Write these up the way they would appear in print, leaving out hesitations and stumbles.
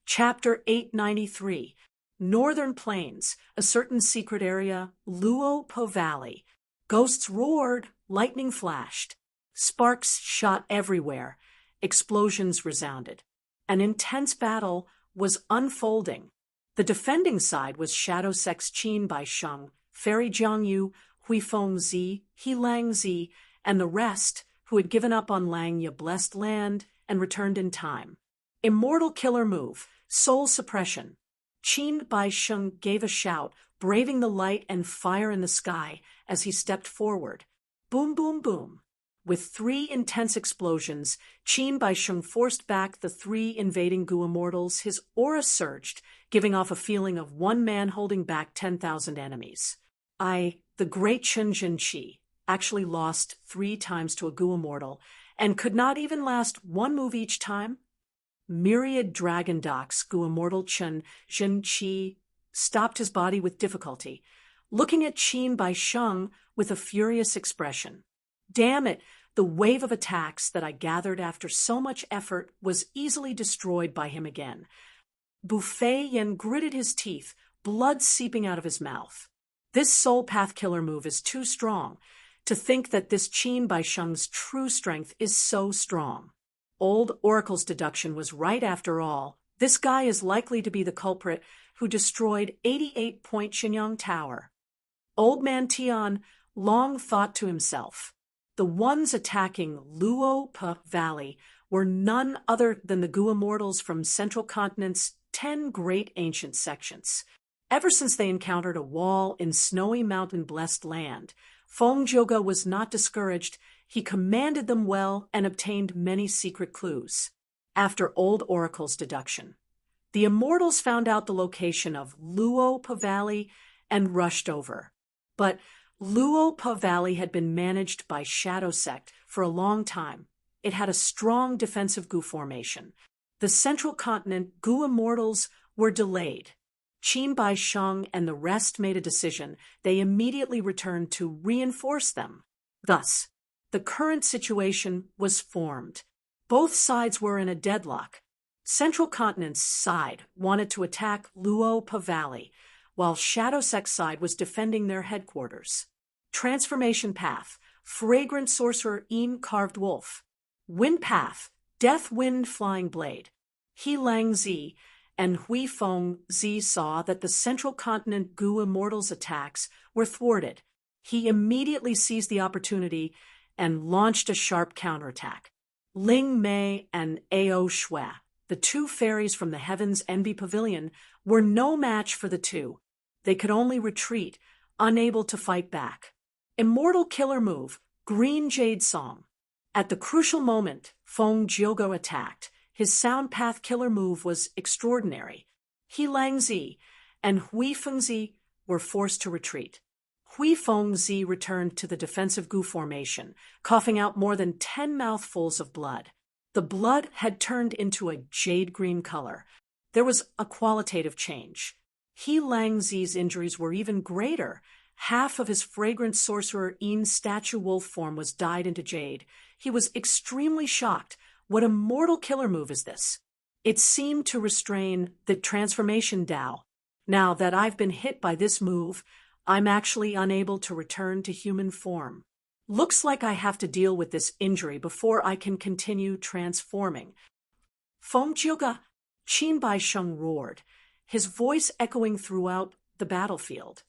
Chapter 893, Northern Plains, a certain secret area, Luopo Valley. Ghosts roared, lightning flashed. Sparks shot everywhere. Explosions resounded. An intense battle was unfolding. The defending side was Shadow Sect's Qin Bai Sheng, Fairy Jiangyu, Huifeng Zi, Helang Zi, and the rest, who had given up on Langya blessed land and returned in time. Immortal killer move, soul suppression. Qin Bai Sheng gave a shout, braving the light and fire in the sky as he stepped forward. Boom, boom, boom. With 3 intense explosions, Qin Bai Sheng forced back the 3 invading Gu immortals. His aura surged, giving off a feeling of one man holding back 10,000 enemies. The great Chen Jinqi, actually lost 3 times to a Gu immortal and could not even last 1 move each time. Myriad dragon docks, Gu immortal Chen Jinqi stopped his body with difficulty, looking at Qin Bai Sheng with a furious expression. Damn it, the wave of attacks that I gathered after so much effort was easily destroyed by him again. Buffet Yen gritted his teeth, blood seeping out of his mouth. This soul path killer move is too strong. To think that this Qin Bai Sheng's true strength is so strong. Old Oracle's deduction was right after all. This guy is likely to be the culprit who destroyed 88-point Shenyang Tower. Old Man Tian long thought to himself. The ones attacking Luopo Valley were none other than the Gu immortals from Central Continent's 10 great ancient sections. Ever since they encountered a wall in snowy mountain-blessed land, Feng Zhouge was not discouraged. He commanded them well and obtained many secret clues. After Old Oracle's deduction, the immortals found out the location of Luopo Valley and rushed over. But Luopo Valley had been managed by Shadow Sect for a long time. It had a strong defensive Gu formation. The Central Continent Gu immortals were delayed. Qin Bai Sheng and the rest made a decision. They immediately returned to reinforce them. Thus, the current situation was formed. Both sides were in a deadlock. Central Continent's side wanted to attack Luopo Valley, while Shadow Sect's side was defending their headquarters. Transformation Path, Fragrant Sorcerer Yin Carved Wolf. Wind Path, Death Wind Flying Blade. Helang Zi and Huifeng Zi saw that the Central Continent Gu immortals' attacks were thwarted. He immediately seized the opportunity and launched a sharp counterattack. Ling Mei and Ao Shui, the 2 fairies from the Heaven's Envy Pavilion, were no match for the 2. They could only retreat, unable to fight back. Immortal killer move, Green Jade Song. At the crucial moment, Feng Zhouge attacked. His sound path killer move was extraordinary. Helang Zi and Huifeng Zi were forced to retreat. Huifeng Zi returned to the defensive Gu formation, coughing out more than 10 mouthfuls of blood. The blood had turned into a jade green color. There was a qualitative change. Helang Zi's injuries were even greater. Half of his fragrant sorcerer Yin's statue wolf form was dyed into jade. He was extremely shocked. What a mortal killer move is this? It seemed to restrain the transformation Dao. Now that I've been hit by this move, I'm actually unable to return to human form. Looks like I have to deal with this injury before I can continue transforming. Feng Zhouge, Qin Bai Sheng roared, his voice echoing throughout the battlefield.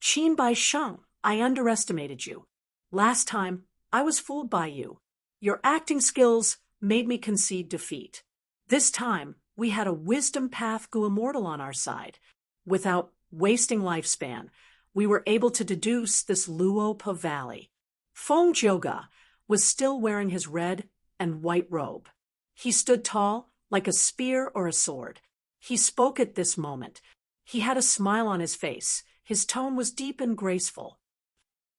Qin Bai Sheng, I underestimated you. Last time, I was fooled by you. Your acting skills made me concede defeat. This time, we had a wisdom path Gu immortal on our side. Without wasting lifespan, we were able to deduce this Luopo Valley. Feng Zhouge was still wearing his red and white robe. He stood tall, like a spear or a sword. He spoke at this moment. He had a smile on his face. His tone was deep and graceful.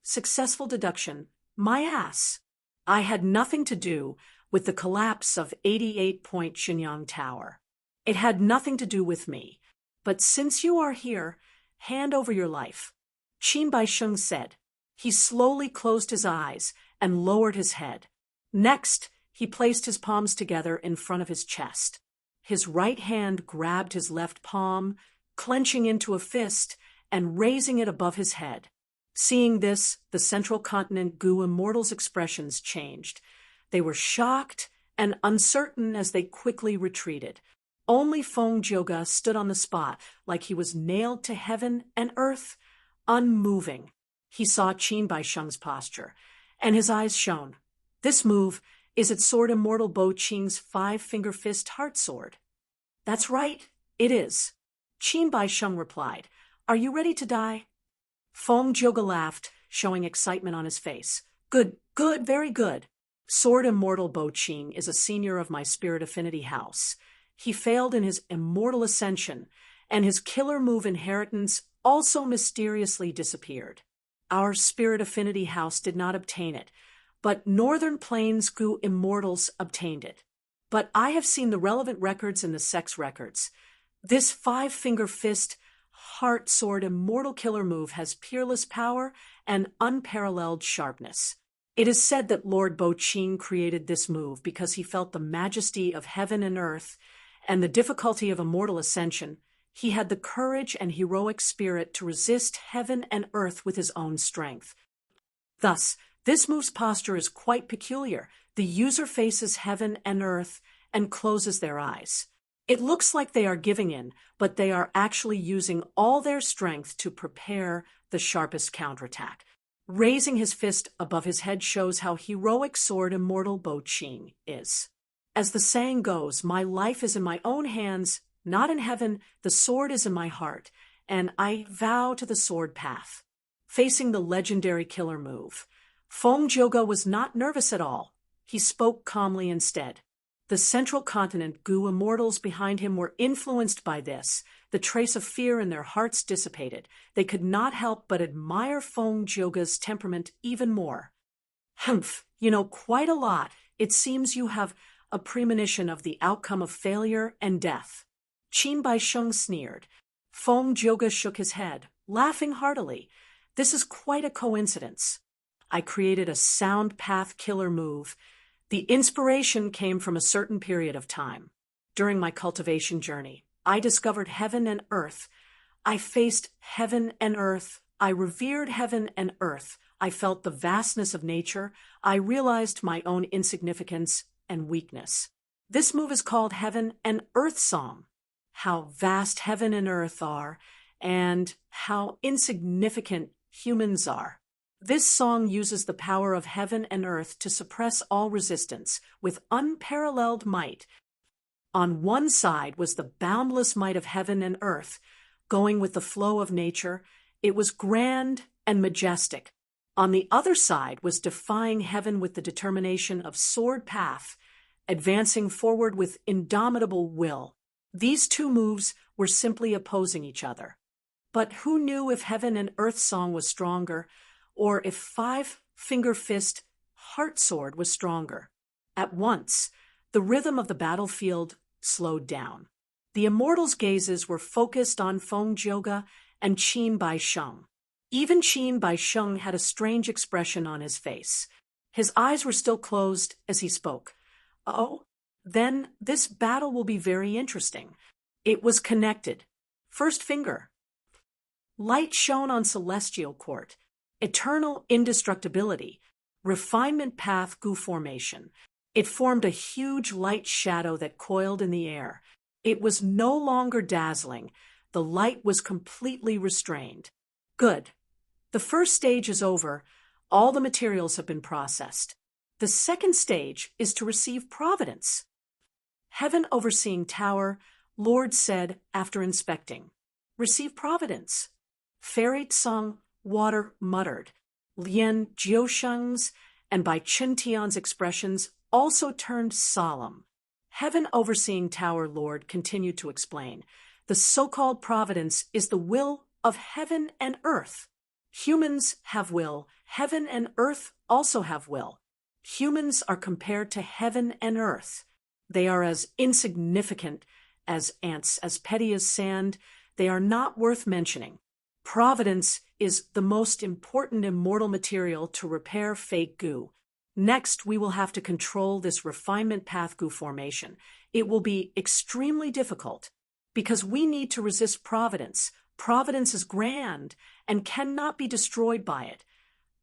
Successful deduction. My ass. I had nothing to do with the collapse of 88-point Shenyang Tower. It had nothing to do with me. But since you are here, hand over your life. Qin Bai Sheng said. He slowly closed his eyes and lowered his head. Next, he placed his palms together in front of his chest. His right hand grabbed his left palm, clenching into a fist and raising it above his head. Seeing this, the Central Continent Gu Immortals' expressions changed. They were shocked and uncertain as they quickly retreated. Only Feng Joga stood on the spot like he was nailed to heaven and earth, unmoving. He saw Qin Baisheng's posture, and his eyes shone. This move is its Sword Immortal Bo Qing's five-finger fist heart sword. That's right, it is. Qin Baisheng replied, Are you ready to die? Feng Joga laughed, showing excitement on his face. Good, very good. Sword Immortal Bo Qing is a senior of my Spirit Affinity house. He failed in his immortal ascension, and his killer move inheritance also mysteriously disappeared. Our Spirit Affinity house did not obtain it, but Northern Plains Gu Immortals obtained it. But I have seen the relevant records in the sex records. This five-finger fist, heart sword immortal killer move has peerless power and unparalleled sharpness. It is said that Lord Bo Qing created this move because he felt the majesty of heaven and earth and the difficulty of immortal ascension. He had the courage and heroic spirit to resist heaven and earth with his own strength. Thus, this move's posture is quite peculiar. The user faces heaven and earth and closes their eyes. It looks like they are giving in, but they are actually using all their strength to prepare the sharpest counterattack. Raising his fist above his head shows how heroic Sword Immortal Bo Qing is. As the saying goes, my life is in my own hands, not in heaven. The sword is in my heart, and I vow to the sword path. Facing the legendary killer move, Feng Joga was not nervous at all. He spoke calmly instead. The Central Continent Gu Immortals behind him were influenced by this. The trace of fear in their hearts dissipated. They could not help but admire Feng Joga's temperament even more. Humph, you know quite a lot. It seems you have a premonition of the outcome of failure and death. Qin Baisheng sneered. Feng Joga shook his head, laughing heartily. This is quite a coincidence. I created a sound path killer move. The inspiration came from a certain period of time. During my cultivation journey, I discovered heaven and earth. I faced heaven and earth. I revered heaven and earth. I felt the vastness of nature. I realized my own insignificance and weakness. This move is called Heaven and Earth Song. How vast heaven and earth are, and how insignificant humans are. This song uses the power of heaven and earth to suppress all resistance with unparalleled might. On one side was the boundless might of heaven and earth, going with the flow of nature. It was grand and majestic. On the other side was defying heaven with the determination of sword path, advancing forward with indomitable will. These two moves were simply opposing each other. But who knew if heaven and earth song was stronger, or if five-finger fist heart sword was stronger? At once, the rhythm of the battlefield slowed down. The immortals' gazes were focused on Feng Joga and Qin Baisheng. Even Qin Baisheng had a strange expression on his face. His eyes were still closed as he spoke. Oh, then this battle will be very interesting. It was connected. First finger. Light shone on celestial court. Eternal indestructibility. Refinement path Gu formation. It formed a huge light shadow that coiled in the air. It was no longer dazzling. The light was completely restrained. Good. The first stage is over. All the materials have been processed. The second stage is to receive providence. Heaven overseeing tower, Lord said after inspecting. Receive providence. Fairy Tsung water muttered. Lian Jiusheng's and by Chen Tian's expressions also turned solemn. Heaven overseeing tower Lord continued to explain. The so-called providence is the will of heaven and earth. Humans have will. Heaven and earth also have will. Humans are compared to heaven and earth. They are as insignificant as ants, as petty as sand. They are not worth mentioning. Providence is the most important immortal material to repair fake Gu. Next, we will have to control this refinement path goo formation. It will be extremely difficult because we need to resist Providence. Providence is grand and cannot be destroyed by it.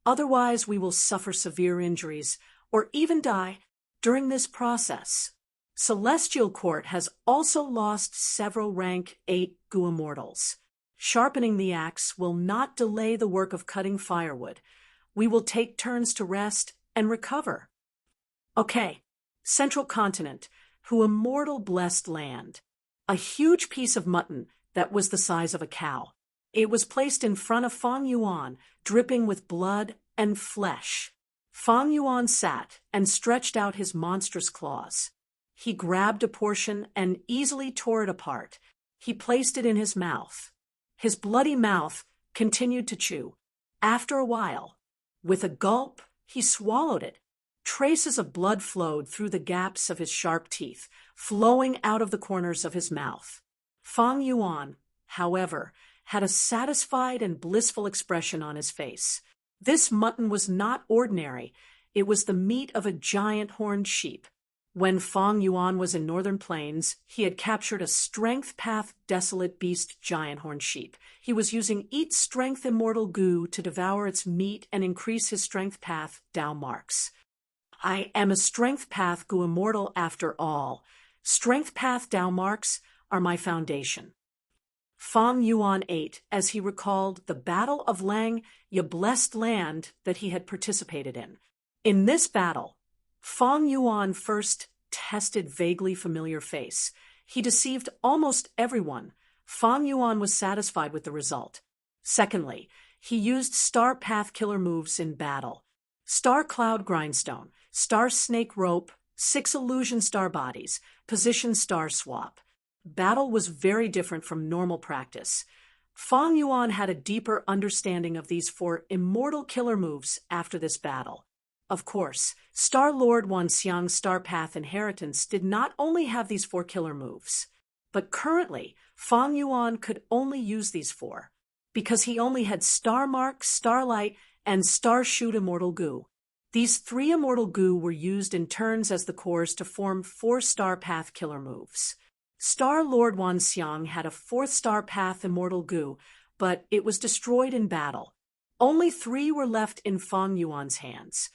Otherwise, we will suffer severe injuries or even die during this process. Celestial Court has also lost several rank 8 goo immortals. Sharpening the axe will not delay the work of cutting firewood. We will take turns to rest and recover. Okay, Central Continent, who immortal blessed land. A huge piece of mutton that was the size of a cow. It was placed in front of Fang Yuan, dripping with blood and flesh. Fang Yuan sat and stretched out his monstrous claws. He grabbed a portion and easily tore it apart. He placed it in his mouth. His bloody mouth continued to chew. After a while, with a gulp, he swallowed it. Traces of blood flowed through the gaps of his sharp teeth, flowing out of the corners of his mouth. Fang Yuan, however, had a satisfied and blissful expression on his face. This mutton was not ordinary. It was the meat of a giant horned sheep. When Fang Yuan was in Northern Plains, he had captured a strength path desolate beast giant horned sheep. He was using Eat Strength Immortal Goo to devour its meat and increase his strength path Dao marks. I am a strength path Goo immortal after all. Strength path Dao marks are my foundation. Fang Yuan ate as he recalled the Battle of Lang, Ya blessed land that he had participated in. In this battle, Fang Yuan first tested vaguely familiar face. He deceived almost everyone. Fang Yuan was satisfied with the result. Secondly, he used Star Path killer moves in battle. Star Cloud Grindstone, Star Snake Rope, 6 Illusion Star Bodies, Position Star Swap. Battle was very different from normal practice. Fang Yuan had a deeper understanding of these 4 immortal killer moves after this battle. Of course, Star Lord Wanxiang's Star Path Inheritance did not only have these 4 killer moves, but currently, Fang Yuan could only use these 4, because he only had Star Mark, Starlight, and Star Shoot Immortal Goo. These 3 Immortal Goo were used in turns as the cores to form 4 Star Path killer moves. Star Lord Wanxiang had a 4th Star Path Immortal Goo, but it was destroyed in battle. Only 3 were left in Fang Yuan's hands.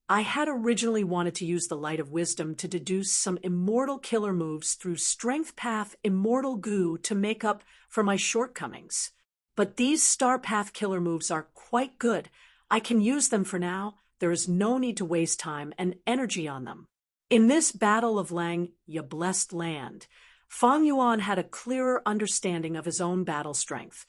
I had originally wanted to use the Light of Wisdom to deduce some immortal killer moves through Strength Path Immortal Goo to make up for my shortcomings. But these Star Path killer moves are quite good. I can use them for now. There is no need to waste time and energy on them. In this Battle of Lang, Ya blessed land, Fang Yuan had a clearer understanding of his own battle strength.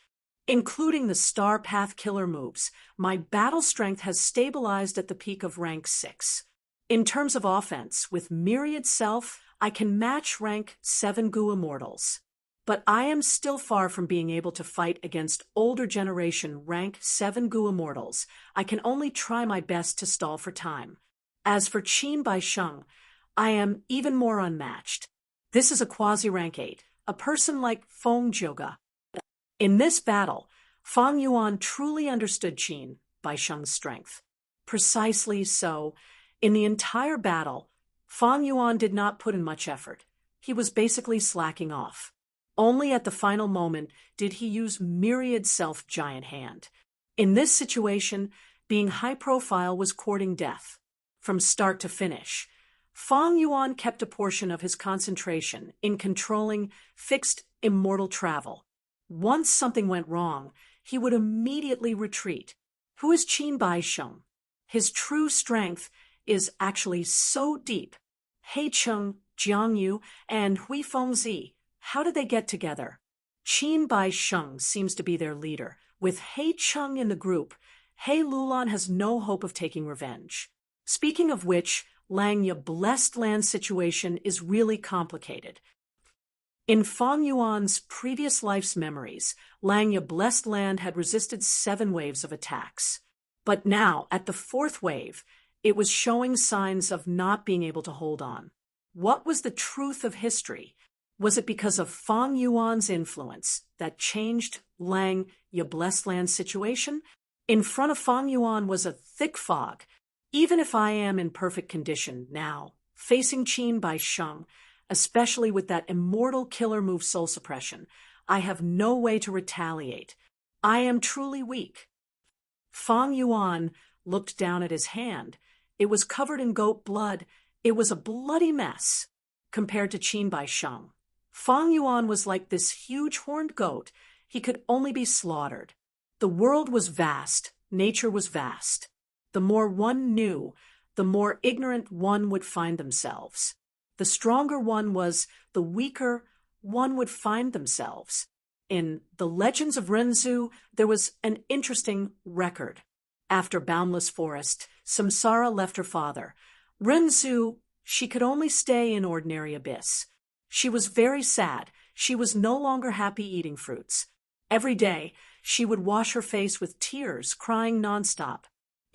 Including the Star Path killer moves, my battle strength has stabilized at the peak of rank 6. In terms of offense, with Myriad Self, I can match rank 7 Goo Immortals. But I am still far from being able to fight against older generation rank 7 Goo Immortals. I can only try my best to stall for time. As for Qin Bai Sheng, I am even more unmatched. This is a quasi-rank 8, a person like Feng Zhouge. In this battle, Fang Yuan truly understood Qin Bai Sheng's strength. Precisely so, in the entire battle, Fang Yuan did not put in much effort. He was basically slacking off. Only at the final moment did he use Myriad Self Giant Hand. In this situation, being high profile was courting death. From start to finish, Fang Yuan kept a portion of his concentration in controlling fixed immortal travel. Once something went wrong, he would immediately retreat. Who is Qin Bai Sheng? His true strength is actually so deep. He Cheng, Jiang Yu, and Hui Fengzi, how did they get together? Qin Bai Sheng seems to be their leader. With He Cheng in the group, He Lulan has no hope of taking revenge. Speaking of which, Lang Ya blessed land situation is really complicated. In Fang Yuan's previous life's memories, Lang Ya blessed land had resisted 7 waves of attacks. But now, at the 4th wave, it was showing signs of not being able to hold on. What was the truth of history? Was it because of Fang Yuan's influence that changed Lang Ya blessed land situation? In front of Fang Yuan was a thick fog. Even if I am in perfect condition now, facing Qin Bai Sheng, especially with that immortal killer move soul suppression, I have no way to retaliate. I am truly weak. Fang Yuan looked down at his hand. It was covered in goat blood. It was a bloody mess compared to Qin Bai Sheng. Fang Yuan was like this huge horned goat. He could only be slaughtered. The world was vast. Nature was vast. The more one knew, the more ignorant one would find themselves. The stronger one was, the weaker one would find themselves. In the Legends of Renzu, there was an interesting record. After Boundless Forest, Samsara left her father. Renzu, she could only stay in Ordinary Abyss. She was very sad. She was no longer happy eating fruits. Every day, she would wash her face with tears, crying nonstop.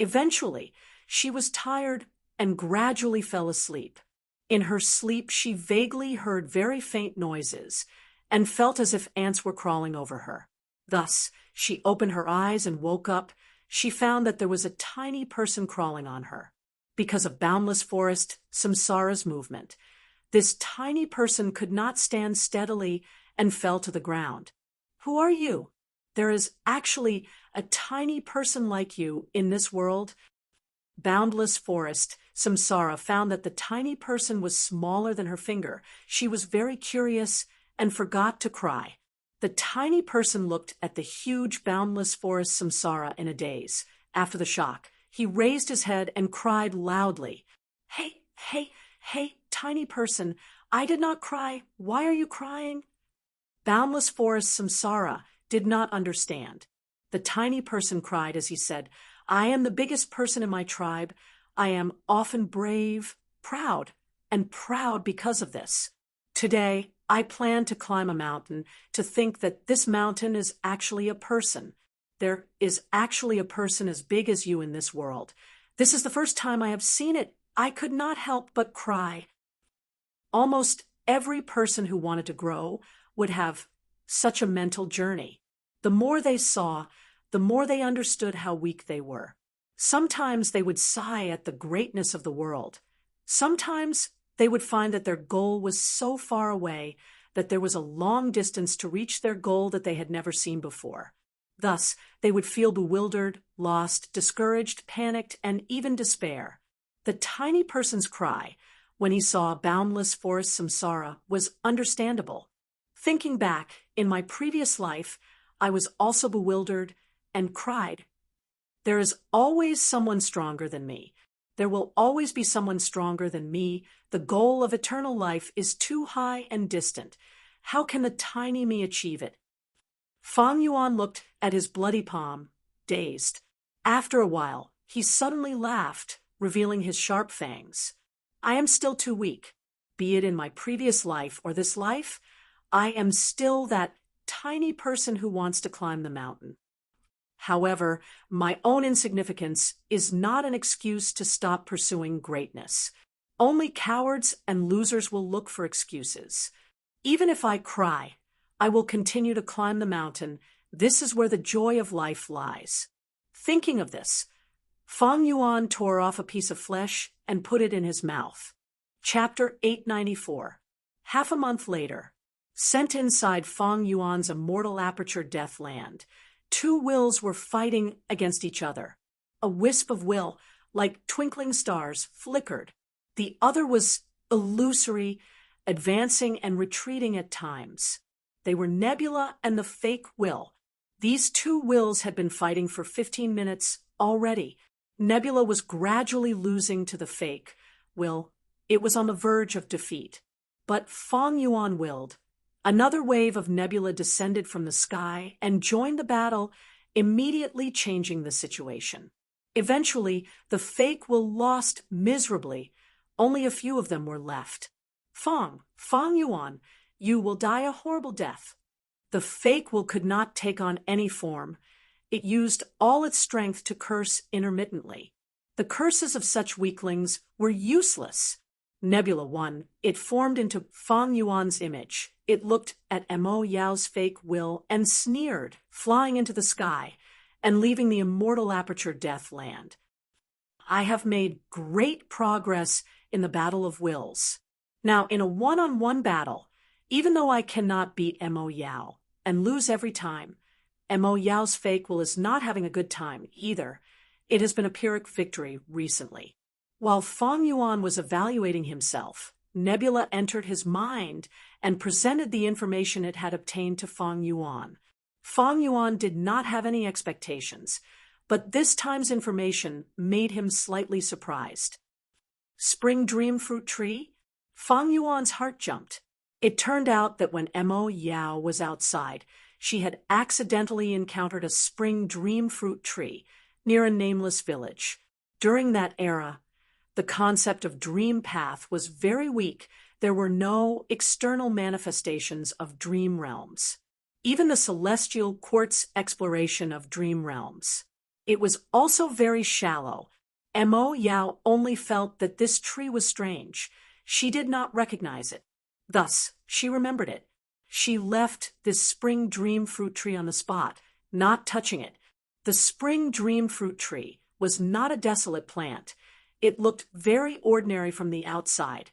Eventually, she was tired and gradually fell asleep. In her sleep, she vaguely heard very faint noises and felt as if ants were crawling over her. Thus, she opened her eyes and woke up. She found that there was a tiny person crawling on her. Because of Boundless Forest, Samsara's movement, this tiny person could not stand steadily and fell to the ground. Who are you? There is actually a tiny person like you in this world. Boundless Forest, Samsara found that the tiny person was smaller than her finger. She was very curious and forgot to cry. The tiny person looked at the huge Boundless Forest Samsara in a daze. After the shock, he raised his head and cried loudly. Hey, tiny person, I did not cry. Why are you crying? Boundless Forest Samsara did not understand. The tiny person cried as he said, I am the biggest person in my tribe. I am often brave, proud, and proud because of this. Today, I plan to climb a mountain to think that this mountain is actually a person. There is actually a person as big as you in this world. This is the first time I have seen it. I could not help but cry. Almost every person who wanted to grow would have such a mental journey. The more they saw, the more they understood how weak they were. Sometimes they would sigh at the greatness of the world. Sometimes they would find that their goal was so far away that there was a long distance to reach their goal that they had never seen before. Thus, they would feel bewildered, lost, discouraged, panicked, and even despair. The tiny person's cry, when he saw Boundless Forest Samsara, was understandable. Thinking back, in my previous life, I was also bewildered and cried. There is always someone stronger than me. There will always be someone stronger than me. The goal of eternal life is too high and distant. How can the tiny me achieve it? Fang Yuan looked at his bloody palm, dazed. After a while, he suddenly laughed, revealing his sharp fangs. I am still too weak. Be it in my previous life or this life, I am still that tiny person who wants to climb the mountain. However, my own insignificance is not an excuse to stop pursuing greatness. Only cowards and losers will look for excuses. Even if I cry, I will continue to climb the mountain. This is where the joy of life lies. Thinking of this, Fang Yuan tore off a piece of flesh and put it in his mouth. Chapter 894. Half a month later, sent inside Fang Yuan's immortal aperture death land, two wills were fighting against each other. A wisp of will, like twinkling stars, flickered. The other was illusory, advancing and retreating at times. They were Nebula and the fake will. These two wills had been fighting for 15 minutes already. Nebula was gradually losing to the fake will. It was on the verge of defeat. But Fang Yuan willed. Another wave of Nebula descended from the sky and joined the battle, immediately changing the situation. Eventually, the fake will lost miserably. Only a few of them were left. Fang Yuan, you will die a horrible death. The fake will could not take on any form. It used all its strength to curse intermittently. The curses of such weaklings were useless. Nebula won. It formed into Fang Yuan's image. It looked at Mo Yao's fake will and sneered, flying into the sky and leaving the immortal aperture death land. I have made great progress in the Battle of Wills. Now, in a one-on-one battle, even though I cannot beat Mo Yao and lose every time, Mo Yao's fake will is not having a good time either. It has been a Pyrrhic victory recently. While Feng Yuan was evaluating himself, Nebula entered his mind and presented the information it had obtained to Feng Yuan. Feng Yuan did not have any expectations, but this time's information made him slightly surprised. Spring Dream Fruit Tree? Feng Yuan's heart jumped. It turned out that when Mo Yao was outside, she had accidentally encountered a spring dream fruit tree near a nameless village. During that era, the concept of dream path was very weak. There were no external manifestations of dream realms. Even the celestial quartz exploration of dream realms. It was also very shallow. Mo Yao only felt that this tree was strange. She did not recognize it. Thus, she remembered it. She left this spring dream fruit tree on the spot, not touching it. The spring dream fruit tree was not a desolate plant. It looked very ordinary from the outside.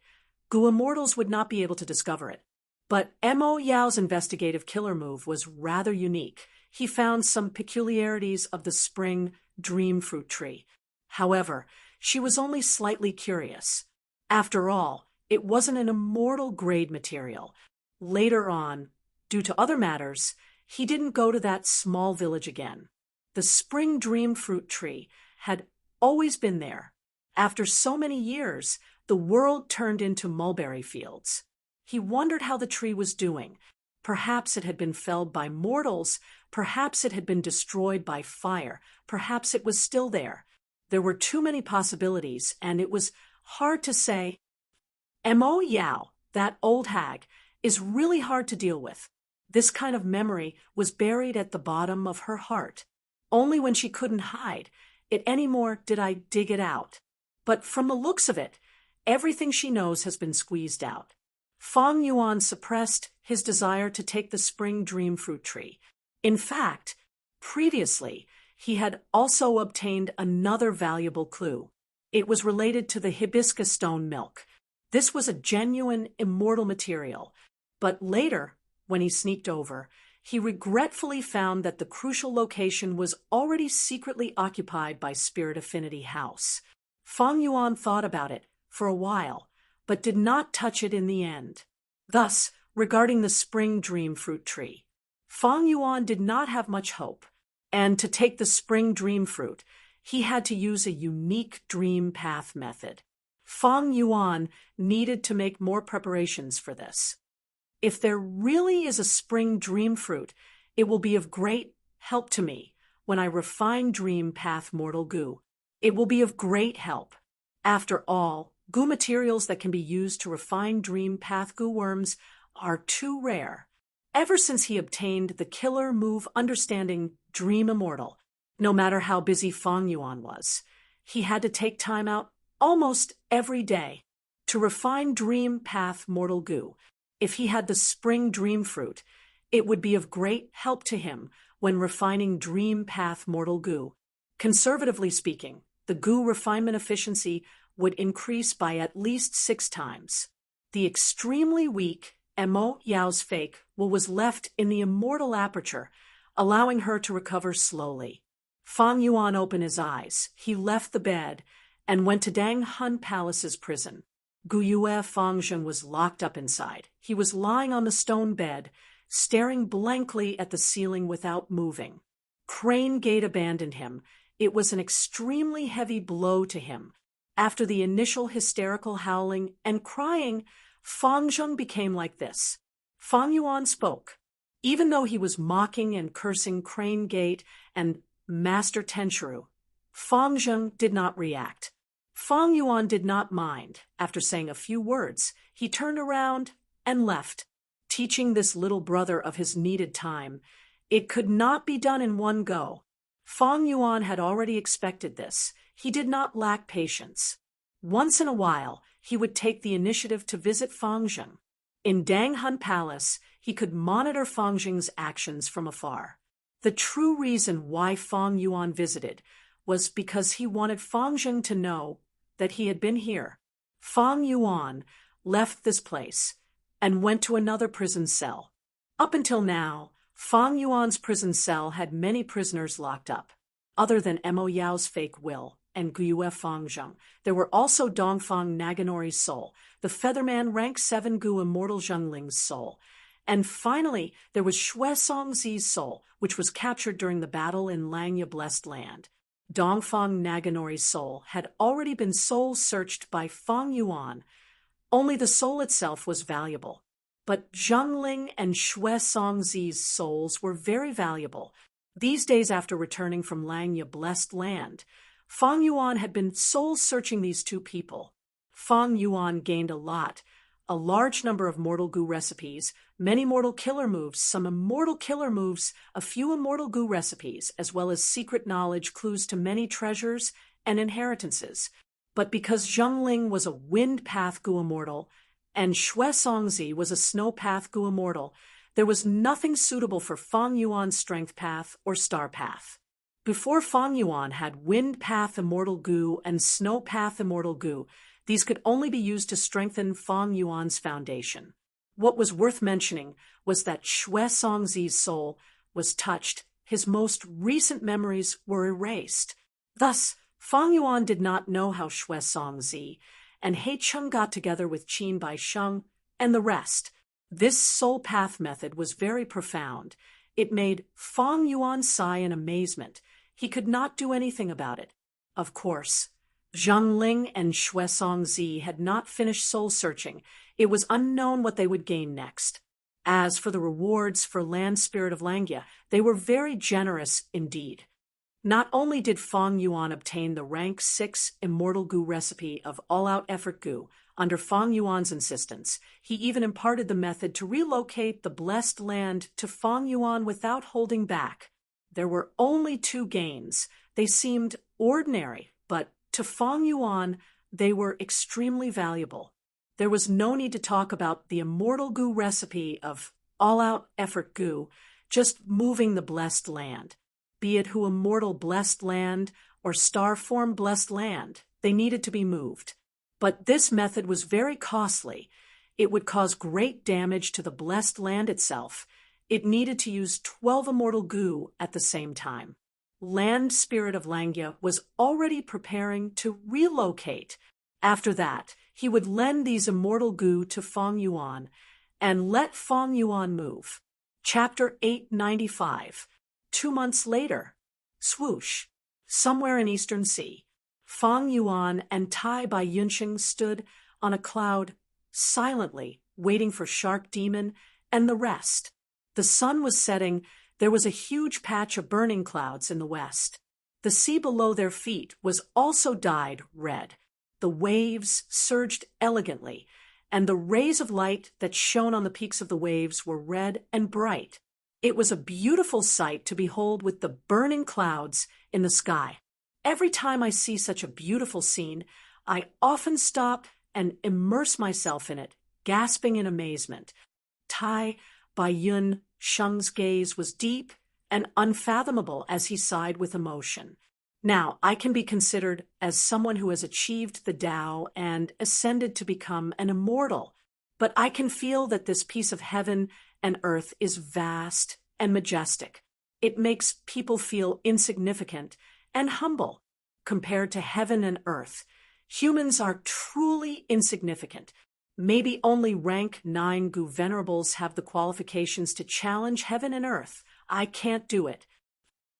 Gu immortals would not be able to discover it. But Mo Yao's investigative killer move was rather unique. He found some peculiarities of the spring dream fruit tree. However, she was only slightly curious. After all, it wasn't an immortal grade material. Later on, due to other matters, he didn't go to that small village again. The spring dream fruit tree had always been there. After so many years, the world turned into mulberry fields. He wondered how the tree was doing. Perhaps it had been felled by mortals. Perhaps it had been destroyed by fire. Perhaps it was still there. There were too many possibilities, and it was hard to say. Mo Yao, that old hag, is really hard to deal with. This kind of memory was buried at the bottom of her heart. Only when she couldn't hide it anymore did I dig it out. But from the looks of it, everything she knows has been squeezed out. Feng Yuan suppressed his desire to take the spring dream fruit tree. In fact, previously, he had also obtained another valuable clue. It was related to the hibiscus stone milk. This was a genuine immortal material. But later, when he sneaked over, he regretfully found that the crucial location was already secretly occupied by Spirit Affinity House. Feng Yuan thought about it for a while, but did not touch it in the end. Thus, regarding the spring dream fruit tree, Feng Yuan did not have much hope, and to take the spring dream fruit, he had to use a unique dream path method. Feng Yuan needed to make more preparations for this. If there really is a spring dream fruit, it will be of great help to me when I refine dream path mortal goo. It will be of great help. After all, goo materials that can be used to refine dream path goo worms are too rare. Ever since he obtained the killer move understanding Dream Immortal, no matter how busy Feng Yuan was, he had to take time out almost every day to refine dream path mortal goo. If he had the spring dream fruit, it would be of great help to him when refining dream path mortal goo. Conservatively speaking, the goo refinement efficiency would increase by at least 6 times. The extremely weak Mo Yao's fake was left in the immortal aperture, allowing her to recover slowly. Feng Yuan opened his eyes. He left the bed and went to Dang Hun Palace's prison. Gu Yue Fengzhen was locked up inside. He was lying on the stone bed, staring blankly at the ceiling without moving. Crane Gate abandoned him. It was an extremely heavy blow to him. After the initial hysterical howling and crying, Fengzhen became like this. Feng Yuan spoke. Even though he was mocking and cursing Crane Gate and Master Tenshuru, Fengzhen did not react. Feng Yuan did not mind. After saying a few words, he turned around and left, teaching this little brother of his needed time. It could not be done in one go. Feng Yuan had already expected this. He did not lack patience. Once in a while, he would take the initiative to visit Fengzhen. In Dang Hun Palace, he could monitor Fengzhen's actions from afar. The true reason why Feng Yuan visited was because he wanted Fang Zheng to know that he had been here. Fang Yuan left this place and went to another prison cell. Up until now, Fang Yuan's prison cell had many prisoners locked up. Other than Mo Yao's fake will and Guiyue Fangzheng, there were also Dongfang Naganori's soul, the Featherman Rank 7 Gu Immortal Zhengling's soul, and finally there was Xue Songzi's soul, which was captured during the battle in Langya Blessed Land. Dongfang Naganori's soul had already been soul-searched by Fang Yuan. Only the soul itself was valuable. But Zhengling and Xue Songzi's souls were very valuable. These days after returning from Langya Blessed Land, Fang Yuan had been soul-searching these two people. Fang Yuan gained a large number of Mortal Gu recipes, many Mortal Killer moves, some Immortal Killer moves, a few Immortal Gu recipes, as well as secret knowledge, clues to many treasures and inheritances. But because Zhengling was a Wind Path Gu Immortal, and Xue Songzi was a Snow Path Gu Immortal, there was nothing suitable for Fang Yuan's Strength Path or Star Path. Before Fang Yuan had Wind Path Immortal Gu and Snow Path Immortal Gu, these could only be used to strengthen Fang Yuan's foundation. What was worth mentioning was that Xue Songzi's soul was touched. His most recent memories were erased. Thus, Fang Yuan did not know how Xue Songzi and He Cheng got together with Qin Bai Sheng and the rest. This soul path method was very profound. It made Fang Yuan sigh in amazement. He could not do anything about it. Of course, Zhengling and Xue Songzi had not finished soul-searching. It was unknown what they would gain next. As for the rewards for Land Spirit of Langya, they were very generous indeed. Not only did Fang Yuan obtain the Rank 6 Immortal Gu recipe of All-Out Effort Gu under Fang Yuan's insistence, he even imparted the method to relocate the Blessed Land to Fang Yuan without holding back. There were only 2 gains. They seemed ordinary, but to Fang Yuan, they were extremely valuable. There was no need to talk about the Immortal Gu recipe of All-Out Effort Gu, just moving the Blessed Land. Be it Hu Immortal Blessed Land or Star Form Blessed Land, they needed to be moved. But this method was very costly. It would cause great damage to the Blessed Land itself. It needed to use 12 Immortal Gu at the same time. Land Spirit of Langya was already preparing to relocate. After that, he would lend these Immortal Gu to Fang Yuan and let Fang Yuan move. Chapter 895. 2 months later, swoosh, somewhere in Eastern Sea, Fang Yuan and Tai Bai Yunxing stood on a cloud, silently waiting for Shark Demon and the rest. The sun was setting. There was a huge patch of burning clouds in the west. The sea below their feet was also dyed red. The waves surged elegantly, and the rays of light that shone on the peaks of the waves were red and bright. It was a beautiful sight to behold with the burning clouds in the sky. Every time I see such a beautiful scene, I often stop and immerse myself in it, gasping in amazement. Tai Bai Yun Sheng's gaze was deep and unfathomable as he sighed with emotion. Now, I can be considered as someone who has achieved the Tao and ascended to become an immortal, but I can feel that this piece of heaven and earth is vast and majestic. It makes people feel insignificant and humble compared to heaven and earth. Humans are truly insignificant. Maybe only rank 9 Gu Venerables have the qualifications to challenge heaven and earth. I can't do it.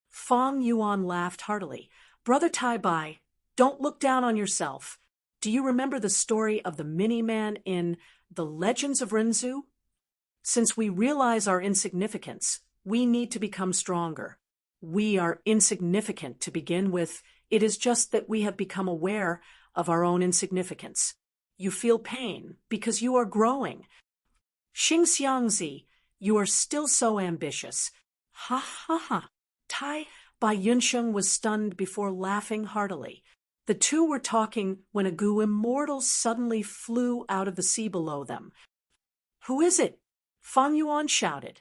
Fang Yuan laughed heartily. Brother Tai Bai, don't look down on yourself. Do you remember the story of the Mini-Man in The Legends of Renzu? Since we realize our insignificance, we need to become stronger. We are insignificant to begin with. It is just that we have become aware of our own insignificance. You feel pain because you are growing. Xing Xiangzi, you are still so ambitious. Ha ha ha. Tai Bai Yunsheng was stunned before laughing heartily. The two were talking when a Gu Immortal suddenly flew out of the sea below them. Who is it? Fang Yuan shouted.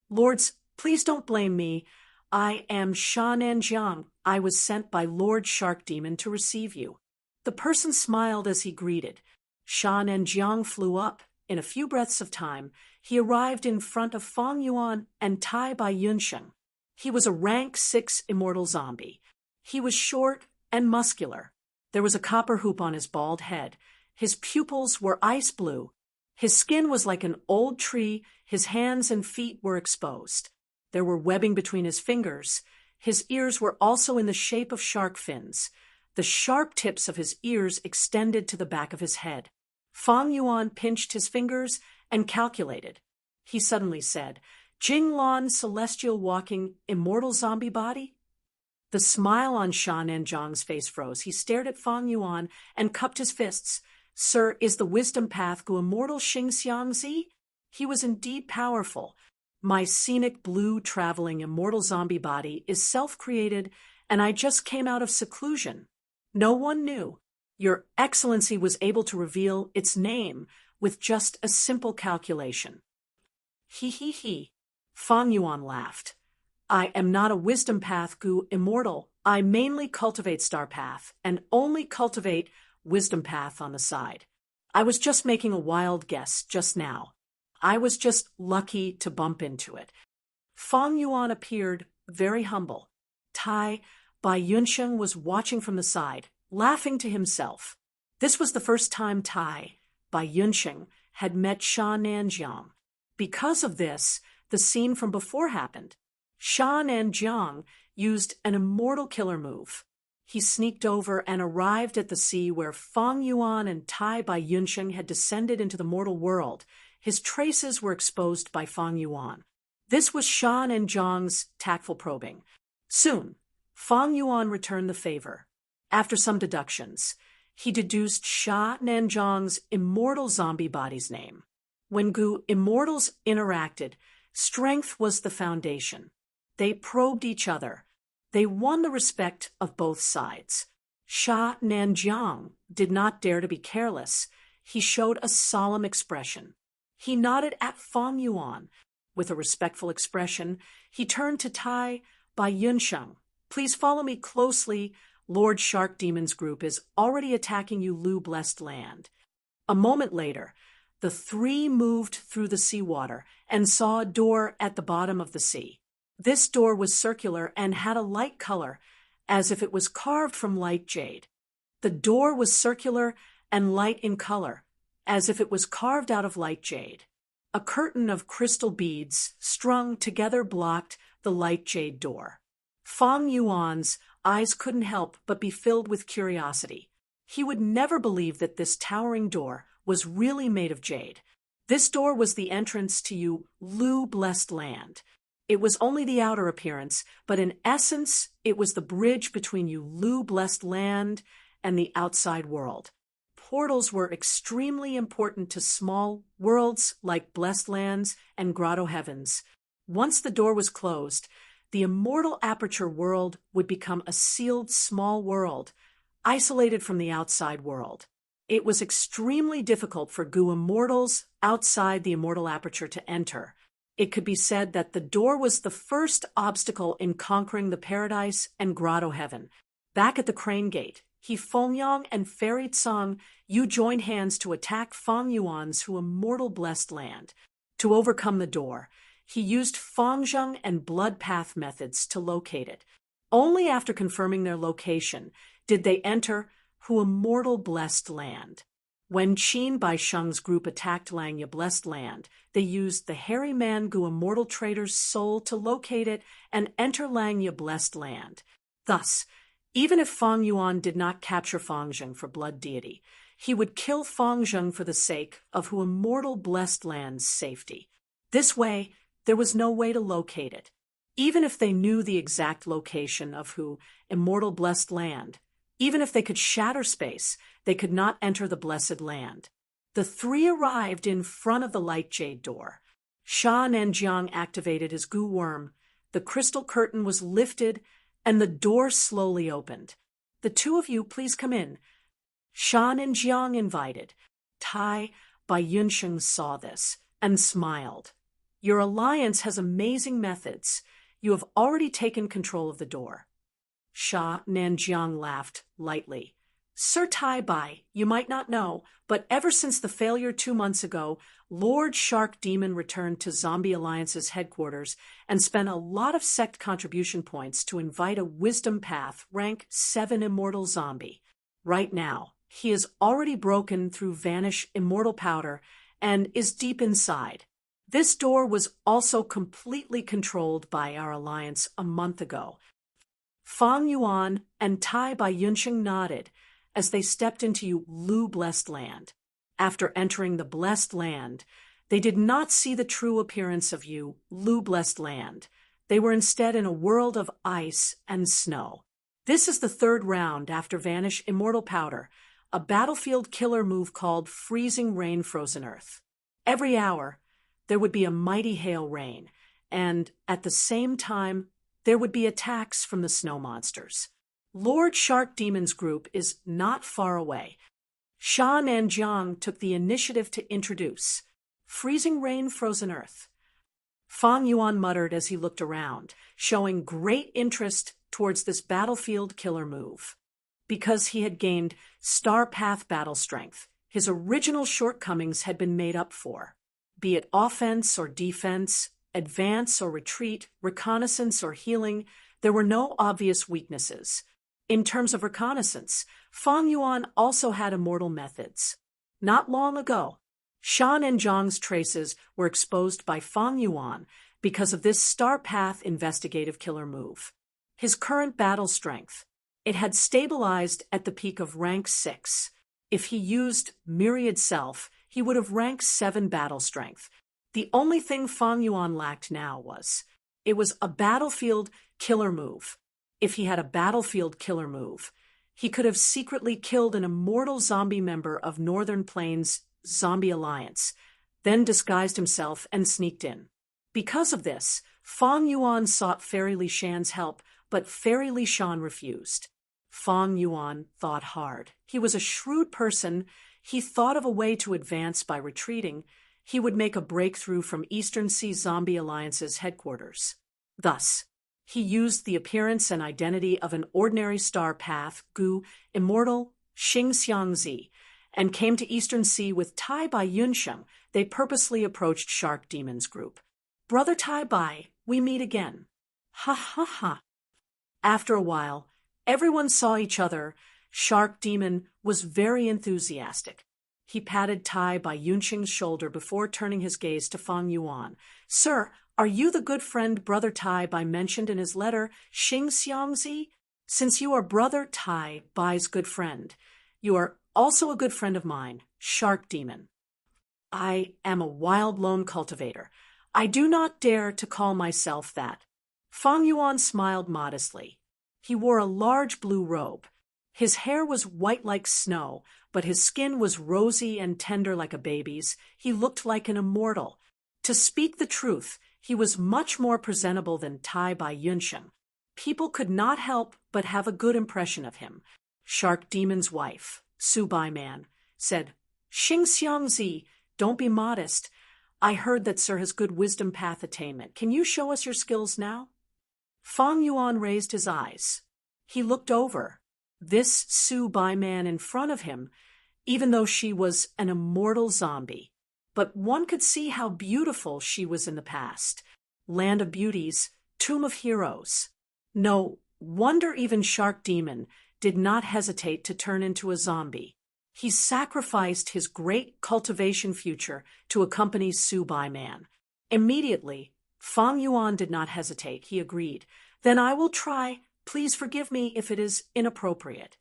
Lords, please don't blame me. I am Sha Nanjiang. I was sent by Lord Shark Demon to receive you." The person smiled as he greeted. Shan and Jiang flew up. In a few breaths of time, he arrived in front of Fang Yuan and Tai Bai Yunsheng. He was a rank 6 immortal zombie. He was short and muscular. There was a copper hoop on his bald head. His pupils were ice blue. His skin was like an old tree. His hands and feet were exposed. There were webbing between his fingers. His ears were also in the shape of shark fins. The sharp tips of his ears extended to the back of his head. Fang Yuan pinched his fingers and calculated. He suddenly said, "Jing Lan celestial walking immortal zombie body?" The smile on Shan and Zhang's face froze. He stared at Fang Yuan and cupped his fists. "Sir, is the wisdom path Gu immortal Xing Xiang Zi?" He was indeed powerful. "My scenic blue traveling immortal zombie body is self-created, and I just came out of seclusion. No one knew. Your Excellency was able to reveal its name with just a simple calculation." He. Fang Yuan laughed. "I am not a wisdom path Gu immortal. I mainly cultivate star path and only cultivate wisdom path on the side. I was just making a wild guess just now. I was just lucky to bump into it." Fang Yuan appeared very humble. Tai Bai Yunsheng was watching from the side, laughing to himself. This was the first time Tai Bai Yunsheng had met Shan and Jiang. Because of this, the scene from before happened. Shan and Jiang used an immortal killer move. He sneaked over and arrived at the sea where Fang Yuan and Tai Bai Yunsheng had descended into the mortal world. His traces were exposed by Fang Yuan. This was Shan and Jiang's tactful probing. Soon, Fang Yuan returned the favor. After some deductions, he deduced Shan and Jiang's immortal zombie body's name. When Gu immortals interacted, strength was the foundation. They probed each other. They won the respect of both sides. Shan and Jiang did not dare to be careless. He showed a solemn expression. He nodded at Fang Yuan. With a respectful expression, he turned to Tai Bai Yunsheng. "Please follow me closely. Lord Shark Demon's group is already attacking you, Lu Blessed Land." A moment later, the three moved through the seawater and saw a door at the bottom of the sea. This door was circular and had a light color, as if it was carved from light jade. The door was circular and light in color, as if it was carved out of light jade. A curtain of crystal beads strung together blocked the light jade door. Fang Yuan's eyes couldn't help but be filled with curiosity. He would never believe that this towering door was really made of jade. This door was the entrance to you, Lu Blessed Land. It was only the outer appearance, but in essence, it was the bridge between you, Lu Blessed Land, and the outside world. Portals were extremely important to small worlds like Blessed Lands and Grotto Heavens. Once the door was closed, the immortal aperture world would become a sealed small world, isolated from the outside world. It was extremely difficult for Gu immortals outside the immortal aperture to enter. It could be said that the door was the first obstacle in conquering the paradise and Grotto Heaven. Back at the Crane Gate, He Fengyang and Fairy Tsang, you joined hands to attack Fang Yuan's who immortal Blessed Land. To overcome the door, he used Fangzheng and Blood Path methods to locate it. Only after confirming their location did they enter Hu immortal Blessed Land. When Qin Bai Sheng's group attacked Langya Blessed Land, they used the Hairy Man Gu immortal trader's soul to locate it and enter Langya Blessed Land. Thus, even if Fang Yuan did not capture Fangzheng for blood deity, he would kill Fangzheng for the sake of Hu immortal Blessed Land's safety. This way, there was no way to locate it. Even if they knew the exact location of Hu immortal Blessed Land, even if they could shatter space, they could not enter the Blessed Land. The three arrived in front of the light jade door. Shan and Jiang activated his Gu worm. The crystal curtain was lifted, and the door slowly opened. "The two of you, please come in." Shan and Jiang invited. Tai Bai Yunsheng saw this and smiled. "Your alliance has amazing methods. You have already taken control of the door." Sha Nanjiang laughed lightly. Sir Tai Bai, you might not know, but ever since the failure 2 months ago, Lord Shark Demon returned to Zombie Alliance's headquarters and spent a lot of sect contribution points to invite a Wisdom Path rank 7 immortal zombie. Right now, he has already broken through Vanish Immortal Powder and is deep inside. This door was also completely controlled by our alliance a month ago. Fang Yuan and Tai Bai Yunsheng nodded as they stepped into Lu Blessed Land. After entering the Blessed Land, they did not see the true appearance of Lu Blessed Land. They were instead in a world of ice and snow. This is the third round after Vanish Immortal Powder, a battlefield killer move called Freezing Rain Frozen Earth. Every hour, there would be a mighty hail rain, and at the same time, there would be attacks from the snow monsters. Lord Shark Demon's group is not far away. Sha Nanjiang took the initiative to introduce Freezing Rain Frozen Earth. Fang Yuan muttered as he looked around, showing great interest towards this battlefield killer move. Because he had gained Star Path battle strength, his original shortcomings had been made up for. Be it offense or defense, advance or retreat, reconnaissance or healing, there were no obvious weaknesses. In terms of reconnaissance, Fang Yuan also had immortal methods. Not long ago, Shan and Zhang's traces were exposed by Fang Yuan because of this Star Path investigative killer move. His current battle strength, it had stabilized at the peak of rank 6. If he used Myriad Self, he would have rank 7 battle strength. The only thing Fang Yuan lacked now was a battlefield killer move. If he had a battlefield killer move, he could have secretly killed an immortal zombie member of Northern Plains' Zombie Alliance, then disguised himself and sneaked in. Because of this, Fang Yuan sought Fairy Li Shan's help, but Fairy Li Shan refused. Fang Yuan thought hard. He was a shrewd person. He thought of a way to advance by retreating. He would make a breakthrough from Eastern Sea Zombie Alliance's headquarters. Thus, he used the appearance and identity of an ordinary Star Path, Gu, immortal Xing Xiangzi, and came to Eastern Sea with Tai Bai Yunsheng. They purposely approached Shark Demon's group. Brother Tai Bai, we meet again. Ha ha ha. After a while, everyone saw each other. Shark Demon was very enthusiastic. He patted Tai Bai Yunsheng's shoulder before turning his gaze to Fang Yuan. Sir, are you the good friend Brother Tai Bai mentioned in his letter, Xing Xiangzi? Since you are Brother Tai Bai's good friend, you are also a good friend of mine, Shark Demon. I am a wild lone cultivator. I do not dare to call myself that. Fang Yuan smiled modestly. He wore a large blue robe. His hair was white like snow, but his skin was rosy and tender like a baby's. He looked like an immortal. To speak the truth, he was much more presentable than Tai Bai Yunsheng. People could not help but have a good impression of him. Shark Demon's wife, Su Bai Man, said, Xing Xiangzi, don't be modest. I heard that Sir has good wisdom path attainment. Can you show us your skills now? Fang Yuan raised his eyes. He looked over. This Su Bai Man in front of him, even though she was an immortal zombie. But one could see how beautiful she was in the past. Land of Beauties, Tomb of Heroes. No wonder even Shark Demon did not hesitate to turn into a zombie. He sacrificed his great cultivation future to accompany Su Bai Man. Immediately, Fang Yuan did not hesitate. He agreed. Then I will try. Please forgive me if it is inappropriate.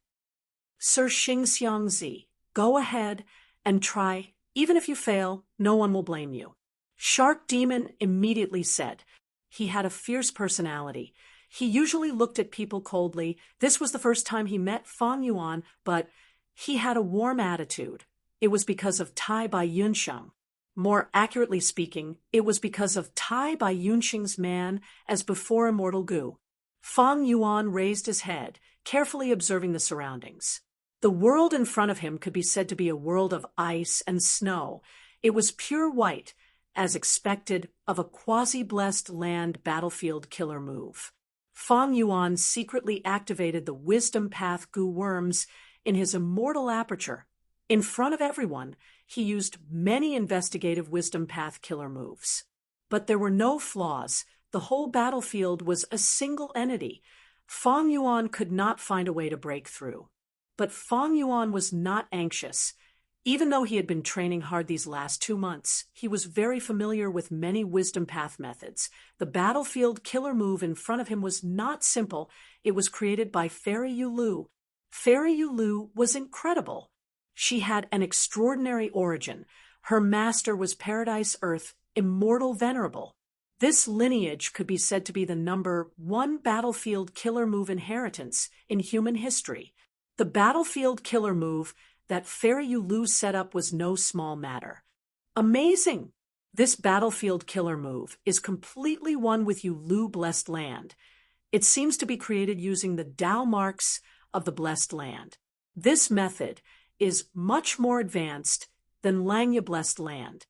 Sir Xing Xiangzi, go ahead and try. Even if you fail, no one will blame you. Shark Demon immediately said. He had a fierce personality. He usually looked at people coldly. This was the first time he met Fang Yuan, but he had a warm attitude. It was because of Tai Bai Yunsheng. More accurately speaking, it was because of Tai Bai Yunsheng's man as before Immortal Gu. Fang Yuan raised his head, carefully observing the surroundings. The world in front of him could be said to be a world of ice and snow. It was pure white, as expected of a quasi-blessed land battlefield killer move. Fang Yuan secretly activated the Wisdom Path goo worms in his immortal aperture. In front of everyone, he used many investigative Wisdom Path killer moves. But there were no flaws. The whole battlefield was a single entity. Fang Yuan could not find a way to break through. But Fang Yuan was not anxious. Even though he had been training hard these last 2 months, he was very familiar with many Wisdom Path methods. The battlefield killer move in front of him was not simple. It was created by Fairy Yulu. Fairy Yulu was incredible. She had an extraordinary origin. Her master was Paradise Earth, Immortal Venerable. This lineage could be said to be the number 1 battlefield killer move inheritance in human history. The battlefield killer move that Fairy Yulu set up was no small matter. Amazing! This battlefield killer move is completely one with Yulu Blessed Land. It seems to be created using the Tao marks of the Blessed Land. This method is much more advanced than Langya Blessed Land.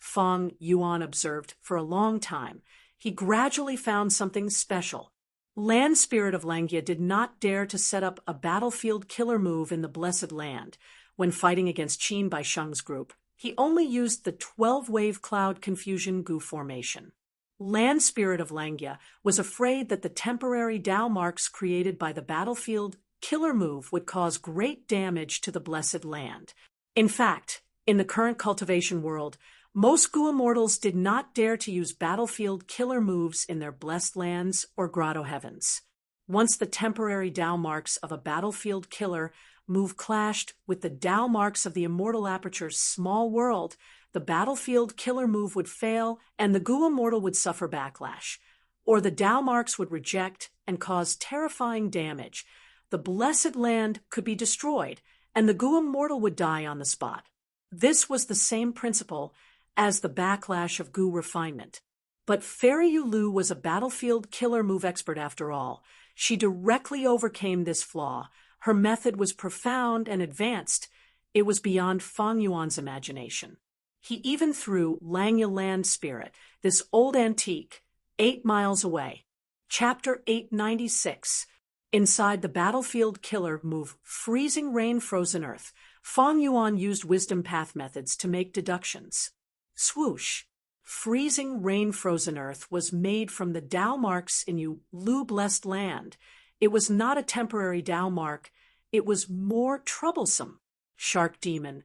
Fang Yuan observed for a long time. He gradually found something special. Land Spirit of Langya did not dare to set up a battlefield killer move in the Blessed Land when fighting against Qin Bai Sheng's group. He only used the 12-wave cloud confusion goo formation. Land Spirit of Langya was afraid that the temporary Tao marks created by the battlefield killer move would cause great damage to the Blessed Land. In fact, in the current cultivation world, most goo immortals did not dare to use battlefield killer moves in their blessed lands or grotto heavens. Once the temporary Tao marks of a battlefield killer move clashed with the Tao marks of the immortal aperture's small world, the battlefield killer move would fail and the goo immortal would suffer backlash, or the Tao marks would reject and cause terrifying damage. The blessed land could be destroyed and the goo immortal would die on the spot. This was the same principle as the backlash of goo refinement. But Fairy Yulu was a battlefield killer move expert after all. She directly overcame this flaw. Her method was profound and advanced. It was beyond Fang Yuan's imagination. He even threw Langya Land Spirit, this old antique, 8 miles away. Chapter 896. Inside the battlefield killer move Freezing Rain Frozen Earth, Fang Yuan used Wisdom Path methods to make deductions. Swoosh! Freezing Rain Frozen Earth was made from the Tao marks in Yulu Blessed Land. It was not a temporary Tao mark. It was more troublesome. Shark Demon.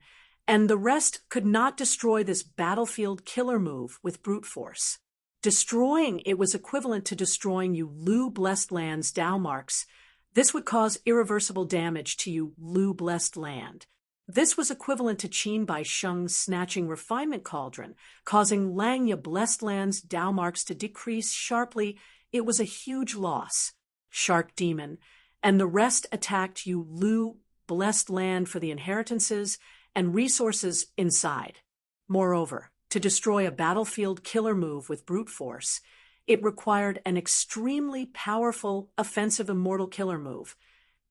And the rest could not destroy this battlefield killer move with brute force. Destroying it was equivalent to destroying Yulu Blessed Land's Tao marks. This would cause irreversible damage to Yulu Blessed Land. This was equivalent to Qin Bai Sheng's snatching refinement cauldron, causing Langya Blessed Land's Tao marks to decrease sharply. It was a huge loss. Shark Demon, and the rest attacked Yulu Blessed Land for the inheritances and resources inside. Moreover, to destroy a battlefield killer move with brute force, it required an extremely powerful offensive immortal killer move.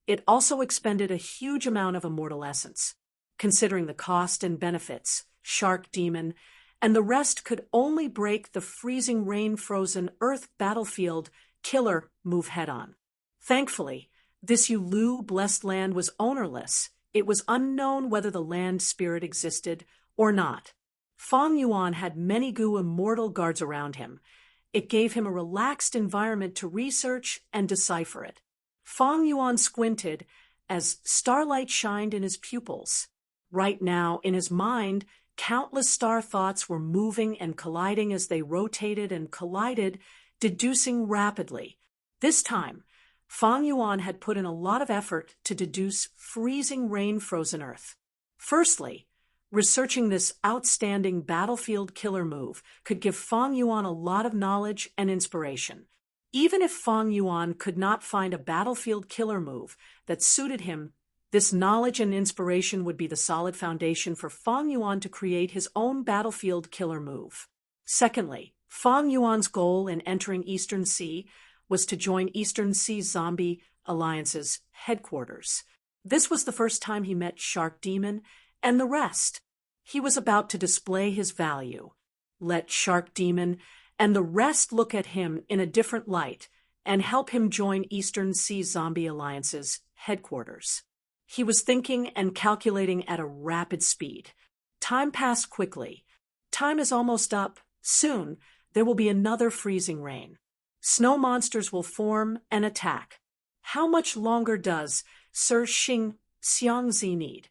It also expended a huge amount of immortal essence. Considering the cost and benefits, Shark Demon and the rest could only break the Freezing Rain Frozen Earth battlefield killer move head-on. Thankfully, this Yulu Blessed Land was ownerless. It was unknown whether the land spirit existed or not. Fang Yuan had many goo immortal guards around him. It gave him a relaxed environment to research and decipher it. Fang Yuan squinted as starlight shined in his pupils. Right now, in his mind, countless star thoughts were moving and colliding as they rotated and collided, deducing rapidly. This time, Fang Yuan had put in a lot of effort to deduce Freezing Rain Frozen Earth. Firstly, researching this outstanding battlefield killer move could give Fang Yuan a lot of knowledge and inspiration. Even if Fang Yuan could not find a battlefield killer move that suited him, this knowledge and inspiration would be the solid foundation for Fang Yuan to create his own battlefield killer move. Secondly, Fang Yuan's goal in entering Eastern Sea was to join Eastern Sea Zombie Alliance's headquarters. This was the first time he met Shark Demon and the rest. He was about to display his value. Let Shark Demon and the rest look at him in a different light. and help him join Eastern Sea Zombie Alliance's headquarters. He was thinking and calculating at a rapid speed. Time passed quickly. Time is almost up. Soon, there will be another freezing rain. Snow monsters will form and attack. How much longer does Sir Xing Xiangzi need?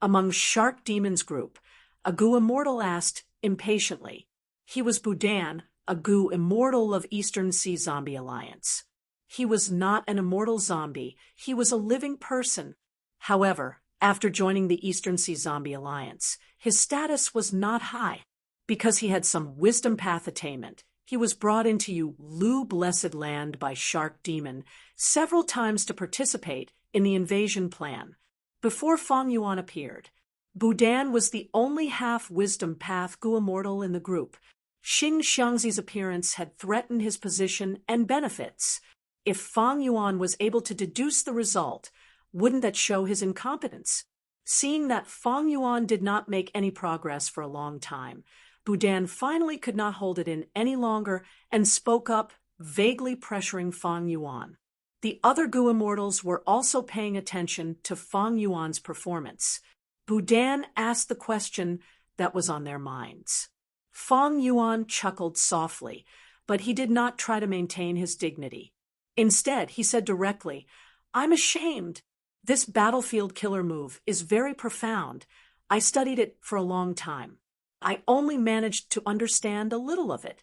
Among Shark Demon's group, a Gu immortal asked impatiently. He was Budan, a Gu immortal of Eastern Sea Zombie Alliance. He was not an immortal zombie, he was a living person. However, after joining the Eastern Sea Zombie Alliance, his status was not high. Because he had some wisdom path attainment, he was brought into Lu Blessed Land by Shark Demon several times to participate in the invasion plan. Before Fang Yuan appeared, Budan was the only half-wisdom path Gu immortal in the group. Xing Xiangzi's appearance had threatened his position and benefits. If Fang Yuan was able to deduce the result, wouldn't that show his incompetence? Seeing that Fang Yuan did not make any progress for a long time, Budan finally could not hold it in any longer and spoke up, vaguely pressuring Fang Yuan. The other Gu immortals were also paying attention to Fang Yuan's performance. Budan asked the question that was on their minds. Fang Yuan chuckled softly, but he did not try to maintain his dignity. Instead, he said directly, "I'm ashamed. This battlefield killer move is very profound. I studied it for a long time. I only managed to understand a little of it.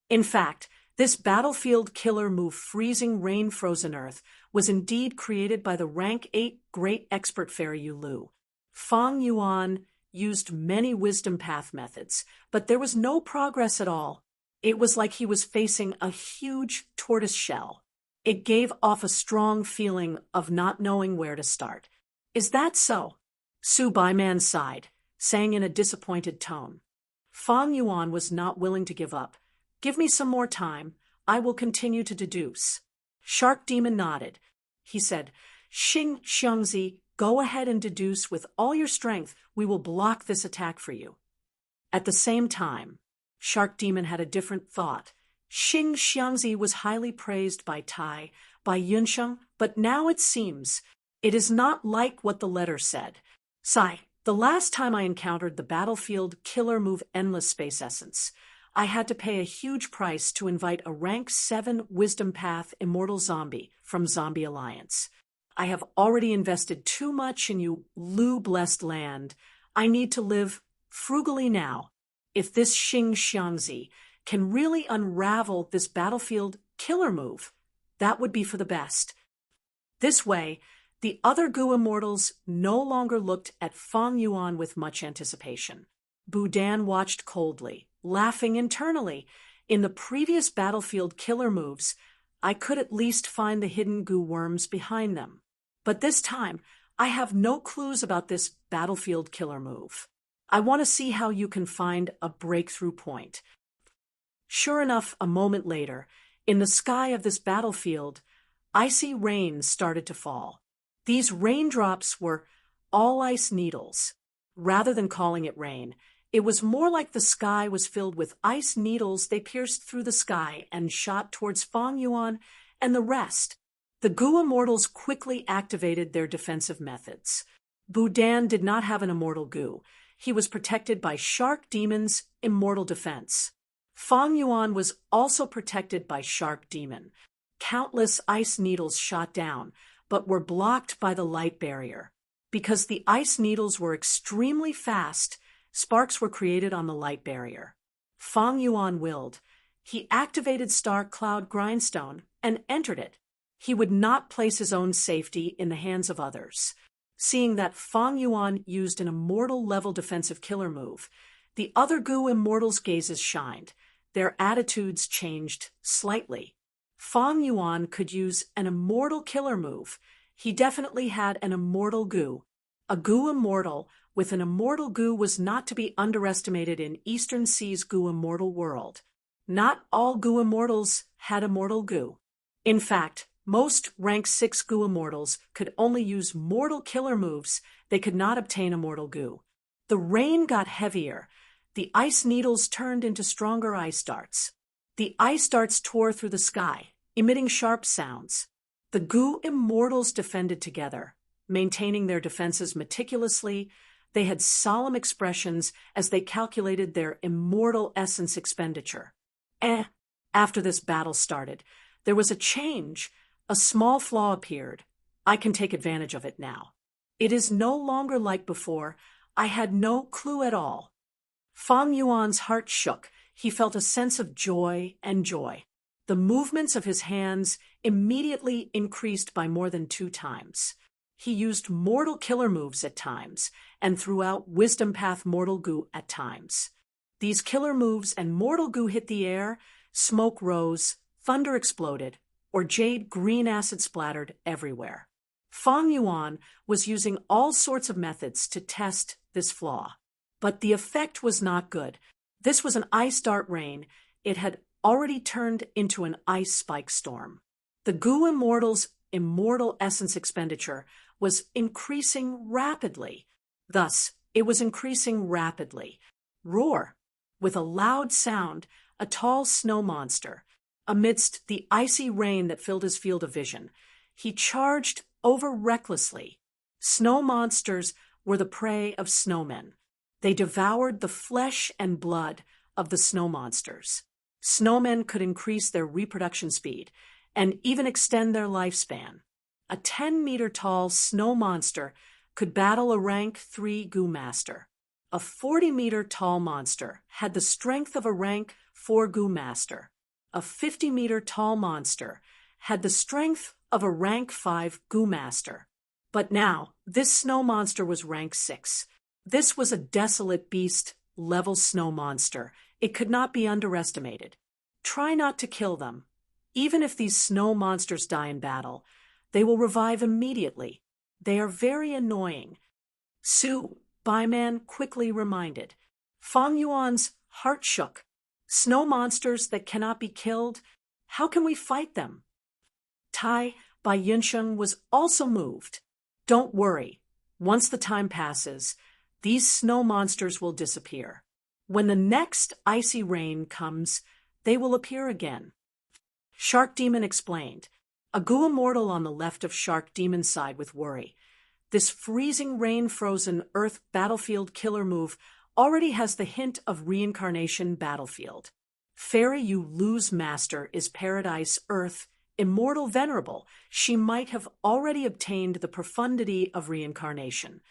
In fact, this battlefield killer move, freezing rain frozen earth, was indeed created by the rank 8 great expert fairy Lu. Fang Yuan used many wisdom path methods, but there was no progress at all. It was like he was facing a huge tortoise shell. It gave off a strong feeling of not knowing where to start. Is that so?" Su Baiman sighed, saying in a disappointed tone. Fang Yuan was not willing to give up. "Give me some more time. I will continue to deduce." Shark Demon nodded. He said, "Xing Xiangzi, go ahead and deduce with all your strength. We will block this attack for you." At the same time, Shark Demon had a different thought. Xing Xiangzi was highly praised by Tai, by Yunsheng, but now it seems it is not like what the letter said. "Sai, the last time I encountered the battlefield killer move Endless Space Essence, I had to pay a huge price to invite a rank 7 Wisdom Path Immortal Zombie from Zombie Alliance. I have already invested too much in Lu Blessed Land. I need to live frugally now. If this Xing Xiangzi can really unravel this battlefield killer move, that would be for the best." This way, the other Gu immortals no longer looked at Fang Yuan with much anticipation. Budan watched coldly, laughing internally. In the previous battlefield killer moves, I could at least find the hidden Gu worms behind them. But this time, I have no clues about this battlefield killer move. I want to see how you can find a breakthrough point. Sure enough, a moment later, in the sky of this battlefield, icy rain started to fall. These raindrops were all ice needles. Rather than calling it rain, it was more like the sky was filled with ice needles. They pierced through the sky and shot towards Fang Yuan and the rest. The Gu immortals quickly activated their defensive methods. Budan did not have an immortal Gu. He was protected by Shark Demon's immortal defense. Fang Yuan was also protected by Shark Demon. Countless ice needles shot down, but were blocked by the light barrier. Because the ice needles were extremely fast, sparks were created on the light barrier. Fang Yuan willed. He activated Star Cloud Grindstone and entered it. He would not place his own safety in the hands of others. Seeing that Fang Yuan used an immortal-level defensive killer move, the other Gu immortals' gazes shined. Their attitudes changed slightly. Fang Yuan could use an immortal killer move. He definitely had an immortal Gu. A Gu immortal with an immortal Gu was not to be underestimated in Eastern Sea's Gu immortal world. Not all Gu immortals had immortal Gu. In fact, most rank 6 Gu immortals could only use mortal killer moves. They could not obtain immortal Gu. The rain got heavier. The ice needles turned into stronger ice darts. The ice darts tore through the sky. emitting sharp sounds. The goo immortals defended together, maintaining their defenses meticulously. They had solemn expressions as they calculated their immortal essence expenditure. After this battle started, there was a change. A small flaw appeared. I can take advantage of it now. It is no longer like before. I had no clue at all. Fang Yuan's heart shook. He felt a sense of joy and joy. The movements of his hands immediately increased by more than 2 times. He used mortal killer moves at times and threw out Wisdom Path mortal goo at times. These killer moves and mortal goo hit the air, smoke rose, thunder exploded, or jade green acid splattered everywhere. Fang Yuan was using all sorts of methods to test this flaw. But the effect was not good. This was an ice dart rain. It had already turned into an ice spike storm. The goo immortal's immortal essence expenditure was increasing rapidly. Thus, it was increasing rapidly. Roar! With a loud sound, a tall snow monster, amidst the icy rain that filled his field of vision, he charged over recklessly. Snow monsters were the prey of snowmen. They devoured the flesh and blood of the snow monsters. Snowmen could increase their reproduction speed and even extend their lifespan. A 10-meter-tall snow monster could battle a rank 3 goo master. A 40-meter-tall monster had the strength of a rank 4 goo master. A 50-meter-tall monster had the strength of a rank 5 goo master. But now, this snow monster was rank 6. This was a desolate beast-level snow monster. It could not be underestimated. Try not to kill them. Even if these snow monsters die in battle, they will revive immediately. They are very annoying. Su, Baiman quickly reminded. Fang Yuan's heart shook. Snow monsters that cannot be killed? How can we fight them? Tai, Bai Yunsheng, was also moved. Don't worry. Once the time passes, these snow monsters will disappear. When the next icy rain comes, they will appear again. Shark Demon explained. A goo immortal on the left of Shark Demon's side with worry. This freezing rain-frozen Earth battlefield killer move already has the hint of reincarnation battlefield. Fairy Yu Lu's master is Paradise Earth, immortal venerable. She might have already obtained the profundity of reincarnation.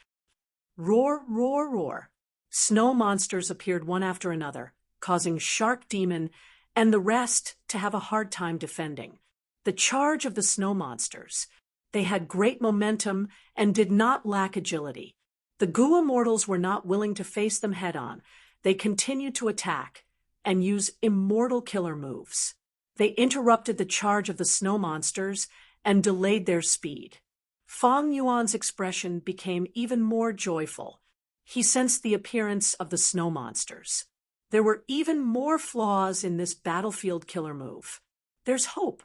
Roar, roar, roar. Snow monsters appeared one after another, causing Shark Demon and the rest to have a hard time defending. The charge of the snow monsters. They had great momentum and did not lack agility. The goo immortals were not willing to face them head-on. They continued to attack and use immortal killer moves. They interrupted the charge of the snow monsters and delayed their speed. Fang Yuan's expression became even more joyful. He sensed the appearance of the snow monsters. There were even more flaws in this battlefield killer move. There's hope.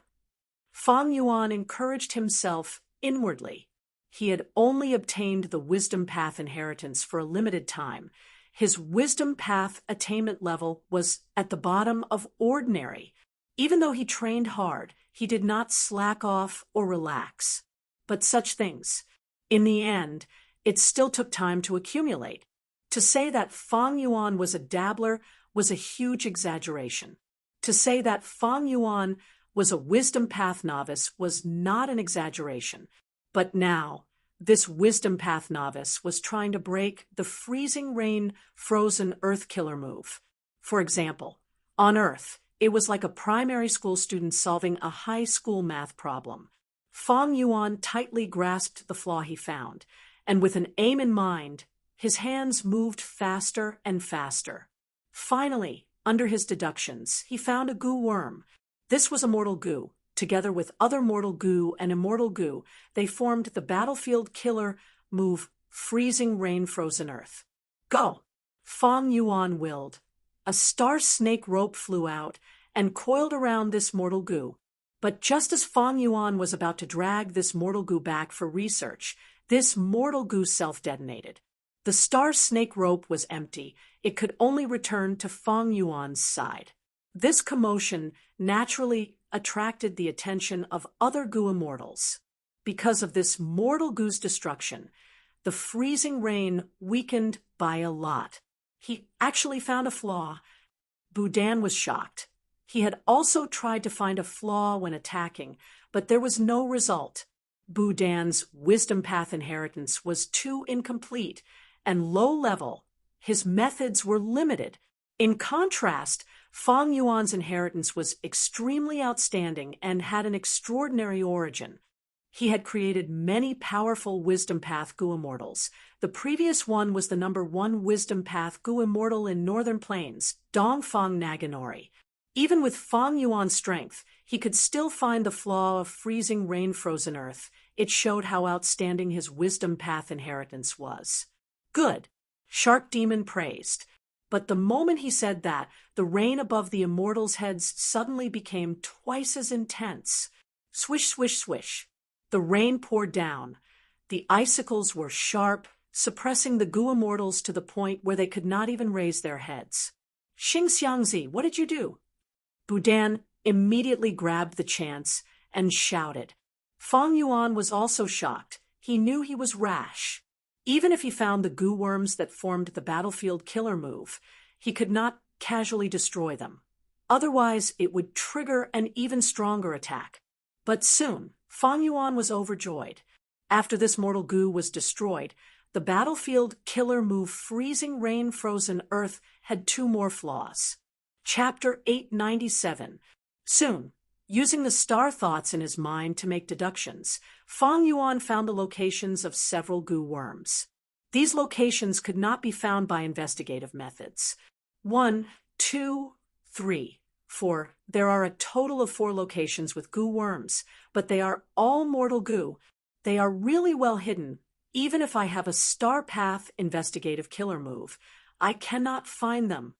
Fang Yuan encouraged himself inwardly. He had only obtained the Wisdom Path inheritance for a limited time. His Wisdom Path attainment level was at the bottom of ordinary. Even though he trained hard, he did not slack off or relax. But such things, in the end, it still took time to accumulate. To say that Fang Yuan was a dabbler was a huge exaggeration. To say that Fang Yuan was a Wisdom Path novice was not an exaggeration. But now, this Wisdom Path novice was trying to break the freezing rain frozen Earth killer move. For example, on Earth, it was like a primary school student solving a high school math problem. Fang Yuan tightly grasped the flaw he found, and with an aim in mind, his hands moved faster and faster. Finally, under his deductions, he found a goo worm. This was a mortal goo. Together with other mortal goo and immortal goo, they formed the battlefield killer move Freezing Rain Frozen Earth. Go! Fang Yuan willed. A star snake rope flew out and coiled around this mortal goo. But just as Fang Yuan was about to drag this mortal goo back for research, this mortal goo self-detonated. The star snake rope was empty. It could only return to Fang Yuan's side. This commotion naturally attracted the attention of other goo immortals. Because of this mortal goo's destruction, the freezing rain weakened by a lot. He actually found a flaw. Budan was shocked. He had also tried to find a flaw when attacking, but there was no result. Budan's wisdom path inheritance was too incomplete and low-level. His methods were limited. In contrast, Fang Yuan's inheritance was extremely outstanding and had an extraordinary origin. He had created many powerful wisdom path goo immortals. The previous one was the number 1 wisdom path goo immortal in Northern Plains, Dongfang Naganori. Even with Fang Yuan's strength, he could still find the flaw of freezing rain-frozen earth. It showed how outstanding his wisdom path inheritance was. Good, Shark Demon praised. But the moment he said that, the rain above the immortals' heads suddenly became twice as intense. Swish, swish, swish. The rain poured down. The icicles were sharp, suppressing the goo immortals to the point where they could not even raise their heads. Xingxiangzi, what did you do? Budan immediately grabbed the chance and shouted. Fang Yuan was also shocked. He knew he was rash. Even if he found the goo worms that formed the battlefield killer move, he could not casually destroy them. Otherwise, it would trigger an even stronger attack. But soon, Fang Yuan was overjoyed. After this mortal goo was destroyed, the battlefield killer move freezing rain-frozen earth had 2 more flaws. Chapter 897. Soon, using the star thoughts in his mind to make deductions, Fang Yuan found the locations of several goo worms. These locations could not be found by investigative methods. 1, 2, 3, 4. There are a total of 4 locations with goo worms, but they are all mortal goo. They are really well hidden. Even if I have a star path investigative killer move, I cannot find them.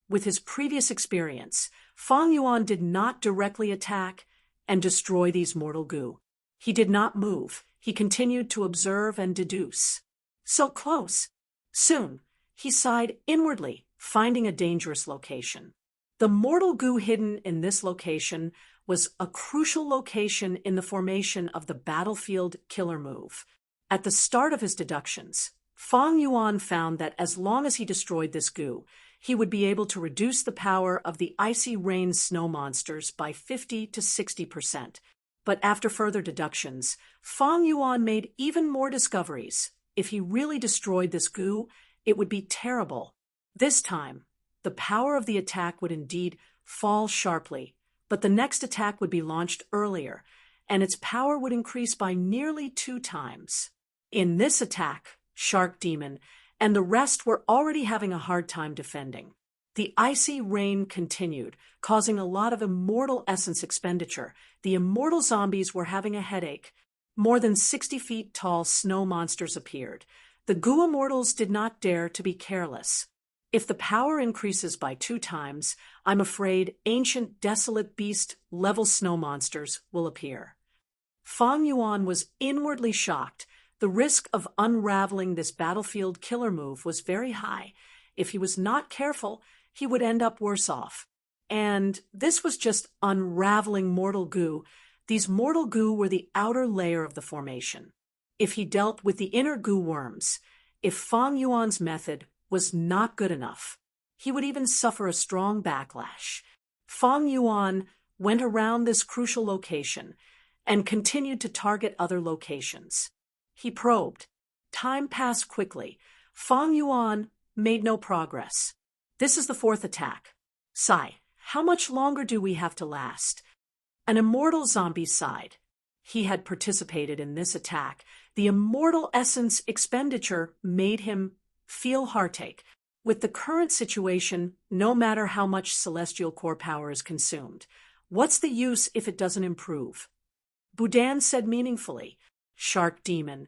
With his previous experience, Fang Yuan did not directly attack and destroy these mortal goo. He did not move. He continued to observe and deduce. So close. Soon, he sighed inwardly, finding a dangerous location. The mortal goo hidden in this location was a crucial location in the formation of the battlefield killer move. At the start of his deductions, Fang Yuan found that as long as he destroyed this goo, he would be able to reduce the power of the icy rain snow monsters by 50 to 60%. But after further deductions, Fang Yuan made even more discoveries. If he really destroyed this goo, it would be terrible. This time, the power of the attack would indeed fall sharply, but the next attack would be launched earlier, and its power would increase by nearly 2 times. In this attack, Shark Demon and the rest were already having a hard time defending. The icy rain continued, causing a lot of immortal essence expenditure. The immortal zombies were having a headache. More than 60 feet tall snow monsters appeared. The goo immortals did not dare to be careless. If the power increases by 2 times, I'm afraid ancient desolate beast level snow monsters will appear. Fang Yuan was inwardly shocked. The risk of unraveling this battlefield killer move was very high. If he was not careful, he would end up worse off. And this was just unraveling mortal goo. These mortal goo were the outer layer of the formation. If he dealt with the inner goo worms, if Fang Yuan's method was not good enough, he would even suffer a strong backlash. Fang Yuan went around this crucial location and continued to target other locations. He probed. Time passed quickly. Fang Yuan made no progress. This is the 4th attack. Sigh. How much longer do we have to last? An immortal zombie sighed. He had participated in this attack. The immortal essence expenditure made him feel heartache. With the current situation, no matter how much celestial core power is consumed, what's the use if it doesn't improve? Budan said meaningfully. Shark Demon,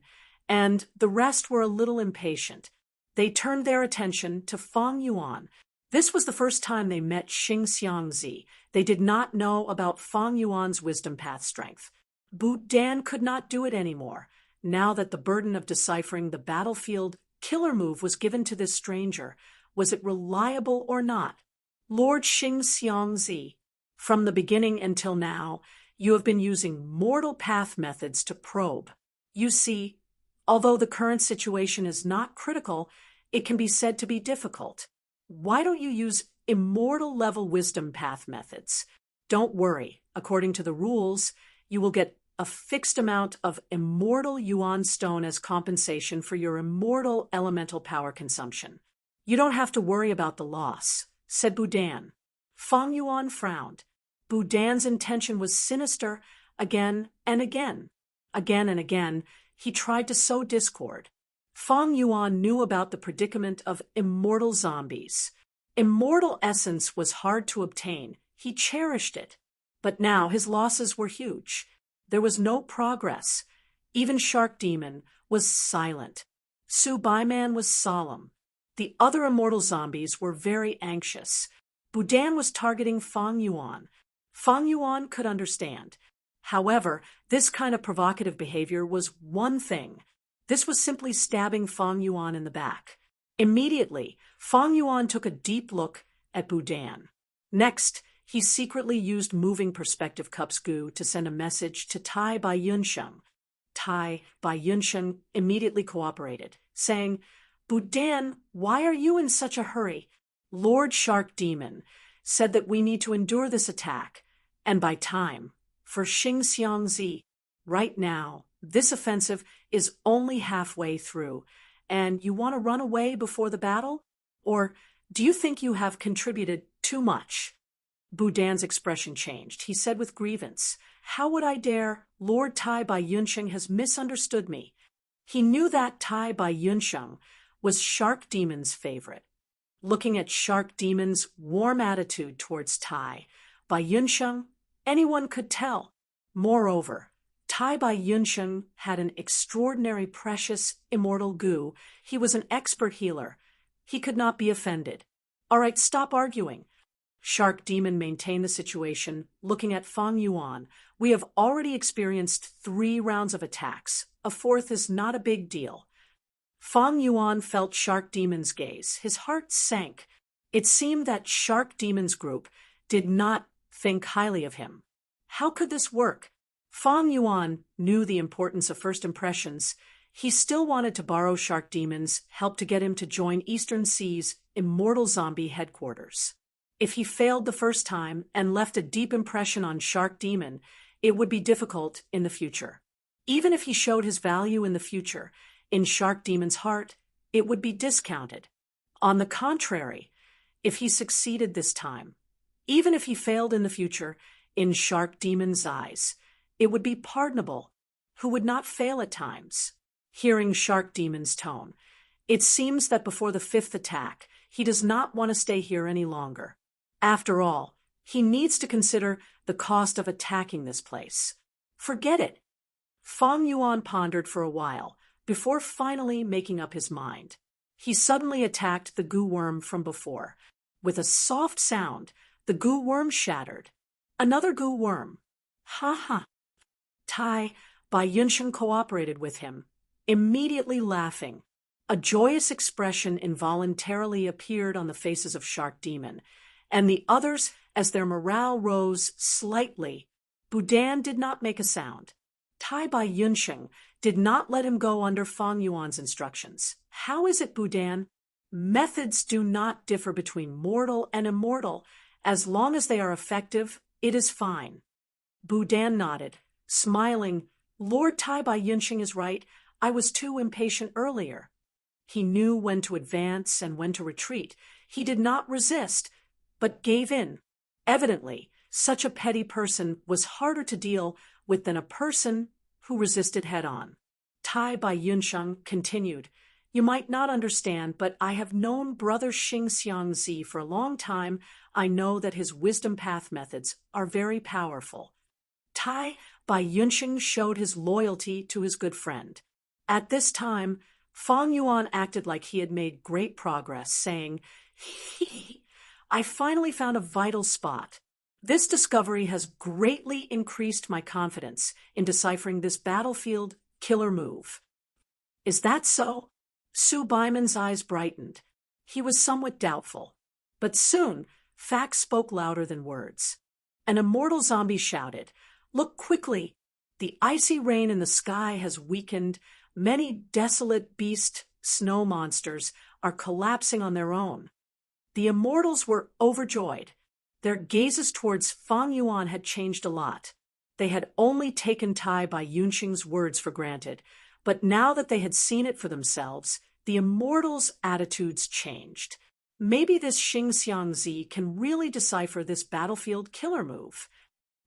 and the rest were a little impatient. They turned their attention to Fang Yuan. This was the first time they met Xingxiangzi. They did not know about Fang Yuan's wisdom path strength. Budan could not do it anymore, now that the burden of deciphering the battlefield killer move was given to this stranger. Was it reliable or not? Lord Xingxiangzi. From the beginning until now, you have been using mortal path methods to probe. You see, although the current situation is not critical, it can be said to be difficult. Why don't you use immortal level wisdom path methods? Don't worry, according to the rules, you will get a fixed amount of immortal yuan stone as compensation for your immortal elemental power consumption. You don't have to worry about the loss, said Budan. Fang Yuan frowned. Budan's intention was sinister. Again and again. Again and again, he tried to sow discord. Fang Yuan knew about the predicament of immortal zombies. Immortal essence was hard to obtain. He cherished it. But now his losses were huge. There was no progress. Even Shark Demon was silent. Su Baiman was solemn. The other immortal zombies were very anxious. Budan was targeting Fang Yuan. Fang Yuan could understand. However, this kind of provocative behavior was one thing. This was simply stabbing Fang Yuan in the back. Immediately, Fang Yuan took a deep look at Budan. Next, he secretly used moving perspective cups goo to send a message to Tai Bai Yunsheng. Tai Bai Yunsheng immediately cooperated, saying, Budan, why are you in such a hurry? Lord Shark Demon said that we need to endure this attack, and by time, for Xingxiangzi, right now, this offensive is only halfway through, and you want to run away before the battle? Or do you think you have contributed too much? Budan's expression changed. He said with grievance, How would I dare? Lord Tai Bai Yunsheng has misunderstood me. He knew that Tai Bai Yunsheng was Shark Demon's favorite. Looking at Shark Demon's warm attitude towards Tai Bai Yunsheng, anyone could tell. Moreover, Tai Bai Yunsheng had an extraordinary precious immortal goo. He was an expert healer. He could not be offended. All right, stop arguing. Shark Demon maintained the situation, looking at Fang Yuan. We have already experienced 3 rounds of attacks. A 4th is not a big deal. Fang Yuan felt Shark Demon's gaze. His heart sank. It seemed that Shark Demon's group did not think highly of him. How could this work? Fang Yuan knew the importance of first impressions. He still wanted to borrow Shark Demon's help to get him to join Eastern Sea's Immortal Zombie headquarters. If he failed the first time and left a deep impression on Shark Demon, it would be difficult in the future. Even if he showed his value in the future, in Shark Demon's heart, it would be discounted. On the contrary, if he succeeded this time, even if he failed in the future, in Shark Demon's eyes, it would be pardonable. Who would not fail at times? Hearing Shark Demon's tone, it seems that before the 5th attack, he does not want to stay here any longer. After all, he needs to consider the cost of attacking this place. Forget it. Fang Yuan pondered for a while, before finally making up his mind. He suddenly attacked the goo worm from before. With a soft sound, the goo worm shattered. Another goo worm. Ha ha. Tai Bai Yunsheng cooperated with him, immediately laughing. A joyous expression involuntarily appeared on the faces of Shark Demon, and the others as their morale rose slightly. Budan did not make a sound. Tai Bai Yunsheng did not let him go under Fang Yuan's instructions. How is it, Budan? Methods do not differ between mortal and immortal. As long as they are effective, it is fine. Budan nodded, smiling. Lord Tai Bai Yunsheng is right. I was too impatient earlier. He knew when to advance and when to retreat. He did not resist, but gave in. Evidently, such a petty person was harder to deal with than a person who resisted head-on. Tai Bai Yunsheng continued, You might not understand, but I have known Brother Xingxiangzi for a long time. I know that his wisdom path methods are very powerful. Tai Bai Yunsheng showed his loyalty to his good friend. At this time, Fang Yuan acted like he had made great progress, saying, I finally found a vital spot. This discovery has greatly increased my confidence in deciphering this battlefield killer move. Is that so? Su Baiman's eyes brightened. He was somewhat doubtful. But soon, facts spoke louder than words. An immortal zombie shouted, "Look quickly! The icy rain in the sky has weakened. Many desolate beast snow monsters are collapsing on their own." The immortals were overjoyed. Their gazes towards Fang Yuan had changed a lot. They had only taken Tai Bai Yunxing's words for granted, but now that they had seen it for themselves, the immortals' attitudes changed. Maybe this Xing Xiangzi can really decipher this battlefield killer move.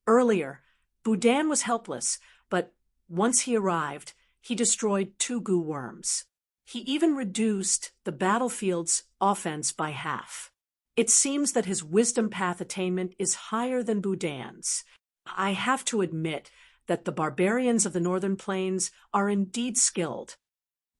Earlier, Budan was helpless, but once he arrived, he destroyed 2 goo worms. He even reduced the battlefield's offense by half. It seems that his wisdom path attainment is higher than Budan's. I have to admit that the barbarians of the Northern Plains are indeed skilled.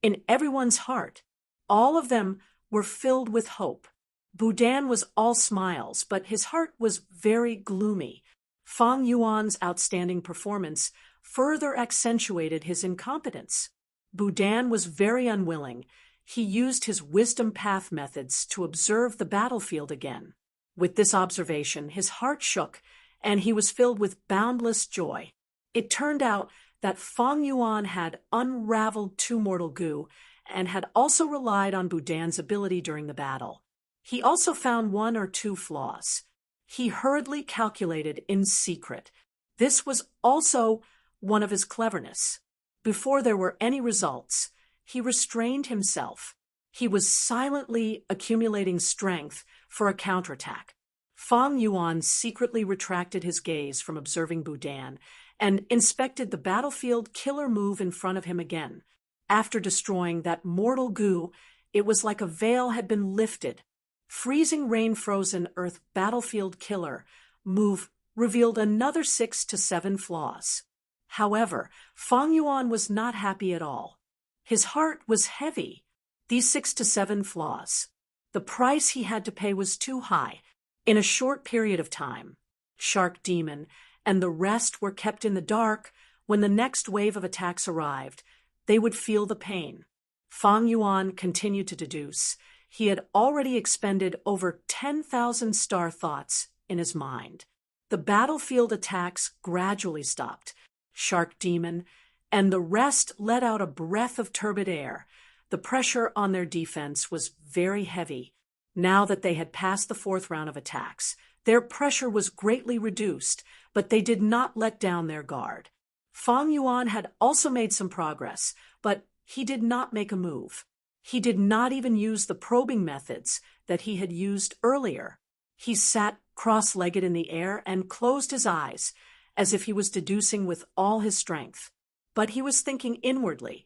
In everyone's heart, all of them were filled with hope. Budan was all smiles, but his heart was very gloomy. Fang Yuan's outstanding performance further accentuated his incompetence. Budan was very unwilling. He used his wisdom path methods to observe the battlefield again. With this observation, his heart shook, and he was filled with boundless joy. It turned out that Fang Yuan had unraveled 2 mortal goo and had also relied on Budan's ability during the battle. He also found 1 or 2 flaws. He hurriedly calculated in secret. This was also one of his cleverness. Before there were any results, he restrained himself. He was silently accumulating strength for a counterattack. Fang Yuan secretly retracted his gaze from observing Budan and inspected the battlefield killer move in front of him again. After destroying that mortal goo, it was like a veil had been lifted. Freezing rain-frozen earth battlefield killer move revealed another 6 to 7 flaws. However, Fang Yuan was not happy at all. His heart was heavy. These 6 to 7 flaws. The price he had to pay was too high. In a short period of time, Shark Demon and the rest were kept in the dark. When the next wave of attacks arrived, they would feel the pain. Fang Yuan continued to deduce. He had already expended over 10,000 star thoughts in his mind. The battlefield attacks gradually stopped. Shark Demon and the rest let out a breath of turbid air. The pressure on their defense was very heavy. Now that they had passed the 4th round of attacks, their pressure was greatly reduced, but they did not let down their guard. Fang Yuan had also made some progress, but he did not make a move. He did not even use the probing methods that he had used earlier. He sat cross-legged in the air and closed his eyes, as if he was deducing with all his strength. But he was thinking inwardly.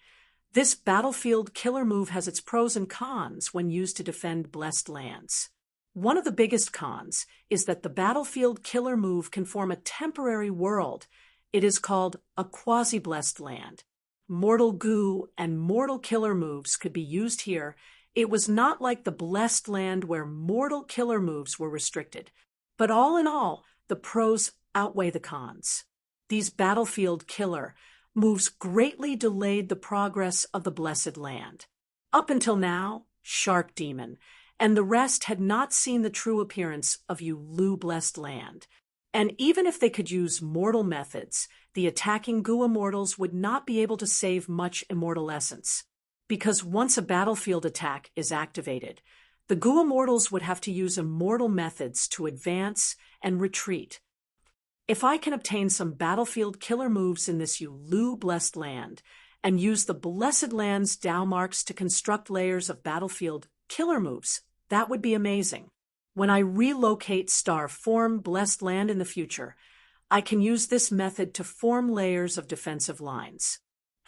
This battlefield killer move has its pros and cons when used to defend blessed lands. One of the biggest cons is that the battlefield killer move can form a temporary world. It is called a quasi-blessed land. Mortal goo and mortal killer moves could be used here. It was not like the blessed land where mortal killer moves were restricted. But all in all, the pros outweigh the cons. These battlefield killer moves greatly delayed the progress of the blessed land. Up until now, Shark Demon and the rest had not seen the true appearance of Yulu blessed land. And even if they could use mortal methods, the attacking goo immortals would not be able to save much immortal essence. Because once a battlefield attack is activated, the goo immortals would have to use immortal methods to advance and retreat. If I can obtain some battlefield killer moves in this Yulu blessed land and use the blessed land's Tao marks to construct layers of battlefield killer moves, that would be amazing. When I relocate star form blessed land in the future, I can use this method to form layers of defensive lines.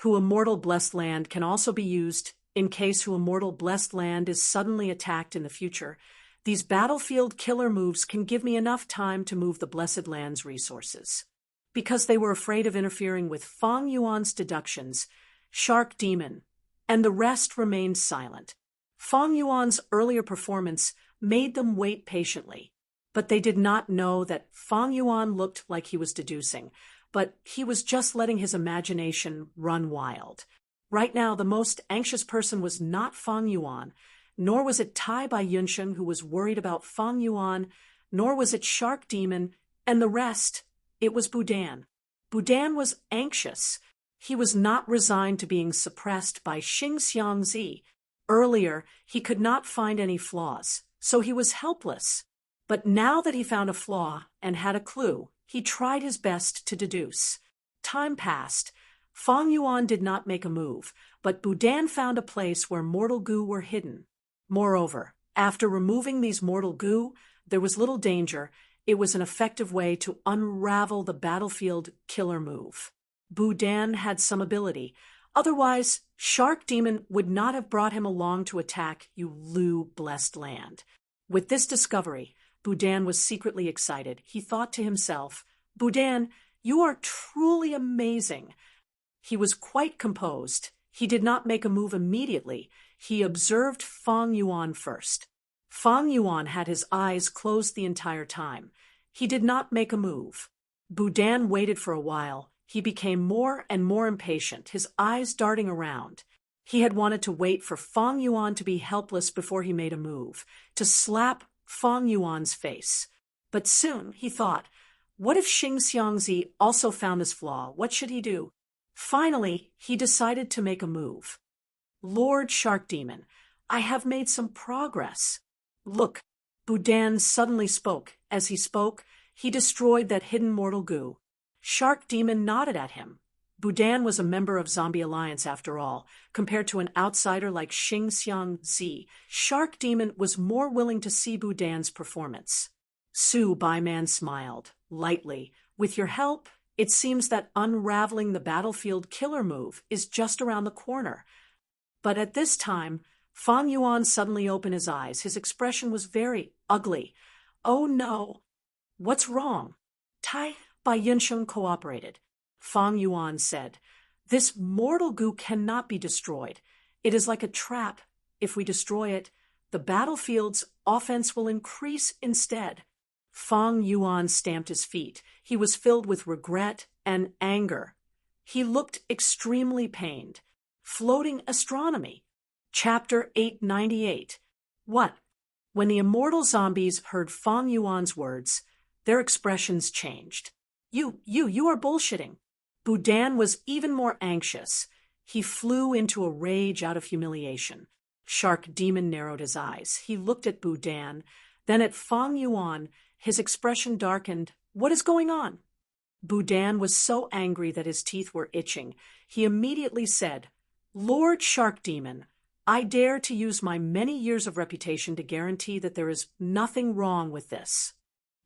Who immortal blessed land can also be used in case who immortal blessed land is suddenly attacked in the future. These battlefield killer moves can give me enough time to move the blessed land's resources. Because they were afraid of interfering with Fang Yuan's deductions, Shark Demon and the rest remained silent. Fang Yuan's earlier performance made them wait patiently, but they did not know that Fang Yuan looked like he was deducing, but he was just letting his imagination run wild. Right now, the most anxious person was not Fang Yuan, nor was it Tai Bai Yunxing who was worried about Fang Yuan, nor was it Shark Demon And the rest, it was Boudin. Boudin was anxious. He was not resigned to being suppressed by Xingxiangzi. Earlier, he could not find any flaws, so he was helpless. But now that he found a flaw and had a clue, he tried his best to deduce. Time passed. Fang Yuan did not make a move, but Boudin found a place where mortal goo were hidden. Moreover, after removing these mortal goo, there was little danger. It was an effective way to unravel the battlefield killer move. Boudin had some ability. Otherwise, Shark Demon would not have brought him along to attack Yu Lu blessed land. With this discovery, Boudin was secretly excited. He thought to himself, "Boudin, you are truly amazing." He was quite composed. He did not make a move immediately. He observed Fang Yuan first. Fang Yuan had his eyes closed the entire time. He did not make a move. Boudin waited for a while. He became more and more impatient, his eyes darting around. He had wanted to wait for Fang Yuan to be helpless before he made a move, to slap Fang Yuan's face. But soon, he thought, what if Xingxiangzi also found this flaw? What should he do? Finally, he decided to make a move. "Lord Shark Demon, I have made some progress." "Look," Boudin suddenly spoke. As he spoke, he destroyed that hidden mortal goo. Shark Demon nodded at him. Boudin was a member of Zombie Alliance after all. Compared to an outsider like Xingxiangzi, Shark Demon was more willing to see Boudin's performance. Su Baiman smiled, lightly. "With your help, it seems that unraveling the battlefield killer move is just around the corner." But at this time, Fang Yuan suddenly opened his eyes. His expression was very ugly. "Oh no." "What's wrong?" Tai Bai Yunsheng cooperated. Fang Yuan said, "This mortal goo cannot be destroyed. It is like a trap. If we destroy it, the battlefield's offense will increase instead." Fang Yuan stamped his feet. He was filled with regret and anger. He looked extremely pained. Floating Astronomy. Chapter 898. What? When the immortal zombies heard Fang Yuan's words, their expressions changed. You are bullshitting." Boudin was even more anxious. He flew into a rage out of humiliation. Shark Demon narrowed his eyes. He looked at Boudin, then at Fang Yuan. His expression darkened. "What is going on?" Boudin was so angry that his teeth were itching. He immediately said, "Lord Shark Demon, I dare to use my many years of reputation to guarantee that there is nothing wrong with this.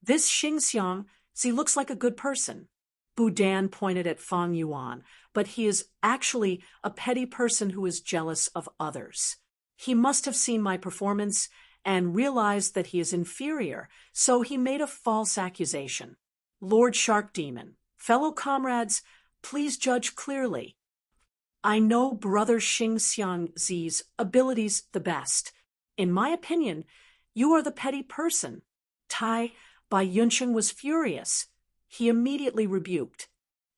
This Xingxiangzi looks like a good person." Boudin pointed at Fang Yuan, "but he is actually a petty person who is jealous of others. He must have seen my performance and realized that he is inferior, so he made a false accusation. Lord Shark Demon, fellow comrades, please judge clearly. I know Brother Xingxiangzi's abilities the best. In my opinion, you are the petty person." Tai Bai Yunsheng was furious. He immediately rebuked.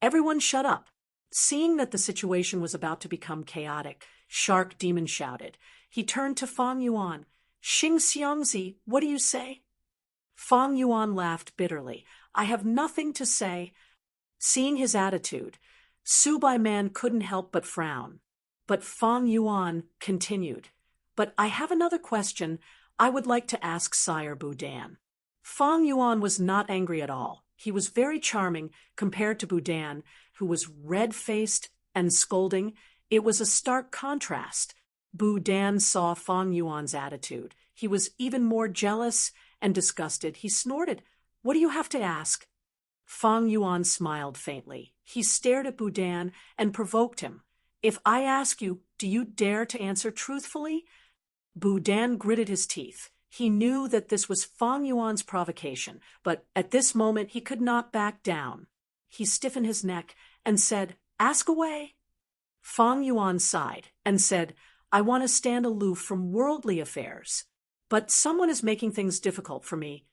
"Everyone shut up." Seeing that the situation was about to become chaotic, Shark Demon shouted. He turned to Fang Yuan. "Xingxiangzi, what do you say?" Fang Yuan laughed bitterly. "I have nothing to say." Seeing his attitude, Su Baiman couldn't help but frown. But Fang Yuan continued, "But I have another question I would like to ask Sire Boudin." Fang Yuan was not angry at all. He was very charming compared to Boudin, who was red-faced and scolding. It was a stark contrast. Boudin saw Fang Yuan's attitude. He was even more jealous and disgusted. He snorted, "What do you have to ask?" Fang Yuan smiled faintly. He stared at Boudin and provoked him. "If I ask you, do you dare to answer truthfully?" Boudin gritted his teeth. He knew that this was Fang Yuan's provocation, but at this moment he could not back down. He stiffened his neck and said, "Ask away." Fang Yuan sighed and said, "I want to stand aloof from worldly affairs. But someone is making things difficult for me,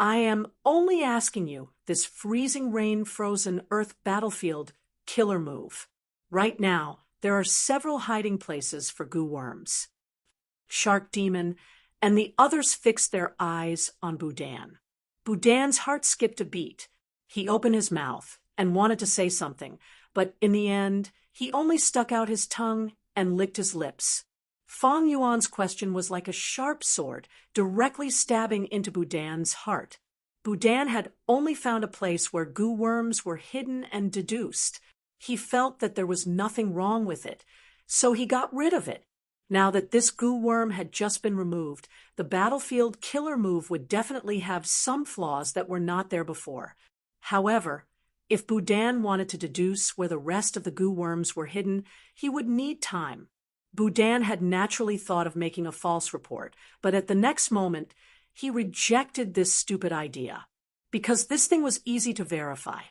I am only asking you this freezing rain frozen earth battlefield killer move. Right now, there are several hiding places for goo worms." Shark Demon and the others fixed their eyes on Boudin. Boudin's heart skipped a beat. He opened his mouth and wanted to say something, but in the end, he only stuck out his tongue and licked his lips. Feng Yuan's question was like a sharp sword, directly stabbing into Boudin's heart. Boudin had only found a place where goo worms were hidden and deduced. He felt that there was nothing wrong with it, so he got rid of it. Now that this goo worm had just been removed, the battlefield killer move would definitely have some flaws that were not there before. However, if Boudin wanted to deduce where the rest of the goo worms were hidden, he would need time. Boudin had naturally thought of making a false report, but at the next moment, he rejected this stupid idea. Because this thing was easy to verify.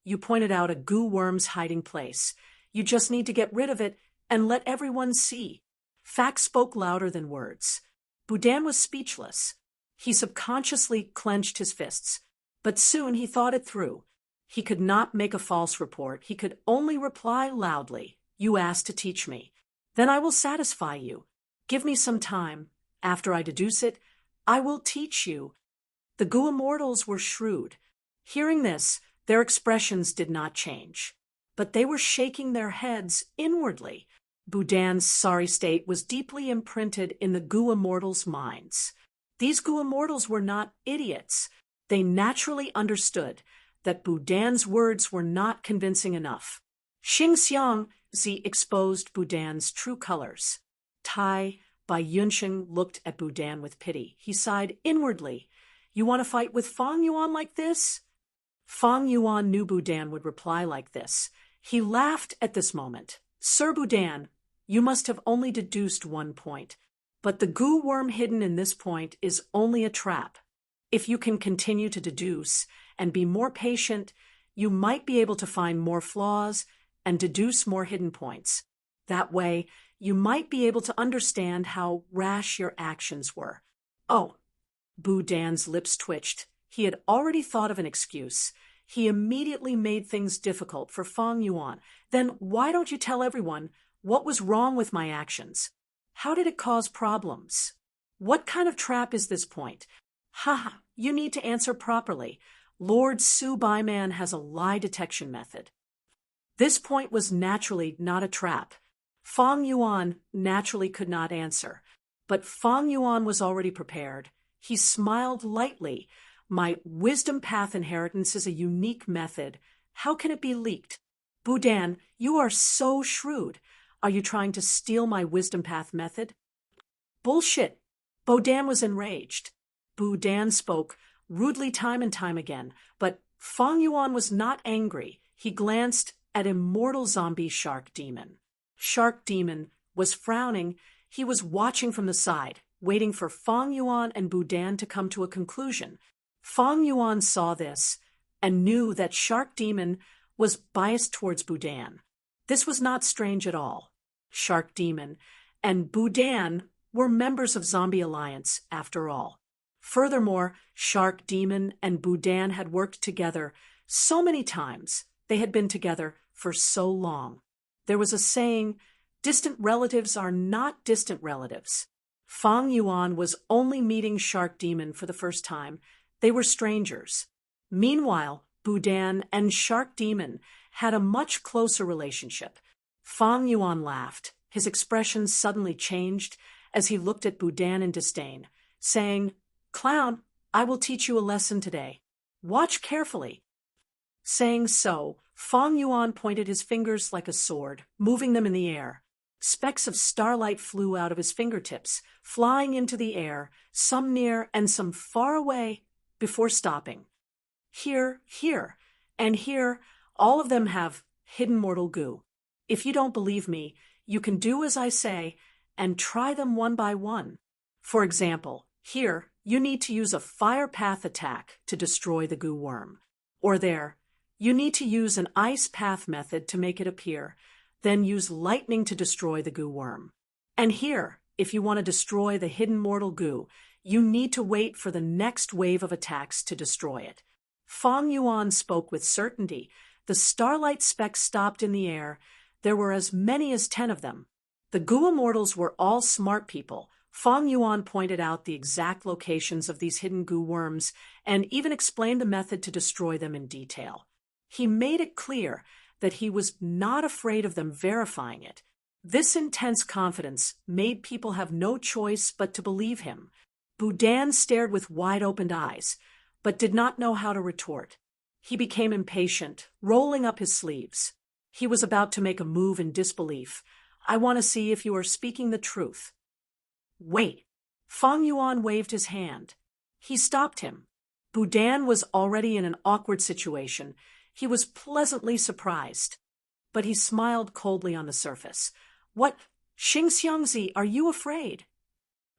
You pointed out a goo worm's hiding place. You just need to get rid of it and let everyone see. Facts spoke louder than words. Boudin was speechless. He subconsciously clenched his fists, but soon he thought it through. He could not make a false report. He could only reply loudly. You asked to teach me. Then I will satisfy you. Give me some time. After I deduce it, I will teach you. The goo immortals were shrewd. Hearing this, their expressions did not change, but they were shaking their heads inwardly. Boudin's sorry state was deeply imprinted in the goo immortals' minds. These goo immortals were not idiots. They naturally understood that Boudin's words were not convincing enough. Xing Xiang Zi exposed Boudin's true colors. Tai Bai Yunsheng looked at Boudin with pity. He sighed inwardly. You want to fight with Feng Yuan like this? Feng Yuan knew Boudin would reply like this. He laughed at this moment. Sir Boudin, you must have only deduced one point, but the goo worm hidden in this point is only a trap. If you can continue to deduce and be more patient, you might be able to find more flaws and deduce more hidden points. That way, you might be able to understand how rash your actions were. Oh, Boudin's lips twitched. He had already thought of an excuse. He immediately made things difficult for Feng Yuan. Then why don't you tell everyone what was wrong with my actions? How did it cause problems? What kind of trap is this point? Ha! You need to answer properly. Lord Su Baiman has a lie detection method. This point was naturally not a trap. Feng Yuan naturally could not answer, but Feng Yuan was already prepared. He smiled lightly. My wisdom path inheritance is a unique method. How can it be leaked? Boudin, you are so shrewd. Are you trying to steal my wisdom path method? Bullshit. Boudin was enraged. Boudin spoke rudely time and time again, but Feng Yuan was not angry. He glanced at immortal zombie Shark Demon. Shark Demon was frowning. He was watching from the side, waiting for Feng Yuan and Boudin to come to a conclusion. Feng Yuan saw this and knew that Shark Demon was biased towards Boudin. This was not strange at all. Shark Demon and Boudin were members of Zombie Alliance, after all. Furthermore, Shark Demon and Boudin had worked together so many times. They had been together for so long. There was a saying, distant relatives are not distant relatives. Feng Yuan was only meeting Shark Demon for the first time. They were strangers. Meanwhile, Boudin and Shark Demon had a much closer relationship. Feng Yuan laughed. His expression suddenly changed as he looked at Boudin in disdain, saying, Clown, I will teach you a lesson today. Watch carefully. Saying so, Feng Yuan pointed his fingers like a sword, moving them in the air. Specks of starlight flew out of his fingertips, flying into the air, some near and some far away, before stopping. Here, and here, all of them have hidden mortal goo. If you don't believe me, you can do as I say and try them one by one. For example, here, you need to use a fire path attack to destroy the goo worm. Or there, you need to use an ice path method to make it appear, then use lightning to destroy the goo worm. And here, if you want to destroy the hidden mortal goo, you need to wait for the next wave of attacks to destroy it. Feng Yuan spoke with certainty. The starlight specks stopped in the air. There were as many as 10 of them. The goo immortals were all smart people, Fang Yuan pointed out the exact locations of these hidden goo worms and even explained the method to destroy them in detail. He made it clear that he was not afraid of them verifying it. This intense confidence made people have no choice but to believe him. Boudin stared with wide-opened eyes, but did not know how to retort. He became impatient, rolling up his sleeves. He was about to make a move in disbelief. "I want to see if you are speaking the truth." "Wait." Fang Yuan waved his hand. He stopped him. Boudin was already in an awkward situation. He was pleasantly surprised. But he smiled coldly on the surface. "What, Xingxiangzi, are you afraid?"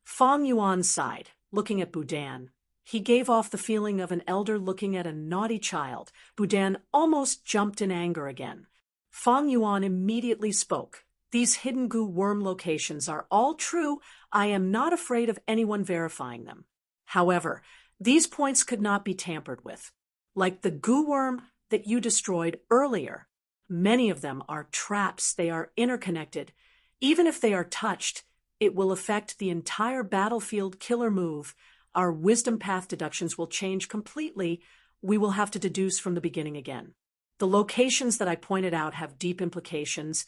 Fang Yuan sighed, looking at Boudin. He gave off the feeling of an elder looking at a naughty child. Boudin almost jumped in anger again. Fang Yuan immediately spoke. "These hidden goo worm locations are all true. I am not afraid of anyone verifying them. However, these points could not be tampered with. Like the goo worm that you destroyed earlier, many of them are traps. They are interconnected. Even if they are touched, it will affect the entire battlefield killer move. Our wisdom path deductions will change completely. We will have to deduce from the beginning again. The locations that I pointed out have deep implications.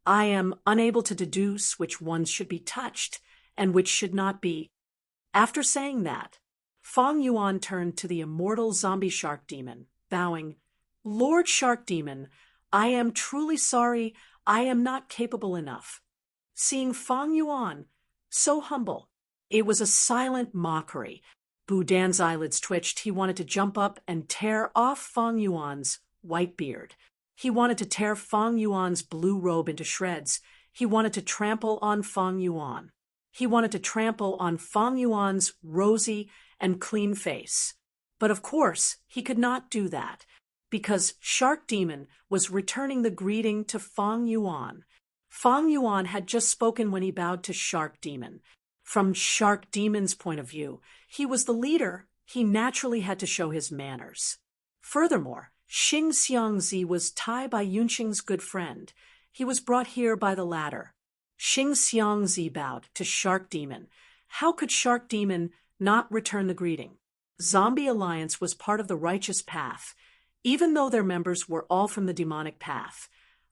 I am unable to deduce which ones should be touched and which should not be." After saying that, Fang Yuan turned to the immortal zombie shark demon, bowing. "Lord Shark Demon, I am truly sorry. I am not capable enough." Seeing Fang Yuan so humble, it was a silent mockery. Boudin's eyelids twitched. He wanted to jump up and tear off Fang Yuan's white beard. He wanted to tear Fang Yuan's blue robe into shreds. He wanted to trample on Fang Yuan. He wanted to trample on Fang Yuan's rosy and clean face. But of course, he could not do that, because Shark Demon was returning the greeting to Fang Yuan. Fang Yuan had just spoken when he bowed to Shark Demon. From Shark Demon's point of view, he was the leader. He naturally had to show his manners. Furthermore, Xingxiangzi was Tai Bai Yunqing's good friend. He was brought here by the latter. Xingxiangzi bowed to Shark Demon. How could Shark Demon not return the greeting? Zombie Alliance was part of the righteous path, even though their members were all from the demonic path.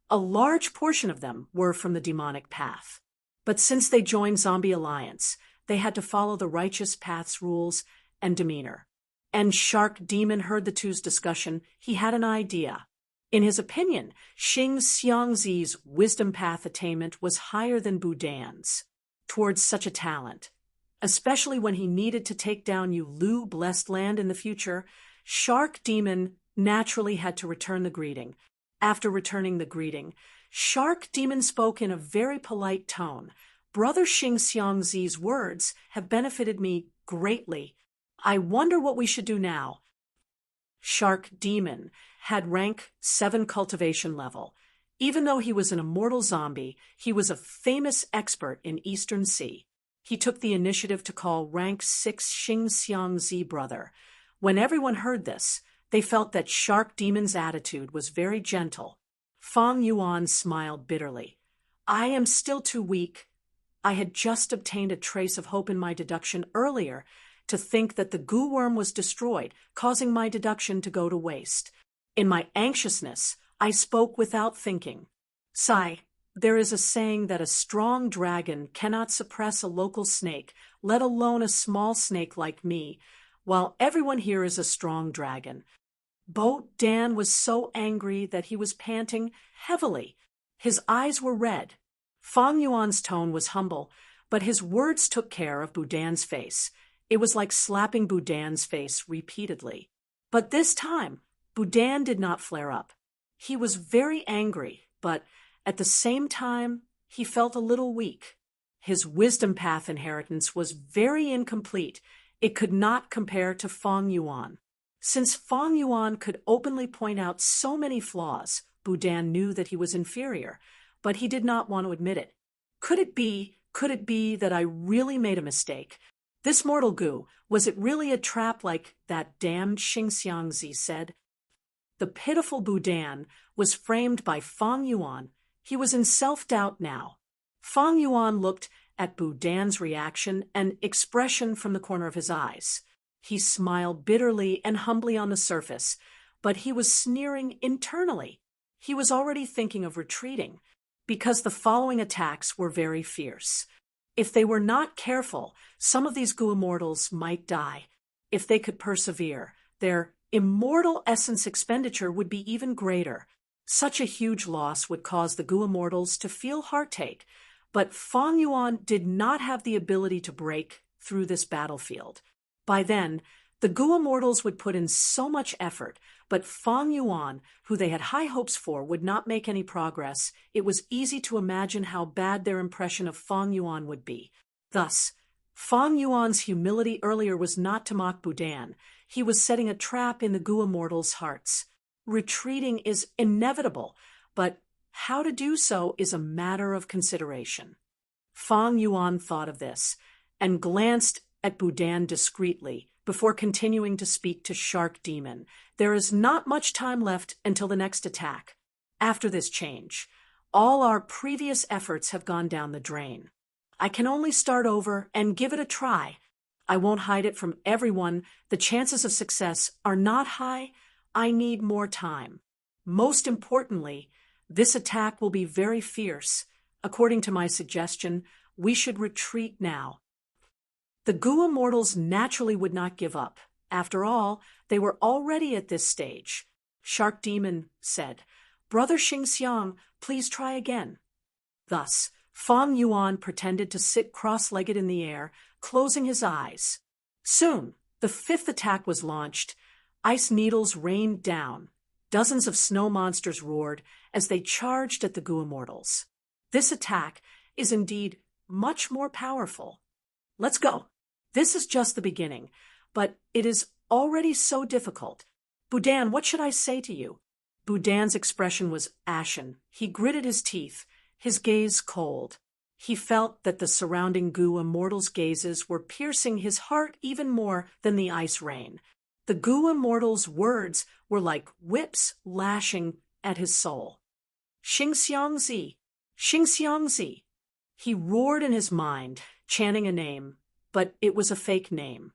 A large portion of them were from the demonic path. But since they joined Zombie Alliance, they had to follow the righteous path's rules and demeanor. And Shark Demon heard the two's discussion. He had an idea. In his opinion, Xingxiangzi's wisdom path attainment was higher than Boudin's towards such a talent. Especially when he needed to take down Yulu Blessed Land in the future, Shark Demon naturally had to return the greeting. After returning the greeting, Shark Demon spoke in a very polite tone. "Brother Xingxiangzi's words have benefited me greatly. I wonder what we should do now." Shark Demon had rank 7 cultivation level. Even though he was an immortal zombie, he was a famous expert in Eastern Sea. He took the initiative to call rank 6 Xingxiangzi brother. When everyone heard this, they felt that Shark Demon's attitude was very gentle. Fang Yuan smiled bitterly. "I am still too weak. I had just obtained a trace of hope in my deduction earlier to think that the goo worm was destroyed, causing my deduction to go to waste. In my anxiousness, I spoke without thinking. Sigh, there is a saying that a strong dragon cannot suppress a local snake, let alone a small snake like me, while everyone here is a strong dragon." Boudin was so angry that he was panting heavily. His eyes were red. Fang Yuan's tone was humble, but his words took care of Boudin's face. It was like slapping Boudin's face repeatedly. But this time, Boudin did not flare up. He was very angry, but at the same time, he felt a little weak. His wisdom path inheritance was very incomplete. It could not compare to Fang Yuan. Since Fang Yuan could openly point out so many flaws, Boudin knew that he was inferior, but he did not want to admit it. Could it be that I really made a mistake? This mortal goo, was it really a trap like that damned Xingxiangzi said? The pitiful Boudin was framed by Fang Yuan. He was in self-doubt now. Fang Yuan looked at Boudin's reaction and expression from the corner of his eyes. He smiled bitterly and humbly on the surface, but he was sneering internally. He was already thinking of retreating, because the following attacks were very fierce. If they were not careful, some of these Gu immortals might die. If they could persevere, their immortal essence expenditure would be even greater. Such a huge loss would cause the Gu immortals to feel heartache, but Fang Yuan did not have the ability to break through this battlefield. By then, the Gu immortals would put in so much effort, but Fang Yuan, who they had high hopes for, would not make any progress. It was easy to imagine how bad their impression of Fang Yuan would be. Thus, Fang Yuan's humility earlier was not to mock Boudin. He was setting a trap in the Gu immortals' hearts. Retreating is inevitable, but how to do so is a matter of consideration. Fang Yuan thought of this and glanced at Boudin discreetly before continuing to speak to Shark Demon. There is not much time left until the next attack. After this change, all our previous efforts have gone down the drain. I can only start over and give it a try. I won't hide it from everyone. The chances of success are not high. I need more time. Most importantly, this attack will be very fierce. According to my suggestion, we should retreat now. The Gu immortals naturally would not give up. After all, they were already at this stage. Shark Demon said, "Brother Xingxiang, please try again." Thus, Fang Yuan pretended to sit cross-legged in the air, closing his eyes. Soon, the fifth attack was launched. Ice needles rained down. Dozens of snow monsters roared as they charged at the Gu immortals. This attack is indeed much more powerful. Let's go. This is just the beginning, but it is already so difficult. Boudin, what should I say to you? Boudin's expression was ashen. He gritted his teeth, his gaze cold. He felt that the surrounding Gu immortals' gazes were piercing his heart even more than the ice rain. The Gu immortals' words were like whips lashing at his soul. Xingxiangzi, Xingxiangzi. He roared in his mind, chanting a name, but it was a fake name.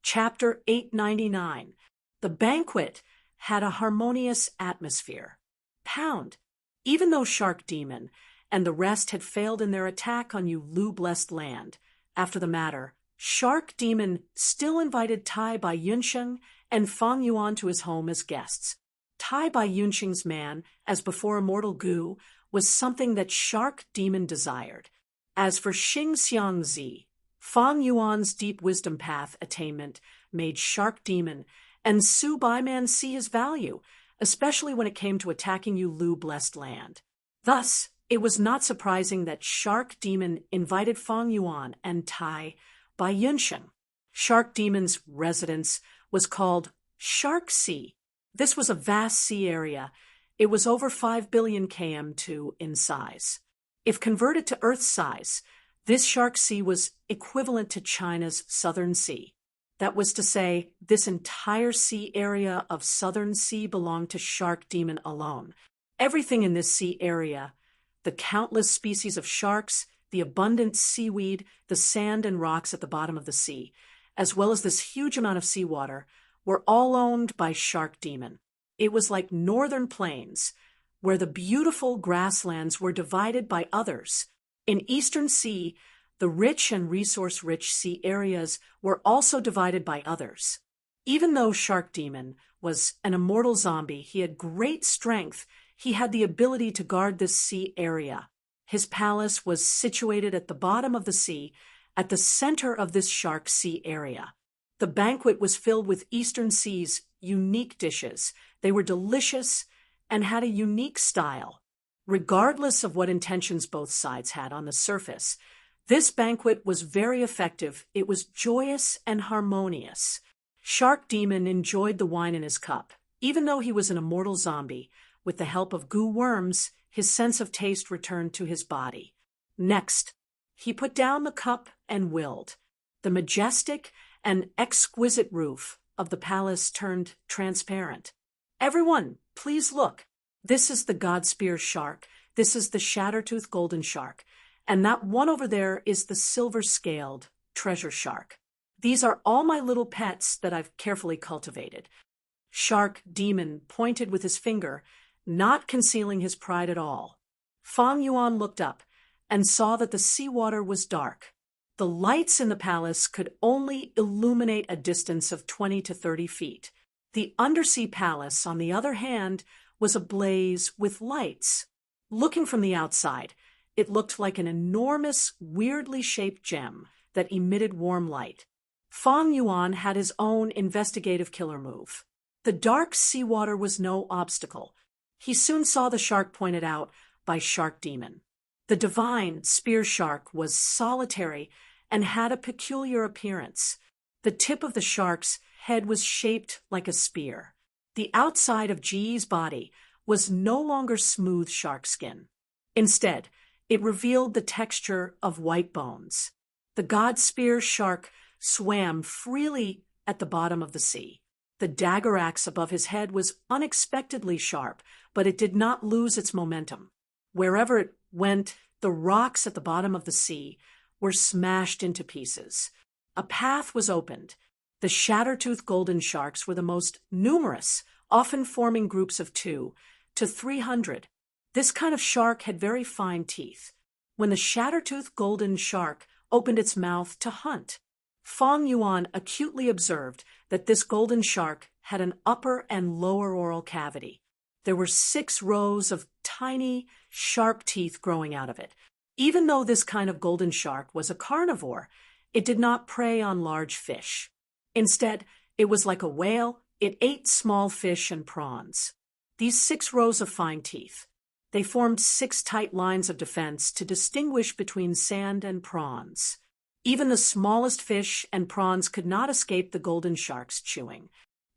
Chapter 899. The banquet had a harmonious atmosphere. Pound. Even though Shark Demon and the rest had failed in their attack on Lu-blessed land, after the matter, Shark Demon still invited Tai Bai Yunsheng and Fang Yuan to his home as guests. Tai Bai Yunsheng's man, as before Immortal Gu, was something that Shark Demon desired. As for Xingxiangzi, Fang Yuan's deep wisdom path attainment made Shark Demon and Su Baiman see his value, especially when it came to attacking Lu-blessed land. Thus, it was not surprising that Shark Demon invited Fang Yuan and Tai Bai Yunsheng. Shark Demon's residence was called Shark Sea. This was a vast sea area. It was over 5 billion km2 in size. If converted to Earth's size, this Shark Sea was equivalent to China's Southern Sea. That was to say, this entire sea area of Southern Sea belonged to Shark Demon alone. Everything in this sea area, the countless species of sharks, the abundant seaweed, the sand and rocks at the bottom of the sea, as well as this huge amount of seawater, were all owned by Shark Demon. It was like northern plains, where the beautiful grasslands were divided by others. In Eastern Sea, the rich and resource-rich sea areas were also divided by others. Even though Shark Demon was an immortal zombie, he had great strength. He had the ability to guard this sea area. His palace was situated at the bottom of the sea, at the center of this Shark Sea area. The banquet was filled with Eastern Sea's unique dishes. They were delicious and had a unique style. Regardless of what intentions both sides had on the surface, this banquet was very effective. It was joyous and harmonious. Shark Demon enjoyed the wine in his cup. Even though he was an immortal zombie, with the help of Gu worms, his sense of taste returned to his body. Next, he put down the cup and willed. The majestic and exquisite roof of the palace turned transparent. Everyone, please look. This is the God Spear shark. This is the Shattertooth golden shark. And that one over there is the silver-scaled treasure shark. These are all my little pets that I've carefully cultivated. Shark Demon pointed with his finger, not concealing his pride at all. Fang Yuan looked up and saw that the seawater was dark. The lights in the palace could only illuminate a distance of 20 to 30 feet. The undersea palace, on the other hand, was ablaze with lights. Looking from the outside, it looked like an enormous, weirdly shaped gem that emitted warm light. Fang Yuan had his own investigative killer move. The dark seawater was no obstacle. He soon saw the shark pointed out by Shark Demon. The divine spear shark was solitary and had a peculiar appearance. The tip of the shark's head was shaped like a spear. The outside of Ji's body was no longer smooth shark skin. Instead, it revealed the texture of white bones. The god spear shark swam freely at the bottom of the sea. The dagger axe above his head was unexpectedly sharp, but it did not lose its momentum. Wherever it went, the rocks at the bottom of the sea were smashed into pieces. A path was opened. The shatter-toothed golden sharks were the most numerous, often forming groups of 200 to 300. This kind of shark had very fine teeth. When the shatter-toothed golden shark opened its mouth to hunt, Fang Yuan acutely observed that this golden shark had an upper and lower oral cavity. There were 6 rows of tiny, sharp teeth growing out of it. Even though this kind of golden shark was a carnivore, it did not prey on large fish. Instead, it was like a whale. It ate small fish and prawns. These 6 rows of fine teeth, they formed 6 tight lines of defense to distinguish between sand and prawns. Even the smallest fish and prawns could not escape the golden shark's chewing.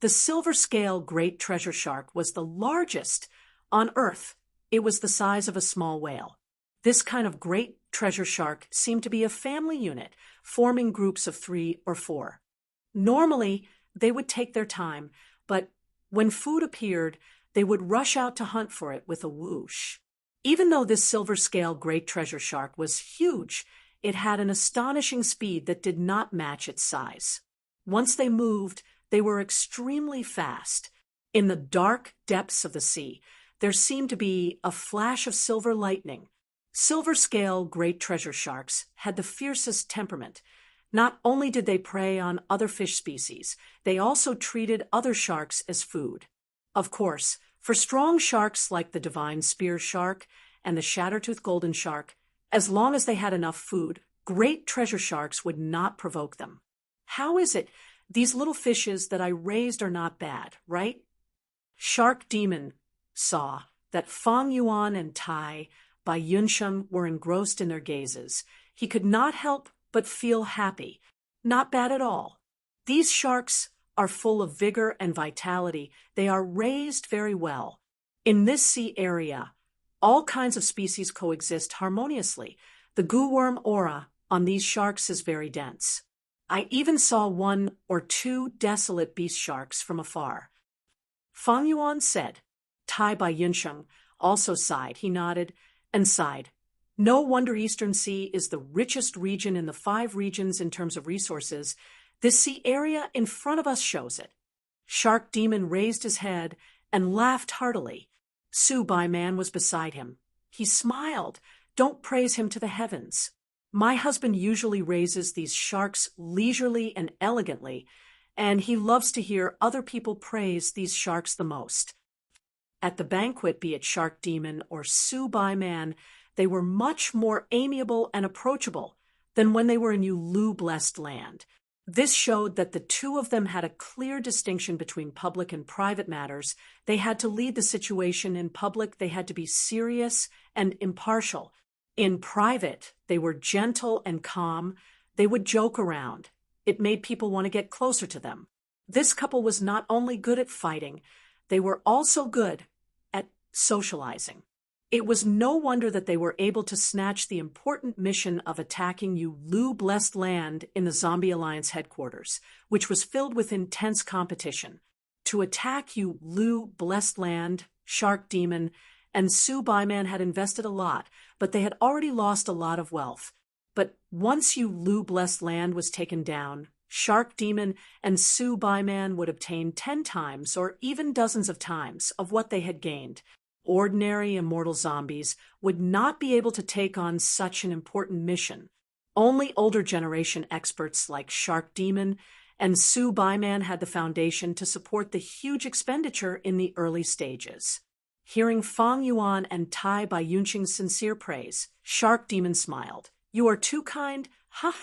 The silver-scale great treasure shark was the largest on Earth. It was the size of a small whale. This kind of great treasure shark seemed to be a family unit, forming groups of 3 or 4. Normally, they would take their time, but when food appeared, they would rush out to hunt for it with a whoosh. Even though this silver-scale great treasure shark was huge, it had an astonishing speed that did not match its size. Once they moved, they were extremely fast. In the dark depths of the sea, there seemed to be a flash of silver lightning. Silver-scale great treasure sharks had the fiercest temperament. Not only did they prey on other fish species, they also treated other sharks as food. Of course, for strong sharks like the divine spear shark and the shatter-toothed golden shark, as long as they had enough food, great treasure sharks would not provoke them. How is it these little fishes that I raised are not bad, right? Shark Demon saw that Fang Yuan and Tai Bai Yunsheng were engrossed in their gazes. He could not help but feel happy. Not bad at all. These sharks are full of vigor and vitality. They are raised very well. In this sea area, all kinds of species coexist harmoniously. The goo-worm aura on these sharks is very dense. I even saw 1 or 2 desolate beast sharks from afar. Fang Yuan said. Tai Bai Yunsheng also sighed. He nodded and sighed. No wonder Eastern Sea is the richest region in the 5 regions in terms of resources. This sea area in front of us shows it. Shark Demon raised his head and laughed heartily. Su Bai Man was beside him. He smiled. Don't praise him to the heavens. My husband usually raises these sharks leisurely and elegantly, and he loves to hear other people praise these sharks the most. At the banquet, be it Shark Demon or Su Bai Man, they were much more amiable and approachable than when they were in Lu-blessed land. This showed that the 2 of them had a clear distinction between public and private matters. They had to lead the situation in public. They had to be serious and impartial. In private, they were gentle and calm. They would joke around. It made people want to get closer to them. This couple was not only good at fighting, they were also good at socializing. It was no wonder that they were able to snatch the important mission of attacking Lu-blessed land in the Zombie Alliance headquarters, which was filled with intense competition. To attack Lu-blessed land, Shark Demon and Su Baiman had invested a lot, but they had already lost a lot of wealth. But once Lu Blessed Land was taken down, Shark Demon and Su Baiman would obtain 10 times or even dozens of times of what they had gained. Ordinary immortal zombies would not be able to take on such an important mission. Only older generation experts like Shark Demon and Su Baiman had the foundation to support the huge expenditure in the early stages. Hearing Fang Yuan and Tai Baiyunqing's sincere praise, Shark Demon smiled. "You are too kind? Huh?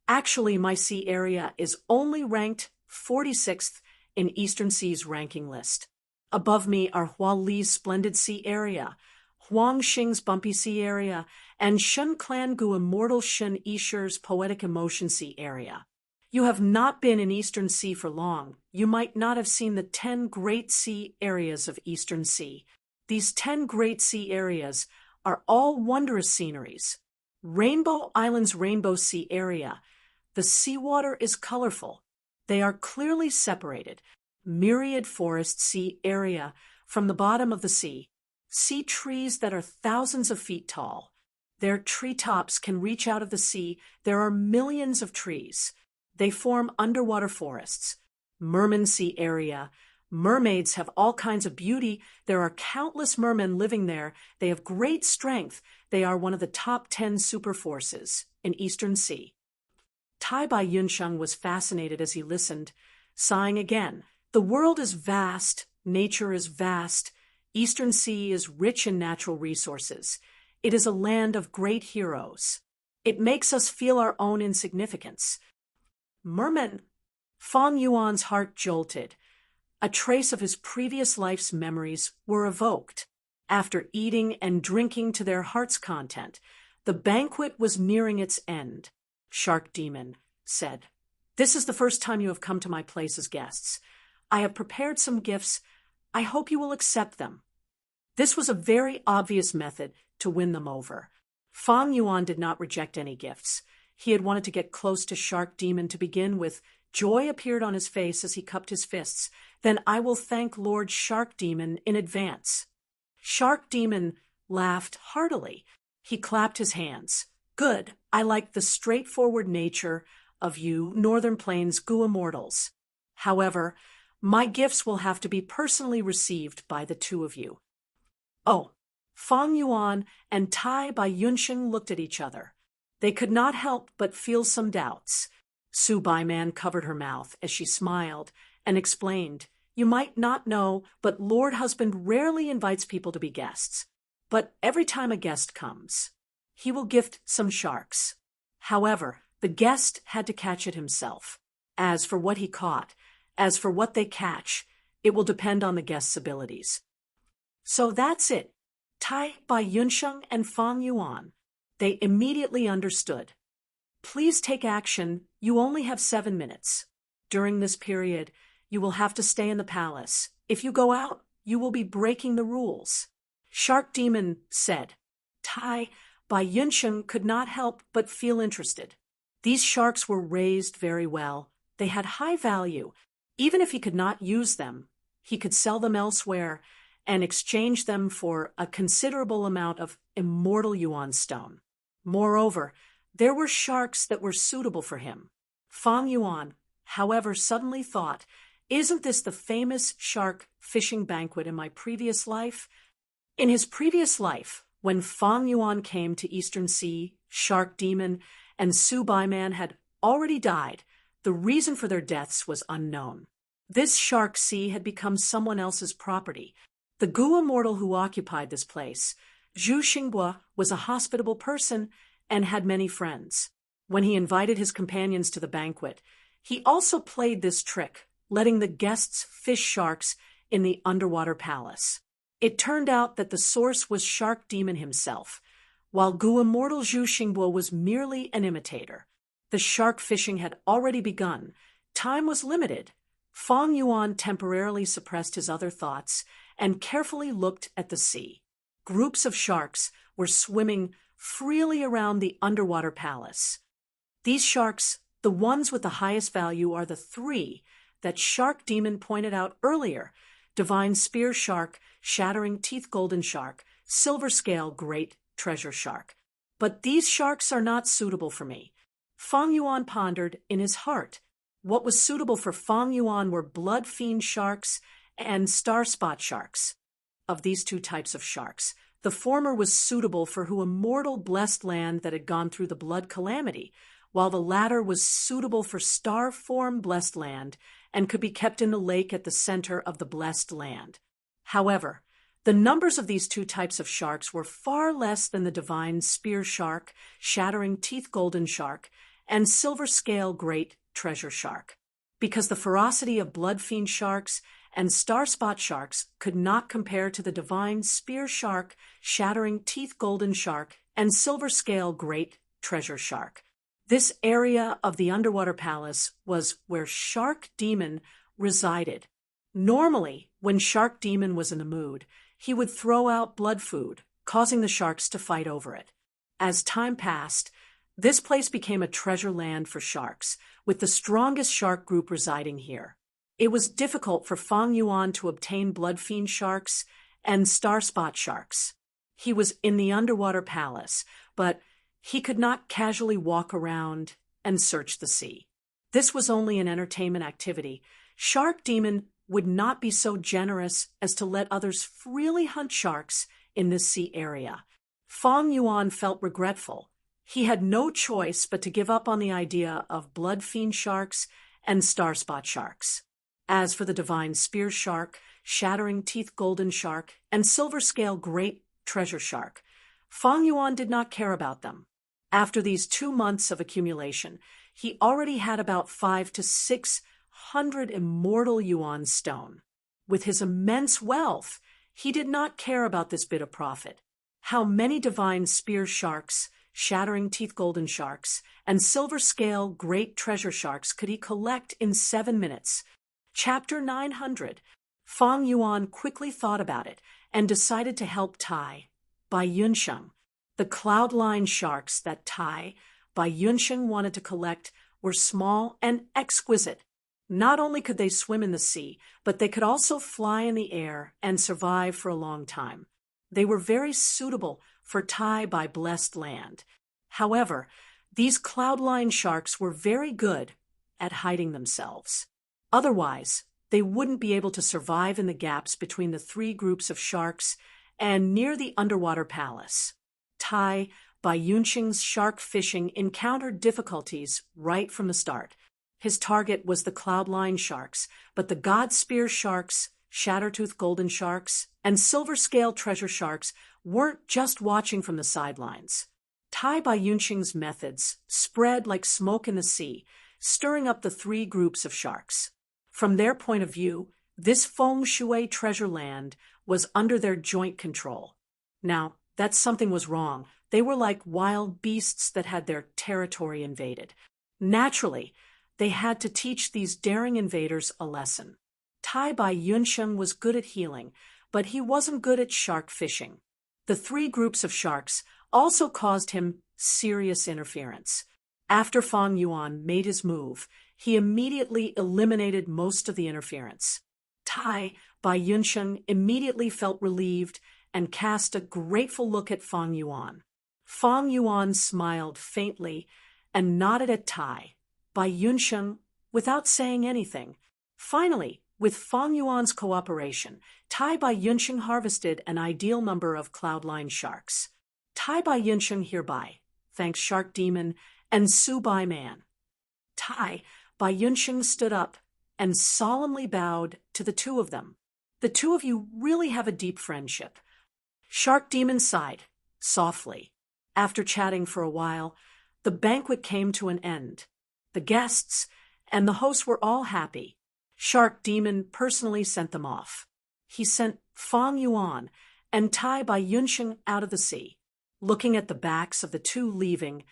Actually, my sea area is only ranked 46th in Eastern Sea's ranking list. Above me are Hua Li's splendid sea area, Huang Xing's bumpy sea area, and Shun Clan Gu Immortal Shun Yisher's poetic emotion sea area. You have not been in Eastern Sea for long. You might not have seen the 10 great sea areas of Eastern Sea. These 10 great sea areas are all wondrous sceneries. Rainbow Island's Rainbow Sea area. The seawater is colorful. They are clearly separated. Myriad Forest Sea area from the bottom of the sea. Sea trees that are thousands of feet tall. Their treetops can reach out of the sea. There are millions of trees. They form underwater forests. Merman Sea area. Mermaids have all kinds of beauty. There are countless mermen living there. They have great strength. They are one of the top 10 super forces in Eastern Sea." Tai Baiyunqing was fascinated as he listened, sighing again. "The world is vast. Nature is vast. Eastern Sea is rich in natural resources. It is a land of great heroes. It makes us feel our own insignificance." Merman. Fang Yuan's heart jolted. A trace of his previous life's memories were evoked. After eating and drinking to their heart's content, the banquet was nearing its end. Shark Demon said, "This is the first time you have come to my place as guests. I have prepared some gifts. I hope you will accept them." This was a very obvious method to win them over. Fang Yuan did not reject any gifts. He had wanted to get close to Shark Demon to begin with. Joy appeared on his face as he cupped his fists. "Then I will thank Lord Shark Demon in advance." Shark Demon laughed heartily. He clapped his hands. "Good. I like the straightforward nature of you Northern Plains Gu Immortals. However, my gifts will have to be personally received by the two of you." "Oh." Fang Yuan and Tai Baiyunqing looked at each other. They could not help but feel some doubts. Su Baiman covered her mouth as she smiled and explained, "You might not know, but Lord Husband rarely invites people to be guests. But every time a guest comes, he will gift some sharks. However, the guest had to catch it himself. As for what he caught, as for what they catch, it will depend on the guest's abilities." So that's it. Tai Baiyunqing and Fang Yuan. They immediately understood. "Please take action. You only have 7 minutes. During this period, you will have to stay in the palace. If you go out, you will be breaking the rules." Shark Demon said. Tai Baiyunqing could not help but feel interested. These sharks were raised very well. They had high value. Even if he could not use them, he could sell them elsewhere and exchange them for a considerable amount of immortal yuan stone. Moreover, there were sharks that were suitable for him. Fang Yuan, however, suddenly thought, "Isn't this the famous shark fishing banquet in my previous life?" In his previous life, when Fang Yuan came to Eastern Sea, Shark Demon and Su Baiman had already died. The reason for their deaths was unknown. This shark sea had become someone else's property. The Gu immortal who occupied this place, Zhu Xingbua, was a hospitable person and had many friends. When he invited his companions to the banquet, he also played this trick, letting the guests fish sharks in the underwater palace. It turned out that the source was Shark Demon himself, while Gu immortal Zhu Xingbua was merely an imitator. The shark fishing had already begun. Time was limited. Fang Yuan temporarily suppressed his other thoughts and carefully looked at the sea. Groups of sharks were swimming freely around the underwater palace. These sharks, the ones with the highest value, are the 3 that Shark Demon pointed out earlier: Divine Spear Shark, Shattering Teeth Golden Shark, silver scale great treasure shark. But these sharks are not suitable for me. Fang Yuan pondered in his heart. What was suitable for Fang Yuan were blood fiend sharks and star spot sharks. Of these two types of sharks, the former was suitable for who immortal blessed land that had gone through the blood calamity, while the latter was suitable for star form blessed land and could be kept in the lake at the center of the blessed land. However, the numbers of these two types of sharks were far less than the divine spear shark, shattering teeth golden shark, and silver scale great treasure shark, because the ferocity of blood fiend sharks and star spot sharks could not compare to the divine spear shark, shattering teeth golden shark, and silver scale great treasure shark. This area of the underwater palace was where Shark Demon resided. Normally, when Shark Demon was in the mood, he would throw out blood food, causing the sharks to fight over it. As time passed, this place became a treasure land for sharks, with the strongest shark group residing here. It was difficult for Fang Yuan to obtain blood fiend sharks and star spot sharks. He was in the underwater palace, but he could not casually walk around and search the sea. This was only an entertainment activity. Shark Demon would not be so generous as to let others freely hunt sharks in this sea area. Fang Yuan felt regretful. He had no choice but to give up on the idea of blood fiend sharks and star spot sharks. As for the divine spear shark, shattering teeth golden shark, and silver scale great treasure shark, Fang Yuan did not care about them. After these 2 months of accumulation, he already had about 500 to 600 immortal yuan stone. With his immense wealth, he did not care about this bit of profit. How many divine spear sharks, shattering teeth golden sharks, and silver scale great treasure sharks could he collect in 7 minutes? Chapter 900. Fang Yuan quickly thought about it and decided to help Tai by Yunsheng. The cloud-line sharks that Tai by Yunsheng wanted to collect were small and exquisite. Not only could they swim in the sea, but they could also fly in the air and survive for a long time. They were very suitable for Tai by blessed land. However, these cloud-line sharks were very good at hiding themselves. Otherwise, they wouldn't be able to survive in the gaps between the 3 groups of sharks and near the underwater palace. Tai by Yunsheng's shark fishing encountered difficulties right from the start. His target was the cloud-line sharks, but the god spear sharks, shattertooth golden sharks, and silver scale treasure sharks weren't just watching from the sidelines. Tai by Yunsheng's methods spread like smoke in the sea, stirring up the 3 groups of sharks. From their point of view, this feng shui treasure land was under their joint control. Now, that something was wrong. They were like wild beasts that had their territory invaded. Naturally, they had to teach these daring invaders a lesson. Tai by Yunsheng was good at healing, but he wasn't good at shark fishing. The 3 groups of sharks also caused him serious interference. After Fang Yuan made his move, he immediately eliminated most of the interference. Tai by Yunsheng immediately felt relieved and cast a grateful look at Fang Yuan. Fang Yuan smiled faintly and nodded at Tai by Yunsheng without saying anything. Finally, with Fang Yuan's cooperation, Tai by Yunsheng harvested an ideal number of cloud-line sharks. Tai by Yunsheng hereby thanks Shark Demon and Su Bai Man. Tai by Yunsheng stood up and solemnly bowed to the 2 of them. The 2 of you really have a deep friendship. Shark Demon sighed softly. After chatting for a while, the banquet came to an end. The guests and the hosts were all happy. Shark Demon personally sent them off. He sent Fang Yuan and Tai by Yunsheng out of the sea. Looking at the backs of the 2 leaving,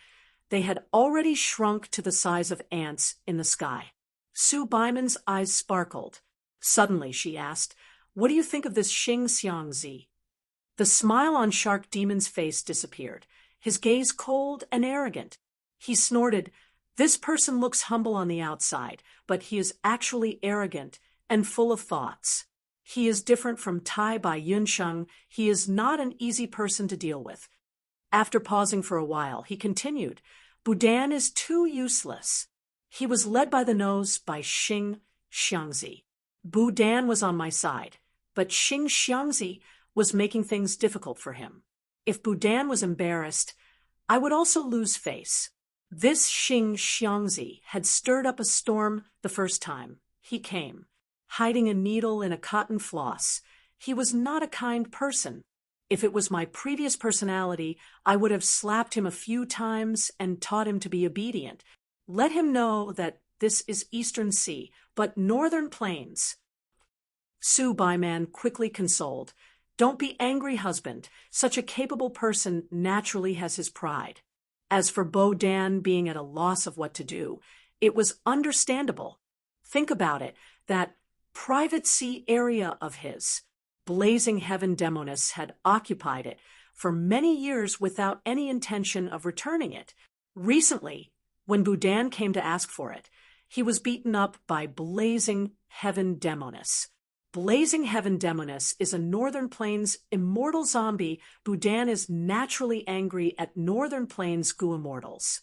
they had already shrunk to the size of ants in the sky. Su Baiman's eyes sparkled. Suddenly, she asked, "What do you think of this Xing Xiangzi?" The smile on Shark Demon's face disappeared, his gaze cold and arrogant. He snorted, "This person looks humble on the outside, but he is actually arrogant and full of thoughts." He is different from Tai Bai Yunsheng. He is not an easy person to deal with. After pausing for a while, he continued, Budan is too useless. He was led by the nose by Xing Xiangzi. Budan was on my side, but Xing Xiangzi was making things difficult for him. If Budan was embarrassed, I would also lose face. This Xing Xiangzi had stirred up a storm the first time he came, hiding a needle in a cotton floss. He was not a kind person. If it was my previous personality, I would have slapped him a few times and taught him to be obedient. Let him know that this is Eastern Sea, but Northern Plains. Su Baiman quickly consoled. Don't be angry, husband. Such a capable person naturally has his pride. As for Bo Dan being at a loss of what to do, it was understandable. Think about it, that private sea area of his, Blazing Heaven Demonis, had occupied it for many years without any intention of returning it. Recently, when Budan came to ask for it, he was beaten up by Blazing Heaven Demonis. Blazing Heaven Demonis is a Northern Plains immortal zombie. Budan is naturally angry at Northern Plains goo immortals.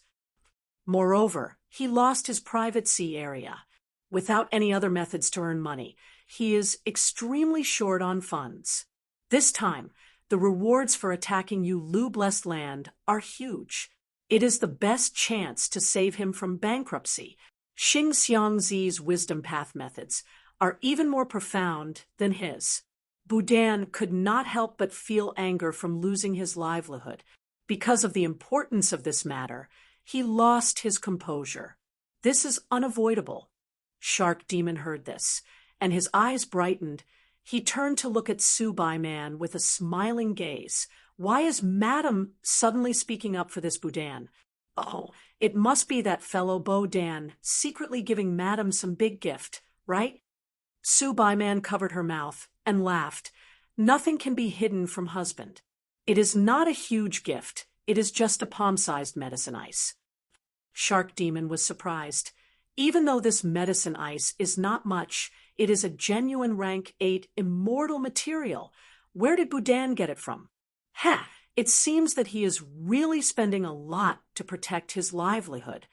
Moreover, he lost his private sea area. Without any other methods to earn money, he is extremely short on funds. This time, the rewards for attacking Yu Lu Blessed Land are huge. It is the best chance to save him from bankruptcy. Xing Xiangzi's wisdom path methods are even more profound than his. Budan could not help but feel anger from losing his livelihood. Because of the importance of this matter, he lost his composure. This is unavoidable. Shark Demon heard this, and his eyes brightened. He turned to look at Su Baiman with a smiling gaze. Why is Madam suddenly speaking up for this Budan? Oh, it must be that fellow Bo Dan secretly giving Madam some big gift, right? Su Baiman covered her mouth and laughed. Nothing can be hidden from husband. It is not a huge gift. It is just a palm-sized medicine ice. Shark Demon was surprised. Even though this medicine ice is not much, it is a genuine rank 8 immortal material. Where did Budan get it from? Ha! It seems that he is really spending a lot to protect his livelihood.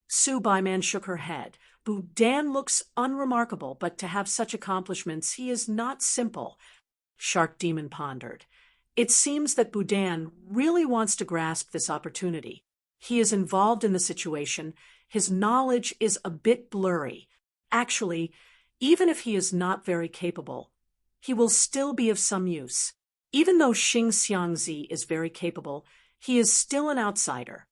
Su Baiman shook her head. Budan looks unremarkable, but to have such accomplishments, he is not simple. Shark Demon pondered. It seems that Budan really wants to grasp this opportunity. He is involved in the situation. His knowledge is a bit blurry. Actually, even if he is not very capable, he will still be of some use. Even though Xing Xiangzi is very capable, he is still an outsider.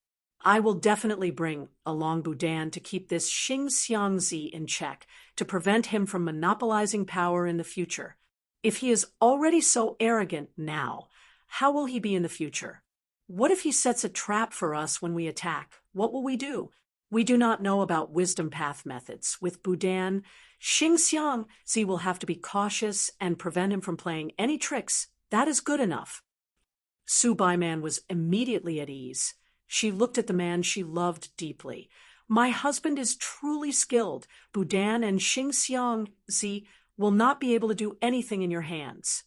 I will definitely bring along Budan to keep this Xing Xiangzi in check, to prevent him from monopolizing power in the future. If he is already so arrogant now, how will he be in the future? What if he sets a trap for us when we attack? What will we do? We do not know about wisdom path methods. With Budan, Xing Xiangzi will have to be cautious and prevent him from playing any tricks. That is good enough. Su Baiman was immediately at ease. She looked at the man she loved deeply. My husband is truly skilled. Budan and Xing Xiangzi will not be able to do anything in your hands.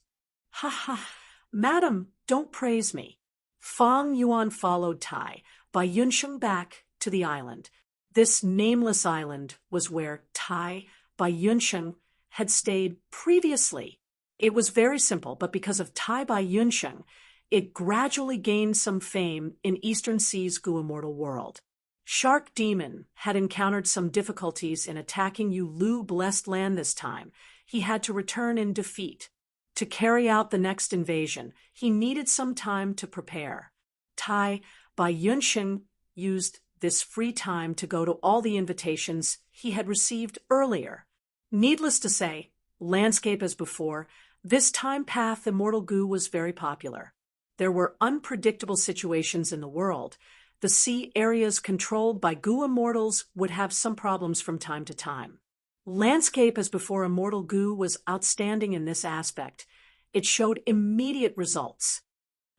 Ha ha, Madam, don't praise me. Fang Yuan followed Tai by Yunsheng back to the island. This nameless island was where Tai by Yunsheng had stayed previously. It was very simple, but because of Tai Bai Yunsheng, it gradually gained some fame in Eastern Sea's goo immortal world. Shark Demon had encountered some difficulties in attacking Yu Lu Blessed Land this time. He had to return in defeat. To carry out the next invasion, he needed some time to prepare. Tai Bai Yunsheng used this free time to go to all the invitations he had received earlier. Needless to say, landscape as before, this time path immortal goo was very popular. There were unpredictable situations in the world. The sea areas controlled by goo immortals would have some problems from time to time. Landscape as before immortal goo was outstanding in this aspect. It showed immediate results.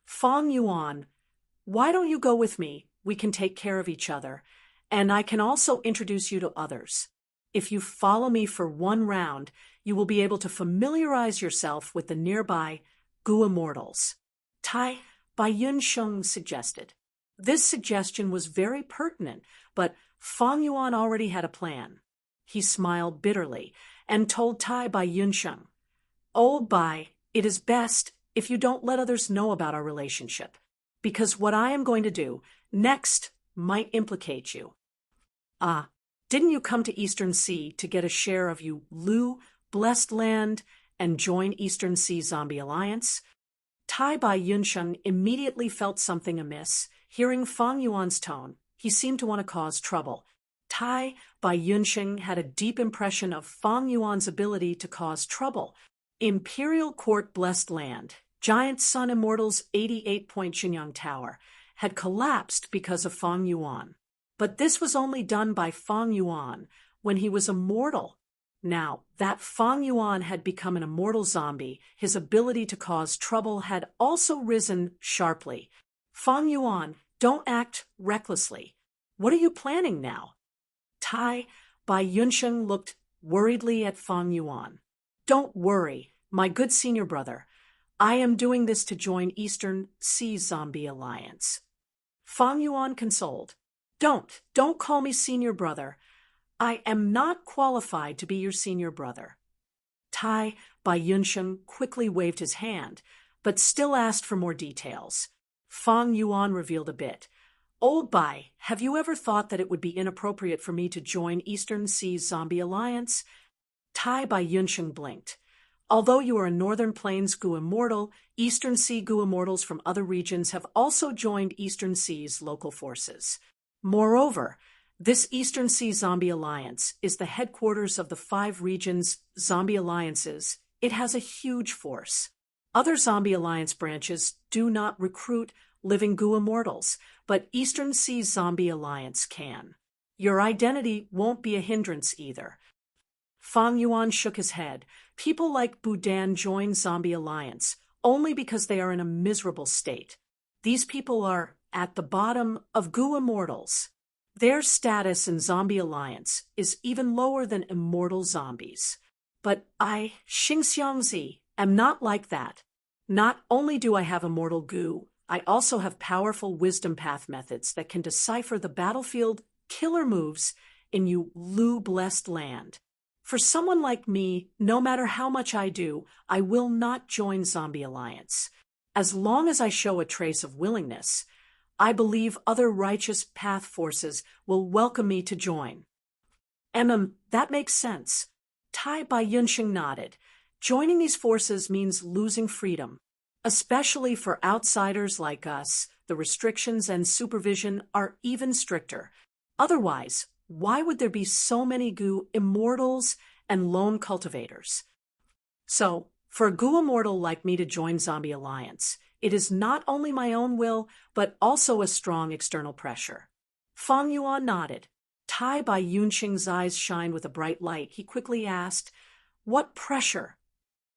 Fang Yuan, why don't you go with me? We can take care of each other, and I can also introduce you to others. If you follow me for one round, you will be able to familiarize yourself with the nearby Gu Immortals. Tai Baiyunsheng suggested. This suggestion was very pertinent, but Fang Yuan already had a plan. He smiled bitterly and told Tai Baiyunsheng, "Old Bai, it is best if you don't let others know about our relationship, because what I am going to do next might implicate you." Didn't you come to Eastern Sea to get a share of you Lu blessed land and join Eastern Sea Zombie Alliance? Tai Baiyunsheng immediately felt something amiss. Hearing Fang Yuan's tone, he seemed to want to cause trouble. Tai Baiyunsheng had a deep impression of Fang Yuan's ability to cause trouble. Imperial Court Blessed Land, Giant Sun Immortals 88-point Xinyang Tower, had collapsed because of Fang Yuan. But this was only done by Fang Yuan when he was immortal. Now that Fang Yuan had become an immortal zombie, his ability to cause trouble had also risen sharply. Fang Yuan, don't act recklessly. What are you planning now? Tai Baiyunsheng looked worriedly at Fang Yuan. Don't worry, my good senior brother. I am doing this to join Eastern Sea Zombie Alliance. Fang Yuan consoled. Don't call me senior brother. I am not qualified to be your senior brother. Tai Baiyunsheng quickly waved his hand, but still asked for more details. Fang Yuan revealed a bit. Old Bai, have you ever thought that it would be inappropriate for me to join Eastern Sea Zombie Alliance? Tai Baiyunsheng blinked. Although you are a Northern Plains Gu Immortal, Eastern Sea Gu Immortals from other regions have also joined Eastern Sea's local forces. Moreover, this Eastern Sea Zombie Alliance is the headquarters of the 5 regions' zombie alliances. It has a huge force. Other Zombie Alliance branches do not recruit living Gu Immortals, but Eastern Sea Zombie Alliance can. Your identity won't be a hindrance either. Fang Yuan shook his head. People like Budan join Zombie Alliance only because they are in a miserable state. These people are at the bottom of Gu Immortals. Their status in Zombie Alliance is even lower than immortal zombies. But I, Xingxiangzi, am not like that. Not only do I have immortal Gu, I also have powerful wisdom path methods that can decipher the battlefield killer moves in you Lu-blessed land. For someone like me, no matter how much I do, I will not join Zombie Alliance. As long as I show a trace of willingness, I believe other righteous path forces will welcome me to join. That makes sense. Tai Baiyunsheng nodded. Joining these forces means losing freedom. Especially for outsiders like us, the restrictions and supervision are even stricter. Otherwise, why would there be so many Gu Immortals and lone cultivators? So, for a Gu Immortal like me to join Zombie Alliance, it is not only my own will, but also a strong external pressure. Fang Yuan nodded. Tai Baiyunsheng's eyes shined with a bright light. He quickly asked, "What pressure?"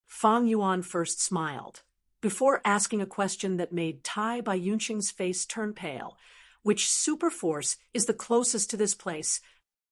Fang Yuan first smiled, before asking a question that made Tai Baiyunsheng's face turn pale. Which super force is the closest to this place?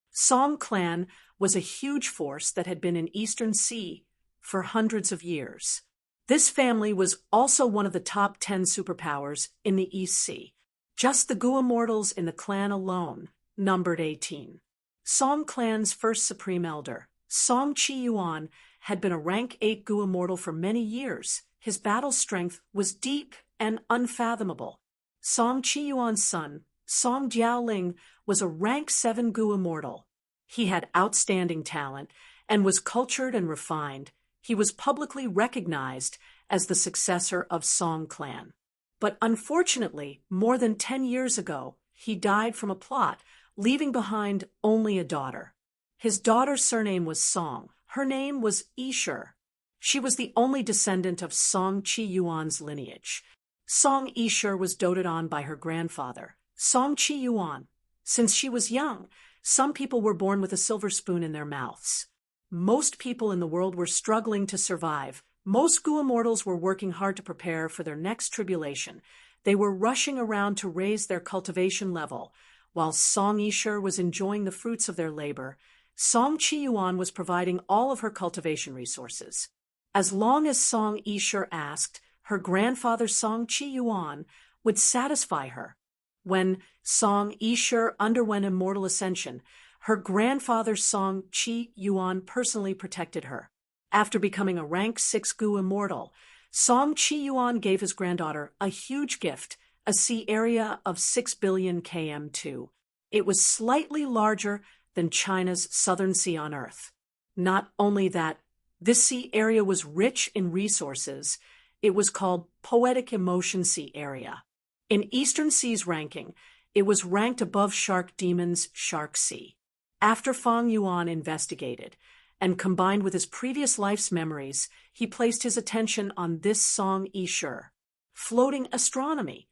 Song clan was a huge force that had been in Eastern Sea for hundreds of years. This family was also one of the top 10 superpowers in the East Sea. Just the Gu Immortals in the clan alone numbered 18. Song clan's first supreme elder, Song Chi Yuan, had been a rank 8 Gu Immortal for many years. His battle strength was deep and unfathomable. Song Chi Yuan's son, Song Jiaoling, was a rank 7 Gu Immortal. He had outstanding talent and was cultured and refined. He was publicly recognized as the successor of Song clan. But unfortunately, more than 10 years ago, he died from a plot, leaving behind only a daughter. His daughter's surname was Song. Her name was Yishur. She was the only descendant of Song Chi Yuan's lineage. Song Yishur was doted on by her grandfather, Song Chi Yuan. Since she was young, some people were born with a silver spoon in their mouths. Most people in the world were struggling to survive. Most Gu Immortals were working hard to prepare for their next tribulation. They were rushing around to raise their cultivation level. While Song Yishur was enjoying the fruits of their labor, Song Qiyuan was providing all of her cultivation resources. As long as Song Yishur asked, her grandfather Song Qiyuan would satisfy her. When Song Yishur underwent immortal ascension, her grandfather Song Qiyuan personally protected her. After becoming a rank 6 Gu immortal, Song Qiyuan gave his granddaughter a huge gift, a sea area of 6 billion km2. It was slightly larger than China's southern sea on Earth. Not only that, this sea area was rich in resources. It was called Poetic Emotion Sea Area. In Eastern Sea's ranking, it was ranked above Shark Demon's Shark Sea. After Fang Yuan investigated, and combined with his previous life's memories, he placed his attention on this Song Yishur. Floating Astronomy.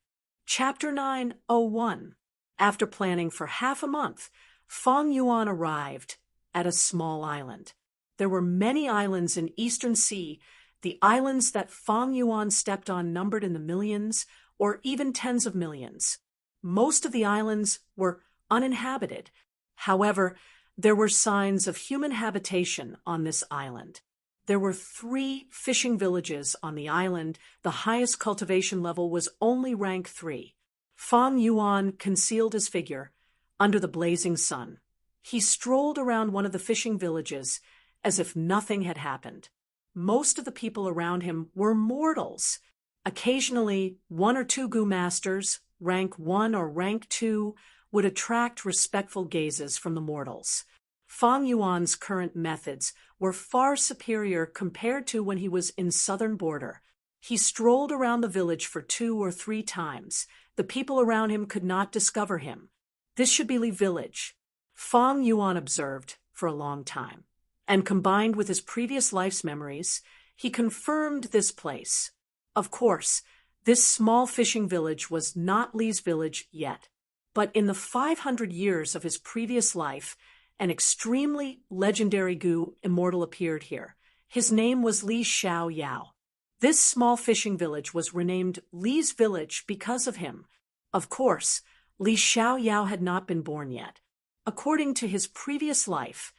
Chapter 901. After planning for half a month, Fang Yuan arrived at a small island. There were many islands in Eastern Sea. The islands that Fang Yuan stepped on numbered in the millions or even tens of millions. Most of the islands were uninhabited. However, there were signs of human habitation on this island. There were 3 fishing villages on the island. The highest cultivation level was only rank 3. Fang Yuan concealed his figure under the blazing sun. He strolled around one of the fishing villages as if nothing had happened. Most of the people around him were mortals. Occasionally, 1 or 2 Gu masters, rank 1 or rank 2, would attract respectful gazes from the mortals. Fang Yuan's current methods were far superior compared to when he was in southern border. He strolled around the village for 2 or 3 times. The people around him could not discover him. This should be Li village, Fang Yuan observed for a long time, and combined with his previous life's memories, he confirmed this place. Of course, this small fishing village was not Li's village yet, but in the 500 years of his previous life, an extremely legendary Gu immortal appeared here. His name was Li Xiaoyao. This small fishing village was renamed Li's village because of him. Of course, Li Xiaoyao had not been born yet. According to his previous life,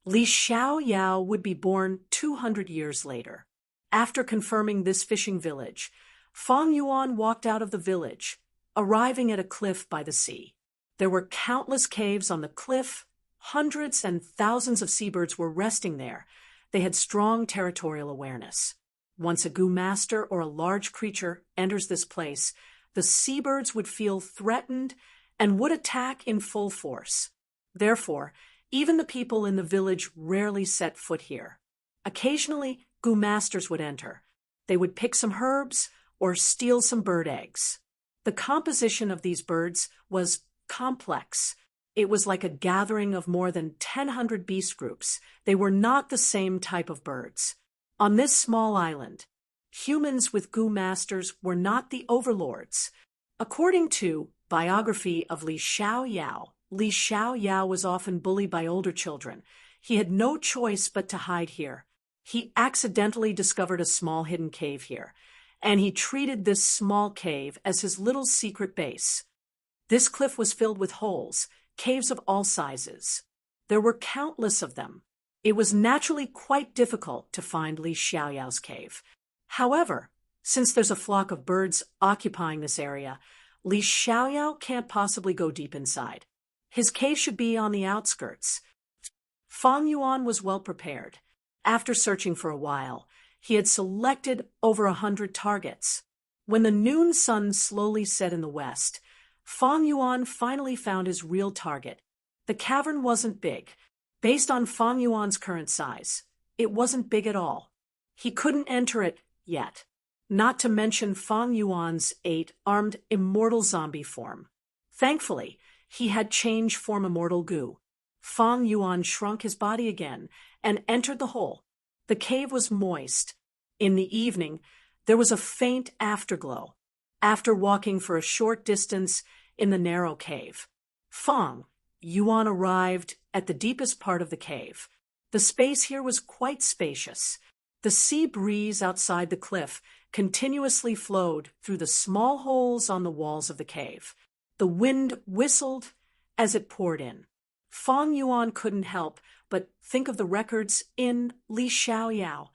Li Xiaoyao would be born 200 years later. After confirming this fishing village, Fang Yuan walked out of the village, arriving at a cliff by the sea. There were countless caves on the cliff. Hundreds and thousands of seabirds were resting there. They had strong territorial awareness. Once a Gu master or a large creature enters this place, the seabirds would feel threatened and would attack in full force. Therefore, even the people in the village rarely set foot here. Occasionally, Gu masters would enter. They would pick some herbs or steal some bird eggs. The composition of these birds was complex. It was like a gathering of more than 1,000 beast groups. They were not the same type of birds. On this small island, humans with Gu masters were not the overlords. According to biography of Li Xiaoyao was often bullied by older children. He had no choice but to hide here. He accidentally discovered a small hidden cave here, and he treated this small cave as his little secret base. This cliff was filled with holes, caves of all sizes. There were countless of them. It was naturally quite difficult to find Li Xiaoyao's cave. However, since there's a flock of birds occupying this area, Li Xiaoyao can't possibly go deep inside. His cave should be on the outskirts. Fang Yuan was well prepared. After searching for a while, he had selected over 100 targets. When the noon sun slowly set in the west, Fang Yuan finally found his real target. The cavern wasn't big. Based on Fang Yuan's current size, it wasn't big at all. He couldn't enter it yet, not to mention Fang Yuan's 8-armed immortal zombie form. Thankfully, he had changed form immortal Gu. Fang Yuan shrunk his body again and entered the hole. The cave was moist. In the evening, there was a faint afterglow. After walking for a short distance in the narrow cave, Fang Yuan arrived at the deepest part of the cave. The space here was quite spacious. The sea breeze outside the cliff continuously flowed through the small holes on the walls of the cave. The wind whistled as it poured in. Fang Yuan couldn't help but think of the records in Li Xiaoyao.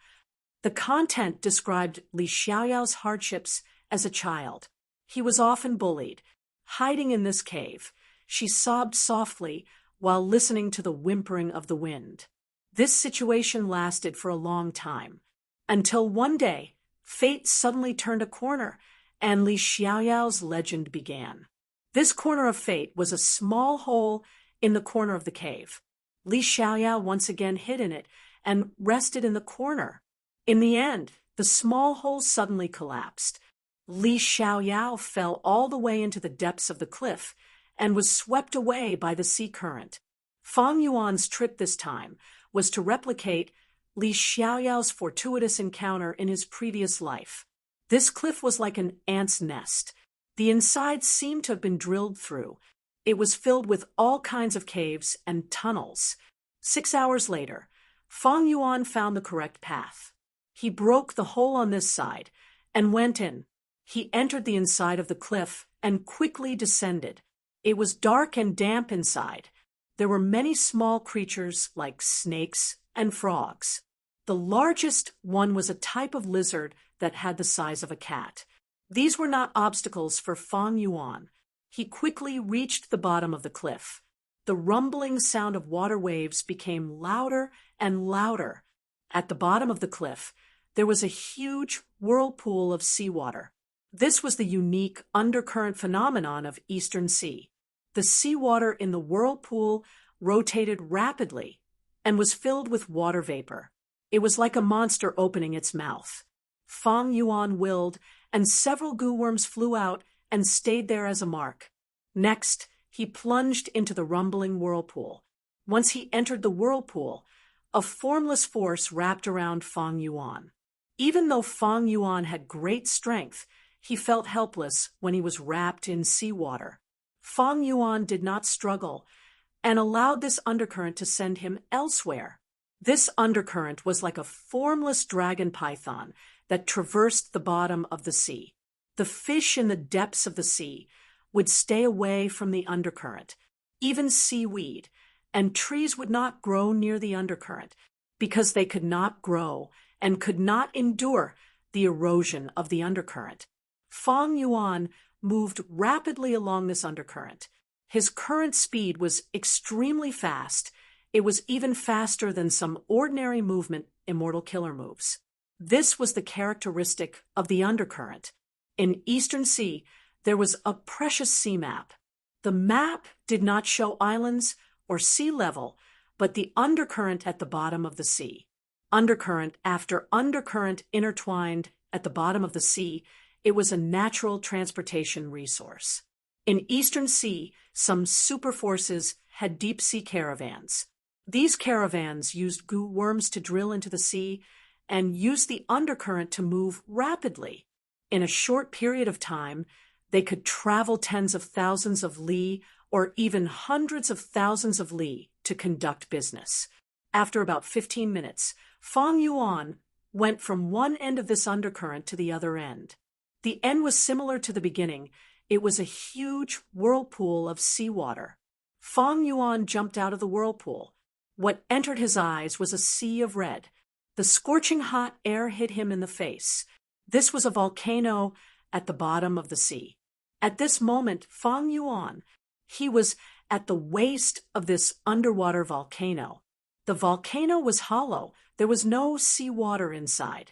The content described Li Xiaoyao's hardships as a child. He was often bullied. Hiding in this cave, she sobbed softly while listening to the whimpering of the wind. This situation lasted for a long time, until one day, fate suddenly turned a corner, and Li Xiaoyao's legend began. This corner of fate was a small hole in the corner of the cave. Li Xiaoyao once again hid in it and rested in the corner. In the end, the small hole suddenly collapsed. Li Xiaoyao fell all the way into the depths of the cliff and was swept away by the sea current. Fang Yuan's trip this time was to replicate Li Xiaoyao's fortuitous encounter in his previous life. This cliff was like an ant's nest. The inside seemed to have been drilled through. It was filled with all kinds of caves and tunnels. 6 hours later, Fang Yuan found the correct path. He broke the hole on this side and went in. He entered the inside of the cliff and quickly descended. It was dark and damp inside. There were many small creatures like snakes and frogs. The largest one was a type of lizard that had the size of a cat. These were not obstacles for Fang Yuan. He quickly reached the bottom of the cliff. The rumbling sound of water waves became louder and louder. At the bottom of the cliff, there was a huge whirlpool of seawater. This was the unique undercurrent phenomenon of Eastern Sea. The seawater in the whirlpool rotated rapidly and was filled with water vapor. It was like a monster opening its mouth. Fang Yuan willed, and several goo worms flew out and stayed there as a mark. Next, he plunged into the rumbling whirlpool. Once he entered the whirlpool, a formless force wrapped around Fang Yuan. Even though Fang Yuan had great strength, he felt helpless when he was wrapped in seawater. Fang Yuan did not struggle and allowed this undercurrent to send him elsewhere. This undercurrent was like a formless dragon python that traversed the bottom of the sea. The fish in the depths of the sea would stay away from the undercurrent. Even seaweed and trees would not grow near the undercurrent because they could not grow and could not endure the erosion of the undercurrent. Fang Yuan moved rapidly along this undercurrent. His current speed was extremely fast. It was even faster than some ordinary movement Immortal Killer moves. This was the characteristic of the undercurrent. In Eastern Sea, there was a precious sea map. The map did not show islands or sea level, but the undercurrent at the bottom of the sea. Undercurrent after undercurrent intertwined at the bottom of the sea, it was a natural transportation resource. In Eastern Sea, some superforces had deep-sea caravans. These caravans used goo worms to drill into the sea and used the undercurrent to move rapidly. In a short period of time, they could travel tens of thousands of li or even hundreds of thousands of li to conduct business. After about 15 minutes, Fang Yuan went from one end of this undercurrent to the other end. The end was similar to the beginning. It was a huge whirlpool of seawater. Fang Yuan jumped out of the whirlpool. What entered his eyes was a sea of red. The scorching hot air hit him in the face. This was a volcano at the bottom of the sea. At this moment, Fang Yuan, he was at the waist of this underwater volcano. The volcano was hollow. There was no seawater inside.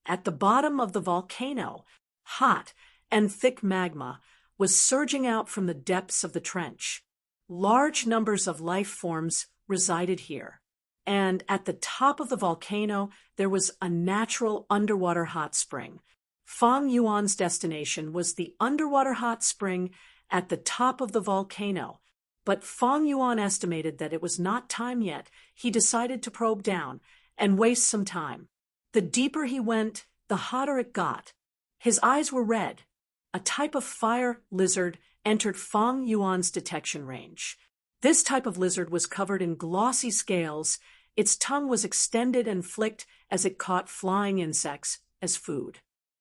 At the bottom of the volcano, hot and thick magma was surging out from the depths of the trench. Large numbers of life forms resided here. And at the top of the volcano, there was a natural underwater hot spring. Fang Yuan's destination was the underwater hot spring at the top of the volcano. But Fang Yuan estimated that it was not time yet. He decided to probe down and waste some time. The deeper he went, the hotter it got. His eyes were red. A type of fire lizard entered Fang Yuan's detection range. This type of lizard was covered in glossy scales. Its tongue was extended and flicked as it caught flying insects as food.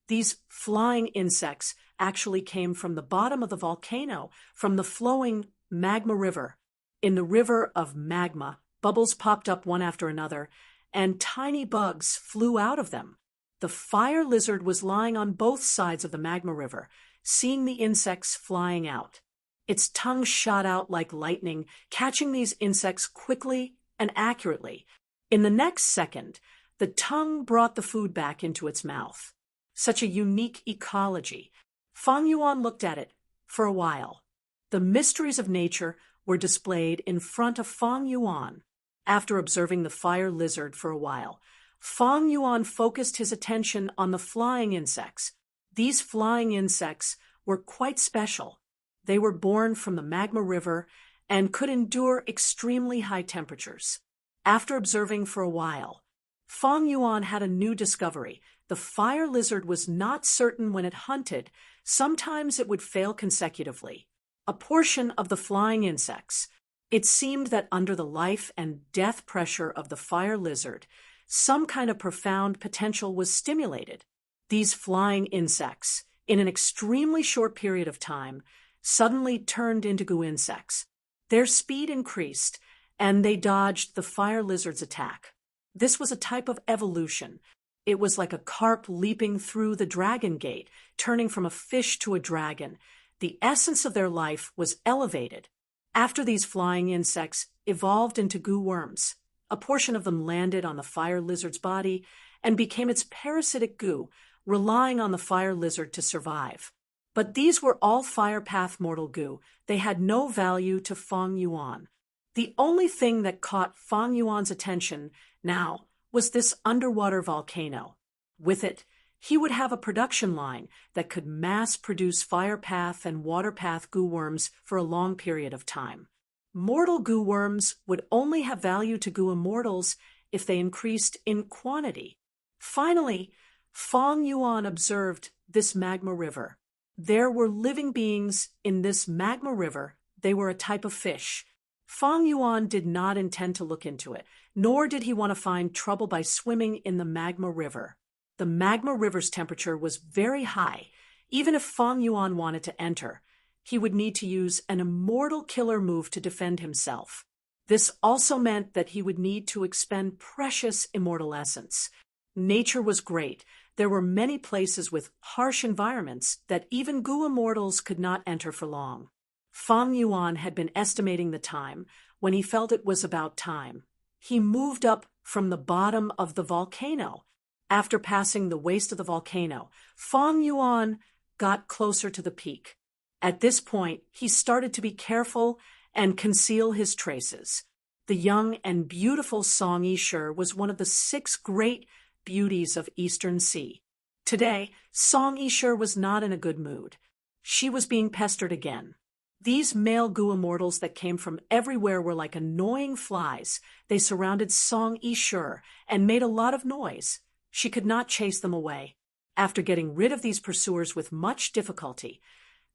These flying insects actually came from the bottom of the volcano, from the flowing magma river. In the river of magma, bubbles popped up one after another, and tiny bugs flew out of them. The fire lizard was lying on both sides of the magma river, seeing the insects flying out. Its tongue shot out like lightning, catching these insects quickly and accurately. In the next second, the tongue brought the food back into its mouth. Such a unique ecology. Fang Yuan looked at it for a while. The mysteries of nature were displayed in front of Fang Yuan. After observing the fire lizard for a while, Fang Yuan focused his attention on the flying insects. These flying insects were quite special. They were born from the magma river and could endure extremely high temperatures. After observing for a while, Fang Yuan had a new discovery. The fire lizard was not certain when it hunted. Sometimes it would fail consecutively. A portion of the flying insects. It seemed that under the life and death pressure of the fire lizard, some kind of profound potential was stimulated. These flying insects, in an extremely short period of time, suddenly turned into goo insects. Their speed increased, and they dodged the fire lizard's attack. This was a type of evolution. It was like a carp leaping through the dragon gate, turning from a fish to a dragon. The essence of their life was elevated. After these flying insects evolved into goo worms, a portion of them landed on the fire lizard's body and became its parasitic goo, relying on the fire lizard to survive. But these were all fire path mortal goo. They had no value to Fang Yuan. The only thing that caught Fang Yuan's attention now was this underwater volcano. With it, he would have a production line that could mass-produce fire path and water path goo worms for a long period of time. Mortal goo worms would only have value to goo immortals if they increased in quantity. Finally, Fang Yuan observed this magma river. There were living beings in this magma river. They were a type of fish. Fang Yuan did not intend to look into it, nor did he want to find trouble by swimming in the magma river. The magma river's temperature was very high. Even if Fang Yuan wanted to enter, he would need to use an immortal killer move to defend himself. This also meant that he would need to expend precious immortal essence. Nature was great. There were many places with harsh environments that even goo immortals could not enter for long. Fang Yuan had been estimating the time when he felt it was about time. He moved up from the bottom of the volcano. After passing the waist of the volcano, Fang Yuan got closer to the peak. At this point, he started to be careful and conceal his traces. The young and beautiful Song Yishur was one of the 6 great beauties of Eastern Sea. Today, Song Yishur was not in a good mood. She was being pestered again. These male goo immortals that came from everywhere were like annoying flies. They surrounded Song Yishur and made a lot of noise. She could not chase them away. After getting rid of these pursuers with much difficulty,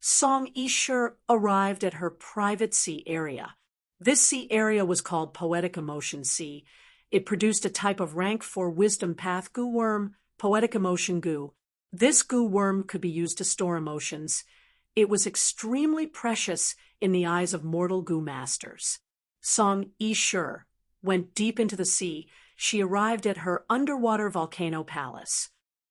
Song Yishur arrived at her private sea area. This sea area was called Poetic Emotion Sea. It produced a type of rank 4 wisdom path goo worm, Poetic Emotion Goo. This goo worm could be used to store emotions. It was extremely precious in the eyes of mortal goo masters. Song Yishur went deep into the sea. She arrived at her underwater volcano palace.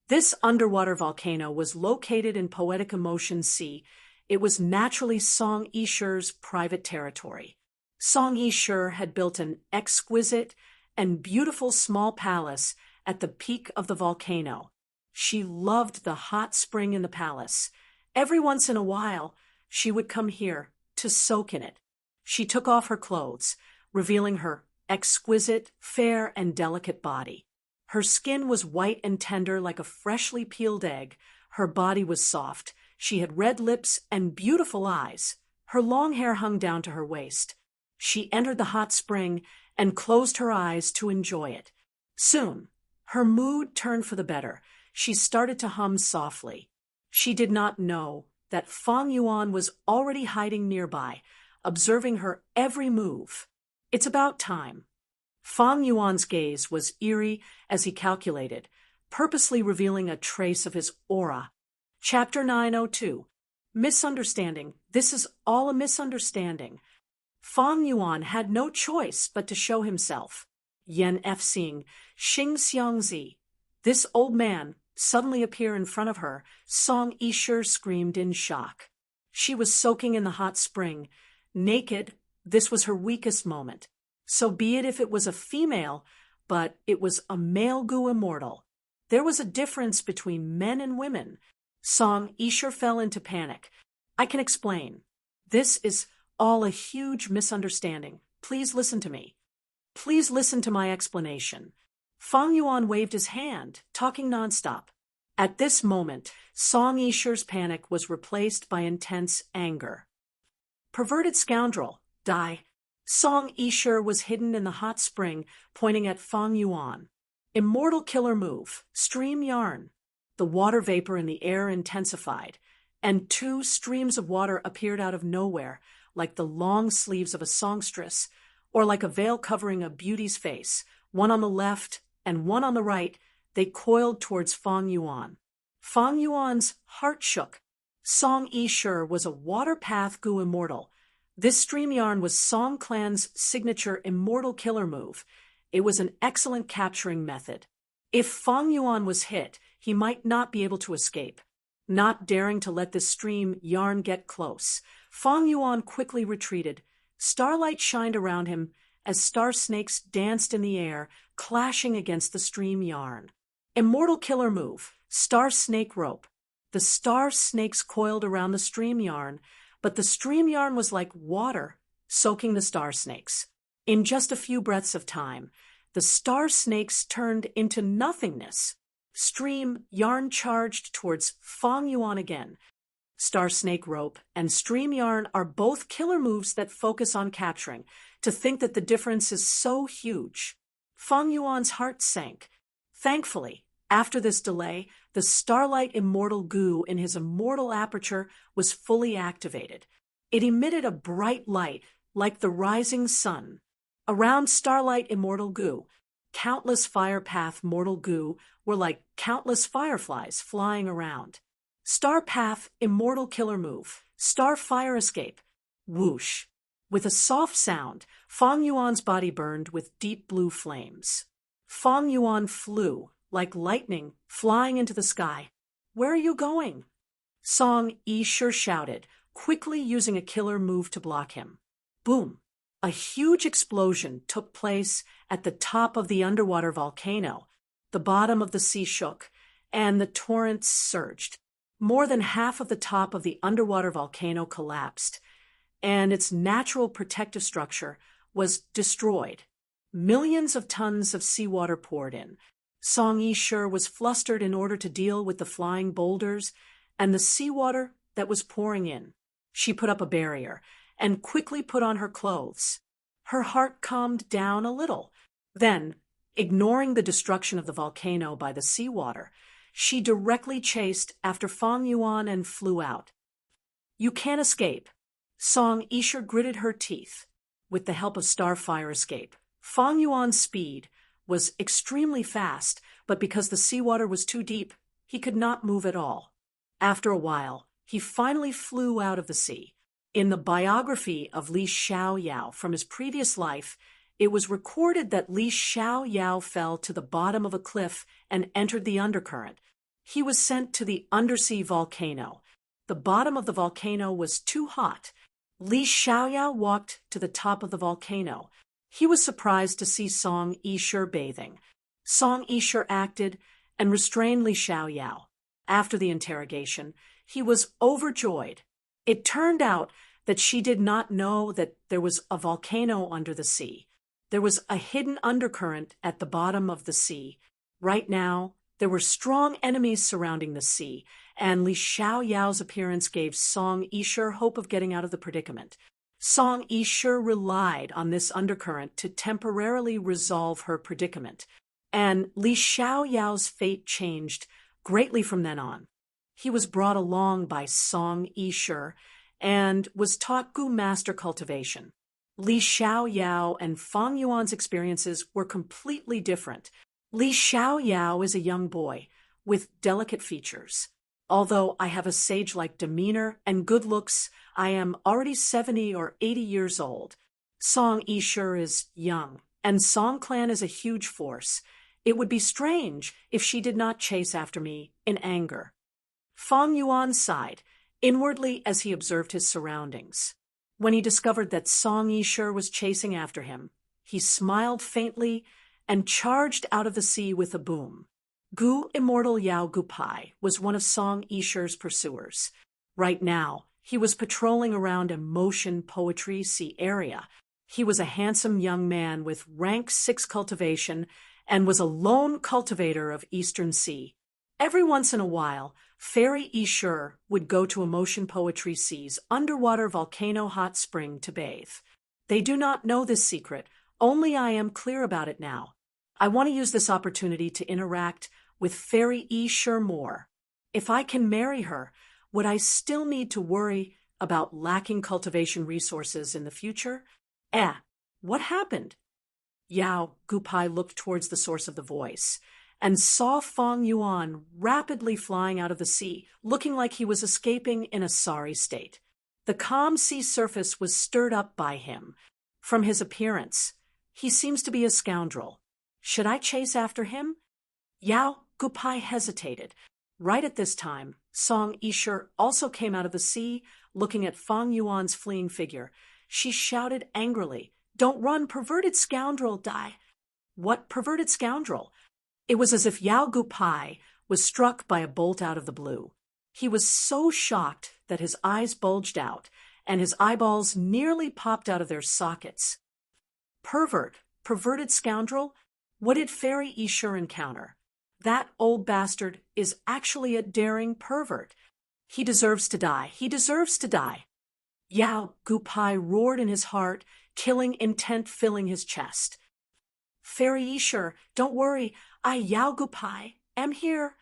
This underwater volcano was located in Poetic Emotion Sea. It was naturally Song Yishur's private territory. Song Yishur had built an exquisite and beautiful small palace at the peak of the volcano. She loved the hot spring in the palace. Every once in a while, she would come here to soak in it. She took off her clothes, revealing her exquisite, fair, and delicate body. Her skin was white and tender like a freshly peeled egg. Her body was soft. She had red lips and beautiful eyes. Her long hair hung down to her waist. She entered the hot spring and closed her eyes to enjoy it. Soon, her mood turned for the better. She started to hum softly. She did not know that Fang Yuan was already hiding nearby, observing her every move. It's about time. Fang Yuan's gaze was eerie as he calculated, purposely revealing a trace of his aura. Chapter 902. Misunderstanding. This is all a misunderstanding. Fang Yuan had no choice but to show himself. Yan Fxing, Xing Xiangzi. This old man suddenly appear in front of her. Song Yishe screamed in shock. She was soaking in the hot spring. Naked, this was her weakest moment. So be it if it was a female, but it was a male Gu immortal. There was a difference between men and women. Song Yishe fell into panic. I can explain. This is all a huge misunderstanding. Please listen to me. Please listen to my explanation. Fang Yuan waved his hand, talking nonstop. At this moment, Song Yishe's panic was replaced by intense anger. Perverted scoundrel, die. Song Yishe was hidden in the hot spring, pointing at Fang Yuan. Immortal killer move, stream yarn. The water vapor in the air intensified, and two streams of water appeared out of nowhere, like the long sleeves of a songstress, or like a veil covering a beauty's face, one on the left and one on the right. They coiled towards Fang Yuan. Fang Yuan's heart shook. Song Yishe was a water path Gu immortal. This stream yarn was Song Clan's signature immortal killer move. It was an excellent capturing method. If Fang Yuan was hit, he might not be able to escape. Not daring to let this stream yarn get close, Fang Yuan quickly retreated. Starlight shined around him as star snakes danced in the air, clashing against the stream yarn. Immortal killer move, star snake rope. The star snakes coiled around the stream yarn, but the stream yarn was like water, soaking the star snakes. In just a few breaths of time, the star snakes turned into nothingness. Stream yarn charged towards Fang Yuan again. Star snake rope and stream yarn are both killer moves that focus on capturing. To think that the difference is so huge. Fang Yuan's heart sank. Thankfully, after this delay, the starlight immortal Gu in his immortal aperture was fully activated. It emitted a bright light like the rising sun. Around starlight immortal Gu, countless fire path mortal Gu were like countless fireflies flying around. Star path immortal killer move, star fire escape. Whoosh. With a soft sound, Fang Yuan's body burned with deep blue flames. Fang Yuan flew, like lightning, flying into the sky. Where are you going? Song Yishe shouted, quickly using a killer move to block him. Boom! A huge explosion took place at the top of the underwater volcano. The bottom of the sea shook, and the torrents surged. More than half of the top of the underwater volcano collapsed, and its natural protective structure was destroyed. Millions of tons of seawater poured in. Song Yishe was flustered in order to deal with the flying boulders and the seawater that was pouring in. She put up a barrier and quickly put on her clothes. Her heart calmed down a little. Then, ignoring the destruction of the volcano by the seawater, she directly chased after Fang Yuan and flew out. You can't escape. Song Yishe gritted her teeth. With the help of Starfire escape, Fang Yuan's speed was extremely fast, but because the seawater was too deep, he could not move at all. After a while, he finally flew out of the sea. In the biography of Li Xiaoyao from his previous life, it was recorded that Li Xiaoyao fell to the bottom of a cliff and entered the undercurrent. He was sent to the undersea volcano. The bottom of the volcano was too hot. Li Xiaoyao walked to the top of the volcano. He was surprised to see Song Yishe bathing. Song Yishe acted and restrained Li Xiaoyao. After the interrogation, he was overjoyed. It turned out that she did not know that there was a volcano under the sea. There was a hidden undercurrent at the bottom of the sea. Right now, there were strong enemies surrounding the sea, and Li Xiaoyao's appearance gave Song Yishe hope of getting out of the predicament. Song Yishe relied on this undercurrent to temporarily resolve her predicament, and Li Xiaoyao's fate changed greatly from then on. He was brought along by Song Yishe and was taught Gu master cultivation. Li Xiaoyao and Fang Yuan's experiences were completely different. Li Xiaoyao is a young boy with delicate features. Although I have a sage-like demeanor and good looks, I am already 70 or 80 years old. Song Yishur is young, and Song clan is a huge force. It would be strange if she did not chase after me in anger. Fang Yuan sighed, inwardly as he observed his surroundings. When he discovered that Song Yishur was chasing after him, he smiled faintly and charged out of the sea with a boom. Gu Immortal Yao Gupai was one of Song Yishur's pursuers. Right now, he was patrolling around a motion poetry sea area. He was a handsome young man with rank 6 cultivation and was a lone cultivator of Eastern Sea. Every once in a while, Fairy Yishur would go to Emotion Poetry Sea's underwater volcano hot spring to bathe. They do not know this secret, only I am clear about it now. I want to use this opportunity to interact with Fairy Yishur more. If I can marry her, would I still need to worry about lacking cultivation resources in the future? What happened? Yao Gupai looked towards the source of the voice and saw Fang Yuan rapidly flying out of the sea, looking like he was escaping in a sorry state. The calm sea surface was stirred up by him. From his appearance, he seems to be a scoundrel. Should I chase after him? Yao Gupai hesitated. Right at this time, Song Yishur also came out of the sea, looking at Fang Yuan's fleeing figure. She shouted angrily, "Don't run, perverted scoundrel, die!" What perverted scoundrel? It was as if Yao Gupai was struck by a bolt out of the blue. He was so shocked that his eyes bulged out, and his eyeballs nearly popped out of their sockets. Perverted scoundrel? What did Fairy Yishur encounter? That old bastard is actually a daring pervert. He deserves to die. He deserves to die. Yao Gupai roared in his heart, killing intent filling his chest. Fairy Yishur, don't worry, I, Yao Gupai, am here.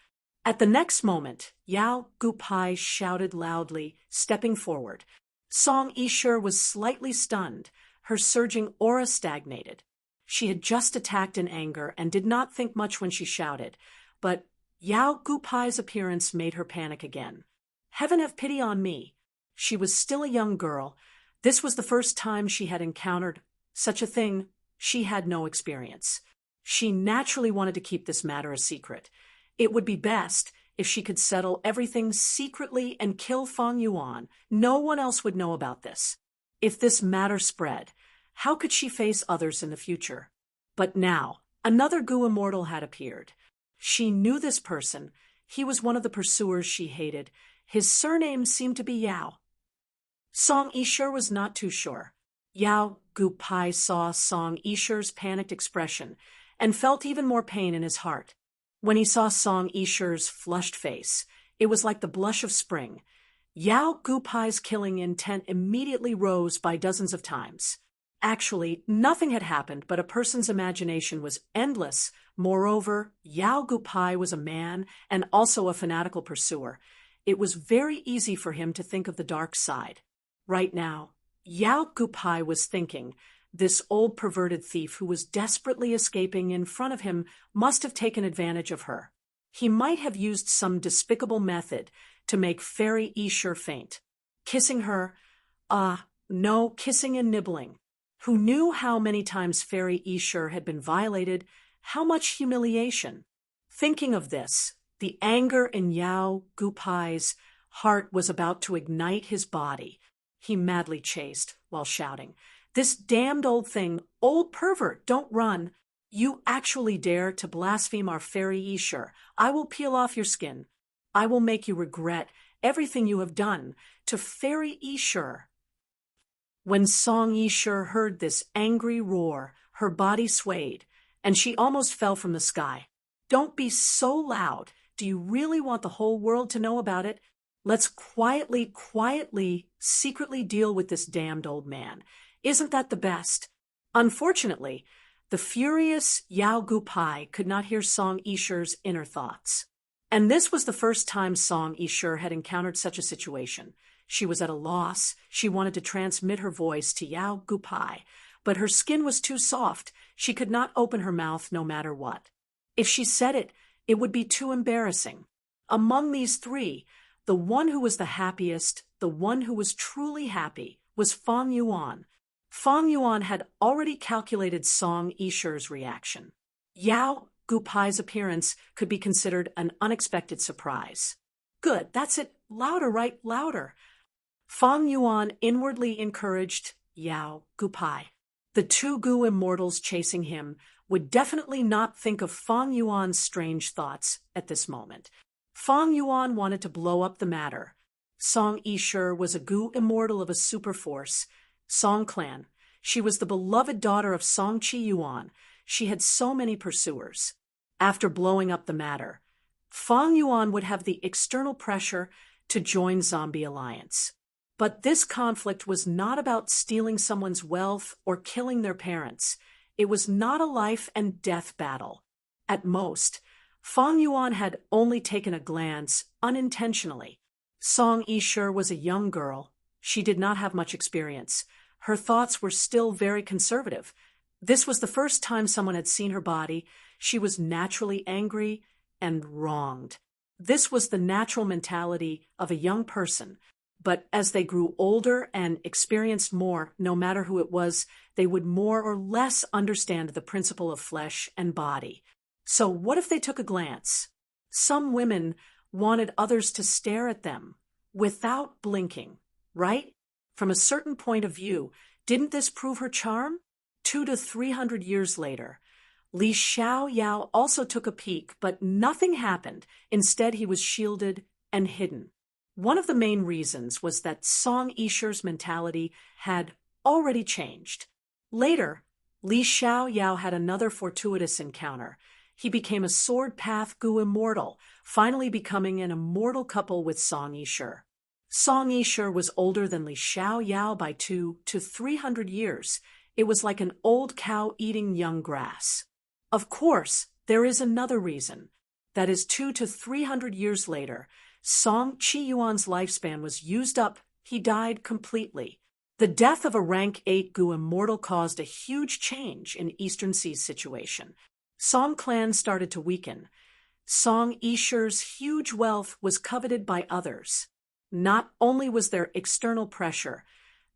At the next moment, Yao Gupai shouted loudly, stepping forward. Song Yishur was slightly stunned. Her surging aura stagnated. She had just attacked in anger and did not think much when she shouted, but Yao Gupai's appearance made her panic again. Heaven have pity on me. She was still a young girl. This was the first time she had encountered such a thing. She had no experience. She naturally wanted to keep this matter a secret. It would be best if she could settle everything secretly and kill Fang Yuan. No one else would know about this. If this matter spread, how could she face others in the future? But now, another Gu Immortal had appeared. She knew this person. He was one of the pursuers she hated. His surname seemed to be Yao. Song Yishur was not too sure. Yao Gupai saw Song Yishur's panicked expression and felt even more pain in his heart. When he saw Song Yishur's flushed face, it was like the blush of spring. Yao Gupai's killing intent immediately rose by dozens of times. Actually, nothing had happened, but a person's imagination was endless. Moreover, Yao Gupai was a man and also a fanatical pursuer. It was very easy for him to think of the dark side. Right now, Yao Gupai was thinking, this old perverted thief who was desperately escaping in front of him must have taken advantage of her. He might have used some despicable method to make Fairy Yishur faint. Kissing her? No, kissing and nibbling. Who knew how many times Fairy Yishur had been violated? How much humiliation? Thinking of this, the anger in Yao Gupai's heart was about to ignite his body. He madly chased while shouting, "This damned old thing, old pervert, don't run. You actually dare to blaspheme our Fairy Yishur. I will peel off your skin. I will make you regret everything you have done to Fairy Yishur." When Song Yishur heard this angry roar, her body swayed, and she almost fell from the sky. "Don't be so loud. Do you really want the whole world to know about it? Let's quietly, secretly deal with this damned old man. Isn't that the best?" Unfortunately, the furious Yao Gupai could not hear Song Yishur's inner thoughts. And this was the first time Song Yishur had encountered such a situation. She was at a loss. She wanted to transmit her voice to Yao Gupai, but her skin was too soft. She could not open her mouth no matter what. If she said it, it would be too embarrassing. Among these three, the one who was the happiest, the one who was truly happy, was Fang Yuan. Fang Yuan had already calculated Song Yishi's reaction. Yao Gupai's appearance could be considered an unexpected surprise. Good, that's it. Louder, right? Louder. Fang Yuan inwardly encouraged Yao Gupai. The two Gu immortals chasing him would definitely not think of Fang Yuan's strange thoughts at this moment. Fang Yuan wanted to blow up the matter. Song Yishi was a Gu immortal of a superforce, Song clan. She was the beloved daughter of Song Chi Yuan. She had so many pursuers. After blowing up the matter, Fang Yuan would have the external pressure to join Zombie Alliance. But this conflict was not about stealing someone's wealth or killing their parents. It was not a life and death battle. At most, Fang Yuan had only taken a glance unintentionally. Song Yishi was a young girl. She did not have much experience. Her thoughts were still very conservative. This was the first time someone had seen her body. She was naturally angry and wronged. This was the natural mentality of a young person. But as they grew older and experienced more, no matter who it was, they would more or less understand the principle of flesh and body. So what if they took a glance? Some women wanted others to stare at them without blinking, right? From a certain point of view, didn't this prove her charm? 200 to 300 years later, Li Xiaoyao also took a peek, but nothing happened. Instead, he was shielded and hidden. One of the main reasons was that Song Yishi's mentality had already changed. Later, Li Xiaoyao had another fortuitous encounter. He became a sword path Gu immortal, finally becoming an immortal couple with Song Yishi. Song Yishi was older than Li Xiaoyao by 200 to 300 years. It was like an old cow eating young grass. Of course, there is another reason. That is 200 to 300 years later, Song Chi Yuan's lifespan was used up. He died completely. The death of a rank 8 Gu immortal caused a huge change in Eastern Sea's situation. Song clan started to weaken. Song Yishi's huge wealth was coveted by others. Not only was there external pressure,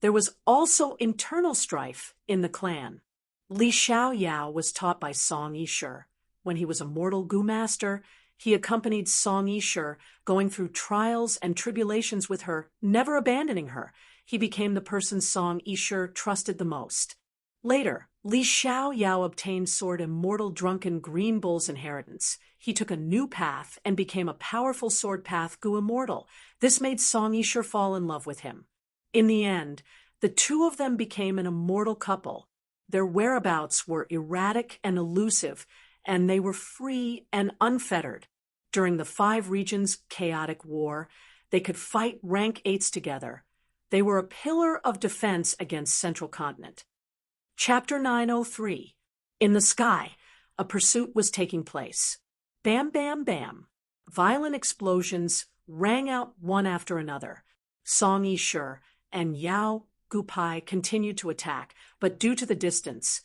there was also internal strife in the clan. Li Xiaoyao was taught by Song Yishi. When he was a mortal Gu master, he accompanied Song Yishi, going through trials and tribulations with her, never abandoning her. He became the person Song Yishi trusted the most. Later, Li Xiaoyao obtained sword immortal drunken Green Bull's inheritance. He took a new path and became a powerful sword path Gu immortal. This made Song Yishi fall in love with him. In the end, the two of them became an immortal couple. Their whereabouts were erratic and elusive, and they were free and unfettered. During the 5 regions' chaotic war, they could fight rank 8s together. They were a pillar of defense against Central Continent. Chapter 903. In the sky, a pursuit was taking place. Bam, bam, bam. Violent explosions rang out one after another. Song Yishi and Yao Gupai continued to attack, but due to the distance,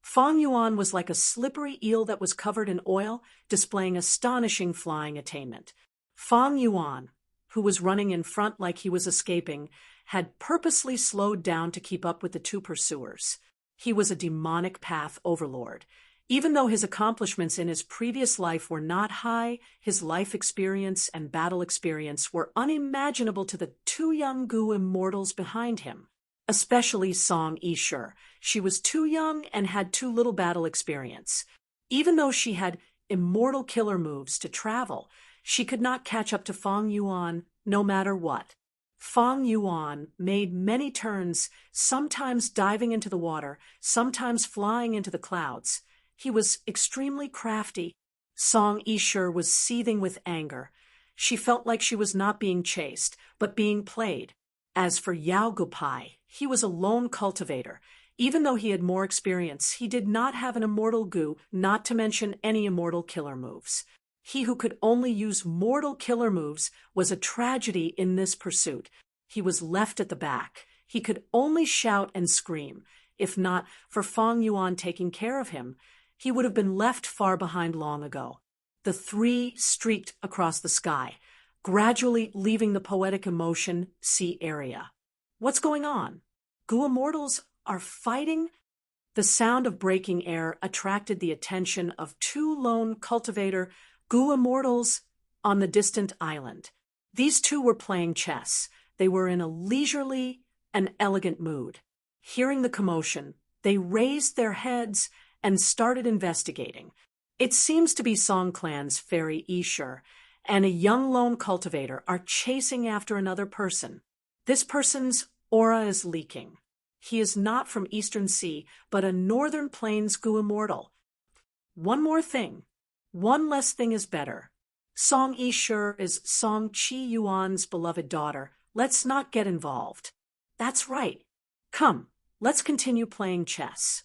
Fang Yuan was like a slippery eel that was covered in oil, displaying astonishing flying attainment. Fang Yuan, who was running in front like he was escaping, had purposely slowed down to keep up with the two pursuers. He was a demonic path overlord. Even though his accomplishments in his previous life were not high, his life experience and battle experience were unimaginable to the 2 young Gu immortals behind him. Especially Song Yishi. She was too young and had too little battle experience. Even though she had immortal killer moves to travel, she could not catch up to Fang Yuan no matter what. Fang Yuan made many turns, sometimes diving into the water, sometimes flying into the clouds. He was extremely crafty. Song Yishi was seething with anger. She felt like she was not being chased, but being played. As for Yao Gupai, he was a lone cultivator. Even though he had more experience, he did not have an immortal Gu, not to mention any immortal killer moves. He who could only use mortal killer moves was a tragedy in this pursuit. He was left at the back. He could only shout and scream. If not for Fang Yuan taking care of him, he would have been left far behind long ago. The 3 streaked across the sky, gradually leaving the poetic emotion sea area. What's going on? Gu immortals are fighting? The sound of breaking air attracted the attention of two lone cultivator Gu immortals on the distant island. These two were playing chess. They were in a leisurely and elegant mood. Hearing the commotion, they raised their heads and started investigating. It seems to be Song Clan's Fairy Ishur and a young lone cultivator are chasing after another person. This person's aura is leaking. He is not from Eastern Sea, but a Northern Plains Gu immortal. One more thing. One less thing is better. Song Ishur is Song Chi Yuan's beloved daughter. Let's not get involved. That's right. Come, let's continue playing chess.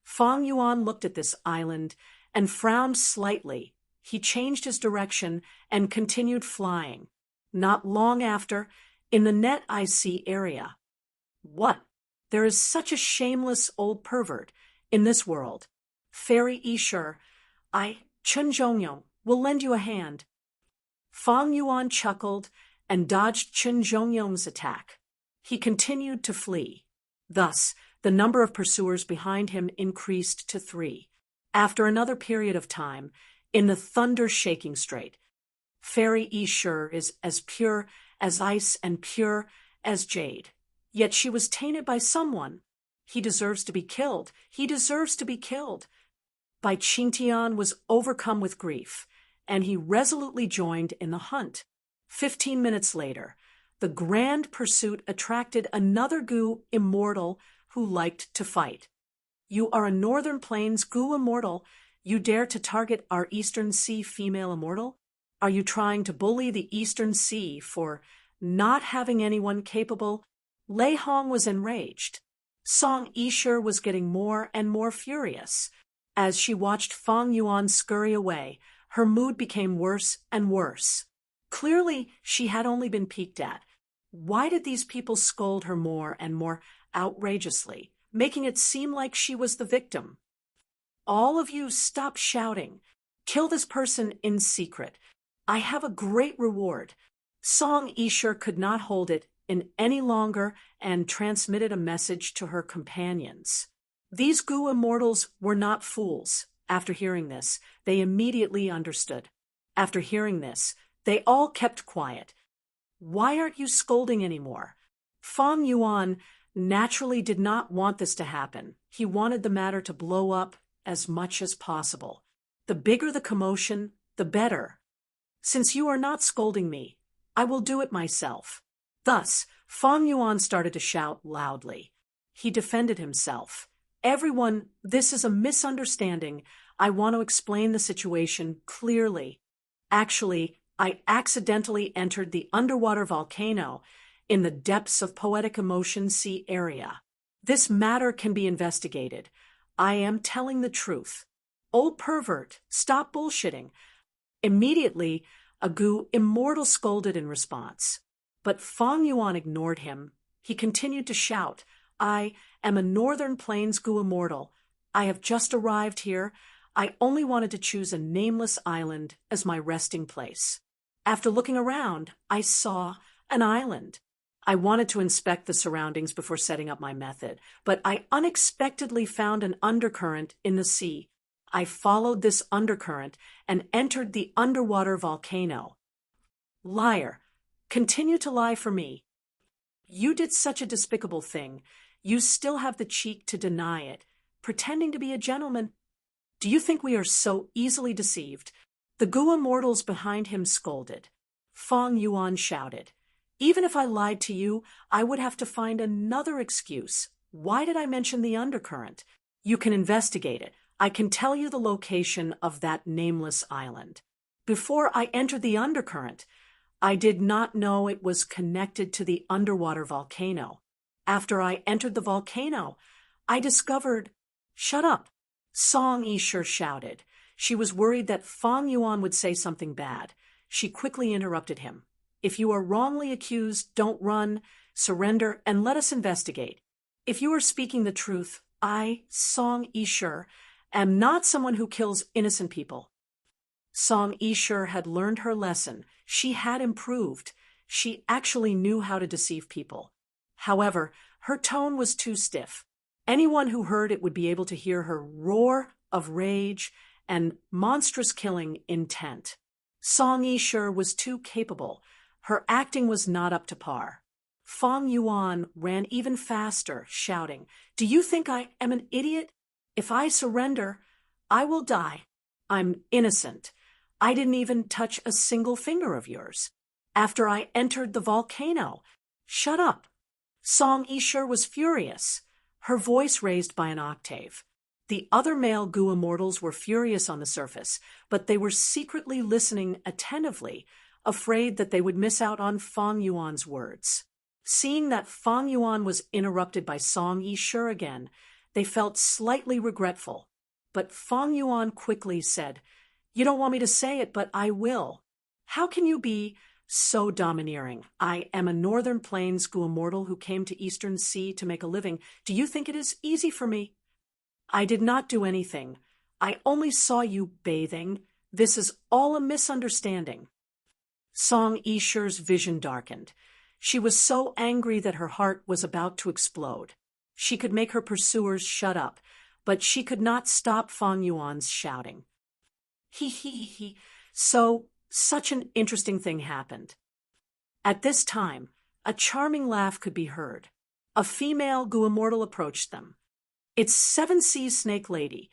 Fong Yuan looked at this island and frowned slightly. He changed his direction and continued flying. Not long after, in the Net I See area. What? There is such a shameless old pervert in this world. Fairy Ishur, Chun Zhongyong, will lend you a hand. Fong Yuan chuckled and dodged Chun Zhongyong's attack. He continued to flee. Thus, the number of pursuers behind him increased to 3. After another period of time, in the thunder-shaking strait, Fairy Ishur is as pure as ice and pure as jade. Yet she was tainted by someone. He deserves to be killed. He deserves to be killed. Bai Qingtian was overcome with grief, and he resolutely joined in the hunt. 15 minutes later, the grand pursuit attracted another Gu immortal who liked to fight. You are a Northern Plains Gu immortal. You dare to target our Eastern Sea female immortal? Are you trying to bully the Eastern Sea for not having anyone capable? Lei Hong was enraged. Song Ishur was getting more and more furious. As she watched Fong Yuan scurry away, her mood became worse and worse. Clearly, she had only been peeked at. Why did these people scold her more and more outrageously, making it seem like she was the victim? All of you stop shouting. Kill this person in secret. I have a great reward. Song Ishur could not hold it in any longer and transmitted a message to her companions. These Gu immortals were not fools. After hearing this, they immediately understood. After hearing this, they all kept quiet. Why aren't you scolding anymore? Fong Yuan naturally did not want this to happen. He wanted the matter to blow up as much as possible. The bigger the commotion, the better. Since you are not scolding me, I will do it myself. Thus, Fong Yuan started to shout loudly. He defended himself. Everyone, this is a misunderstanding. I want to explain the situation clearly. Actually, I accidentally entered the underwater volcano in the depths of Poetic Emotion Sea area. This matter can be investigated. I am telling the truth. Old pervert, stop bullshitting. Immediately, a Gu immortal scolded in response. But Fong Yuan ignored him. He continued to shout, I am a Northern Plains Gu immortal. I have just arrived here. I only wanted to choose a nameless island as my resting place. After looking around, I saw an island. I wanted to inspect the surroundings before setting up my method, but I unexpectedly found an undercurrent in the sea. I followed this undercurrent and entered the underwater volcano. Liar, continue to lie for me. You did such a despicable thing. You still have the cheek to deny it, pretending to be a gentleman. Do you think we are so easily deceived? The Gu immortals behind him scolded. Fong Yuan shouted, Even if I lied to you, I would have to find another excuse. Why did I mention the undercurrent? You can investigate it. I can tell you the location of that nameless island. Before I entered the undercurrent, I did not know it was connected to the underwater volcano. After I entered the volcano, I discovered— Shut up! Song Ishur shouted. She was worried that Fong Yuan would say something bad. She quickly interrupted him. If you are wrongly accused, don't run, surrender, and let us investigate. If you are speaking the truth, I, Song Ishur, am not someone who kills innocent people. Song Ishur had learned her lesson. She had improved. She actually knew how to deceive people. However, her tone was too stiff. Anyone who heard it would be able to hear her roar of rage and monstrous killing intent. Song Yishur was too capable. Her acting was not up to par. Fang Yuan ran even faster, shouting, "Do you think I am an idiot? If I surrender, I will die. I'm innocent. I didn't even touch a single finger of yours. After I entered the volcano. Shut up." Song Yishur was furious, her voice raised by an octave. The other male Gu immortals were furious on the surface, but they were secretly listening attentively, afraid that they would miss out on Fang Yuan's words. Seeing that Fang Yuan was interrupted by Song Yishur again, they felt slightly regretful. But Fang Yuan quickly said, "You don't want me to say it, but I will. How can you be so domineering? I am a Northern Plains Gu immortal who came to Eastern Sea to make a living. Do you think it is easy for me? I did not do anything. I only saw you bathing. This is all a misunderstanding." Song Yishur's vision darkened. She was so angry that her heart was about to explode. She could make her pursuers shut up, but she could not stop Fang Yuan's shouting. He. So, such an interesting thing happened. At this time, a charming laugh could be heard. A female Gu immortal approached them. "It's Seven Seas Snake Lady."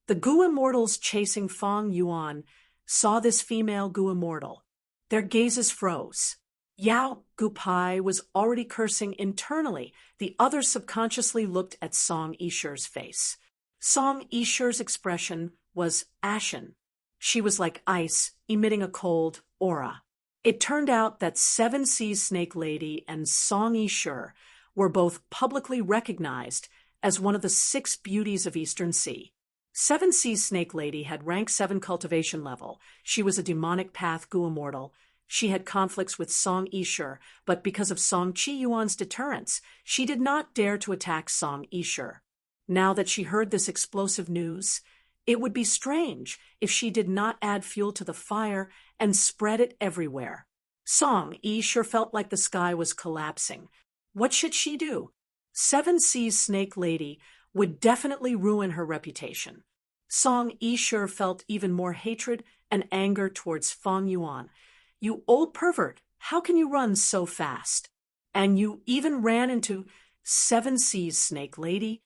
The Gu immortals chasing Fang Yuan saw this female Gu immortal. Their gazes froze. Yao Gupai was already cursing internally. The others subconsciously looked at Song Yishur's face. Song Yishur's expression was ashen. She was like ice, emitting a cold aura. It turned out that Seven Seas Snake Lady and Song Yishur were both publicly recognized as one of the 6 beauties of Eastern Sea. Seven Seas Snake Lady had rank 7 cultivation level. She was a demonic path Gu immortal. She had conflicts with Song Yishur, but because of Song Qiyuan's deterrence, she did not dare to attack Song Yishur. Now that she heard this explosive news, it would be strange if she did not add fuel to the fire and spread it everywhere. Song Yishur felt like the sky was collapsing. What should she do? Seven Seas Snake Lady would definitely ruin her reputation. Song Yishur felt even more hatred and anger towards Fang Yuan. "You old pervert, how can you run so fast? And you even ran into Seven Seas Snake Lady?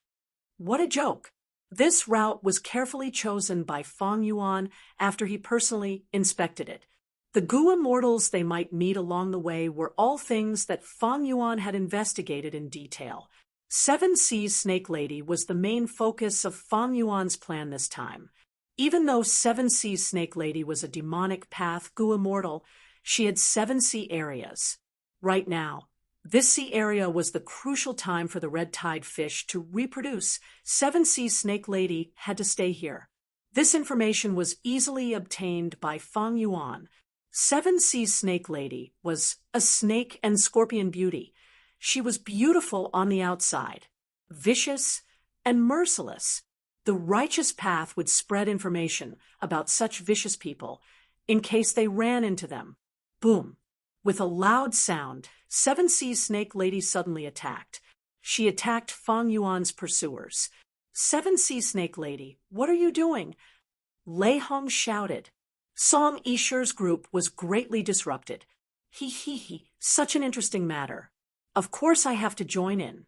What a joke." This route was carefully chosen by Fang Yuan after he personally inspected it. The Gu immortals they might meet along the way were all things that Fang Yuan had investigated in detail. Seven Seas Snake Lady was the main focus of Fang Yuan's plan this time. Even though Seven Seas Snake Lady was a demonic path Gu immortal, she had 7 sea areas. Right now, this sea area was the crucial time for the red tide fish to reproduce. Seven Seas Snake Lady had to stay here. This information was easily obtained by Fang Yuan. Seven Seas Snake Lady was a snake and scorpion beauty. She was beautiful on the outside, vicious and merciless. The righteous path would spread information about such vicious people in case they ran into them. Boom! With a loud sound, Seven Seas Snake Lady suddenly attacked. She attacked Fang Yuan's pursuers. "Seven Seas Snake Lady, what are you doing?" Lei Hong shouted. Song Yishur's group was greatly disrupted. He, such an interesting matter. Of course I have to join in.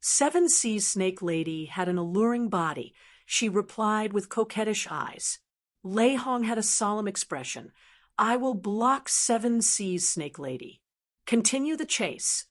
Seven Seas Snake Lady had an alluring body. She replied with coquettish eyes. Lei Hong had a solemn expression. "I will block Seven Seas Snake Lady. Continue the chase."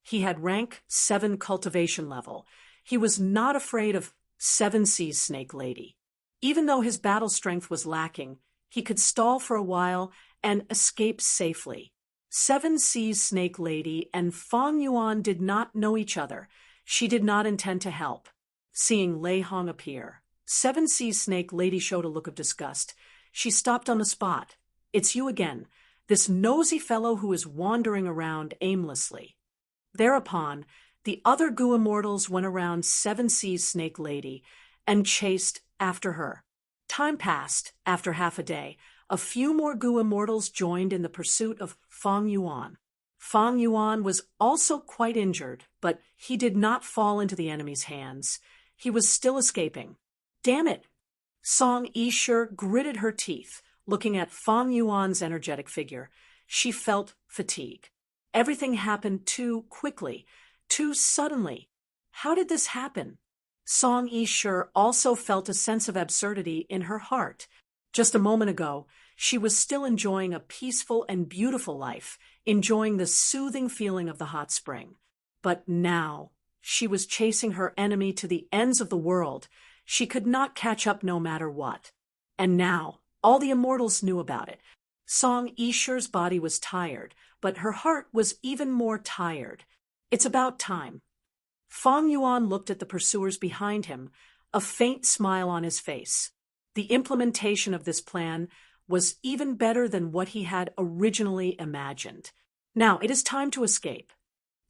He had rank 7 cultivation level. He was not afraid of Seven Seas Snake Lady. Even though his battle strength was lacking, he could stall for a while and escape safely. Seven Seas Snake Lady and Fang Yuan did not know each other. She did not intend to help. Seeing Lei Hong appear, Seven Seas Snake Lady showed a look of disgust. She stopped on the spot. "It's you again, this nosy fellow who is wandering around aimlessly." Thereupon, the other Gu immortals went around Seven Seas Snake Lady and chased after her. Time passed. After half a day, a few more Gu immortals joined in the pursuit of Fang Yuan. Fang Yuan was also quite injured, but he did not fall into the enemy's hands. He was still escaping. Damn it! Song Yishe gritted her teeth, looking at Fang Yuan's energetic figure. She felt fatigue. Everything happened too quickly, too suddenly. How did this happen? Song Yishe also felt a sense of absurdity in her heart. Just a moment ago, she was still enjoying a peaceful and beautiful life, enjoying the soothing feeling of the hot spring. But now, she was chasing her enemy to the ends of the world. She could not catch up no matter what. And now, all the immortals knew about it. Song Yishe's body was tired, but her heart was even more tired. It's about time. Fang Yuan looked at the pursuers behind him, a faint smile on his face. The implementation of this plan was even better than what he had originally imagined. Now it is time to escape.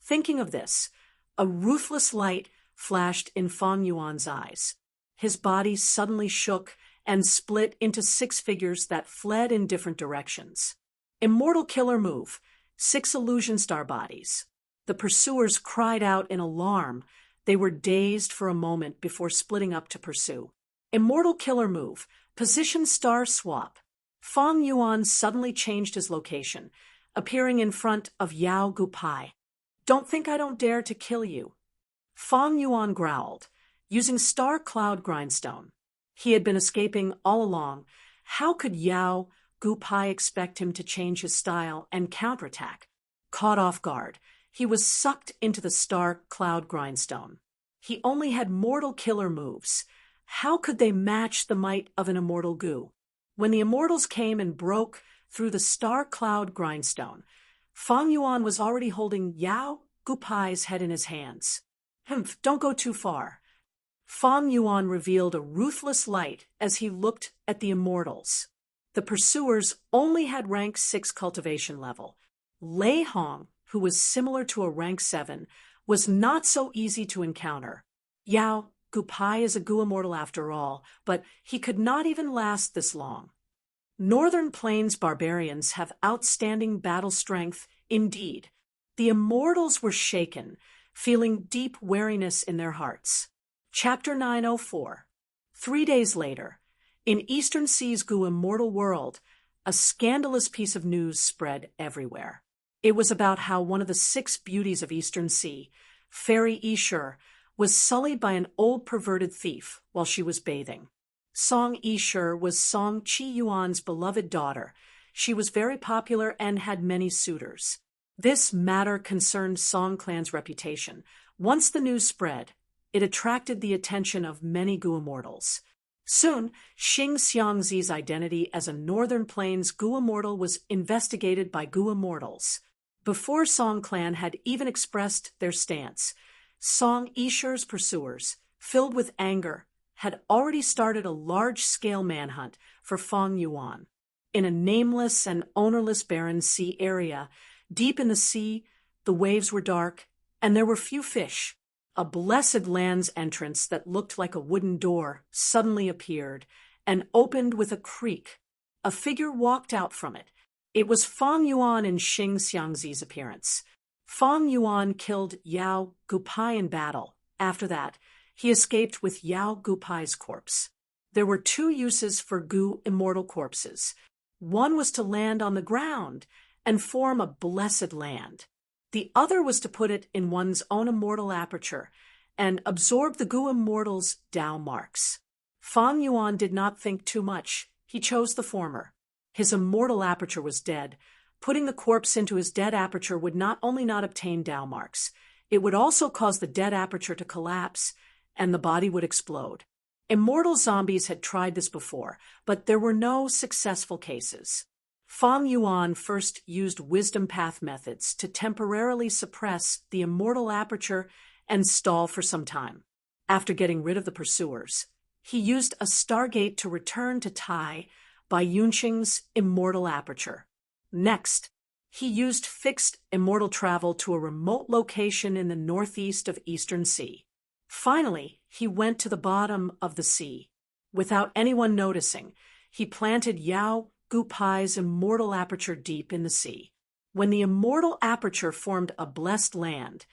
Thinking of this, a ruthless light flashed in Fang Yuan's eyes. His body suddenly shook and split into 6 figures that fled in different directions. Immortal killer move, 6 illusion star bodies. The pursuers cried out in alarm. They were dazed for a moment before splitting up to pursue. Immortal killer move, position star swap. Fang Yuan suddenly changed his location, appearing in front of Yao Gupai. Don't think I don't dare to kill you. Fang Yuan growled, using star cloud grindstone. He had been escaping all along. How could Yao Gupai expect him to change his style and counterattack? Caught off guard, he was sucked into the star cloud grindstone. He only had mortal killer moves. How could they match the might of an immortal Gu? When the immortals came and broke through the star cloud grindstone, Fang Yuan was already holding Yao Gupai's head in his hands. Humph, don't go too far. Fang Yuan revealed a ruthless light as he looked at the immortals. The pursuers only had rank 6 cultivation level. Lei Hong, who was similar to a rank 7, was not so easy to encounter. Yao Gupai is a Gu immortal after all, but he could not even last this long. Northern Plains barbarians have outstanding battle strength indeed. The immortals were shaken, feeling deep wariness in their hearts. Chapter 904. 3 days later, in Eastern Sea's Gu immortal world, a scandalous piece of news spread everywhere. It was about how one of the 6 beauties of Eastern Sea, Fairy Yishe, was sullied by an old perverted thief while she was bathing. Song Yishe was Song Qi Yuan's beloved daughter. She was very popular and had many suitors. This matter concerned Song clan's reputation. Once the news spread, it attracted the attention of many Gu immortals. Soon, Xing Xiangzi's identity as a Northern Plains Gu immortal was investigated by Gu immortals. Before Song clan had even expressed their stance, Song Yishe's pursuers, filled with anger, had already started a large-scale manhunt for Fang Yuan. In a nameless and ownerless barren sea area, deep in the sea, the waves were dark, and there were few fish. A blessed land's entrance that looked like a wooden door suddenly appeared and opened with a creak. A figure walked out from it. It was Fang Yuan in Xing Xiangzi's appearance. Fang Yuan killed Yao Gupai in battle. After that, he escaped with Yao Gupai's corpse. There were 2 uses for Gu immortal corpses. One was to land on the ground and form a blessed land. The other was to put it in one's own immortal aperture and absorb the Gu immortal's Dao marks. Fang Yuan did not think too much. He chose the former. His immortal aperture was dead. Putting the corpse into his dead aperture would not only not obtain Dao marks, it would also cause the dead aperture to collapse, and the body would explode. Immortal zombies had tried this before, but there were no successful cases. Fang Yuan first used wisdom path methods to temporarily suppress the immortal aperture and stall for some time. After getting rid of the pursuers, he used a stargate to return to Tai by Yunqing's immortal aperture. Next, he used fixed immortal travel to a remote location in the northeast of Eastern Sea. Finally, he went to the bottom of the sea. Without anyone noticing, he planted Yao Gupai's immortal aperture deep in the sea. When the immortal aperture formed a blessed land,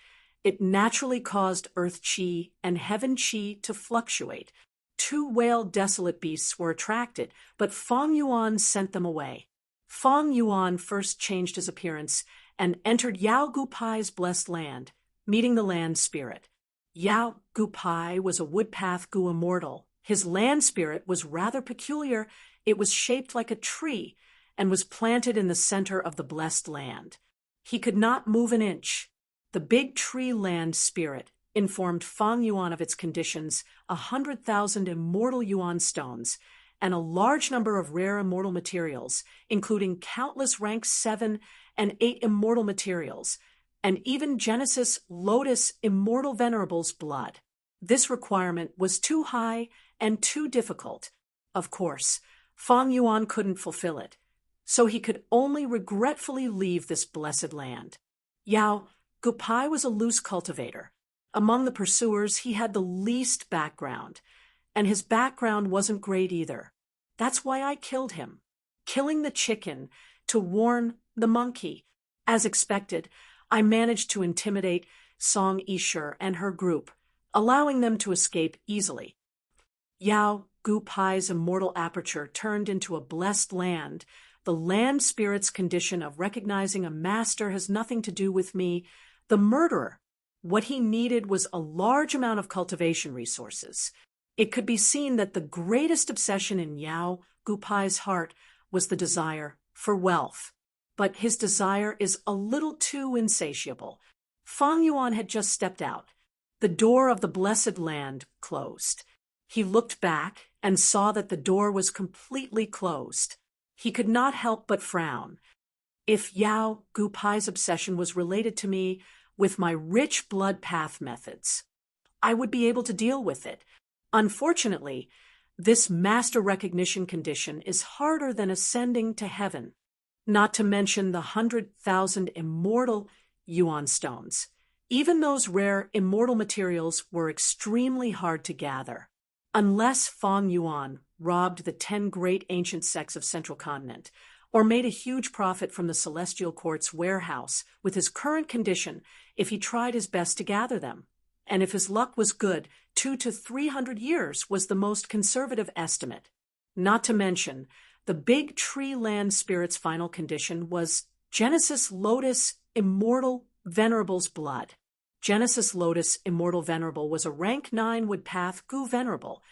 it naturally caused earth chi and heaven chi to fluctuate. Two whale desolate beasts were attracted, but Feng Yuan sent them away. Feng Yuan first changed his appearance and entered Yao Gupai's blessed land, meeting the land spirit. Yao Gupai was a woodpath gu immortal. His land spirit was rather peculiar. It was shaped like a tree and was planted in the center of the blessed land. He could not move an inch. The big tree land spirit informed Feng Yuan of its conditions: 100,000 immortal yuan stones, and a large number of rare immortal materials, including countless rank 7 and 8 immortal materials, and even Genesis Lotus Immortal Venerable's blood. This requirement was too high and too difficult. Of course, Feng Yuan couldn't fulfill it, so he could only regretfully leave this blessed land. Yao Gupai was a loose cultivator. Among the pursuers, he had the least background, and his background wasn't great either. That's why I killed him, killing the chicken to warn the monkey. As expected, I managed to intimidate Song Yishur and her group, allowing them to escape easily. Yao Gupai's immortal aperture turned into a blessed land. The land spirit's condition of recognizing a master has nothing to do with me, the murderer. What he needed was a large amount of cultivation resources. It could be seen that the greatest obsession in Yao Gupai's heart was the desire for wealth. But his desire is a little too insatiable. Feng Yuan had just stepped out. The door of the blessed land closed. He looked back and saw that the door was completely closed. He could not help but frown. If Yao Gupai's obsession was related to me with my rich blood path methods, I would be able to deal with it. Unfortunately, this master recognition condition is harder than ascending to heaven, not to mention the 100,000 immortal yuan stones. Even those rare immortal materials were extremely hard to gather. Unless Feng Yuan robbed the 10 great ancient sects of Central Continent, or made a huge profit from the Celestial Court's warehouse with his current condition if he tried his best to gather them. And if his luck was good, 200 to 300 years was the most conservative estimate. Not to mention, the big tree land spirit's final condition was Genesis Lotus Immortal Venerable's blood. Genesis Lotus Immortal Venerable was a rank 9 woodpath gu venerable.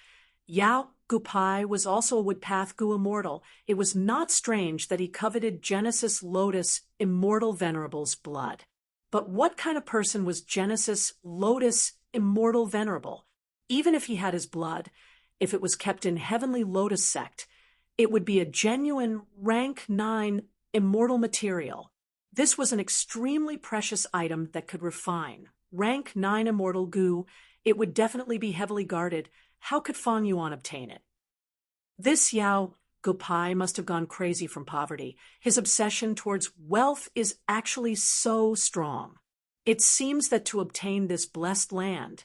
Yao Gupai was also a woodpath gu immortal. It was not strange that he coveted Genesis Lotus Immortal Venerable's blood. But what kind of person was Genesis Lotus Immortal Venerable? Even if he had his blood, if it was kept in Heavenly Lotus Sect, it would be a genuine rank 9 immortal material. This was an extremely precious item that could refine. Rank 9 immortal gu, it would definitely be heavily guarded. How could Feng Yuan obtain it? This Yao Gupai must have gone crazy from poverty. His obsession towards wealth is actually so strong. It seems that to obtain this blessed land,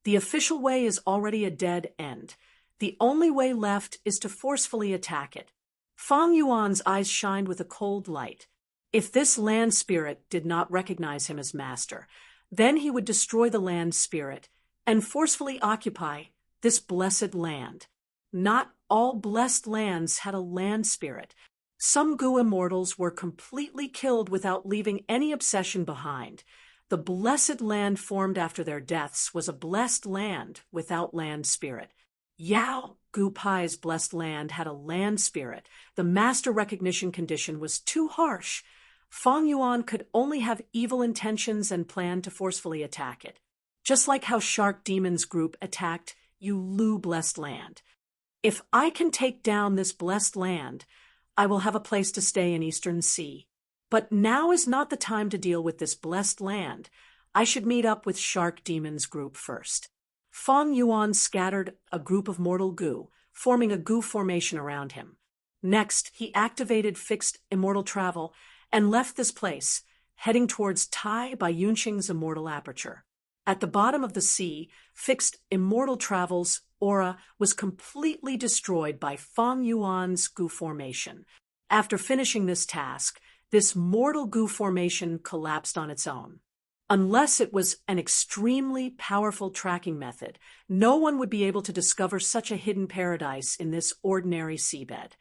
the official way is already a dead end. The only way left is to forcefully attack it. Feng Yuan's eyes shined with a cold light. If this land spirit did not recognize him as master, then he would destroy the land spirit and forcefully occupy this blessed land. Not all blessed lands had a land spirit. Some gu immortals were completely killed without leaving any obsession behind. The blessed land formed after their deaths was a blessed land without land spirit. Yao Gupai's blessed land had a land spirit. The master recognition condition was too harsh. Feng Yuan could only have evil intentions and planned to forcefully attack it, just like how Shark Demon's group attacked Yulu blessed land. If I can take down this blessed land, I will have a place to stay in Eastern Sea. But now is not the time to deal with this blessed land. I should meet up with Shark Demon's group first. Feng Yuan scattered a group of mortal gu, forming a gu formation around him. Next, he activated fixed immortal travel and left this place, heading towards Tai by Yunqing's immortal aperture. At the bottom of the sea, fixed immortal travel's aura was completely destroyed by Feng Yuan's gu formation. After finishing this task, This mortal goo formation collapsed on its own. Unless it was an extremely powerful tracking method, no one would be able to discover such a hidden paradise in this ordinary seabed.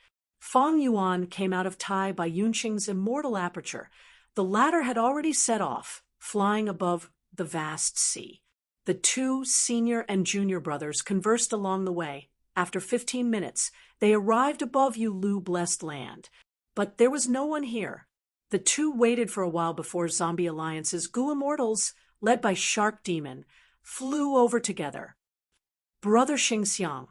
Fang Yuan came out of Tai by Yunqing's immortal aperture. The latter had already set off, flying above the vast sea. The two senior and junior brothers conversed along the way. After 15 minutes, they arrived above Yulu blessed land. But there was no one here. The two waited for a while before Zombie Alliance's Goo Immortals, led by Shark Demon, flew over together. Brother Xingxiang,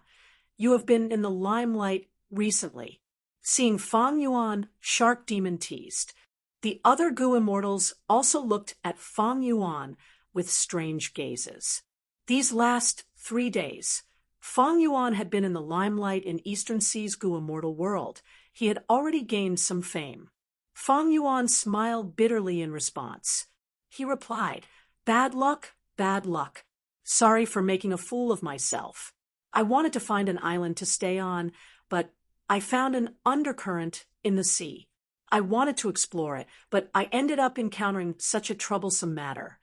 you have been in the limelight recently. Seeing Fang Yuan, Shark Demon teased. The other Goo Immortals also looked at Fang Yuan with strange gazes. These last 3 days, Fang Yuan had been in the limelight in Eastern Sea's Goo Immortal world. He had already gained some fame. Fang Yuan smiled bitterly in response. He replied, "Bad luck, bad luck. Sorry for making a fool of myself. I wanted to find an island to stay on, but I found an undercurrent in the sea. I wanted to explore it, but I ended up encountering such a troublesome matter."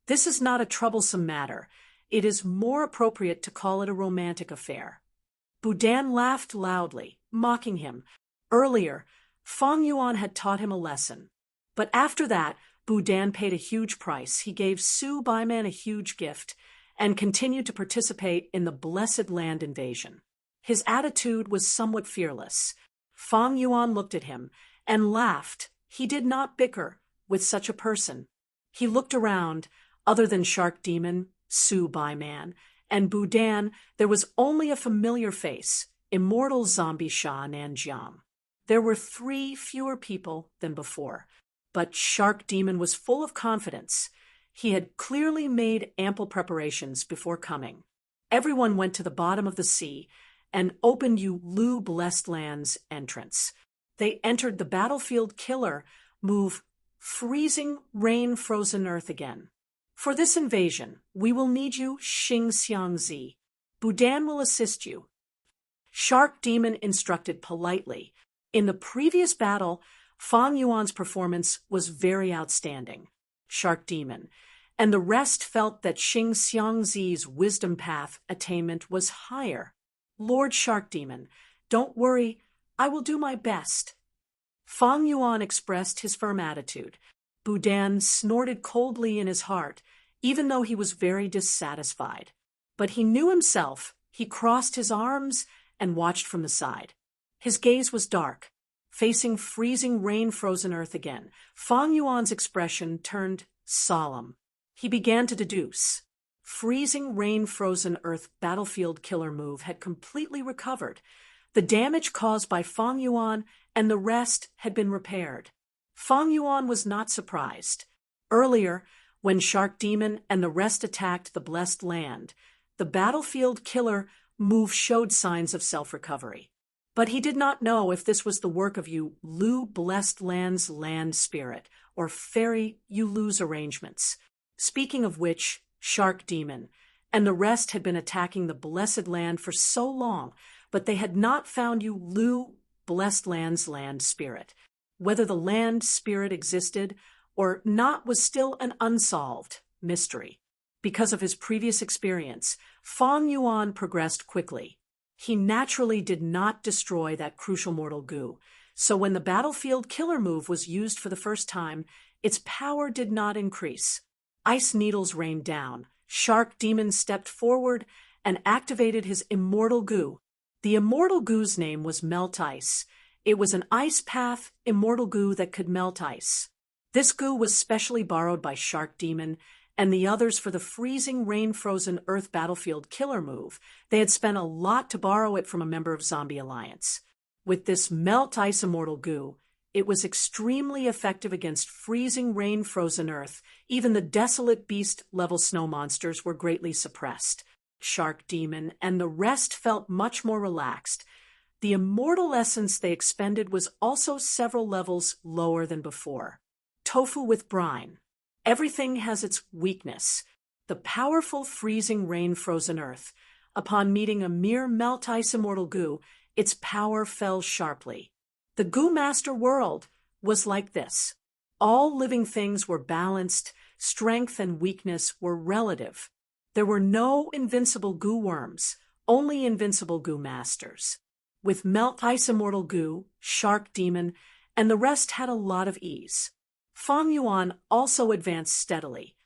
This is not a troublesome matter. It is more appropriate to call it a romantic affair. Budan laughed loudly, mocking him. Earlier, Fang Yuan had taught him a lesson. But after that, Budan paid a huge price. He gave Su Baiman a huge gift and continued to participate in the Blessed Land invasion. His attitude was somewhat fearless. Fang Yuan looked at him and laughed. He did not bicker with such a person. He looked around. Other than Shark Demon, Su Baiman, and Budan, there was only a familiar face, immortal zombie Sha Nanjiang. There were 3 fewer people than before, but Shark Demon was full of confidence. He had clearly made ample preparations before coming. Everyone went to the bottom of the sea and opened Yulu Blessed Land's entrance. They entered the battlefield killer move, freezing rain frozen earth again. For this invasion, we will need you, Xingxiang. Budan will assist you. Shark Demon instructed politely. In the previous battle, Fang Yuan's performance was very outstanding. Shark Demon, and the rest felt that Xingxiang's wisdom path attainment was higher. Lord Shark Demon, don't worry, I will do my best. Fang Yuan expressed his firm attitude. Budan snorted coldly in his heart, even though he was very dissatisfied. But he knew himself. He crossed his arms and watched from the side. His gaze was dark, facing freezing rain-frozen earth again. Fang Yuan's expression turned solemn. He began to deduce. Freezing rain-frozen earth battlefield killer move had completely recovered. The damage caused by Fang Yuan and the rest had been repaired. Fang Yuan was not surprised. Earlier, when Shark Demon and the rest attacked the Blessed Land, the battlefield killer move showed signs of self-recovery. But he did not know if this was the work of Yulu Blessed Land's land spirit or fairy Yulu's arrangements. Speaking of which, Shark Demon and the rest had been attacking the Blessed Land for so long, but they had not found Yulu Blessed Land's land spirit. Whether the land spirit existed or not was still an unsolved mystery. Because of his previous experience, Fang Yuan progressed quickly. He naturally did not destroy that crucial mortal goo, so when the battlefield killer move was used for the first time, its power did not increase. Ice needles rained down. Shark Demon stepped forward and activated his immortal goo. The immortal goo's name was Melt Ice. It was an ice path immortal goo that could melt ice. This goo was specially borrowed by Shark Demon and the others for the freezing rain-frozen earth battlefield killer move. They had spent a lot to borrow it from a member of Zombie Alliance. With this melt ice immortal goo, it was extremely effective against freezing rain-frozen earth. Even the desolate beast-level snow monsters were greatly suppressed. Shark Demon and the rest felt much more relaxed. The immortal essence they expended was also several levels lower than before. Tofu with brine. Everything has its weakness. The powerful freezing rain-frozen earth. Upon meeting a mere melt ice immortal goo, its power fell sharply. The Goo Master world was like this. All living things were balanced, strength and weakness were relative. There were no invincible goo worms, only invincible goo masters. With Melt Ice Immortal Goo, Shark Demon, and the rest had a lot of ease. Fang Yuan also advanced steadily.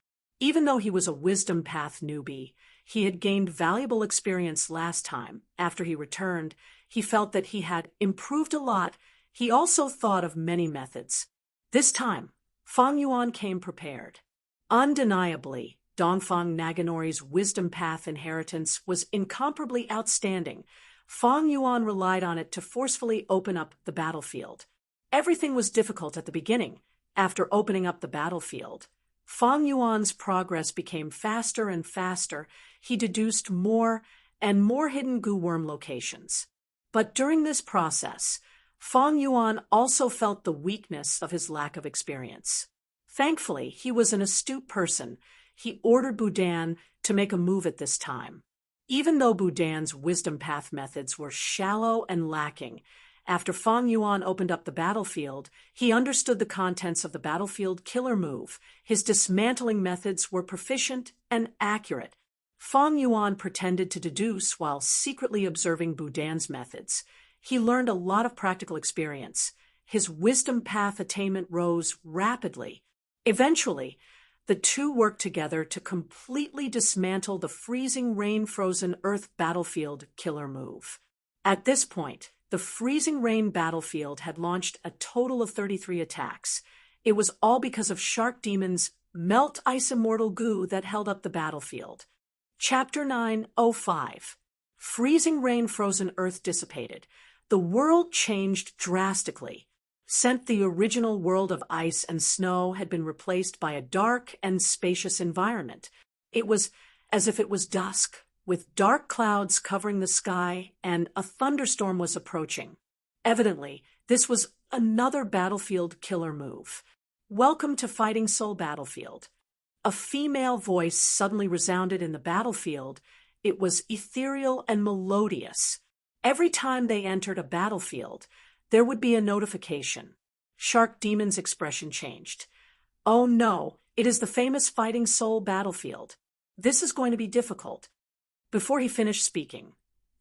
Even though he was a wisdom path newbie, he had gained valuable experience last time. After he returned, he felt that he had improved a lot. He also thought of many methods. This time, Fang Yuan came prepared. Undeniably, Dongfang Naganori's wisdom path inheritance was incomparably outstanding. Fang Yuan relied on it to forcefully open up the battlefield. Everything was difficult at the beginning. After opening up the battlefield, Fang Yuan's progress became faster and faster. He deduced more and more hidden goo worm locations. But during this process, Fang Yuan also felt the weakness of his lack of experience. Thankfully, he was an astute person. He ordered Budan to make a move at this time. Even though Budan's wisdom path methods were shallow and lacking, after Fang Yuan opened up the battlefield, he understood the contents of the battlefield killer move. His dismantling methods were proficient and accurate. Fang Yuan pretended to deduce while secretly observing Budan's methods. He learned a lot of practical experience. His wisdom path attainment rose rapidly. Eventually, the two worked together to completely dismantle the freezing rain frozen earth battlefield killer move. At this point, the freezing rain battlefield had launched a total of 33 attacks. It was all because of Shark Demon's Melt Ice Immortal Goo that held up the battlefield. Chapter 9:05. Freezing rain frozen earth dissipated. The world changed drastically. Since the original world of ice and snow had been replaced by a dark and spacious environment. It was as if it was dusk, with dark clouds covering the sky, and a thunderstorm was approaching. Evidently, this was another battlefield killer move. Welcome to Fighting Soul Battlefield. A female voice suddenly resounded in the battlefield. It was ethereal and melodious. Every time they entered a battlefield, there would be a notification. Shark Demon's expression changed. Oh no, it is the famous Fighting Soul Battlefield. This is going to be difficult. Before he finished speaking,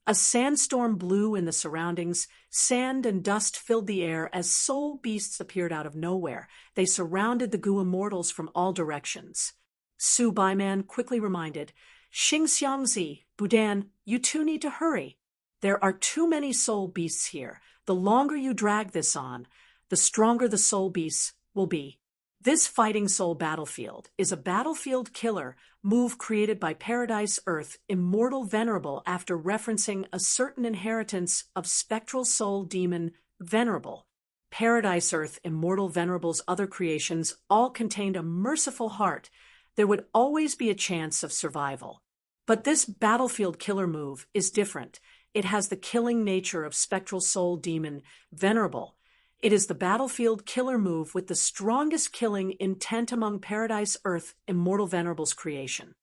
a sandstorm blew in the surroundings. Sand and dust filled the air as soul beasts appeared out of nowhere. They surrounded the Goo Immortals from all directions. Su Baiman quickly reminded, Xing Xiangzi, Budan, you two need to hurry. There are too many soul beasts here. The longer you drag this on, the stronger the soul beasts will be. This Fighting Soul Battlefield is a battlefield killer move created by Paradise Earth Immortal Venerable after referencing a certain inheritance of Spectral Soul Demon Venerable. Paradise Earth Immortal Venerable's other creations all contained a merciful heart. There would always be a chance of survival. But this battlefield killer move is different. It has the killing nature of Spectral Soul Demon Venerable. It is the battlefield killer move with the strongest killing intent among Paradise Earth Immortal Venerable's creation.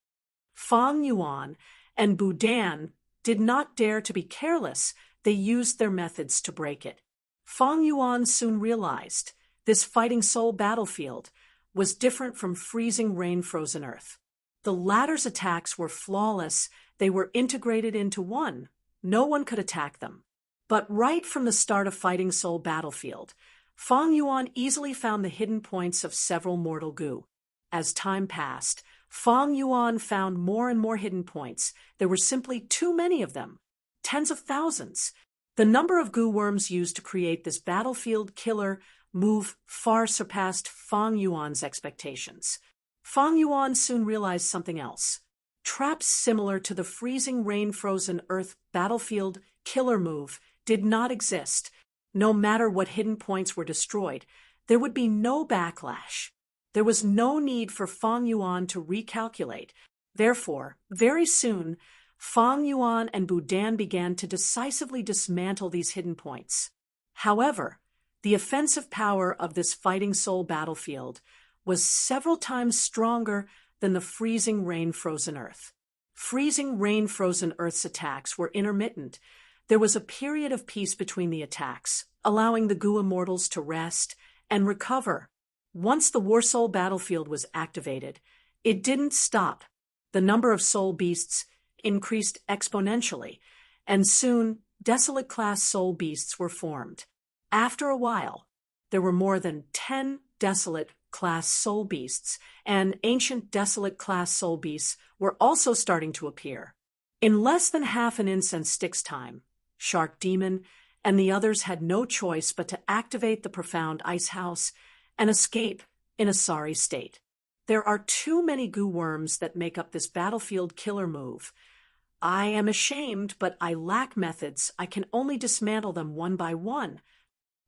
Fang Yuan and Budan did not dare to be careless. They used their methods to break it. Fang Yuan soon realized this Fighting Soul Battlefield was different from freezing rain frozen earth. The latter's attacks were flawless. They were integrated into one. No one could attack them. But right from the start of Fighting Soul Battlefield, Fang Yuan easily found the hidden points of several mortal goo. As time passed, Fang Yuan found more and more hidden points. There were simply too many of them. Tens of thousands. The number of goo worms used to create this battlefield killer move far surpassed Fang Yuan's expectations. Fang Yuan soon realized something else. Traps similar to the freezing rain frozen earth battlefield killer move did not exist. No matter what hidden points were destroyed, there would be no backlash. There was no need for Fang Yuan to recalculate. Therefore, very soon, Fang Yuan and Budan began to decisively dismantle these hidden points. However, the offensive power of this Fighting Soul Battlefield was several times stronger than the freezing rain frozen earth. Freezing rain frozen earth's attacks were intermittent. There was a period of peace between the attacks, allowing the Goo Immortals to rest and recover. Once the War Soul battlefield was activated, it didn't stop. The number of soul beasts increased exponentially, and soon Desolate-class soul beasts were formed. After a while, there were more than 10 Desolate-class soul beasts, and ancient Desolate-class soul beasts were also starting to appear. In less than half an incense stick's time, Shark Demon and the others had no choice but to activate the profound ice house and escape in a sorry state. There are too many goo worms that make up this battlefield killer move. I am ashamed, but I lack methods. I can only dismantle them one by one.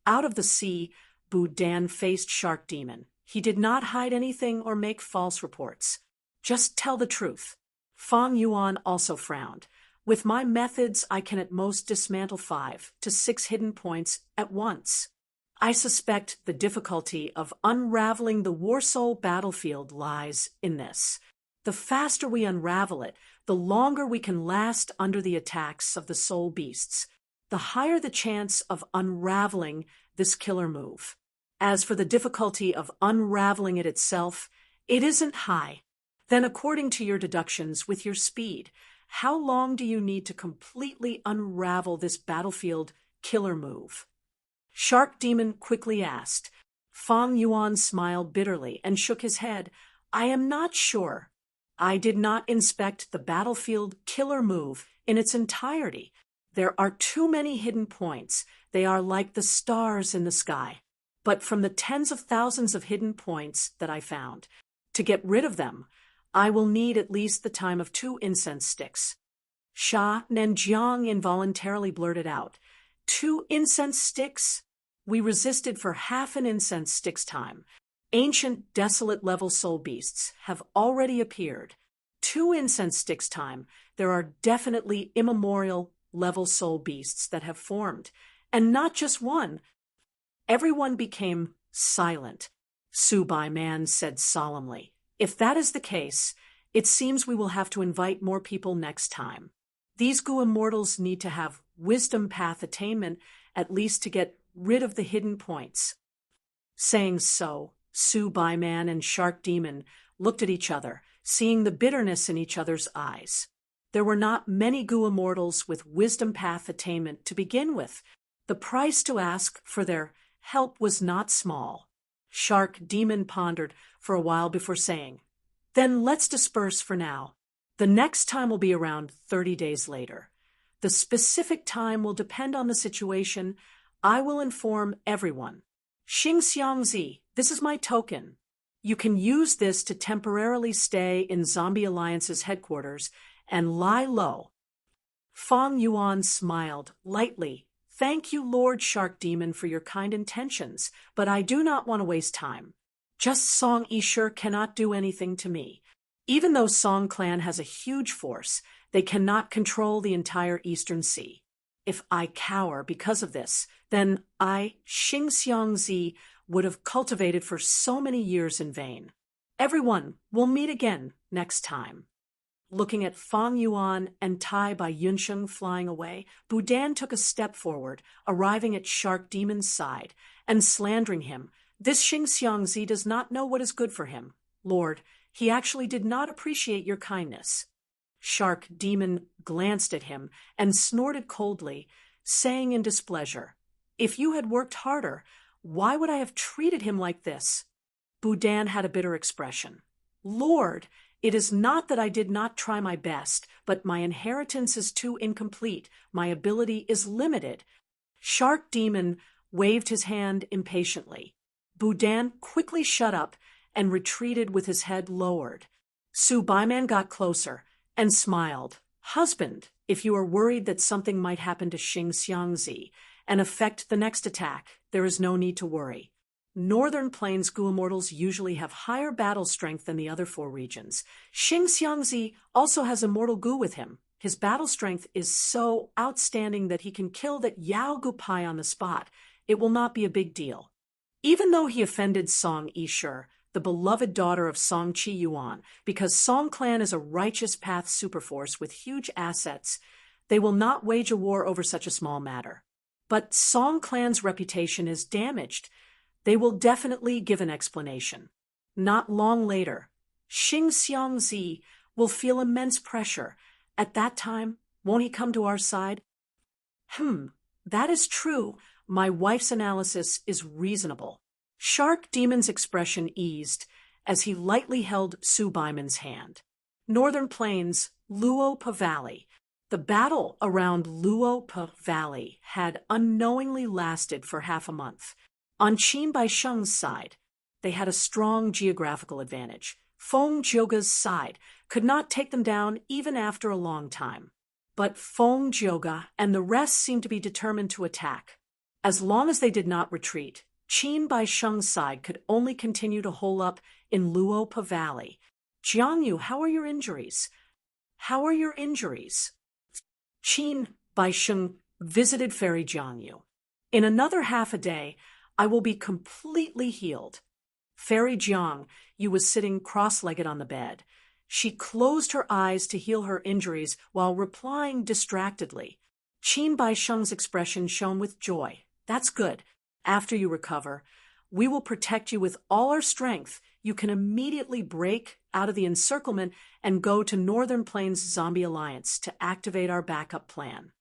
Out of the sea, Budan faced Shark Demon. He did not hide anything or make false reports. Just tell the truth. Fang Yuan also frowned. With my methods, I can at most dismantle 5 to 6 hidden points at once. I suspect the difficulty of unraveling the War Soul battlefield lies in this. The faster we unravel it, the longer we can last under the attacks of the soul beasts, the higher the chance of unraveling this killer move. As for the difficulty of unraveling it itself, it isn't high. Then, according to your deductions with your speed, how long do you need to completely unravel this battlefield killer move? Shark Demon quickly asked. Fang Yuan smiled bitterly and shook his head. I am not sure. I did not inspect the battlefield killer move in its entirety. There are too many hidden points. They are like the stars in the sky. But from the tens of thousands of hidden points that I found, to get rid of them, I will need at least the time of 2 incense sticks. Sha Nenjiang involuntarily blurted out, 2 incense sticks? We resisted for half an incense stick's time. Ancient desolate-level soul beasts have already appeared. 2 incense sticks' time, there are definitely immemorial-level soul beasts that have formed. And not just one. Everyone became silent. Su Bai Man said solemnly, if that is the case, it seems we will have to invite more people next time. These Gu immortals need to have wisdom path attainment at least to get rid of the hidden points. Saying so, Su Bai Man and Shark Demon looked at each other, seeing the bitterness in each other's eyes. There were not many Gu immortals with wisdom path attainment to begin with. The price to ask for their help was not small. Shark Demon pondered for a while before saying, then let's disperse for now. The next time will be around 30 days later. The specific time will depend on the situation. I will inform everyone. Xingxiangzi, this is my token. You can use this to temporarily stay in Zombie Alliance's headquarters and lie low. Fang Yuan smiled lightly. Thank you, Lord Shark Demon, for your kind intentions, but I do not want to waste time. Just Song Yishur cannot do anything to me. Even though Song Clan has a huge force, they cannot control the entire Eastern Sea. If I cower because of this, then I, Xingxiangzi, would have cultivated for so many years in vain. Everyone will meet again next time. Looking at Fang Yuan and Tai by Yunsheng flying away, Budan took a step forward, arriving at Shark Demon's side, and slandering him. This Xingxiangzi does not know what is good for him. Lord, he actually did not appreciate your kindness. Shark Demon glanced at him and snorted coldly, saying in displeasure, if you had worked harder, why would I have treated him like this? Budan had a bitter expression. Lord, it is not that I did not try my best, but my inheritance is too incomplete. My ability is limited. Shark Demon waved his hand impatiently. Budan quickly shut up and retreated with his head lowered. Su Baiman got closer and smiled. Husband, if you are worried that something might happen to Xingxiangzi and affect the next attack, there is no need to worry. Northern Plains Gu Immortals usually have higher battle strength than the other 4 regions. Xingxiangzi also has Immortal Gu with him. His battle strength is so outstanding that he can kill that Yao Gu Pai on the spot. It will not be a big deal. Even though he offended Song Yishur, the beloved daughter of Song Qi Yuan, because Song Clan is a righteous path superforce with huge assets, they will not wage a war over such a small matter. But Song Clan's reputation is damaged. They will definitely give an explanation. Not long later, Xing Xiangzi will feel immense pressure. At that time, won't he come to our side? That is true. My wife's analysis is reasonable. Shark Demon's expression eased as he lightly held Su Baiman's hand. Northern Plains, Luopa Valley. The battle around Luopa Valley had unknowingly lasted for half a month. On Qin Baisheng's side, they had a strong geographical advantage. Feng Jioga's side could not take them down even after a long time. But Feng Jioga and the rest seemed to be determined to attack. As long as they did not retreat, Qin Baisheng's side could only continue to hole up in Luopa Valley. Jiangyu, how are your injuries? How are your injuries? Qin Baisheng visited Fairy Jiangyu. In another half a day, I will be completely healed. Fairy Jiangyu was sitting cross-legged on the bed. She closed her eyes to heal her injuries while replying distractedly. Qin Baisheng's expression shone with joy. That's good. After you recover, we will protect you with all our strength. You can immediately break out of the encirclement and go to Northern Plains Zombie Alliance to activate our backup plan.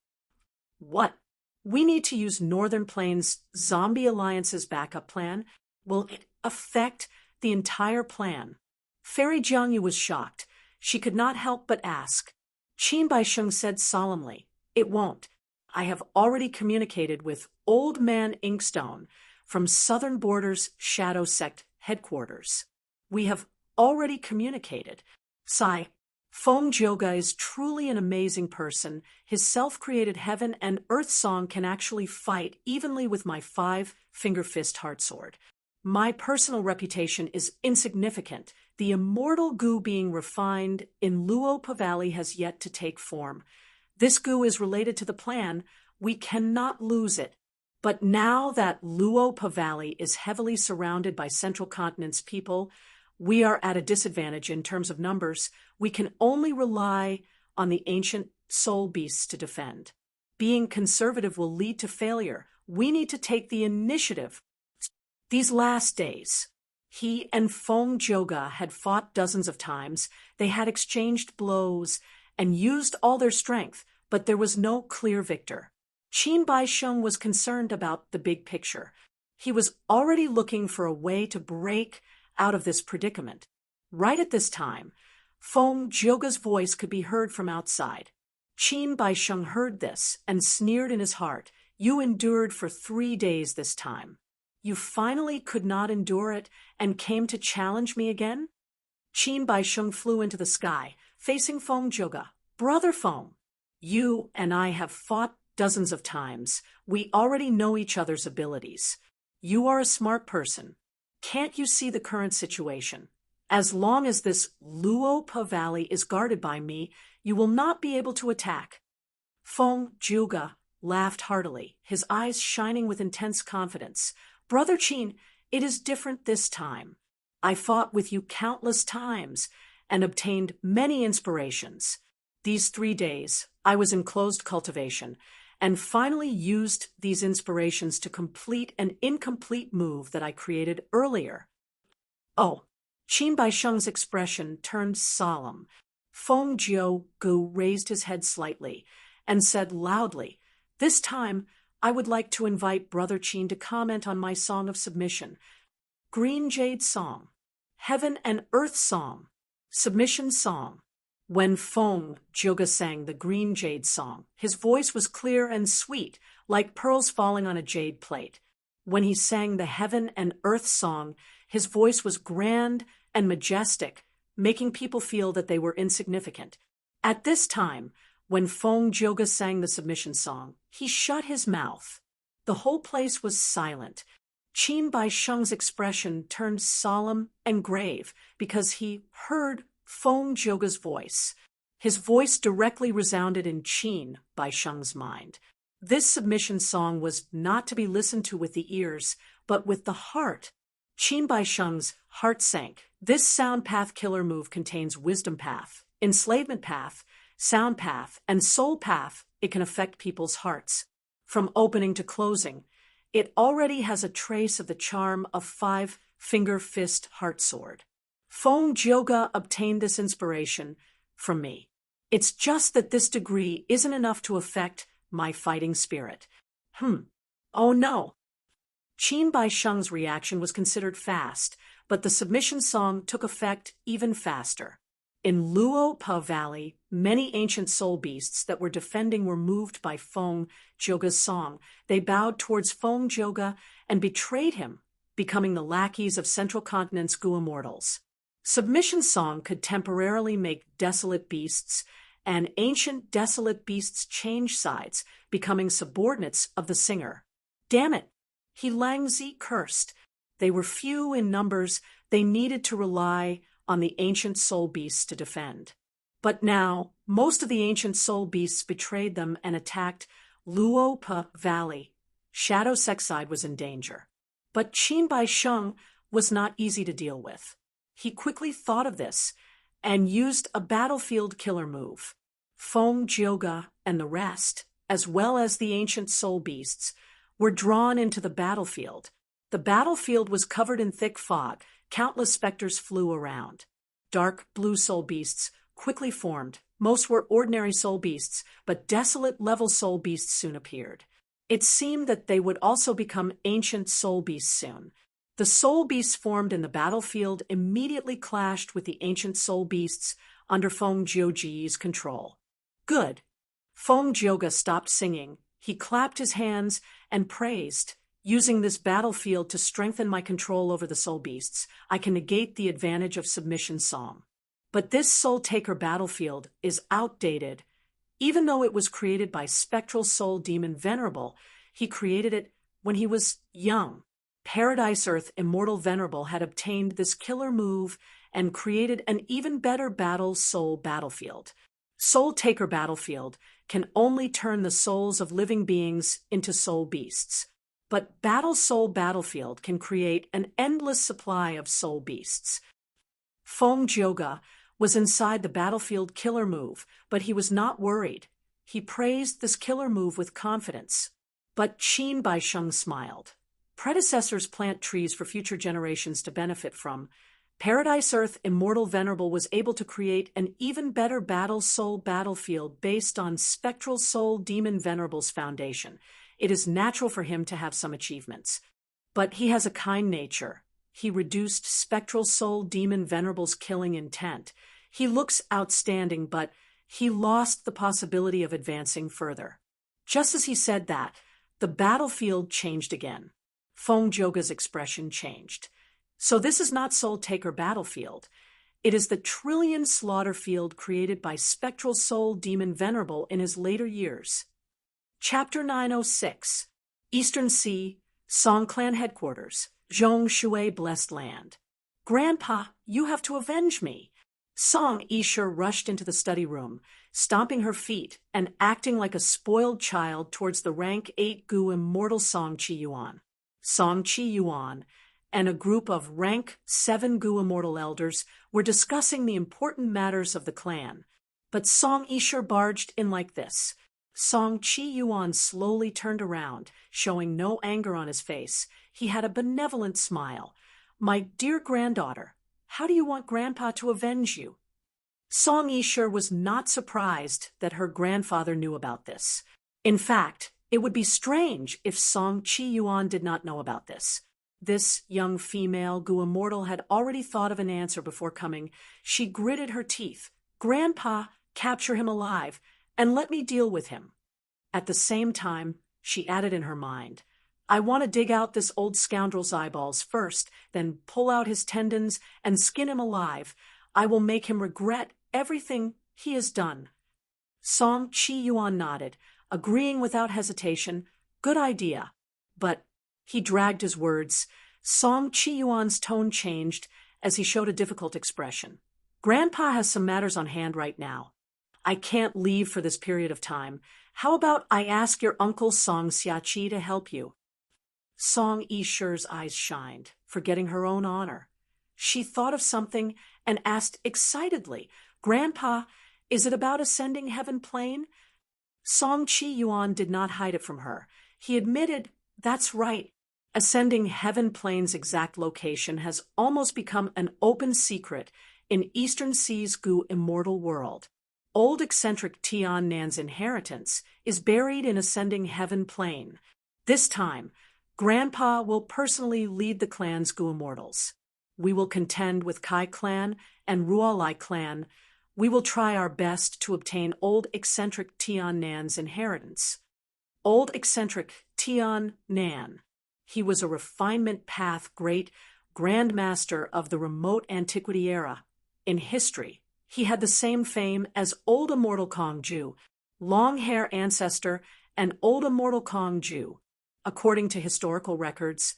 What? We need to use Northern Plains Zombie Alliance's backup plan? Will it affect the entire plan? Fairy Jiangyu was shocked. She could not help but ask. Qin Baisheng said solemnly, "It won't. I have already communicated with Old Man Inkstone from Southern Border's Shadow Sect headquarters. We have already communicated." Sigh. Feng Jioga is truly an amazing person. His self-created heaven and earth song can actually fight evenly with my 5-finger fist heart sword. My personal reputation is insignificant. The immortal goo being refined in Luopa Valley has yet to take form. This goo is related to the plan. We cannot lose it. But now that Luopa Valley is heavily surrounded by Central Continent's people, we are at a disadvantage in terms of numbers. We can only rely on the ancient soul beasts to defend. Being conservative will lead to failure. We need to take the initiative. These last days, he and Feng Jioga had fought dozens of times. They had exchanged blows and used all their strength, but there was no clear victor. Qin Baisheng was concerned about the big picture. He was already looking for a way to break out of this predicament. Right at this time, Feng Jioga's voice could be heard from outside. Qin Baisheng heard this and sneered in his heart. "You endured for 3 days this time. You finally could not endure it and came to challenge me again?" Qin Baisheng flew into the sky, facing Feng Jioga. "Brother Feng, you and I have fought dozens of times. We already know each other's abilities. You are a smart person. Can't you see the current situation? As long as this Luopa Valley is guarded by me, you will not be able to attack." Feng Jioga laughed heartily, his eyes shining with intense confidence. "Brother Qin, it is different this time. I fought with you countless times and obtained many inspirations. These 3 days, I was in closed cultivation and finally used these inspirations to complete an incomplete move that I created earlier." Oh, Qin Baisheng's expression turned solemn. Feng Jioga raised his head slightly and said loudly, "This time, I would like to invite Brother Qin to comment on my song of submission. Green Jade Song, Heaven and Earth Song, Submission Song." When Feng Jioga sang the Green Jade Song, his voice was clear and sweet, like pearls falling on a jade plate. When he sang the Heaven and Earth Song, his voice was grand and majestic, making people feel that they were insignificant. At this time, when Feng Jioga sang the submission song, he shut his mouth. The whole place was silent. Qin Baisheng's expression turned solemn and grave because he heard Feng Jioga's voice. His voice directly resounded in Qin Baisheng's mind. This submission song was not to be listened to with the ears, but with the heart. Qin Baisheng's heart sank. This sound path killer move contains wisdom path, enslavement path, sound path, and soul path. It can affect people's hearts. From opening to closing, It already has a trace of the charm of five-finger fist heart sword. Feng Jioge obtained this inspiration from me. It's just that this degree isn't enough to affect my fighting spirit. Oh no. Qin Baisheng's reaction was considered fast, but the submission song took effect even faster. In Luo Pa Valley, many ancient soul beasts that were defending were moved by Feng Jioge's song. They bowed towards Feng Jioge and betrayed him, becoming the lackeys of Central Continent's Gu immortals. Submission song could temporarily make desolate beasts and ancient desolate beasts change sides, becoming subordinates of the singer. Damn it! He Langzi cursed. They were few in numbers. They needed to rely on the ancient soul beasts to defend. But now, most of the ancient soul beasts betrayed them and attacked Luo Pa Valley. Shadow Sexide was in danger. But Qin Baisheng was not easy to deal with. He quickly thought of this and used a battlefield killer move. Feng Jioge and the rest, as well as the ancient soul beasts, were drawn into the battlefield. The battlefield was covered in thick fog. Countless specters flew around. Dark blue soul beasts quickly formed. Most were ordinary soul beasts, but desolate level soul beasts soon appeared. It seemed that they would also become ancient soul beasts soon. The soul beasts formed in the battlefield immediately clashed with the ancient soul beasts under Feng Jioge's control. Good. Feng Jioge stopped singing. He clapped his hands and praised. Using this battlefield to strengthen my control over the soul beasts, I can negate the advantage of submission song. But this soul taker battlefield is outdated. Even though it was created by spectral soul demon Venerable, he created it when he was young. Paradise Earth Immortal Venerable had obtained this killer move and created an even better battle soul battlefield. Soul Taker Battlefield can only turn the souls of living beings into soul beasts. But Battle Soul Battlefield can create an endless supply of soul beasts. Feng Jioge was inside the battlefield killer move, but he was not worried. He praised this killer move with confidence. But Qin Baisheng smiled. Predecessors plant trees for future generations to benefit from. Paradise Earth Immortal Venerable was able to create an even better battle soul battlefield based on Spectral Soul Demon Venerable's foundation. It is natural for him to have some achievements. But he has a kind nature. He reduced Spectral Soul Demon Venerable's killing intent. He looks outstanding, but he lost the possibility of advancing further. Just as he said that, the battlefield changed again. Feng Jioge's expression changed. So this is not Soul Taker Battlefield. It is the Trillion Slaughter Field created by Spectral Soul Demon Venerable in his later years. Chapter 906, Eastern Sea, Song Clan Headquarters, Zhong Shui Blessed Land. Grandpa, you have to avenge me. Song Isha rushed into the study room, stomping her feet and acting like a spoiled child towards the rank 8 Gu immortal Song Chi Yuan. Song Chi Yuan and a group of rank 7 Gu immortal elders were discussing the important matters of the clan. But Song Isha barged in like this. Song Chi Yuan slowly turned around, showing no anger on his face. He had a benevolent smile. My dear granddaughter, how do you want Grandpa to avenge you? Song Isha was not surprised that her grandfather knew about this. In fact, it would be strange if Song Chi Yuan did not know about this. This young female Gu immortal had already thought of an answer before coming. She gritted her teeth. Grandpa, capture him alive, and let me deal with him. At the same time, she added in her mind, I want to dig out this old scoundrel's eyeballs first, then pull out his tendons and skin him alive. I will make him regret everything he has done. Song Chi Yuan nodded, agreeing without hesitation. Good idea. But he dragged his words. Song Chi Yuan's tone changed as he showed a difficult expression. Grandpa has some matters on hand right now. I can't leave for this period of time. How about I ask your uncle Song Xiaqi to help you? Song Isha's eyes shined, forgetting her own honor. She thought of something and asked excitedly, Grandpa, is it about ascending Heaven Plane? Song Chi Yuan did not hide it from her. He admitted That's right. Ascending Heaven Plain's exact location has almost become an open secret in Eastern Sea's Gu immortal world. Old eccentric Tian Nan's inheritance is buried in Ascending Heaven Plain. This time, Grandpa will personally lead the clan's Gu immortals. We will contend with Kai clan and Rualai clan. We will try our best to obtain old eccentric Tian Nan's inheritance. Old eccentric Tian Nan. He was a refinement path great grandmaster of the remote antiquity era. In history, he had the same fame as Old Immortal Kong Ju, long hair ancestor and Old Immortal Kong Ju. According to historical records,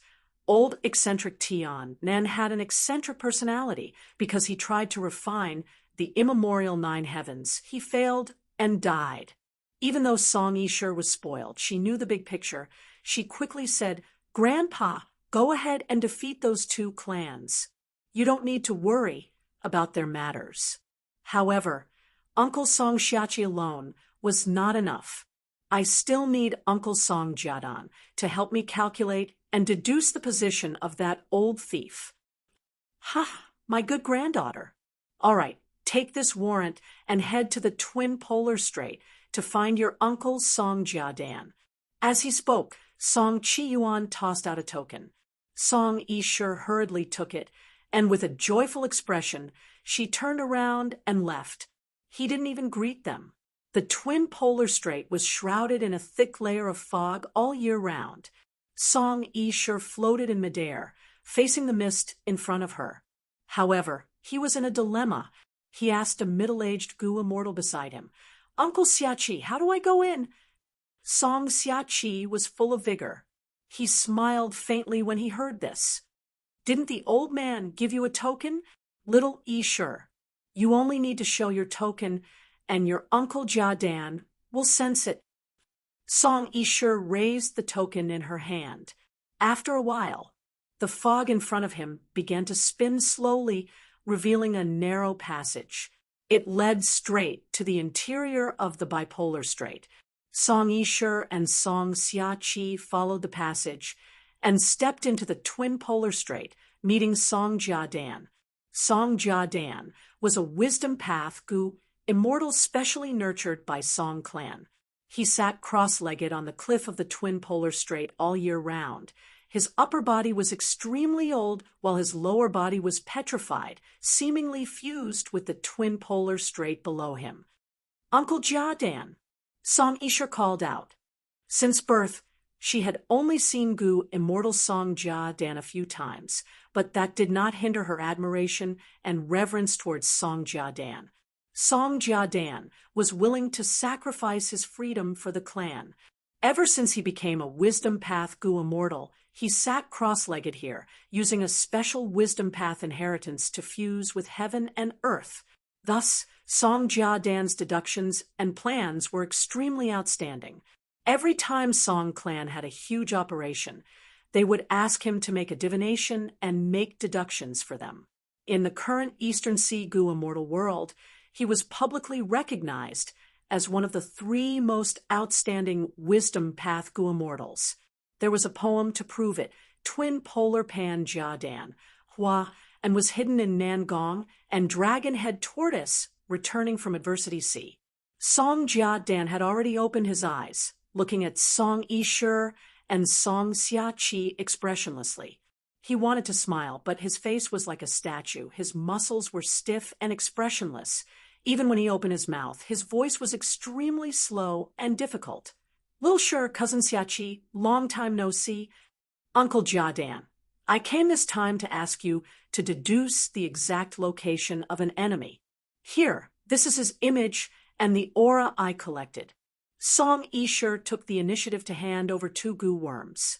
Old eccentric Tian Nan had an eccentric personality because he tried to refine the immemorial nine heavens. He failed and died. Even though Song Yishur was spoiled, she knew the big picture. She quickly said, "Grandpa, go ahead and defeat those two clans. You don't need to worry about their matters." However, Uncle Song Xiachi alone was not enough. I still need Uncle Song Jiadan to help me calculate and deduce the position of that old thief. Ha, my good granddaughter. All right, take this warrant and head to the Twin Polar Strait to find your uncle Song Jiadan. As he spoke, Song Qiyuan tossed out a token. Song Yishur hurriedly took it, and with a joyful expression, she turned around and left. He didn't even greet them. The Twin Polar Strait was shrouded in a thick layer of fog all year round. Song Yishur floated in midair, facing the mist in front of her. However, he was in a dilemma. He asked a middle-aged Gu immortal beside him, "Uncle Xiachi, how do I go in?" Song Xiachi was full of vigor. He smiled faintly when he heard this. "Didn't the old man give you a token? Little Yishur, you only need to show your token, and your Uncle Jiadan will sense it." Song Yishur raised the token in her hand. After a while, the fog in front of him began to spin slowly, revealing a narrow passage. It led straight to the interior of the bipolar strait. Song Yishur and Song Xiachi followed the passage and stepped into the Twin Polar Strait, meeting Song Jiadan. Song Jiadan was a wisdom path Gu immortal specially nurtured by Song clan. He sat cross-legged on the cliff of the Twin Polar Strait all year round. His upper body was extremely old, while his lower body was petrified, seemingly fused with the Twin Polar Strait below him. "Uncle Jiadan," Song Yishur called out. Since birth, she had only seen Gu immortal Song Jiadan a few times, but that did not hinder her admiration and reverence towards Song Jiadan. Song Jiadan was willing to sacrifice his freedom for the clan. Ever since he became a wisdom path Gu immortal, he sat cross-legged here, using a special wisdom path inheritance to fuse with heaven and earth. Thus, Song Jiadan's deductions and plans were extremely outstanding. Every time Song clan had a huge operation, they would ask him to make a divination and make deductions for them. In the current Eastern Sea Gu immortal world, he was publicly recognized as one of the 3 most outstanding wisdom path Gu immortals. There was a poem to prove it, Twin Polar Pan Jiadan, Hua, and was hidden in Nangong and Dragonhead Tortoise, returning from Adversity Sea. Song Jiadan had already opened his eyes, looking at Song Yishur and Song Xiachi expressionlessly. He wanted to smile, but his face was like a statue. His muscles were stiff and expressionless. Even when he opened his mouth, his voice was extremely slow and difficult. "Lil Shur, Cousin Xiachi, long time no see. Uncle Jiadan, I came this time to ask you to deduce the exact location of an enemy. Here, this is his image and the aura I collected." Song Yishur took the initiative to hand over 2 Gu worms.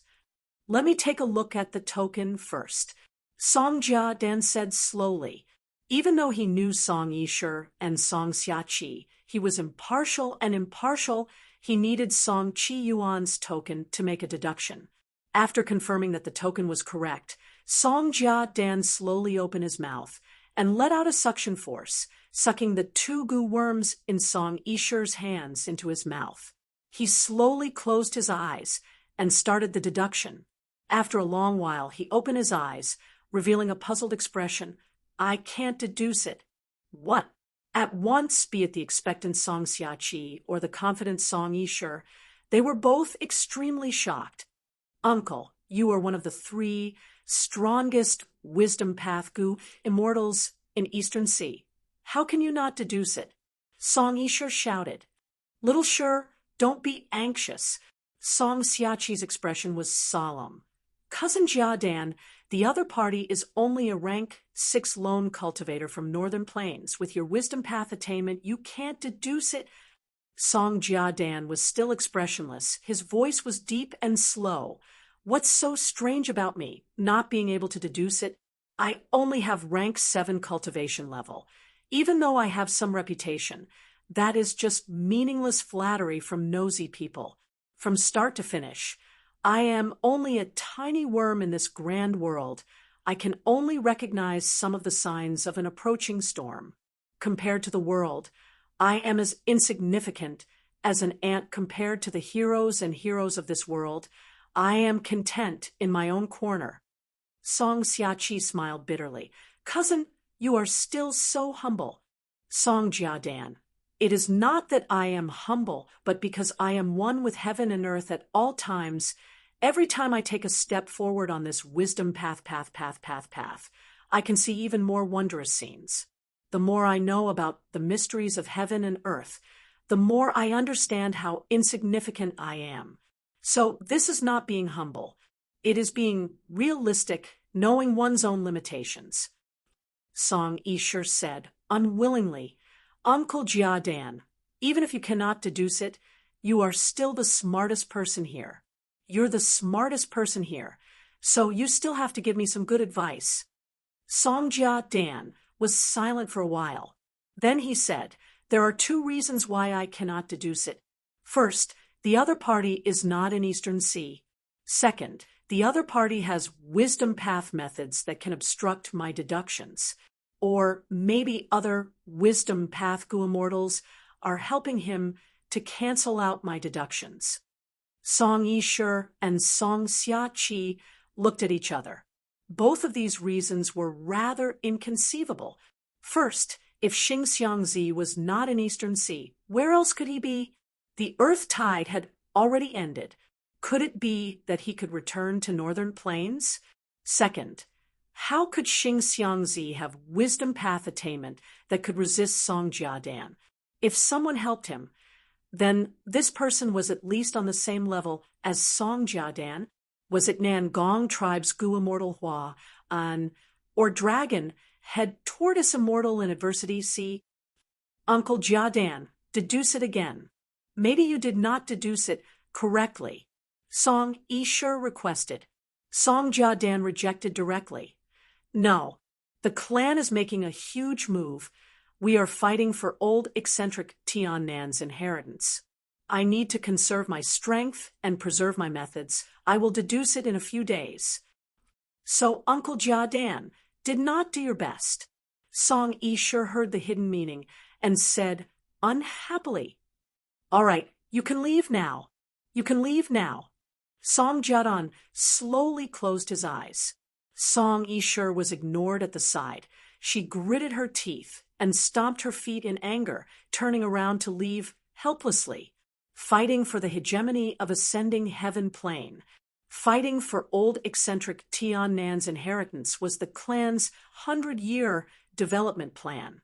"Let me take a look at the token first," Song Jiadan said slowly. Even though he knew Song Yishur and Song Xiachi, he was impartial, he needed Song Qiyuan's token to make a deduction. After confirming that the token was correct, Song Jiadan slowly opened his mouth and let out a suction force, sucking the 2 Gu worms in Song Yishur's hands into his mouth. He slowly closed his eyes and started the deduction. After a long while, he opened his eyes, revealing a puzzled expression. I can't deduce it. What? At once, be it the expectant Song Xiachi or the confident Song Yisher, they were both extremely shocked. Uncle, you are one of the 3 strongest wisdom path gu immortals in Eastern Sea. How can you not deduce it? Song Yisher shouted. Little Sher, don't be anxious. Song Xiachi's expression was solemn. Cousin Jiadan, the other party is only a rank 6 lone cultivator from Northern Plains. With your wisdom path attainment, you can't deduce it. Song Jiadan was still expressionless. His voice was deep and slow. What's so strange about me, not being able to deduce it? I only have rank 7 cultivation level. Even though I have some reputation, that is just meaningless flattery from nosy people. From start to finish, I am only a tiny worm in this grand world. I can only recognize some of the signs of an approaching storm. Compared to the world, I am as insignificant as an ant compared to the heroes and heroes of this world. I am content in my own corner. Song Xiachi smiled bitterly. Cousin, you are still so humble. Song Jiadan, it is not that I am humble, but because I am one with heaven and earth at all times. Every time I take a step forward on this wisdom path, I can see even more wondrous scenes. The more I know about the mysteries of heaven and earth, the more I understand how insignificant I am. So this is not being humble. It is being realistic, knowing one's own limitations. Song Yisher said, unwillingly, Uncle Jiadan, even if you cannot deduce it, you are still the smartest person here. You're the smartest person here, so you still have to give me some good advice. Song Jiadan was silent for a while. Then he said, there are 2 reasons why I cannot deduce it. First, the other party is not in Eastern Sea. Second, the other party has wisdom path methods that can obstruct my deductions. Or maybe other wisdom path gu immortals are helping him to cancel out my deductions. Song Yisher and Song Xiachi looked at each other. Both of these reasons were rather inconceivable. First, if Xingxiangzi was not in Eastern Sea, where else could he be? The earth tide had already ended. Could it be that he could return to Northern Plains? Second, how could Xingxiangzi have wisdom path attainment that could resist Song Jiadan? If someone helped him, then this person was at least on the same level as Song Jiadan. Was it Nangong tribe's Gu Immortal Hua, or Dragon, had Tortoise Immortal in Adversity See? Uncle Jiadan, deduce it again. Maybe you did not deduce it correctly. Song Yisher requested. Song Jiadan rejected directly. No, the clan is making a huge move. We are fighting for old eccentric Tiannan's inheritance. I need to conserve my strength and preserve my methods. I will deduce it in a few days. So Uncle Jiadan did not do your best. Song Yisher heard the hidden meaning and said unhappily, All right, you can leave now. You can leave now. Song Jiadan slowly closed his eyes. Song Yisher was ignored at the side. She gritted her teeth and stomped her feet in anger, turning around to leave helplessly. Fighting for the hegemony of ascending heaven plane, fighting for old eccentric Tiannan's inheritance was the clan's 100-year development plan.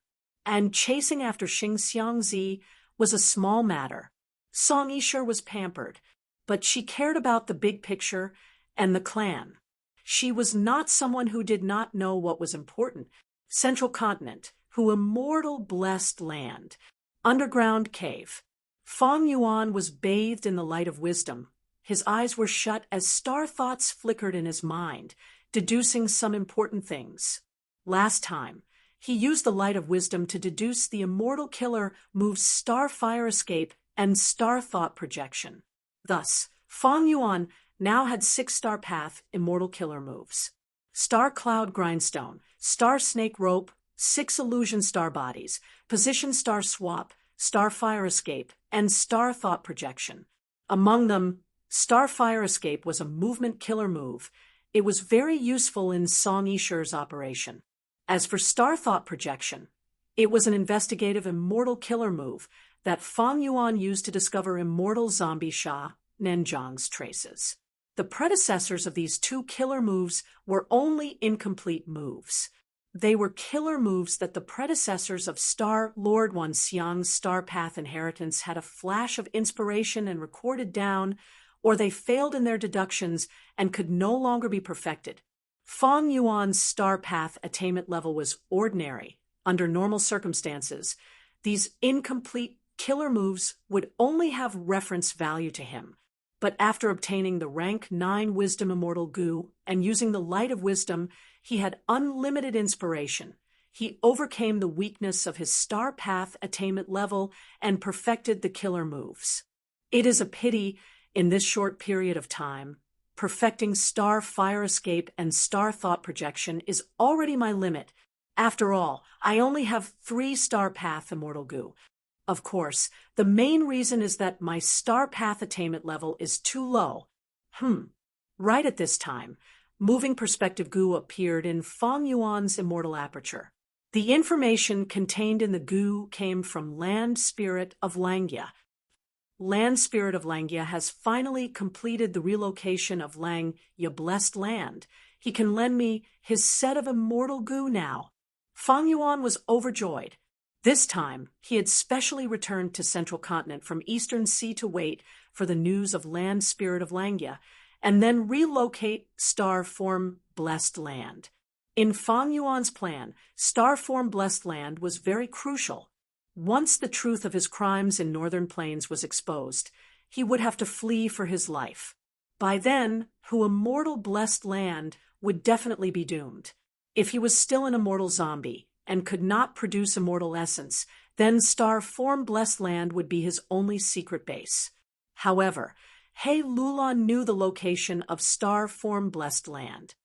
And chasing after Xingxiangzi was a small matter. Song Yisher was pampered, but she cared about the big picture and the clan. She was not someone who did not know what was important. Central continent, who immortal blessed land, underground cave. Fong Yuan was bathed in the light of wisdom. His eyes were shut as star thoughts flickered in his mind, deducing some important things. Last time, he used the light of wisdom to deduce the immortal killer move's star fire escape and star thought projection. Thus, Fong Yuan now had 6-star path immortal killer moves. Star cloud grindstone, star snake rope, 6 illusion star bodies, position star swap, star fire escape, and star thought projection. Among them, Starfire Escape was a movement killer move. It was very useful in Song Yishu's operation. As for Star Thought Projection, it was an investigative immortal killer move that Fang Yuan used to discover immortal zombie Sha Nenjiang's traces. The predecessors of these two killer moves were only incomplete moves. They were killer moves that the predecessors of Star Lord Wan Xiang's Star Path Inheritance had a flash of inspiration and recorded down, or they failed in their deductions and could no longer be perfected. Fang Yuan's Star Path attainment level was ordinary. Under normal circumstances, these incomplete killer moves would only have reference value to him. But after obtaining the rank 9 Wisdom Immortal Goo and using the Light of Wisdom, he had unlimited inspiration. He overcame the weakness of his Star Path attainment level and perfected the killer moves. It is a pity, in this short period of time, perfecting Star Fire Escape and Star Thought Projection is already my limit. After all, I only have 3 Star Path Immortal Goo. Of course, the main reason is that my Star Path attainment level is too low. Right at this time, Moving Perspective Goo appeared in Fang Yuan's Immortal Aperture. The information contained in the Goo came from Land Spirit of Langya. Land Spirit of Langya has finally completed the relocation of Langya Blessed Land. He can lend me his set of Immortal Goo now. Fang Yuan was overjoyed. This time, he had specially returned to Central Continent from Eastern Sea to wait for the news of Land Spirit of Langya, and then relocate Star Form Blessed Land. In Fang Yuan's plan, Star Form Blessed Land was very crucial. Once the truth of his crimes in Northern Plains was exposed, he would have to flee for his life. By then, Immortal Blessed Land would definitely be doomed. If he was still an immortal zombie and could not produce immortal essence, then Star Form Blessed Land would be his only secret base. However, He Lulan knew the location of Star Form Blessed Land.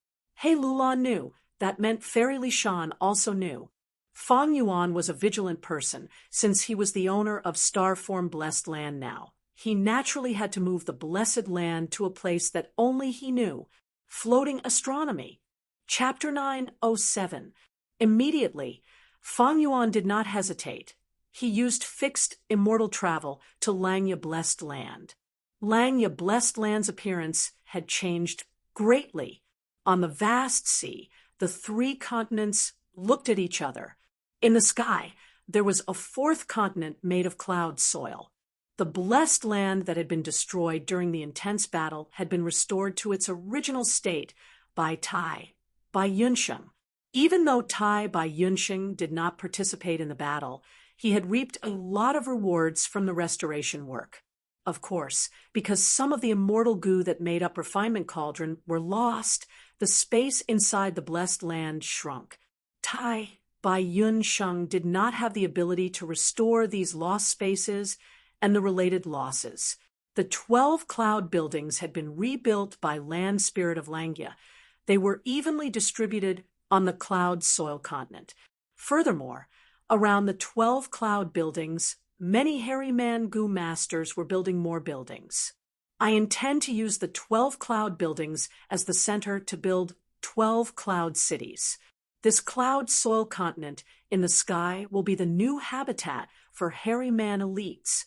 He Lulan knew. That meant Fairy Li Shan also knew. Fang Yuan was a vigilant person, since he was the owner of Star Form Blessed Land now. He naturally had to move the Blessed Land to a place that only he knew. Floating Astronomy. Chapter 907. Immediately, Fang Yuan did not hesitate. He used fixed immortal travel to Langya Blessed Land. Langya Blessed Land's appearance had changed greatly. On the vast sea, the 3 continents looked at each other. In the sky, there was a 4th continent made of cloud soil. The blessed land that had been destroyed during the intense battle had been restored to its original state by Yunsheng. Even though Bai Yunsheng did not participate in the battle, he had reaped a lot of rewards from the restoration work. Of course, because some of the immortal goo that made up Refinement Cauldron were lost, the space inside the blessed land shrunk. Bai Yunsheng did not have the ability to restore these lost spaces and the related losses. The 12 cloud buildings had been rebuilt by Land Spirit of Langya. They were evenly distributed on the cloud soil continent. Furthermore, around the 12 cloud buildings, many hairy man goo masters were building more buildings. I intend to use the 12 cloud buildings as the center to build 12 cloud cities. This cloud soil continent in the sky will be the new habitat for hairy man elites.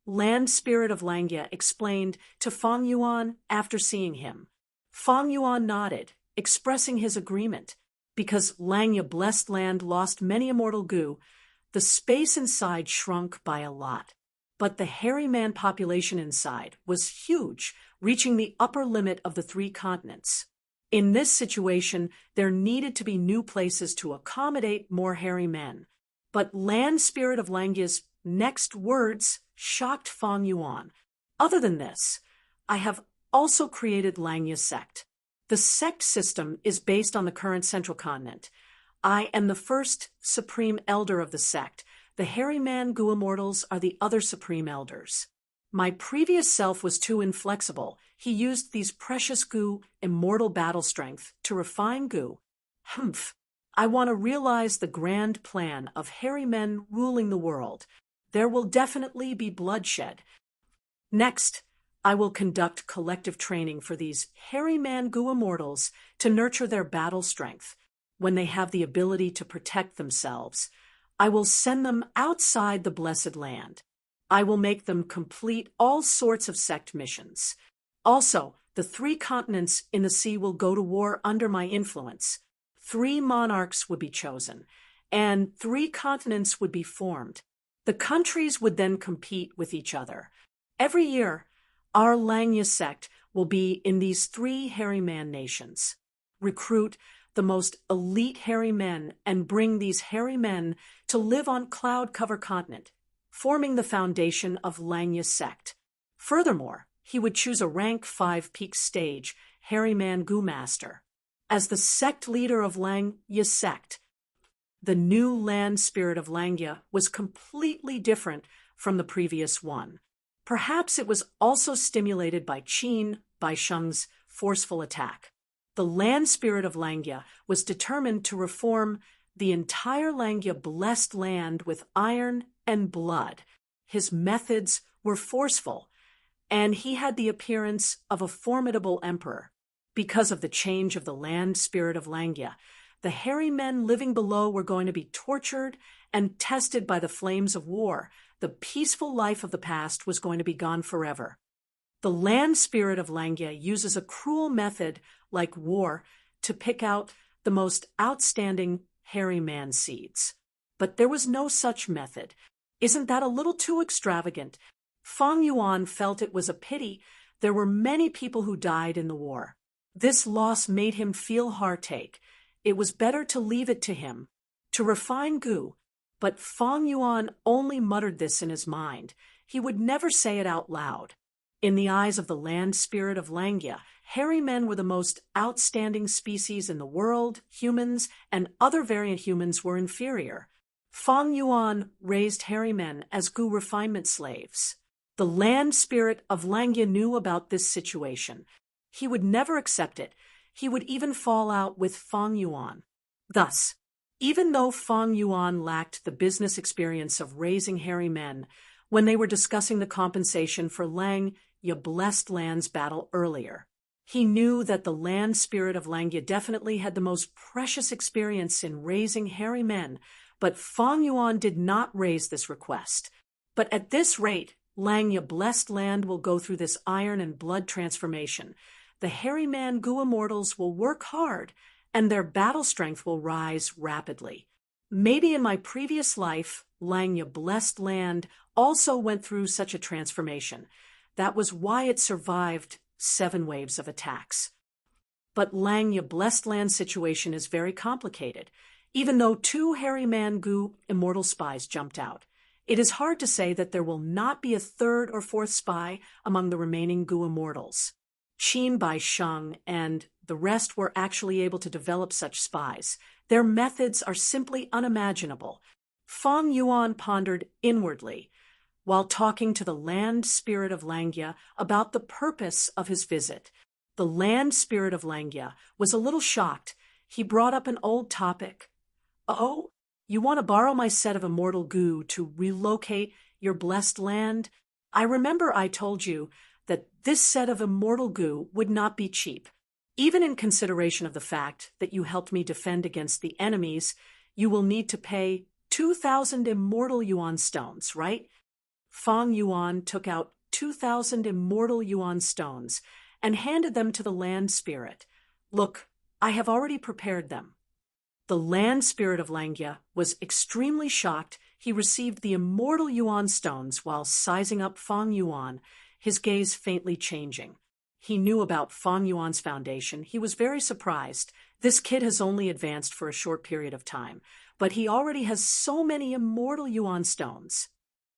Land Spirit of Langya explained to Fang Yuan after seeing him. Fang Yuan nodded, expressing his agreement. Because Langya Blessed Land lost many immortal goo, the space inside shrunk by a lot. But the hairy man population inside was huge, reaching the upper limit of the 3 continents. In this situation, there needed to be new places to accommodate more hairy men. But Land Spirit of Langya's next words shocked Fang Yuan. Other than this, I have also created Langya Sect. The sect system is based on the current Central Continent. I am the first Supreme Elder of the sect. The hairy man goo immortals are the other Supreme Elders. My previous self was too inflexible. He used these precious goo immortal battle strength to refine goo. I want to realize the grand plan of hairy men ruling the world. There will definitely be bloodshed. Next, I will conduct collective training for these hairy man Gu immortals to nurture their battle strength. When they have the ability to protect themselves, I will send them outside the blessed land. I will make them complete all sorts of sect missions. Also, the 3 continents in the sea will go to war under my influence. 3 monarchs would be chosen, and 3 continents would be formed. The countries would then compete with each other. Every year, our Langya sect will be in these 3 hairy man nations. Recruit the most elite hairy men and bring these hairy men to live on Cloud Cover Continent, forming the foundation of Langya sect. Furthermore, he would choose a rank 5 peak stage hairy man Gu master as the sect leader of Langya sect. The new land spirit of Langya was completely different from the previous one. Perhaps it was also stimulated by Qin Bai Sheng's forceful attack. The land spirit of Langya was determined to reform the entire Langya blessed land with iron and blood. His methods were forceful, and he had the appearance of a formidable emperor. Because of the change of the land spirit of Langya, the hairy men living below were going to be tortured and tested by the flames of war. The peaceful life of the past was going to be gone forever. The land spirit of Langya uses a cruel method like war to pick out the most outstanding hairy man seeds. But there was no such method. Isn't that a little too extravagant? Fang Yuan felt it was a pity. There were many people who died in the war. This loss made him feel heartache. It was better to leave it to him, to refine Gu. But Fang Yuan only muttered this in his mind. He would never say it out loud. In the eyes of the land spirit of Langya, hairy men were the most outstanding species in the world. Humans and other variant humans were inferior. Fang Yuan raised hairy men as Gu refinement slaves. The land spirit of Langya knew about this situation. He would never accept it. He would even fall out with Fang Yuan. Thus, even though Fang Yuan lacked the business experience of raising hairy men, when they were discussing the compensation for Langya blessed land's battle earlier, he knew that the land spirit of Langya definitely had the most precious experience in raising hairy men, but Fang Yuan did not raise this request. But at this rate, Langya blessed land will go through this iron and blood transformation. The hairy man Gu immortals will work hard, and their battle strength will rise rapidly. Maybe in my previous life, Langya blessed land also went through such a transformation. That was why it survived 7 waves of attacks. But Langya blessed land situation is very complicated. Even though 2 hairy man Gu immortal spies jumped out, it is hard to say that there will not be a 3rd or 4th spy among the remaining Gu immortals. Qin Bai Sheng and the rest were actually able to develop such spies. Their methods are simply unimaginable. Fang Yuan pondered inwardly while talking to the land spirit of Langya about the purpose of his visit. The land spirit of Langya was a little shocked. He brought up an old topic. "Oh, you want to borrow my set of immortal Gu to relocate your blessed land? I remember I told you that this set of immortal Gu would not be cheap. Even in consideration of the fact that you helped me defend against the enemies, you will need to pay 2,000 immortal yuan stones, right?" Fang Yuan took out 2,000 immortal yuan stones and handed them to the land spirit. "Look, I have already prepared them." The land spirit of Langya was extremely shocked. He received the immortal yuan stones while sizing up Fang Yuan, his gaze faintly changing. He knew about Fang Yuan's foundation. He was very surprised. This kid has only advanced for a short period of time, but he already has so many immortal yuan stones.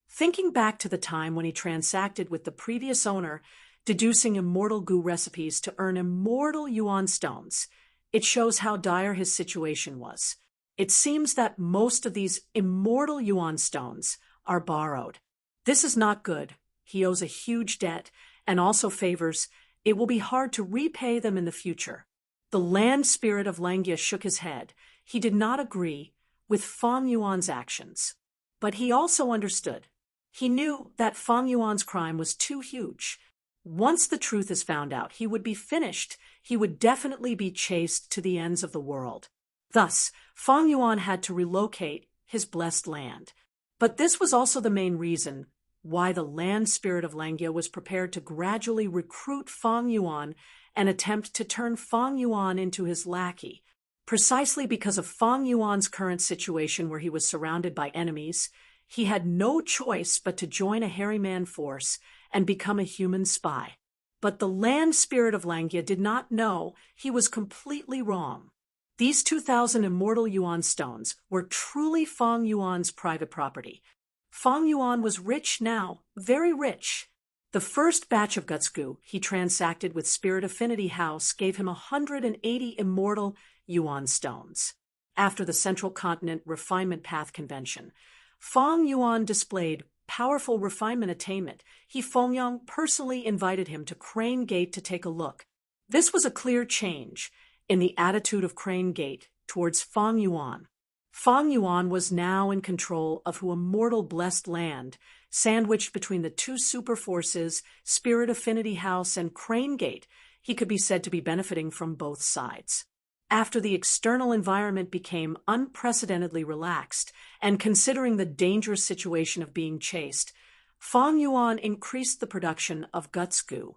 Thinking back to the time when he transacted with the previous owner, deducing immortal Gu recipes to earn immortal yuan stones, it shows how dire his situation was. It seems that most of these immortal yuan stones are borrowed. This is not good. He owes a huge debt and also favors. It will be hard to repay them in the future. The land spirit of Langya shook his head. He did not agree with Fang Yuan's actions. But he also understood. He knew that Fang Yuan's crime was too huge. Once the truth is found out, he would be finished. He would definitely be chased to the ends of the world. Thus, Fang Yuan had to relocate his blessed land. But this was also the main reason why the land spirit of Langya was prepared to gradually recruit Fang Yuan and attempt to turn Fang Yuan into his lackey. Precisely because of Fang Yuan's current situation where he was surrounded by enemies, he had no choice but to join a hairy man force and become a human spy. But the land spirit of Langya did not know he was completely wrong. These 2,000 immortal Yuan stones were truly Fang Yuan's private property. Fang Yuan was rich now, very rich. The first batch of Gutsgu he transacted with Spirit Affinity House gave him 180 immortal Yuan stones. After the Central Continent Refinement Path Convention, Fang Yuan displayed powerful refinement attainment. Fengyang personally invited him to Crane Gate to take a look. This was a clear change in the attitude of Crane Gate towards Fang Yuan. Fang Yuan was now in control of who immortal blessed land, sandwiched between the two super forces, Spirit Affinity House and Crane Gate. He could be said to be benefiting from both sides. After the external environment became unprecedentedly relaxed, and considering the dangerous situation of being chased, Fang Yuan increased the production of Gutsgu.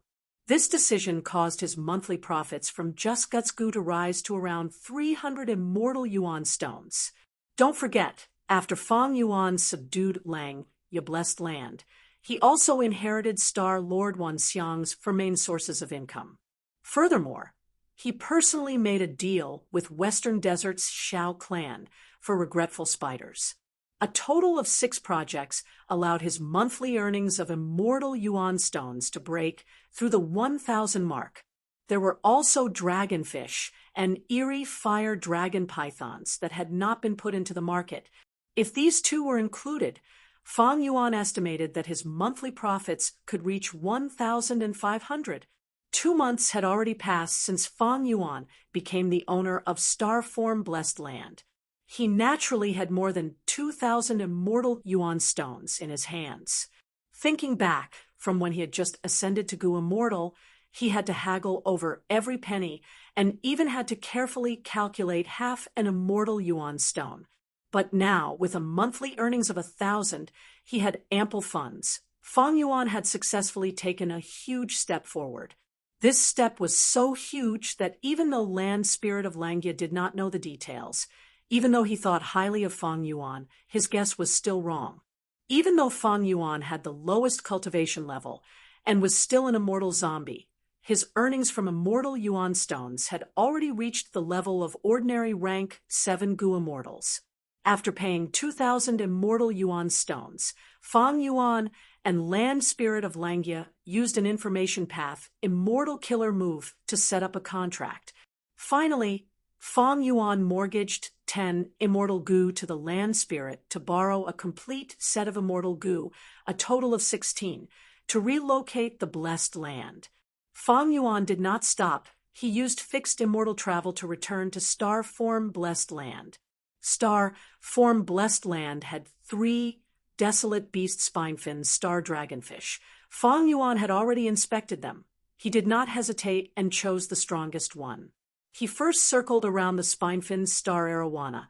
This decision caused his monthly profits from just Gutsgu to rise to around 300 immortal Yuan stones. Don't forget, after Fang Yuan subdued Lang, Ya blessed land, he also inherited Star Lord Wanxiang's for main sources of income. Furthermore, he personally made a deal with Western Desert's Shao clan for regretful spiders. A total of 6 projects allowed his monthly earnings of immortal Yuan stones to break through the 1,000 mark. There were also dragonfish and eerie fire dragon pythons that had not been put into the market. If these two were included, Fang Yuan estimated that his monthly profits could reach 1,500. 2 months had already passed since Fang Yuan became the owner of Starform Blessed Land. He naturally had more than 2,000 immortal Yuan stones in his hands. Thinking back from when he had just ascended to Gu Immortal, he had to haggle over every penny and even had to carefully calculate half an immortal Yuan stone. But now, with a monthly earnings of 1,000, he had ample funds. Fang Yuan had successfully taken a huge step forward. This step was so huge that even though Land Spirit of Langya did not know the details, even though he thought highly of Fang Yuan, his guess was still wrong. Even though Fang Yuan had the lowest cultivation level and was still an immortal zombie, his earnings from immortal Yuan stones had already reached the level of ordinary rank 7 Gu Immortals. After paying 2,000 immortal Yuan stones, Fang Yuan and Land Spirit of Langya used an information path immortal killer move to set up a contract. Finally, Fang Yuan mortgaged 10 immortal Gu to the Land Spirit to borrow a complete set of immortal Gu, a total of 16, to relocate the blessed land. Fang Yuan did not stop. He used fixed immortal travel to return to Starform Blessed Land. Starform Blessed Land had 3 desolate beast spinefin star dragonfish. Fang Yuan had already inspected them. He did not hesitate and chose the strongest one. He first circled around the spinefin star arowana,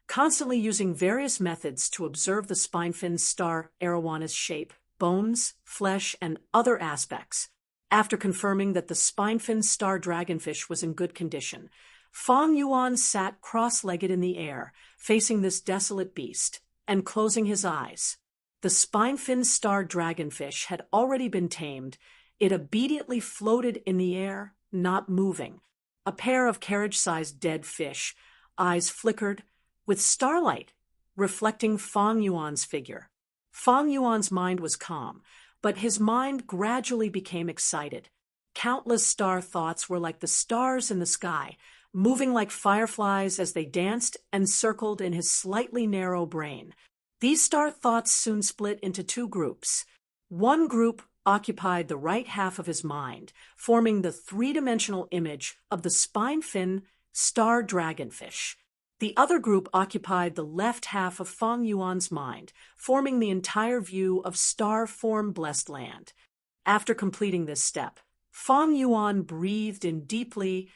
constantly using various methods to observe the spinefin star arawana's shape, bones, flesh, and other aspects. After confirming that the spinefin star dragonfish was in good condition, Fang Yuan sat cross-legged in the air, facing this desolate beast, and closing his eyes. The spinefin star dragonfish had already been tamed. It obediently floated in the air, not moving. A pair of carriage-sized dead fish, eyes flickered, with starlight, reflecting Fang Yuan's figure. Fang Yuan's mind was calm, but his mind gradually became excited. Countless star thoughts were like the stars in the sky, moving like fireflies as they danced and circled in his slightly narrow brain. These star thoughts soon split into 2 groups. One group occupied the right half of his mind, forming the 3-dimensional image of the spine-fin star dragonfish. The other group occupied the left half of Fang Yuan's mind, forming the entire view of Starform Blessed Land. After completing this step, Fang Yuan breathed in deeply,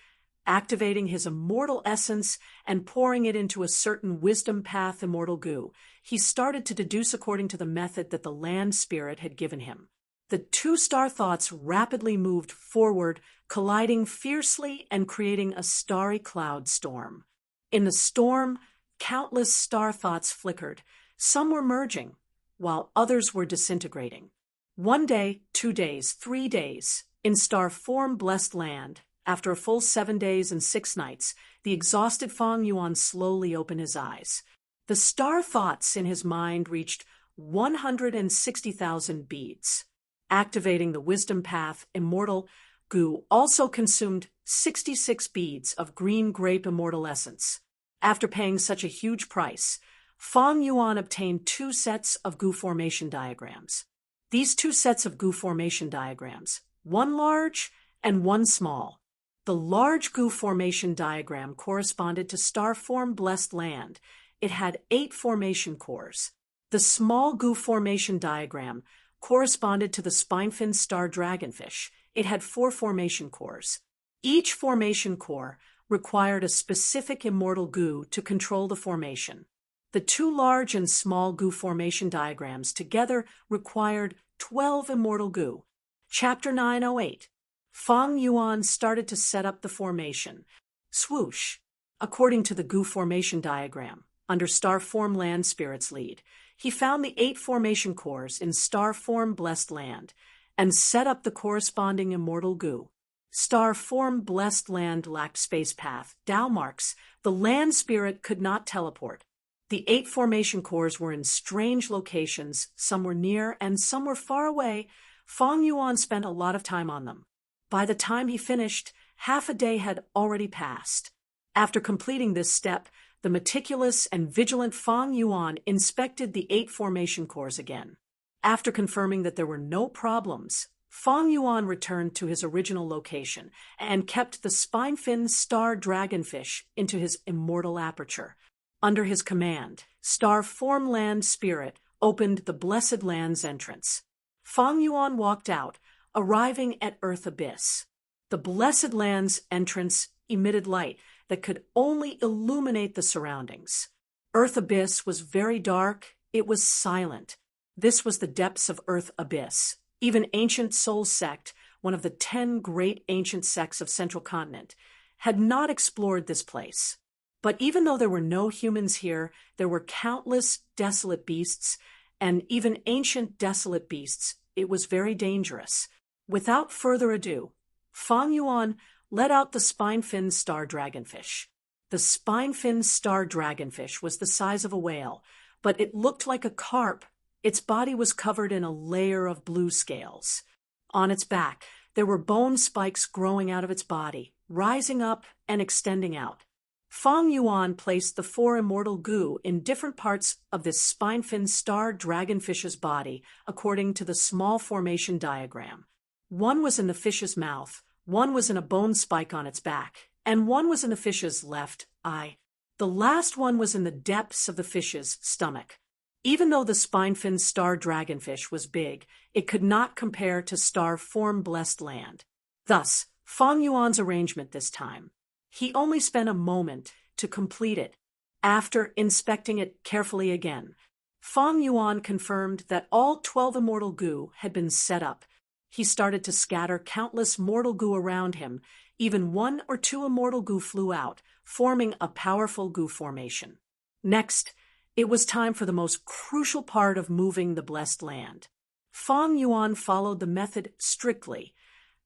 activating his immortal essence and pouring it into a certain wisdom path immortal goo. He started to deduce according to the method that the land spirit had given him. The two star thoughts rapidly moved forward, colliding fiercely and creating a starry cloud storm. In the storm, countless star thoughts flickered. Some were merging, while others were disintegrating. 1 day, 2 days, 3 days, in star form blessed land, after a full 7 days and 6 nights, the exhausted Fang Yuan slowly opened his eyes. The star thoughts in his mind reached 160,000 beads. Activating the wisdom path, immortal goo also consumed 66 beads of green grape immortal essence. After paying such a huge price, Fang Yuan obtained 2 sets of goo formation diagrams. These 2 sets of goo formation diagrams, one large and one small. The large goo formation diagram corresponded to star form blessed land. It had 8 formation cores. The small goo formation diagram corresponded to the spine-fin star dragonfish. It had 4 formation cores. Each formation core required a specific immortal goo to control the formation. The 2 large and small goo formation diagrams together required 12 immortal goo. Chapter 908. Fang Yuan started to set up the formation. Swoosh. According to the goo formation diagram, under star form land spirit's lead, he found the 8 formation cores in star form blessed land and set up the corresponding immortal goo. Star form blessed land lacked space path, Tao marks. The land spirit could not teleport. The 8 formation cores were in strange locations, some were near and some were far away. Fang Yuan spent a lot of time on them. By the time he finished, half a day had already passed. After completing this step, the meticulous and vigilant Fang Yuan inspected the 8 formation cores again. After confirming that there were no problems, Fang Yuan returned to his original location and kept the spine-fin star dragonfish into his immortal aperture. Under his command, star form land spirit opened the blessed land's entrance. Fang Yuan walked out, arriving at Earth Abyss. The blessed land's entrance emitted light that could only illuminate the surroundings. Earth Abyss was very dark, it was silent. This was the depths of Earth Abyss. Even Ancient Soul Sect, one of the 10 great ancient sects of Central Continent, had not explored this place. But even though there were no humans here, there were countless desolate beasts, and even ancient desolate beasts. It was very dangerous. Without further ado, Fang Yuan let out the spine-fin star dragonfish. The spine-fin star dragonfish was the size of a whale, but it looked like a carp. Its body was covered in a layer of blue scales. On its back, there were bone spikes growing out of its body, rising up and extending out. Fang Yuan placed the 4 immortal goo in different parts of this spine-fin star dragonfish's body according to the small formation diagram. One was in the fish's mouth, one was in a bone spike on its back, and one was in the fish's left eye. The last one was in the depths of the fish's stomach. Even though the spine-fin star dragonfish was big, it could not compare to star form blessed land. Thus, Fang Yuan's arrangement this time. He only spent a moment to complete it. After inspecting it carefully again, Fang Yuan confirmed that all 12 immortal goo had been set up. He started to scatter countless mortal goo around him. Even 1 or 2 immortal goo flew out, forming a powerful goo formation. Next, it was time for the most crucial part of moving the blessed land. Fang Yuan followed the method strictly,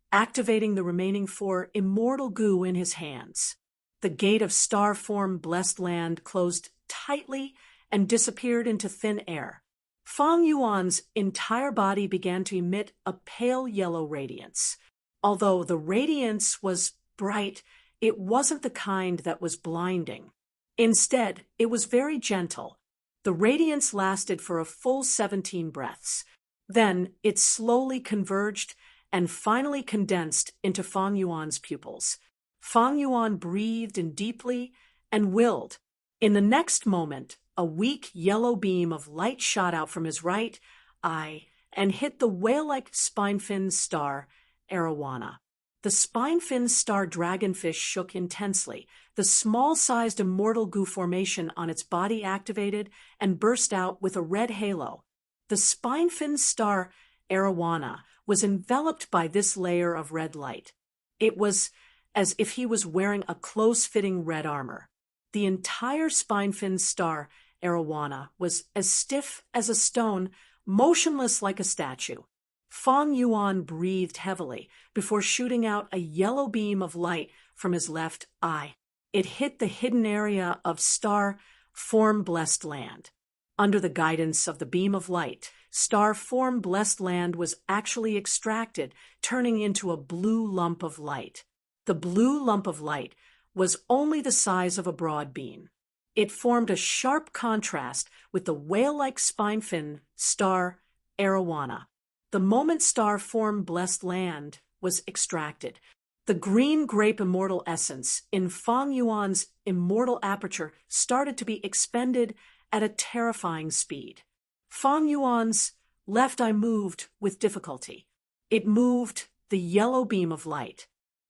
activating the remaining 4 immortal goo in his hands. The gate of star form blessed land closed tightly and disappeared into thin air. Fang Yuan's entire body began to emit a pale yellow radiance. Although the radiance was bright, it wasn't the kind that was blinding. Instead, it was very gentle. The radiance lasted for a full 17 breaths. Then it slowly converged and finally condensed into Fang Yuan's pupils. Fang Yuan breathed in deeply and willed. In the next moment, a weak yellow beam of light shot out from his right eye and hit the whale-like spine-fin star Arowana. The spine-fin star dragonfish shook intensely. The small-sized immortal goo formation on its body activated and burst out with a red halo. The spine-fin star Arowana was enveloped by this layer of red light. It was as if he was wearing a close-fitting red armor. The entire spine-fin star Arowana was as stiff as a stone, motionless like a statue. Fang Yuan breathed heavily before shooting out a yellow beam of light from his left eye. It hit the hidden area of star form blessed land. Under the guidance of the beam of light, star form blessed land was actually extracted, turning into a blue lump of light. The blue lump of light was only the size of a broad bean. It formed a sharp contrast with the whale-like spine-fin star Arowana. The moment star form blessed land was extracted, the green grape immortal essence in Fang Yuan's immortal aperture started to be expended at a terrifying speed. Fang Yuan's left eye moved with difficulty. It moved the yellow beam of light.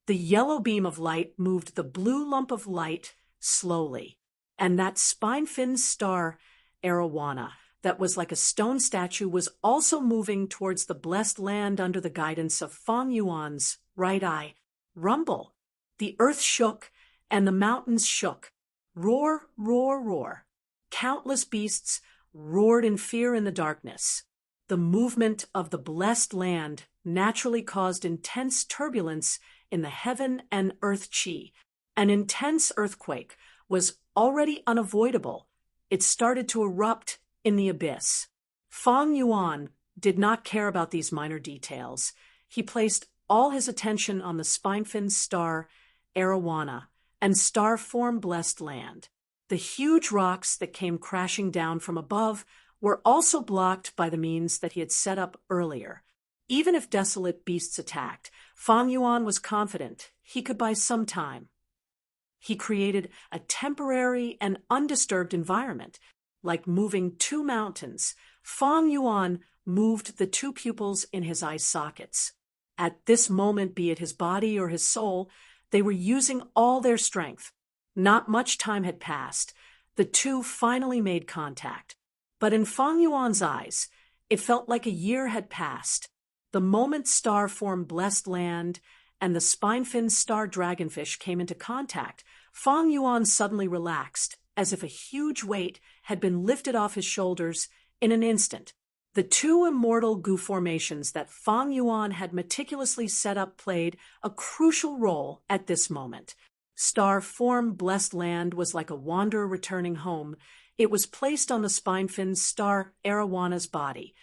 The yellow beam of light moved the blue lump of light slowly, and that spine-fin star Arowana that was like a stone statue was also moving towards the blessed land under the guidance of Fang Yuan's right eye. Rumble! The earth shook, and the mountains shook. Roar, roar, roar. Countless beasts roared in fear in the darkness. The movement of the blessed land naturally caused intense turbulence in the heaven and earth chi. An intense earthquake was already unavoidable. It started to erupt in the abyss. Fang Yuan did not care about these minor details. He placed all his attention on the spine-fin star Arowana and star-form blessed land. The huge rocks that came crashing down from above were also blocked by the means that he had set up earlier. Even if desolate beasts attacked, Fang Yuan was confident he could buy some time. He created a temporary and undisturbed environment. Like moving two mountains, Fang Yuan moved the two pupils in his eye sockets. At this moment, be it his body or his soul, they were using all their strength. Not much time had passed. The two finally made contact. But in Fang Yuan's eyes, it felt like a year had passed. The moment star formed blessed land and the spine-fin star dragonfish came into contact, Fang Yuan suddenly relaxed, as if a huge weight had been lifted off his shoulders in an instant. The two immortal goo formations that Fang Yuan had meticulously set up played a crucial role at this moment. Star form blessed land was like a wanderer returning home. It was placed on the spine-fin star Arawana's body,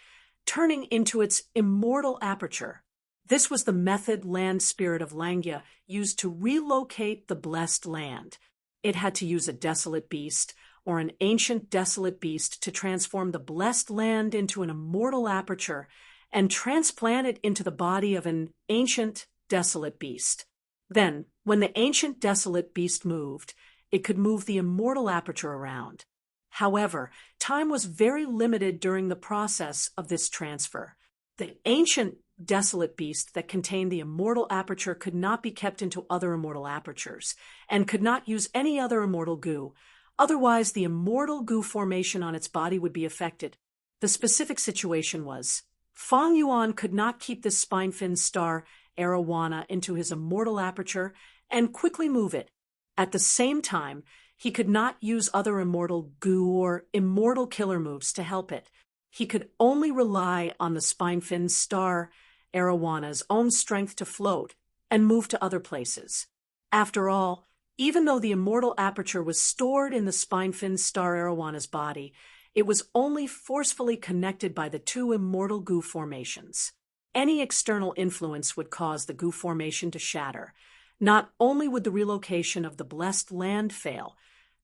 turning into its immortal aperture. This was the method land spirit of Langya used to relocate the blessed land. It had to use a desolate beast or an ancient desolate beast to transform the blessed land into an immortal aperture and transplant it into the body of an ancient desolate beast. Then, when the ancient desolate beast moved, it could move the immortal aperture around. However, time was very limited during the process of this transfer. The ancient desolate beast that contained the immortal aperture could not be kept into other immortal apertures, and could not use any other immortal goo. Otherwise, the immortal goo formation on its body would be affected. The specific situation was, Fang Yuan could not keep this spine-fin star Arowana into his immortal aperture and quickly move it. At the same time, he could not use other immortal goo or immortal killer moves to help it. He could only rely on the spine-fin star Arawana's own strength to float and move to other places. After all, even though the immortal aperture was stored in the spine-fin star Arawana's body, it was only forcefully connected by the two immortal goo formations. Any external influence would cause the goo formation to shatter. Not only would the relocation of the blessed land fail,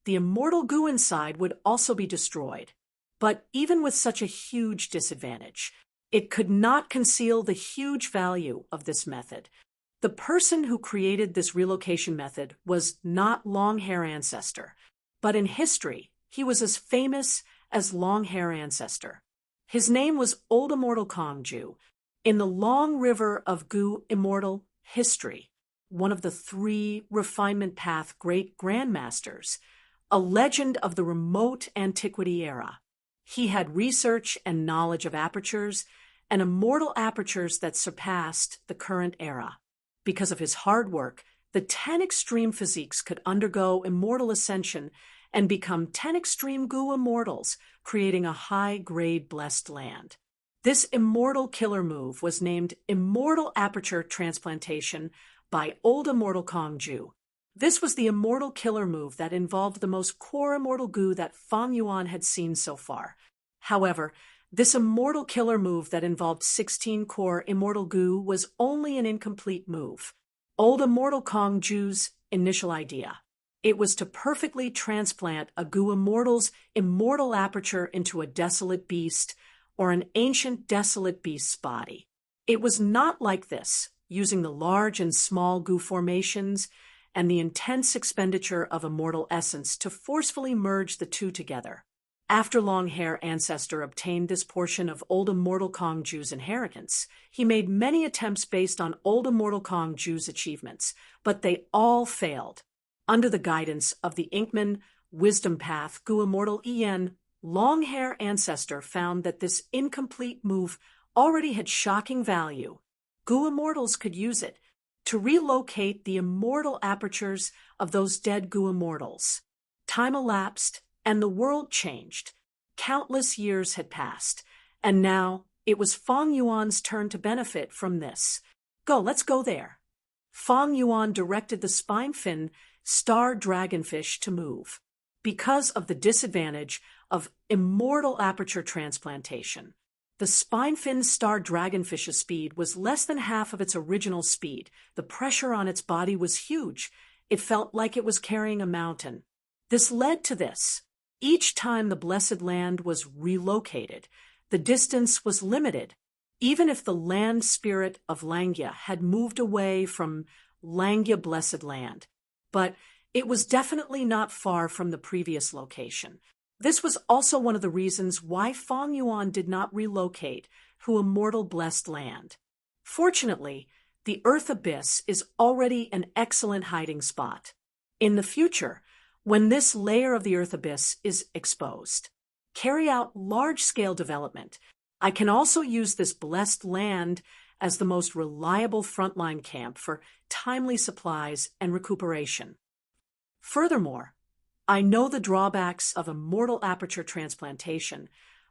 the immortal goo inside would also be destroyed. But even with such a huge disadvantage, it could not conceal the huge value of this method. The person who created this relocation method was not Long-Hair Ancestor, but in history, he was as famous as Long-Hair Ancestor. His name was Old Immortal Kongju. In the long river of Gu immortal history, one of the three refinement path great grandmasters, a legend of the remote antiquity era. He had research and knowledge of apertures and immortal apertures that surpassed the current era. Because of his hard work, the 10 extreme physiques could undergo immortal ascension and become 10 extreme Gu immortals, creating a high-grade blessed land. This immortal killer move was named Immortal Aperture Transplantation by Old Immortal Kongju. This was the immortal killer move that involved the most core immortal Gu that Fang Yuan had seen so far. However, this immortal killer move that involved 16 core immortal Gu was only an incomplete move. Old Immortal Kongju's initial idea. It was to perfectly transplant a Gu immortal's immortal aperture into a desolate beast or an ancient desolate beast's body. It was not like this, using the large and small Gu formations and the intense expenditure of immortal essence to forcefully merge the two together. After Longhair Ancestor obtained this portion of Old Immortal Kongju's inheritance, he made many attempts based on Old Immortal Kongju's achievements, but they all failed. Under the guidance of the Inkman Wisdom Path Gu Immortal En, Longhair Ancestor found that this incomplete move already had shocking value. Gu Immortals could use it to relocate the immortal apertures of those dead Gu Immortals. Time elapsed, and the world changed. Countless years had passed, and now it was Fang Yuan's turn to benefit from this. Let's go there. Fang Yuan directed the spine-fin star dragonfish to move. Because of the disadvantage of immortal aperture transplantation, the spine-fin star dragonfish's speed was less than half of its original speed. The pressure on its body was huge. It felt like it was carrying a mountain. This led to this. Each time the Blessed Land was relocated, the distance was limited. Even if the land spirit of Langya had moved away from Langya Blessed Land, but it was definitely not far from the previous location. This was also one of the reasons why Fang Yuan did not relocate to Immortal Blessed Land. Fortunately, the Earth Abyss is already an excellent hiding spot. In the future, when this layer of the Earth Abyss is exposed, carry out large-scale development. I can also use this blessed land as the most reliable frontline camp for timely supplies and recuperation. Furthermore, I know the drawbacks of immortal aperture transplantation,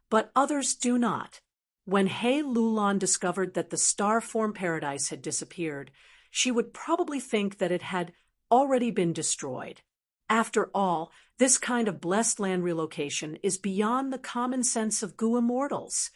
but others do not. When He Lulan discovered that the star form paradise had disappeared, she would probably think that it had already been destroyed. After all, this kind of blessed land relocation is beyond the common sense of Gu immortals.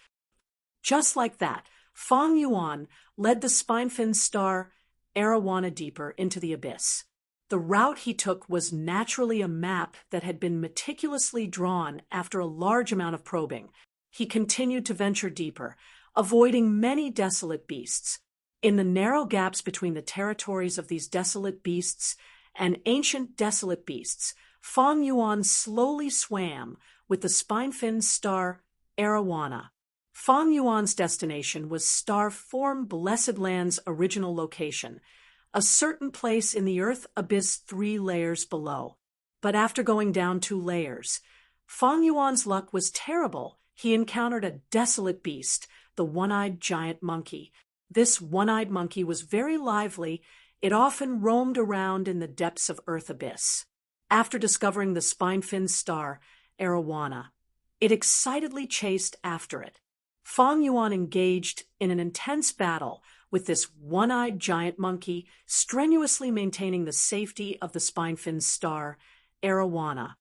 Just like that, Fang Yuan led the spine-fin star Arowana deeper into the abyss. The route he took was naturally a map that had been meticulously drawn after a large amount of probing. He continued to venture deeper, avoiding many desolate beasts. In the narrow gaps between the territories of these desolate beasts and ancient desolate beasts, Fang Yuan slowly swam with the spine-fin star Arowana. Fang Yuan's destination was Star Form Blessed Land's original location, a certain place in the Earth Abyss 3 layers below. But after going down 2 layers, Fang Yuan's luck was terrible. He encountered a desolate beast, the one-eyed giant monkey. This one-eyed monkey was very lively. It often roamed around in the depths of Earth Abyss. After discovering the spine-fin star, Arowana, it excitedly chased after it. Fang Yuan engaged in an intense battle with this one-eyed giant monkey, strenuously maintaining the safety of the spine-fin star, Arowana.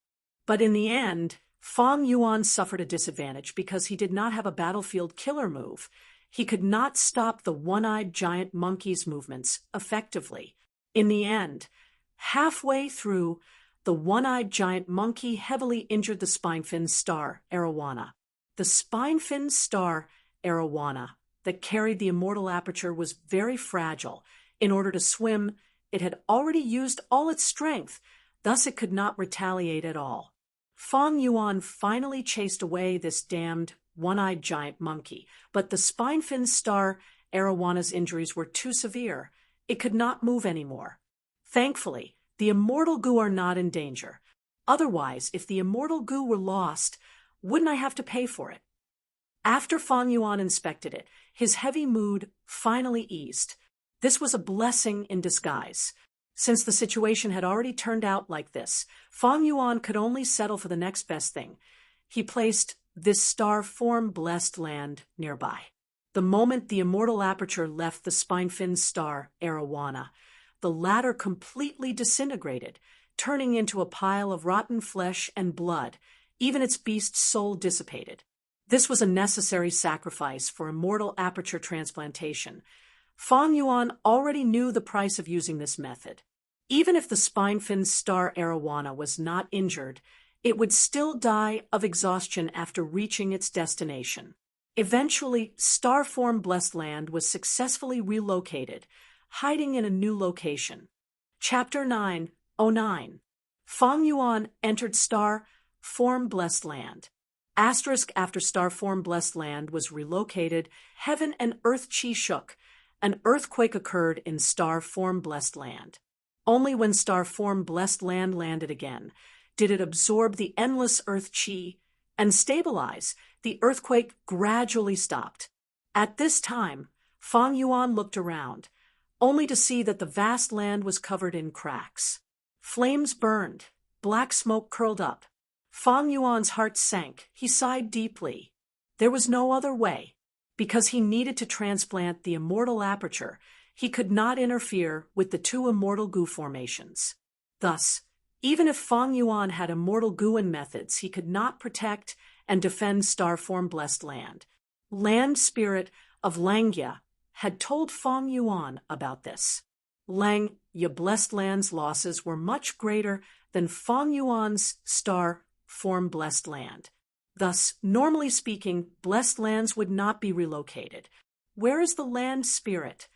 But in the end, Fang Yuan suffered a disadvantage because he did not have a battlefield killer move. He could not stop the one-eyed giant monkey's movements effectively. In the end, halfway through, the one-eyed giant monkey heavily injured the spine-fin star, Arowana. The spine-fin star, Arowana, that carried the immortal aperture was very fragile. In order to swim, it had already used all its strength, thus it could not retaliate at all. Fang Yuan finally chased away this damned one-eyed giant monkey, but the spine-fin star Arowana's injuries were too severe. It could not move anymore. Thankfully, the immortal goo are not in danger. Otherwise, if the immortal goo were lost, wouldn't I have to pay for it? After Fang Yuan inspected it, his heavy mood finally eased. This was a blessing in disguise. Since the situation had already turned out like this, Fang Yuan could only settle for the next best thing. He placed this star-form-blessed land nearby. The moment the immortal aperture left the spine-fin star Arowana, the latter completely disintegrated, turning into a pile of rotten flesh and blood. Even its beast soul dissipated. This was a necessary sacrifice for immortal aperture transplantation. Fang Yuan already knew the price of using this method. Even if the spine-fin star Arowana was not injured, it would still die of exhaustion after reaching its destination. Eventually, star-form-blessed land was successfully relocated, hiding in a new location. Chapter 9:09. Fang Yuan entered star-form-blessed land. Asterisk after star-form-blessed land was relocated, heaven and earth chi shook. An earthquake occurred in star-form-blessed land. Only when star-form-blessed land landed again did it absorb the endless earth chi and stabilize. The earthquake gradually stopped. At this time, Fang Yuan looked around, only to see that the vast land was covered in cracks. Flames burned, black smoke curled up. Fang Yuan's heart sank. He sighed deeply. There was no other way. Because he needed to transplant the immortal aperture, he could not interfere with the two immortal goo formations. Thus, even if Fang Yuan had immortal gooin methods, he could not protect and defend star-form-blessed land. Land spirit of Langya had told Fang Yuan about this. Langya blessed land's losses were much greater than Fang Yuan's star-form-blessed land. Thus, normally speaking, blessed lands would not be relocated. Where is the land spirit?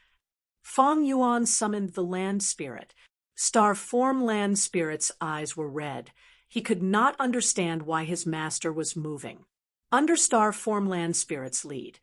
Fang Yuan summoned the land spirit. Star-form land spirit's eyes were red. He could not understand why his master was moving. Under star-form land spirit's lead,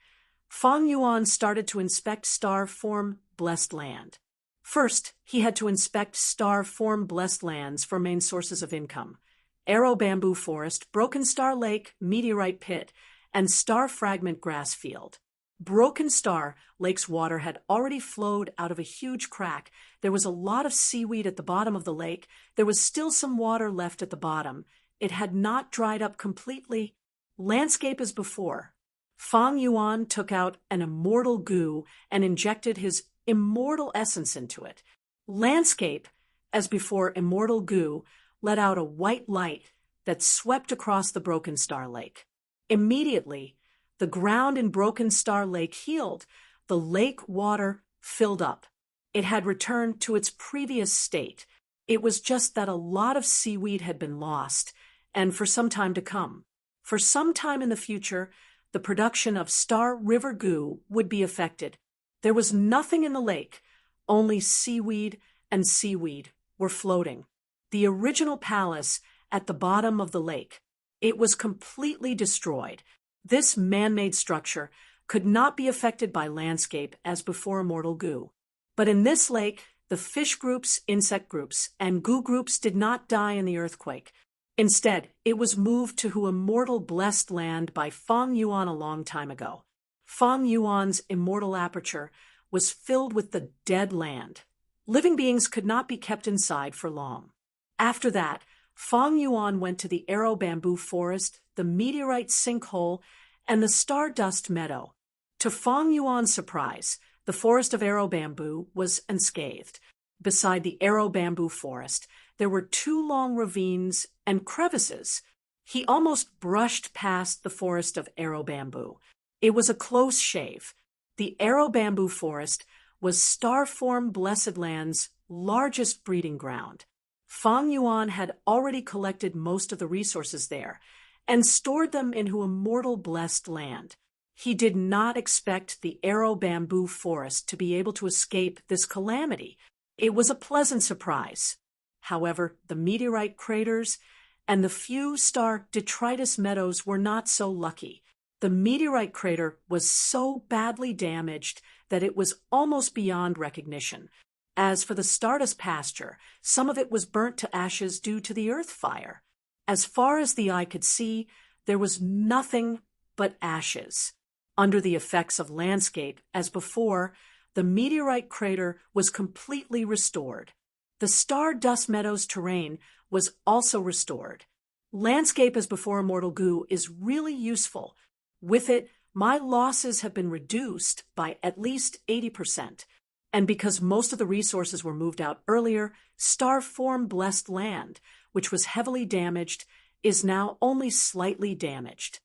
Fang Yuan started to inspect star-form-blessed land. First, he had to inspect star-form-blessed lands for main sources of income. Arrow bamboo forest, Broken Star Lake, meteorite pit, and star fragment grass field. Broken Star Lake's water had already flowed out of a huge crack. There was a lot of seaweed at the bottom of the lake. There was still some water left at the bottom. It had not dried up completely. Landscape as before. Fang Yuan took out an immortal goo and injected his immortal essence into it. Landscape, as before immortal goo, let out a white light that swept across the Broken Star Lake. Immediately, the ground in Broken Star Lake healed. The lake water filled up. It had returned to its previous state. It was just that a lot of seaweed had been lost, and for some time to come. For some time in the future, the production of Star River goo would be affected. There was nothing in the lake, only seaweed and seaweed were floating. The original palace at the bottom of the lake. It was completely destroyed. This man-made structure could not be affected by landscape as before immortal goo. But in this lake, the fish groups, insect groups, and goo groups did not die in the earthquake. Instead, it was moved to immortal blessed land by Fang Yuan a long time ago. Fang Yuan's immortal aperture was filled with the dead land. Living beings could not be kept inside for long. After that, Fang Yuan went to the arrow bamboo forest, the meteorite sinkhole, and the stardust meadow. To Fang Yuan's surprise, the forest of arrow bamboo was unscathed. Beside the arrow bamboo forest, there were 2 long ravines and crevices. He almost brushed past the forest of arrow bamboo. It was a close shave. The arrow bamboo forest was Starform Blessed Land's largest breeding ground. Fang Yuan had already collected most of the resources there and stored them into immortal blessed land. He did not expect the arrow bamboo forest to be able to escape this calamity. It was a pleasant surprise. However, the meteorite craters and the few star detritus meadows were not so lucky. The meteorite crater was so badly damaged that it was almost beyond recognition. As for the Stardust pasture, some of it was burnt to ashes due to the Earth fire. As far as the eye could see, there was nothing but ashes. Under the effects of landscape, as before, the meteorite crater was completely restored. The Stardust Meadows terrain was also restored. Landscape as before Immortal Goo is really useful. With it, my losses have been reduced by at least 80%. And because most of the resources were moved out earlier, Starform Blessed Land, which was heavily damaged, is now only slightly damaged.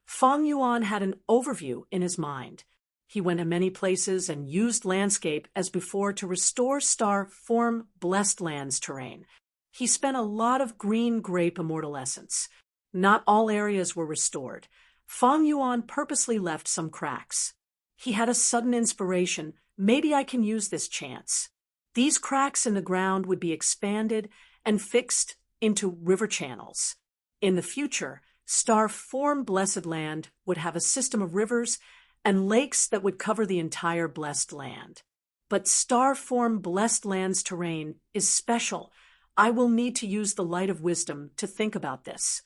Feng Yuan had an overview in his mind. He went to many places and used landscape as before to restore Starform Blessed Land's terrain. He spent a lot of green grape immortal essence. Not all areas were restored. Feng Yuan purposely left some cracks. He had a sudden inspiration. Maybe I can use this chance. These cracks in the ground would be expanded and fixed into river channels. In the future, Starform Blessed Land would have a system of rivers and lakes that would cover the entire Blessed Land. But Starform Blessed Land's terrain is special. I will need to use the light of wisdom to think about this.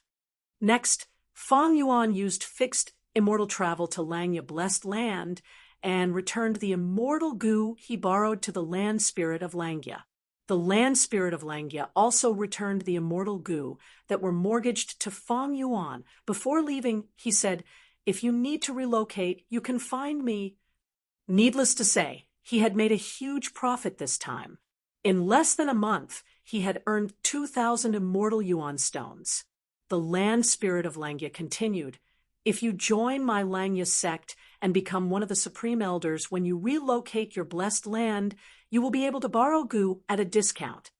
Next, Feng Yuan used fixed immortal travel to Langya Blessed Land and returned the immortal goo he borrowed to the land spirit of Langya. The land spirit of Langya also returned the immortal goo that were mortgaged to Feng Yuan. Before leaving, he said, "If you need to relocate, you can find me." Needless to say, he had made a huge profit this time. In less than a month, he had earned 2,000 immortal yuan stones. The land spirit of Langya continued, "If you join my Langya sect and become one of the supreme elders, when you relocate your blessed land, you will be able to borrow goo at a discount."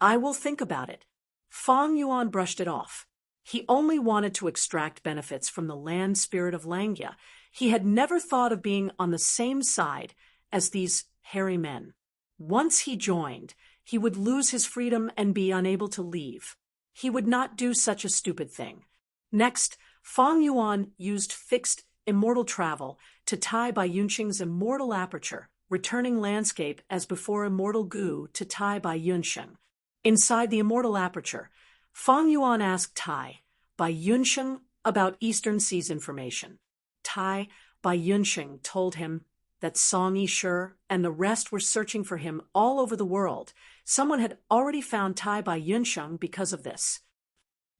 "I will think about it." Feng Yuan brushed it off. He only wanted to extract benefits from the land spirit of Langya. He had never thought of being on the same side as these hairy men. Once he joined, he would lose his freedom and be unable to leave. He would not do such a stupid thing. Next, Feng Yuan used fixed immortal travel to tie Bai Yunxing's immortal aperture, returning landscape as before immortal goo to tie Bai Yunxing. Inside the immortal aperture, Feng Yuan asked Bai Yunxing about Eastern Sea's information. Bai Yunxing told him that Song Yishur and the rest were searching for him all over the world. Someone had already found Bai Yunxing because of this.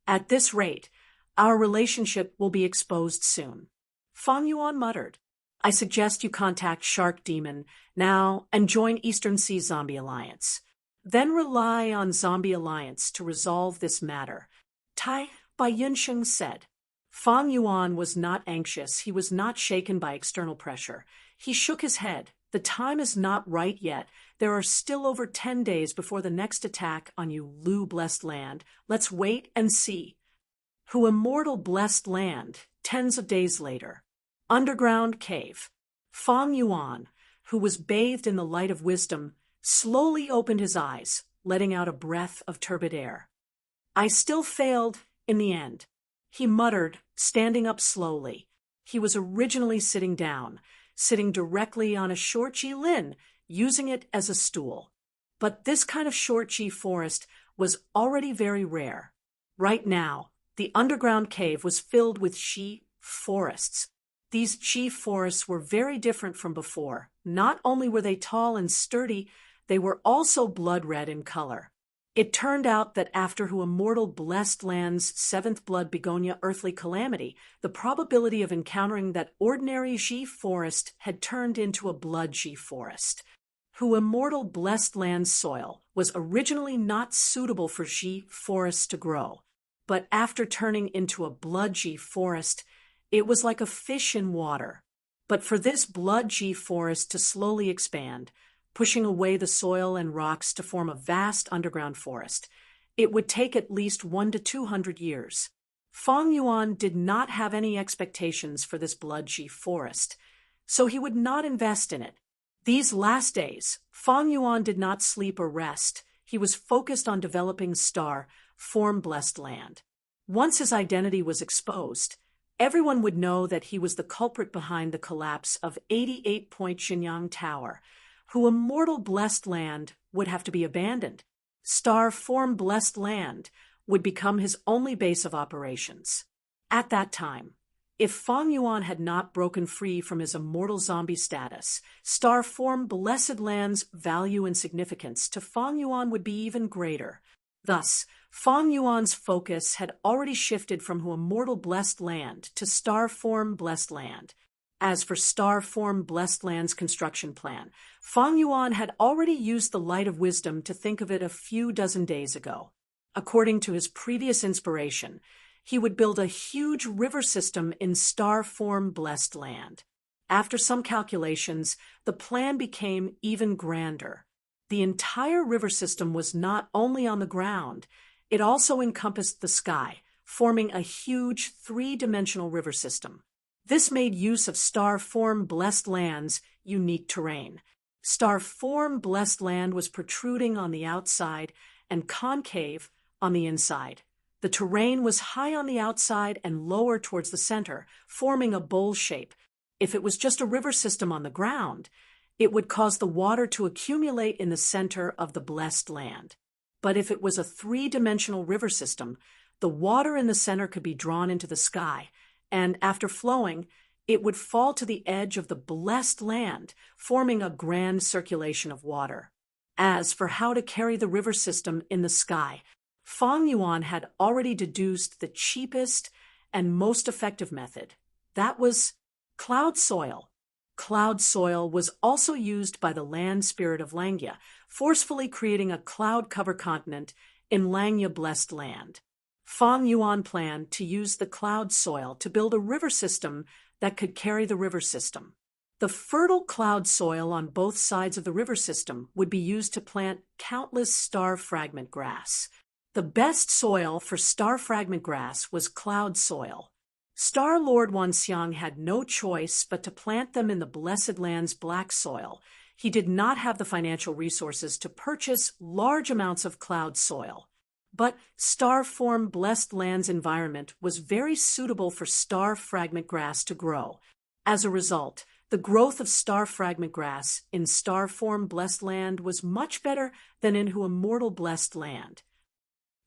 "At this rate, our relationship will be exposed soon." Feng Yuan muttered, "I suggest you contact Shark Demon now and join Eastern Sea Zombie Alliance. Then rely on Zombie Alliance to resolve this matter." Bai Yunxing said. Feng Yuan was not anxious. He was not shaken by external pressure. He shook his head. "The time is not right yet. There are still over 10 days before the next attack on Yu Lu Blessed Land. Let's wait and see." Hu Immortal Blessed Land, tens of days later. Underground cave. Feng Yuan, who was bathed in the light of wisdom, slowly opened his eyes, letting out a breath of turbid air. "I still failed in the end," he muttered, standing up slowly. He was originally sitting down, sitting directly on a short Jilin, using it as a stool. But this kind of short Ji forest was already very rare. Right now, the underground cave was filled with Ji forests. These Ji forests were very different from before. Not only were they tall and sturdy, they were also blood red in color. It turned out that after Hu Immortal Blessed Land's seventh blood begonia earthly calamity, the probability of encountering that ordinary Ji forest had turned into a blood Ji forest. Hu Immortal Blessed Land's soil was originally not suitable for Ji forests to grow, but after turning into a blood Ji forest, it was like a fish in water. But for this blood Ji forest to slowly expand, pushing away the soil and rocks to form a vast underground forest, it would take at least 100 to 200 years. Feng Yuan did not have any expectations for this blood Ji forest, so he would not invest in it. These last days, Feng Yuan did not sleep or rest. He was focused on developing Starform Blessed Land. Once his identity was exposed, Everyone would know that he was the culprit behind the collapse of 88-point Xinyang Tower, whose immortal blessed land would have to be abandoned. Star-formed blessed land would become his only base of operations. At that time, if Fang Yuan had not broken free from his immortal zombie status, star-formed blessed land's value and significance to Fang Yuan would be even greater. Thus, Fang Yuan's focus had already shifted from immortal blessed land to star-formed blessed land. As for star-formed blessed land's construction plan, Fang Yuan had already used the light of wisdom to think of it a few dozen days ago. According to his previous inspiration, he would build a huge river system in star-formed blessed land. After some calculations, the plan became even grander. The entire river system was not only on the ground, it also encompassed the sky, forming a huge three-dimensional river system. This made use of star-formed blessed land's unique terrain. Star-formed blessed land was protruding on the outside and concave on the inside. The terrain was high on the outside and lower towards the center, forming a bowl shape. If it was just a river system on the ground, it would cause the water to accumulate in the center of the blessed land. But if it was a three-dimensional river system, the water in the center could be drawn into the sky, and after flowing, it would fall to the edge of the blessed land, forming a grand circulation of water. As for how to carry the river system in the sky, Fang Yuan had already deduced the cheapest and most effective method. That was cloud soil. Cloud soil was also used by the land spirit of Langya, forcefully creating a cloud-covered continent in Langya-blessed land. Fang Yuan planned to use the cloud soil to build a river system that could carry the river system. The fertile cloud soil on both sides of the river system would be used to plant countless star fragment grass. The best soil for star fragment grass was cloud soil. Star Lord Wanxiang had no choice but to plant them in the blessed land's black soil. He did not have the financial resources to purchase large amounts of cloud soil. But star-formed blessed land's environment was very suitable for star fragment grass to grow. As a result, the growth of star fragment grass in star-formed blessed land was much better than in immortal blessed land.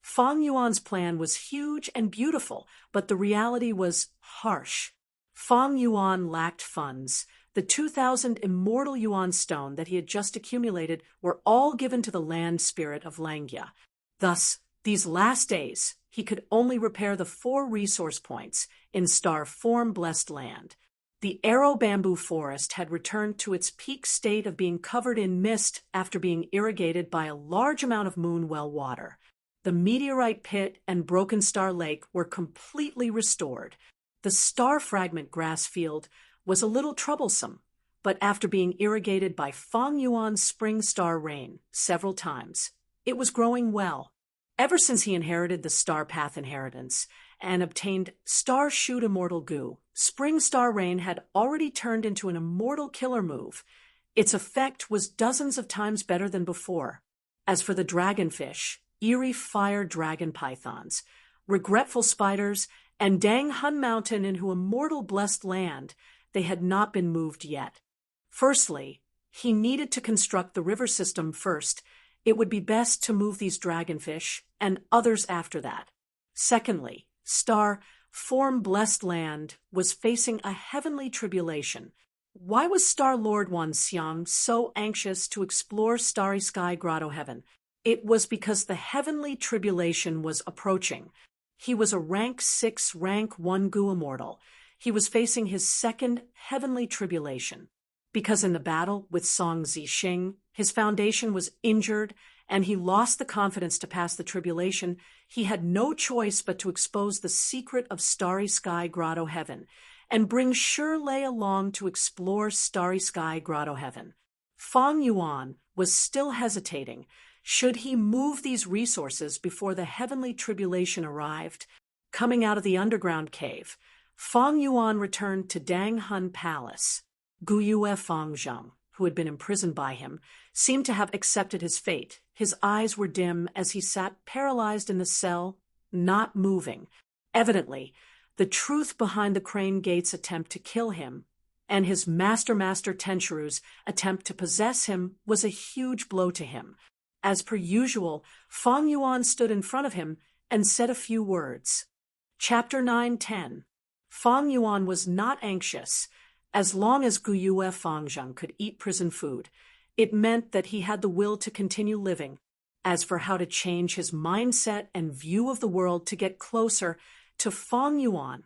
Fang Yuan's plan was huge and beautiful, but the reality was harsh. Fang Yuan lacked funds. The 2,000 immortal yuan stone that he had just accumulated were all given to the land spirit of Langya. Thus, these last days, he could only repair the 4 resource points in star-formed blessed land. The arrow bamboo forest had returned to its peak state of being covered in mist after being irrigated by a large amount of moon well water. The meteorite pit and broken star lake were completely restored. The star fragment grass field was a little troublesome, but after being irrigated by Fang Yuan's spring star rain several times, it was growing well. Ever since he inherited the Star Path inheritance and obtained Star Shoot Immortal Goo, Spring Star Rain had already turned into an immortal killer move. Its effect was dozens of times better than before. As for the dragonfish, eerie fire dragon pythons, regretful spiders, and Dang Hun Mountain in immortal blessed land, they had not been moved yet. Firstly, he needed to construct the river system first. It would be best to move these dragonfish and others after that. Secondly, star-formed blessed land was facing a heavenly tribulation. Why was Star Lord Wanxiang so anxious to explore Starry Sky Grotto Heaven? It was because the heavenly tribulation was approaching. He was a rank 6, rank 1 Gu immortal. He was facing his second heavenly tribulation. Because in the battle with Song Zixing, his foundation was injured and he lost the confidence to pass the tribulation, he had no choice but to expose the secret of Starry Sky Grotto Heaven and bring Shirley along to explore Starry Sky Grotto Heaven. Fang Yuan was still hesitating. Should he move these resources before the heavenly tribulation arrived? Coming out of the underground cave, Fang Yuan returned to Dang Hun Palace. Guyue Fangzheng, who had been imprisoned by him, seemed to have accepted his fate. His eyes were dim as he sat paralyzed in the cell, not moving. Evidently, the truth behind the Crane Gate's attempt to kill him, and his Master Tenchiru's attempt to possess him was a huge blow to him. As per usual, Fang Yuan stood in front of him and said a few words. Chapter 9-10. Fang Yuan was not anxious. As long as Guyue Fangzheng could eat prison food, it meant that he had the will to continue living. As for how to change his mindset and view of the world to get closer to Fang Yuan,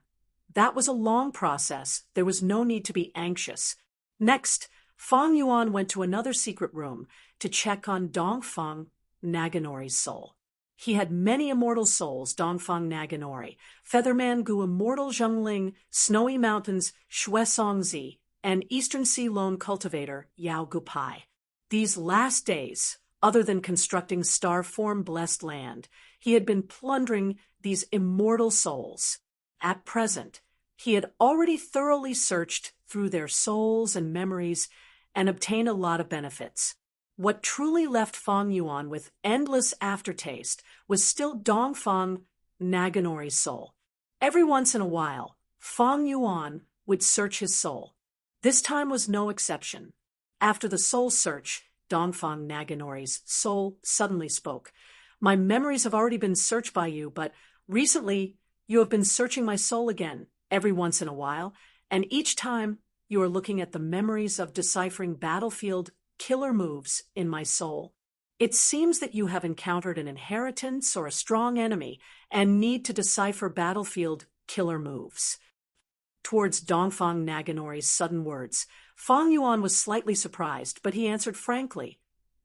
that was a long process. There was no need to be anxious. Next, Fang Yuan went to another secret room to check on Dongfang Naganori's soul. He had many immortal souls, Dongfang Naganori, Featherman Gu Immortal Zhengling, Snowy Mountains, Shuesongzi, and Eastern Sea Lone Cultivator Yao Gupai. These last days, other than constructing star-form blessed land, he had been plundering these immortal souls. At present, he had already thoroughly searched through their souls and memories and obtained a lot of benefits. What truly left Fang Yuan with endless aftertaste was still Dongfang Naganori's soul. Every once in a while, Fang Yuan would search his soul. This time was no exception. After the soul search, Dongfang Naganori's soul suddenly spoke. "My memories have already been searched by you, but recently you have been searching my soul again, every once in a while, and each time you are looking at the memories of deciphering battlefield killer moves in my soul. It seems that you have encountered an inheritance or a strong enemy and need to decipher battlefield killer moves." Towards Dongfang Naganori's sudden words, Fang Yuan was slightly surprised, but he answered frankly,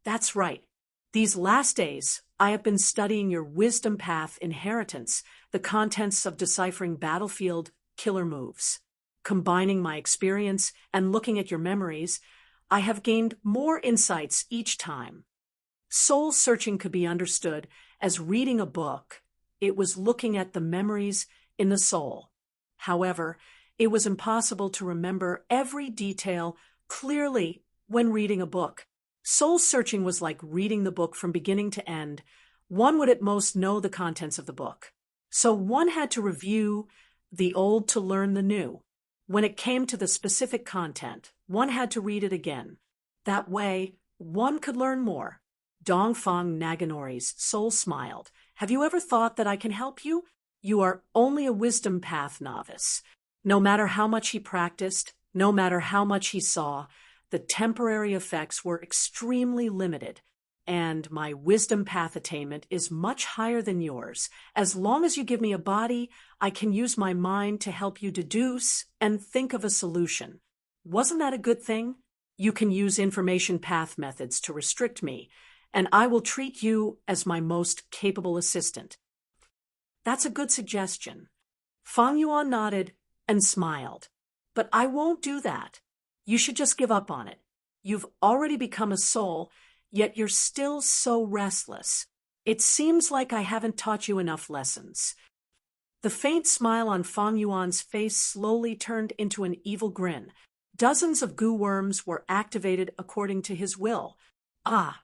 "That's right. These last days, I have been studying your wisdom path inheritance, the contents of deciphering battlefield killer moves. Combining my experience and looking at your memories, I have gained more insights each time." Soul searching could be understood as reading a book. It was looking at the memories in the soul. However, it was impossible to remember every detail clearly when reading a book. Soul searching was like reading the book from beginning to end. One would at most know the contents of the book. So one had to review the old to learn the new. When it came to the specific content, one had to read it again. That way, one could learn more. Dongfang Naganori's soul smiled. "Have you ever thought that I can help you? You are only a wisdom path novice." No matter how much he practiced, no matter how much he saw, the temporary effects were extremely limited, and my wisdom path attainment is much higher than yours. As long as you give me a body, I can use my mind to help you deduce and think of a solution. Wasn't that a good thing? You can use information path methods to restrict me, and I will treat you as my most capable assistant. That's a good suggestion. Fang Yuan nodded and smiled. "But I won't do that. You should just give up on it. You've already become a soul, yet you're still so restless. It seems like I haven't taught you enough lessons." The faint smile on Fang Yuan's face slowly turned into an evil grin. Dozens of goo worms were activated according to his will. Ah!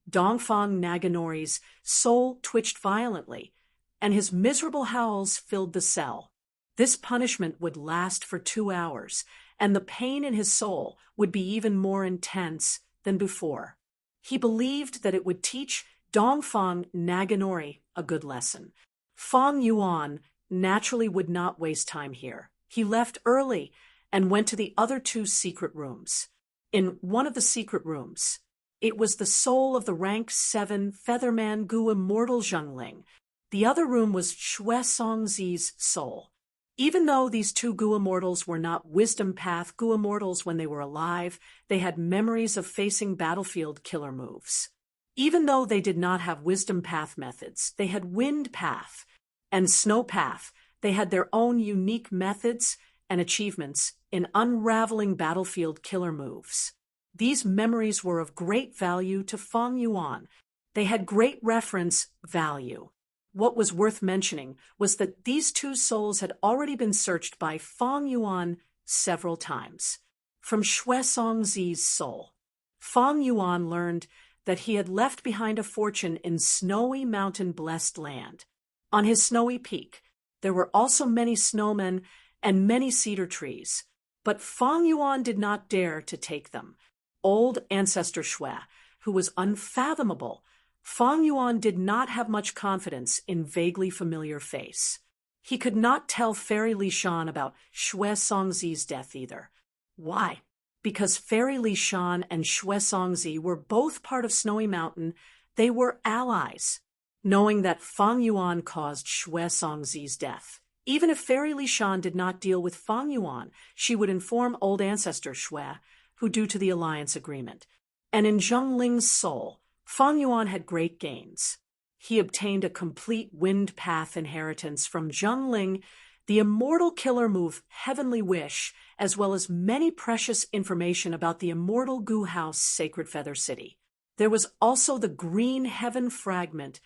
Dongfang Naganori's soul twitched violently, and his miserable howls filled the cell. This punishment would last for 2 hours, and the pain in his soul would be even more intense than before. He believed that it would teach Dongfang Naganori a good lesson. Fang Yuan naturally would not waste time here. He left early and went to the other 2 secret rooms. In one of the secret rooms, it was the soul of the rank 7 Featherman Gu Immortal Zhengling. The other room was Shuesongzi's soul. Even though these 2 Gu Immortals were not Wisdom Path Gu Immortals when they were alive, they had memories of facing battlefield killer moves. Even though they did not have Wisdom Path methods, they had Wind Path and Snow Path. They had their own unique methods and achievements in unraveling battlefield killer moves. These memories were of great value to Fang Yuan. They had great reference value. What was worth mentioning was that these 2 souls had already been searched by Fang Yuan several times. From Shuesongzi's soul, Fang Yuan learned that he had left behind a fortune in Snowy Mountain Blessed Land. On his snowy peak, There were also many snowmen and many cedar trees. But Fang Yuan did not dare to take them. Old ancestor Shui, who was unfathomable, Fang Yuan did not have much confidence in vaguely familiar face. He could not tell Fairy Li Shan about Shui Songzi's death either. Why? Because Fairy Li Shan and Shui Songzi were both part of Snowy Mountain, they were allies. Knowing that Fang Yuan caused Shui Songzi's death, even if Fairy Li Shan did not deal with Fang Yuan, she would inform old ancestor Shui, who due to the alliance agreement. And in Zheng Ling's soul, Fang Yuan had great gains. He obtained a complete wind path inheritance from Zheng Ling, the immortal killer move Heavenly Wish, as well as many precious information about the immortal Gu House Sacred Feather City. There was also the Green Heaven Fragment,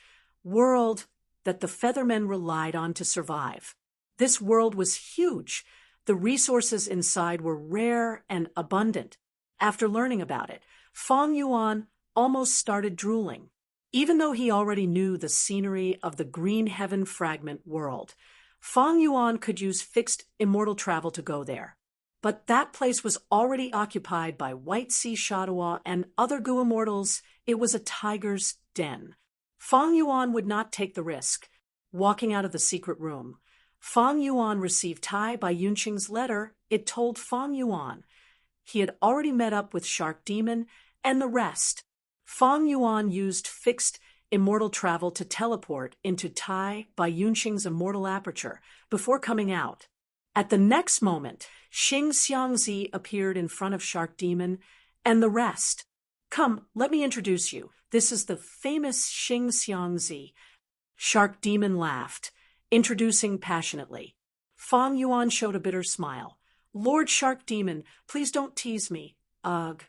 world that the Feathermen relied on to survive. This world was huge. The resources inside were rare and abundant. After learning about it, Fang Yuan almost started drooling. Even though he already knew the scenery of the Green Heaven Fragment world, Fang Yuan could use fixed immortal travel to go there. But that place was already occupied by White Sea Shadawa and other Gu immortals. It was a tiger's den. Fang Yuan would not take the risk. Walking out of the secret room, Fang Yuan received Tai Bai Yunqing's letter. It told Fang Yuan he had already met up with Shark Demon and the rest. Fang Yuan used fixed immortal travel to teleport into Tai Bai Yunqing's immortal aperture before coming out. At the next moment, Xing Xiangzi appeared in front of Shark Demon and the rest. Come, let me introduce you. This is the famous Xing Xiangzi. Shark Demon laughed, introducing passionately. Fang Yuan showed a bitter smile. Lord Shark Demon, please don't tease me. Ugh.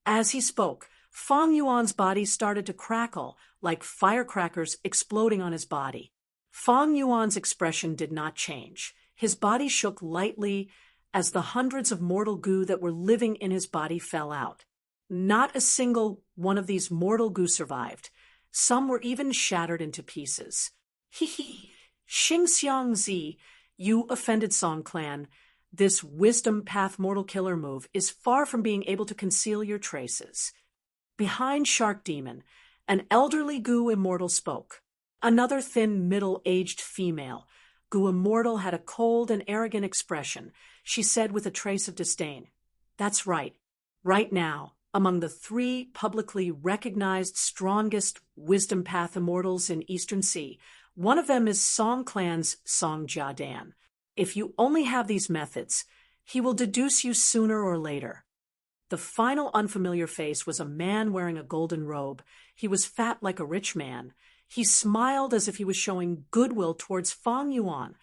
As he spoke, Fang Yuan's body started to crackle, like firecrackers exploding on his body. Fang Yuan's expression did not change. His body shook lightly as the hundreds of mortal goo that were living in his body fell out. Not a single one of these mortal goo survived. Some were even shattered into pieces. Hee. Xing Xiangzi, you offended Song Clan. This Wisdom Path Mortal Killer move is far from being able to conceal your traces. Behind Shark Demon, an elderly Gu immortal spoke. Another thin, middle-aged female. Gu immortal had a cold and arrogant expression. She said with a trace of disdain, "That's right. Right now, among the 3 publicly recognized strongest Wisdom Path immortals in Eastern Sea, one of them is Song Clan's Song Jiadan. If you only have these methods, he will deduce you sooner or later." The final unfamiliar face was a man wearing a golden robe. He was fat like a rich man. He smiled as if he was showing goodwill towards Fang Yuan.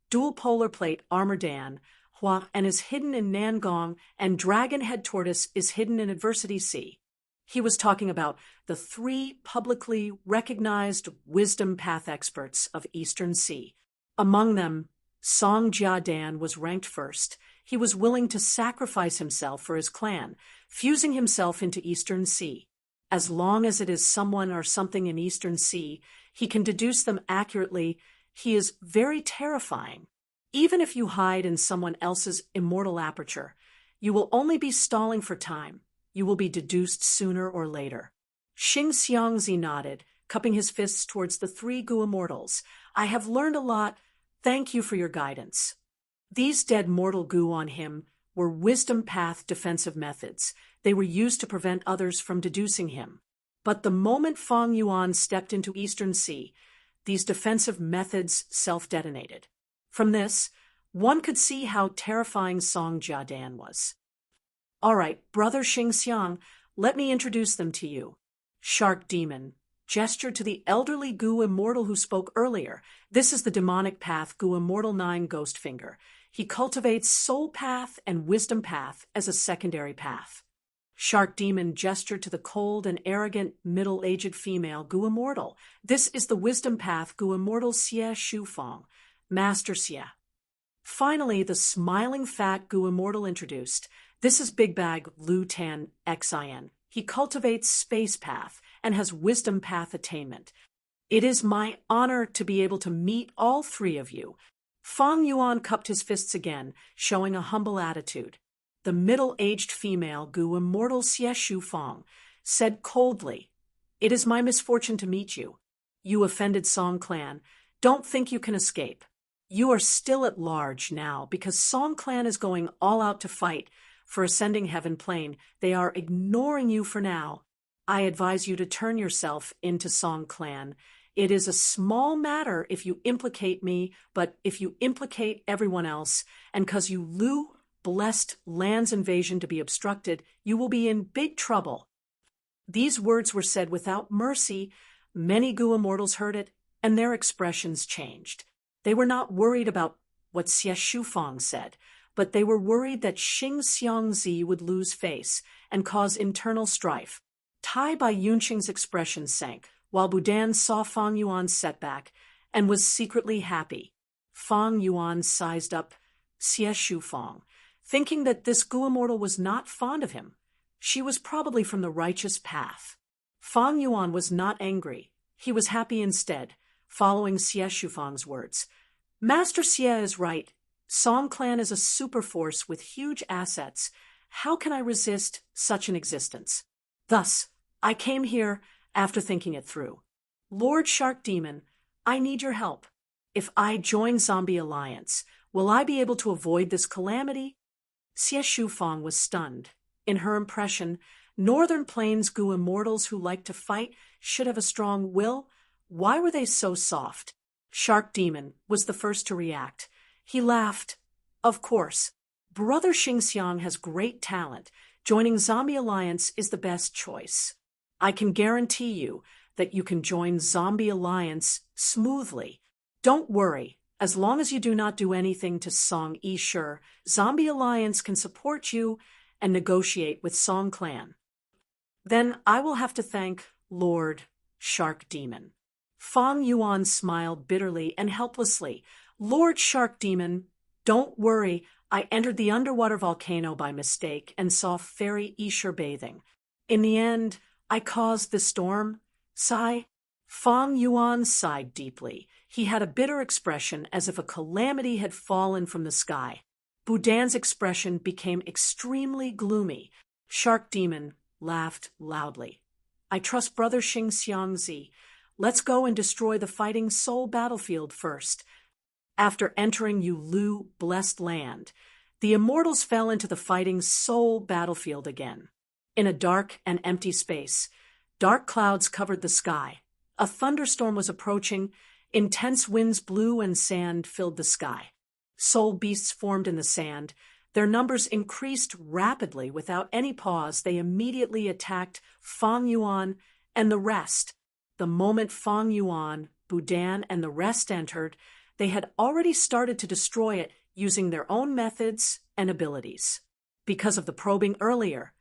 Dual polar plate armor Dan, Hua, and is hidden in Nangong, and Dragon Head Tortoise is hidden in Adversity Sea. He was talking about the 3 publicly recognized Wisdom Path experts of Eastern Sea. Among them, Song Jiadan was ranked first. He was willing to sacrifice himself for his clan, fusing himself into Eastern Sea. As long as it is someone or something in Eastern Sea, he can deduce them accurately. He is very terrifying. Even if you hide in someone else's immortal aperture, you will only be stalling for time. You will be deduced sooner or later. Xing Xiangzi nodded, cupping his fists towards the 3 Gu immortals. I have learned a lot. Thank you for your guidance. These dead mortal Gu on him were Wisdom Path defensive methods. They were used to prevent others from deducing him. But the moment Fang Yuan stepped into Eastern Sea, these defensive methods self-detonated. From this, one could see how terrifying Song Jiadan was. All right, Brother Xing Xiang, let me introduce them to you. Shark Demon gestured to the elderly Gu immortal who spoke earlier. This is the demonic path Gu immortal 9 Ghost Finger. He cultivates Soul Path and Wisdom Path as a secondary path. Shark Demon gestured to the cold and arrogant middle-aged female Gu immortal. This is the Wisdom Path Gu immortal Xie Shufang, Master Xie. Finally, the smiling fat Gu immortal introduced. This is Big Bag Lu Tan Xin. He cultivates Space Path and has Wisdom Path attainment. It is my honor to be able to meet all three of you. Fang Yuan cupped his fists again, showing a humble attitude. The middle-aged female Gu immortal Xie Shu Fang said coldly, "It is my misfortune to meet you. You offended Song clan. Don't think you can escape. You are still at large now because Song clan is going all out to fight for ascending Heaven Plane. They are ignoring you for now. I advise you to turn yourself into Song clan. It is a small matter if you implicate me, but if you implicate everyone else, and cause you Lu blessed land's invasion to be obstructed, you will be in big trouble." These words were said without mercy. Many Gu immortals heard it, and their expressions changed. They were not worried about what Xie Shufang said, but they were worried that Xing Xiangzi would lose face and cause internal strife. Tai Bai Yunqing's expression sank, while Budan saw Fang Yuan's setback and was secretly happy. Fang Yuan sized up Xie Shufang, thinking that this Gu immortal was not fond of him. She was probably from the righteous path. Fang Yuan was not angry. He was happy instead, following Xie Shufang's words. "Master Xie is right. Song clan is a superforce with huge assets. How can I resist such an existence? Thus, I came here after thinking it through. Lord Shark Demon, I need your help. If I join Zombie Alliance, will I be able to avoid this calamity?" Xie Shufang was stunned. In her impression, Northern Plains Gu immortals who like to fight should have a strong will. Why were they so soft? Shark Demon was the first to react. He laughed. "Of course. Brother Xingxiang has great talent. Joining Zombie Alliance is the best choice. I can guarantee you that you can join Zombie Alliance smoothly. Don't worry. As long as you do not do anything to Song Yishur, Zombie Alliance can support you and negotiate with Song Clan." "Then I will have to thank Lord Shark Demon." Fang Yuan smiled bitterly and helplessly. "Lord Shark Demon, don't worry. I entered the underwater volcano by mistake and saw Fairy Yishur bathing. In the end, I caused the storm." Sigh. Fang Yuan sighed deeply. He had a bitter expression as if a calamity had fallen from the sky. Budan's expression became extremely gloomy. Shark Demon laughed loudly. "I trust Brother Xing Xiangzi. Let's go and destroy the Fighting Soul battlefield first." After entering Yulu blessed land, the immortals fell into the Fighting Soul battlefield again. In a dark and empty space, dark clouds covered the sky. A thunderstorm was approaching. Intense winds blew and sand filled the sky. Soul beasts formed in the sand. Their numbers increased rapidly. Without any pause, they immediately attacked Fang Yuan and the rest. The moment Fang Yuan, Budan, and the rest entered, they had already started to destroy it using their own methods and abilities. Because of the probing earlier,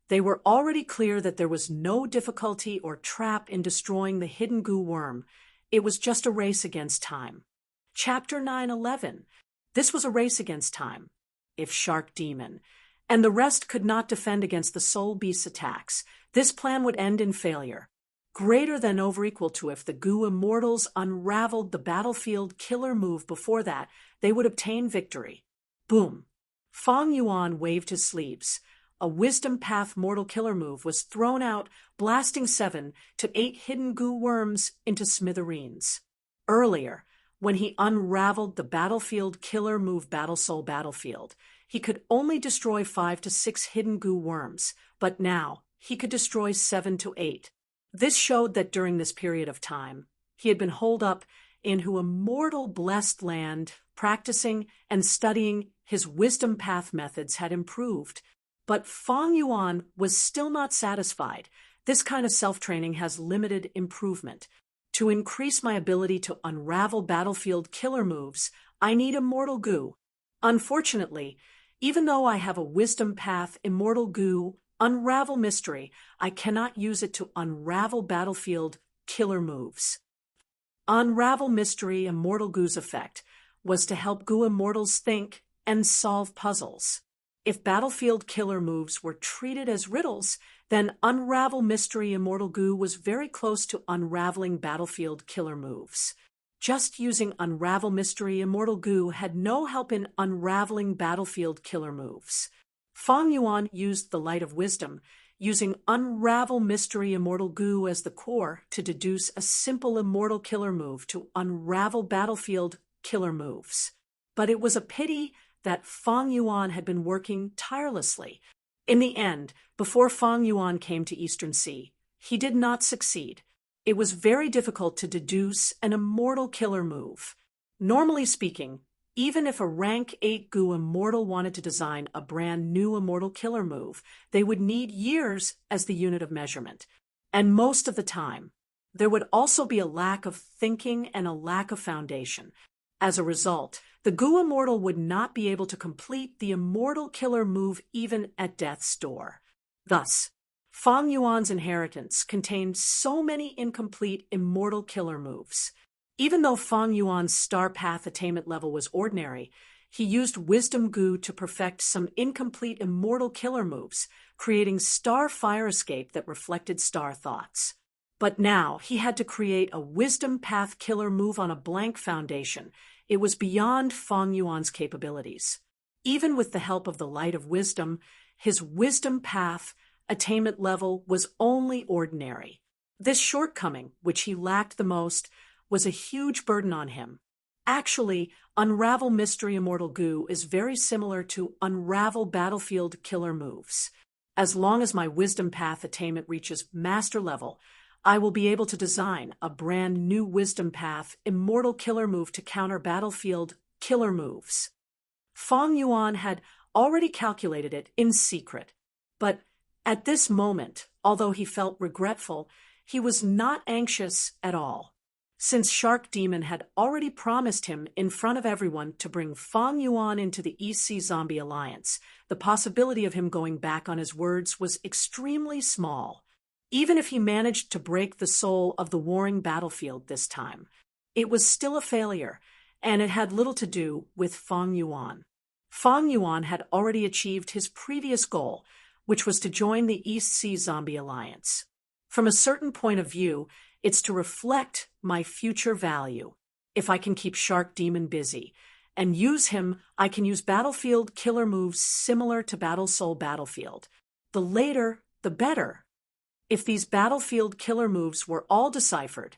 they were already clear that there was no difficulty or trap in destroying the hidden Gu worm. It was just a race against time. Chapter 9:11. This was a race against time. If Shark Demon and the rest could not defend against the Soul Beast's attacks, this plan would end in failure. Greater than over equal to if the Gu immortals unraveled the battlefield killer move before that, they would obtain victory. Boom. Fang Yuan waved his sleeves. A Wisdom Path mortal killer move was thrown out, blasting 7 to 8 hidden Gu worms into smithereens. Earlier, when he unraveled the battlefield killer move Battle Soul battlefield, he could only destroy 5 to 6 hidden Gu worms, but now he could destroy 7 to 8. This showed that during this period of time, he had been holed up in who immortal blessed land, practicing and studying his Wisdom Path methods had improved. But Fang Yuan was still not satisfied. This kind of self-training has limited improvement. To increase my ability to unravel battlefield killer moves, I need Immortal Gu. Unfortunately, even though I have a Wisdom Path Immortal Gu Unravel Mystery, I cannot use it to unravel battlefield killer moves. Unravel Mystery Immortal Gu's effect was to help Gu immortals think and solve puzzles. If battlefield killer moves were treated as riddles, then Unravel Mystery Immortal Goo was very close to unraveling battlefield killer moves. Just using Unravel Mystery Immortal Goo had no help in unraveling battlefield killer moves. Fang Yuan used the Light of Wisdom, using Unravel Mystery Immortal Goo as the core to deduce a simple immortal killer move to unravel battlefield killer moves. But it was a pity that Fang Yuan had been working tirelessly. In the end, before Fang Yuan came to Eastern Sea, he did not succeed. It was very difficult to deduce an immortal killer move. Normally speaking, even if a rank 8 Goo immortal wanted to design a brand new immortal killer move, they would need years as the unit of measurement. And most of the time, there would also be a lack of thinking and a lack of foundation. As a result, the Goo immortal would not be able to complete the immortal killer move even at death's door. Thus, Fang Yuan's inheritance contained so many incomplete immortal killer moves. Even though Fang Yuan's star path attainment level was ordinary, he used Wisdom Goo to perfect some incomplete immortal killer moves, creating star fire escape that reflected star thoughts. But now he had to create a Wisdom Path killer move on a blank foundation. It was beyond Fang Yuan's capabilities. Even with the help of the Light of Wisdom, his Wisdom Path attainment level was only ordinary. This shortcoming, which he lacked the most, was a huge burden on him. Actually, Unravel Mystery Immortal Goo is very similar to Unravel Battlefield killer moves. As long as my Wisdom Path attainment reaches master level, I will be able to design a brand new Wisdom Path immortal killer move to counter battlefield killer moves. Fang Yuan had already calculated it in secret, but at this moment, although he felt regretful, he was not anxious at all. Since Shark Demon had already promised him in front of everyone to bring Fang Yuan into the East Sea Zombie Alliance, the possibility of him going back on his words was extremely small. Even if he managed to break the soul of the warring battlefield this time, it was still a failure, and it had little to do with Fang Yuan. Fang Yuan had already achieved his previous goal, which was to join the East Sea Zombie Alliance. From a certain point of view, it's to reflect my future value. If I can keep Shark Demon busy and use him, I can use battlefield killer moves similar to Battle Soul Battlefield. The later, the better. If these battlefield killer moves were all deciphered,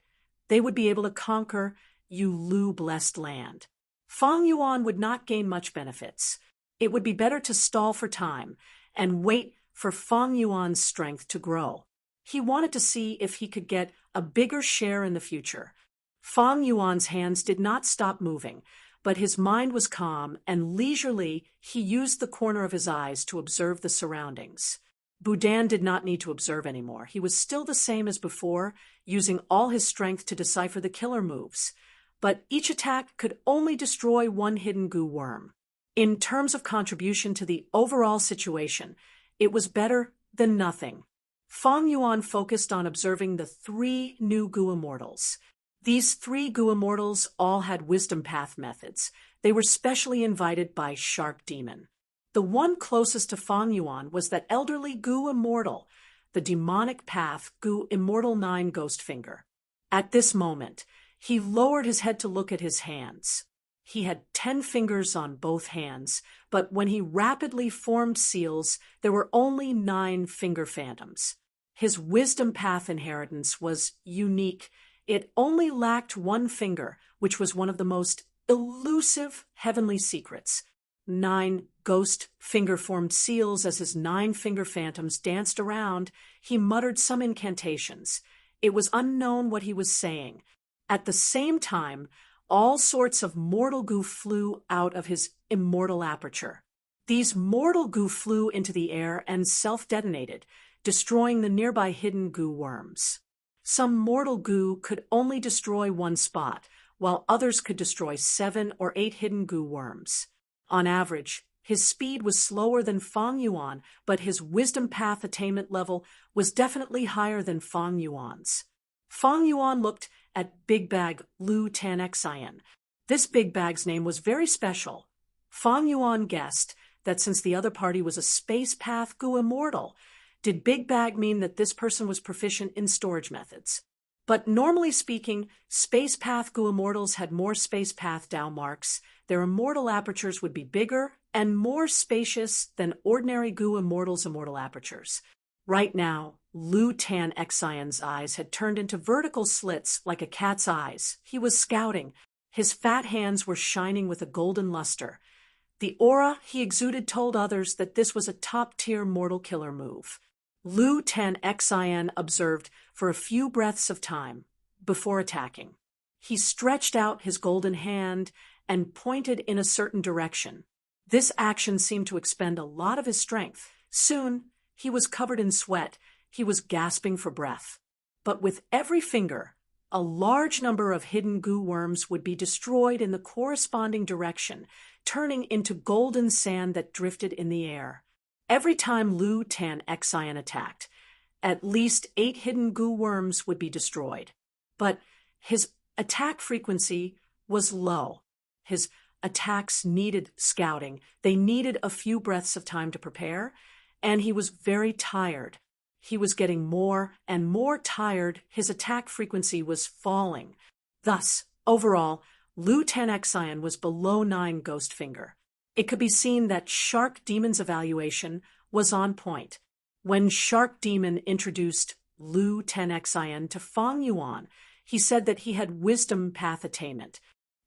they would be able to conquer Yulu Blessed Land. Fang Yuan would not gain much benefits. It would be better to stall for time and wait for Fang Yuan's strength to grow. He wanted to see if he could get a bigger share in the future. Fang Yuan's hands did not stop moving, but his mind was calm, and leisurely he used the corner of his eyes to observe the surroundings. Boudin did not need to observe anymore. He was still the same as before, using all his strength to decipher the killer moves. But each attack could only destroy one hidden Goo worm. In terms of contribution to the overall situation, it was better than nothing. Fang Yuan focused on observing the 3 new Goo Immortals. These 3 Goo Immortals all had Wisdom Path methods. They were specially invited by Shark Demon. The one closest to Fang Yuan was that elderly Goo Immortal, the Demonic Path Goo Immortal 9 Ghost Finger. At this moment, he lowered his head to look at his hands. He had 10 fingers on both hands, but when he rapidly formed seals, there were only 9 finger phantoms. His Wisdom Path inheritance was unique. It only lacked 1 finger, which was one of the most elusive heavenly secrets. 9 ghost finger-formed seals as his 9 finger phantoms danced around. He muttered some incantations. It was unknown what he was saying. At the same time, all sorts of mortal goo flew out of his immortal aperture. These mortal goo flew into the air and self-detonated, destroying the nearby hidden goo worms. Some mortal goo could only destroy 1 spot, while others could destroy 7 or 8 hidden goo worms. On average, his speed was slower than Fang Yuan, but his Wisdom Path attainment level was definitely higher than Fang Yuan's. Fang Yuan looked at Big Bag Lu Tanxian. This Big Bag's name was very special. Fang Yuan guessed that since the other party was a Space Path Goo Immortal, Did big bag mean that this person was proficient in storage methods? But normally speaking, space path Gu immortals had more space path Dao marks. Their immortal apertures would be bigger and more spacious than ordinary Gu immortals' immortal apertures. Right now, Lu Tan Xion's eyes had turned into vertical slits like a cat's eyes. He was scouting. His fat hands were shining with a golden luster. The aura he exuded told others that this was a top-tier mortal killer move. Lu Tan Xion observed for a few breaths of time before attacking. He stretched out his golden hand and pointed in a certain direction. This action seemed to expend a lot of his strength. Soon, he was covered in sweat. He was gasping for breath. But with every finger, a large number of hidden Gu worms would be destroyed in the corresponding direction, turning into golden sand that drifted in the air. Every time Lu Tan Xion attacked, at least 8 hidden Gu worms would be destroyed. But his attack frequency was low. His attacks needed scouting. They needed a few breaths of time to prepare, and he was very tired. He was getting more and more tired. His attack frequency was falling. Thus, overall, Lu Tan Xion was below 9 Ghost Finger. It could be seen that Shark Demon's evaluation was on point. When Shark Demon introduced Lu Tan Xion to Fang Yuan, he said that he had wisdom path attainment.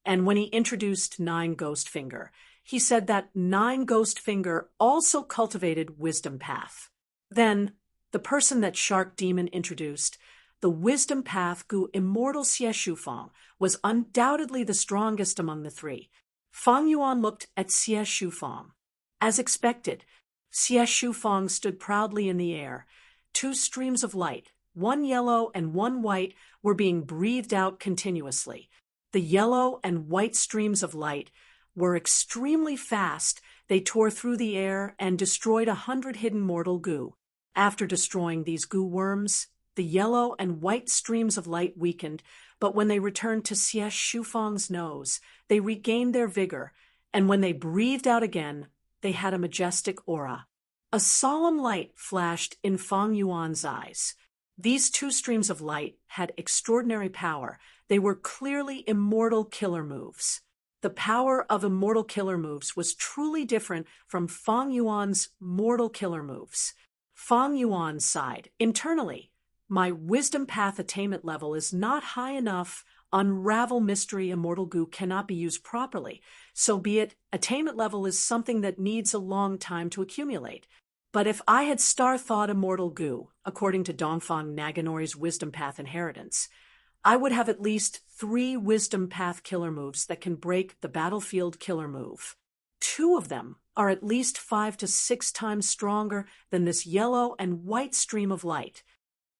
And when he introduced 9 Ghost Finger, he said that 9 Ghost Finger also cultivated wisdom path. Then, the person that Shark Demon introduced, the wisdom path Gu immortal Xie Shufang, was undoubtedly the strongest among the 3. Fang Yuan looked at Xie Shufang. As expected, Xie Shufang stood proudly in the air. 2 streams of light, one yellow and one white, were being breathed out continuously. The yellow and white streams of light were extremely fast. They tore through the air and destroyed 100 hidden mortal Gu. After destroying these Gu worms, the yellow and white streams of light weakened, but when they returned to Xie Shufang's nose, they regained their vigor, and when they breathed out again, they had a majestic aura. A solemn light flashed in Fang Yuan's eyes. These 2 streams of light had extraordinary power. They were clearly immortal killer moves. The power of immortal killer moves was truly different from Fang Yuan's mortal killer moves. Fang Yuan sighed. Internally, my wisdom path attainment level is not high enough. Unravel mystery immortal Gu cannot be used properly. So be it, attainment level is something that needs a long time to accumulate. But if I had star thought immortal Gu, according to Dongfang Naganori's wisdom path inheritance, I would have at least 3 wisdom path killer moves that can break the battlefield killer move. 2 of them are at least 5 to 6 times stronger than this yellow and white stream of light.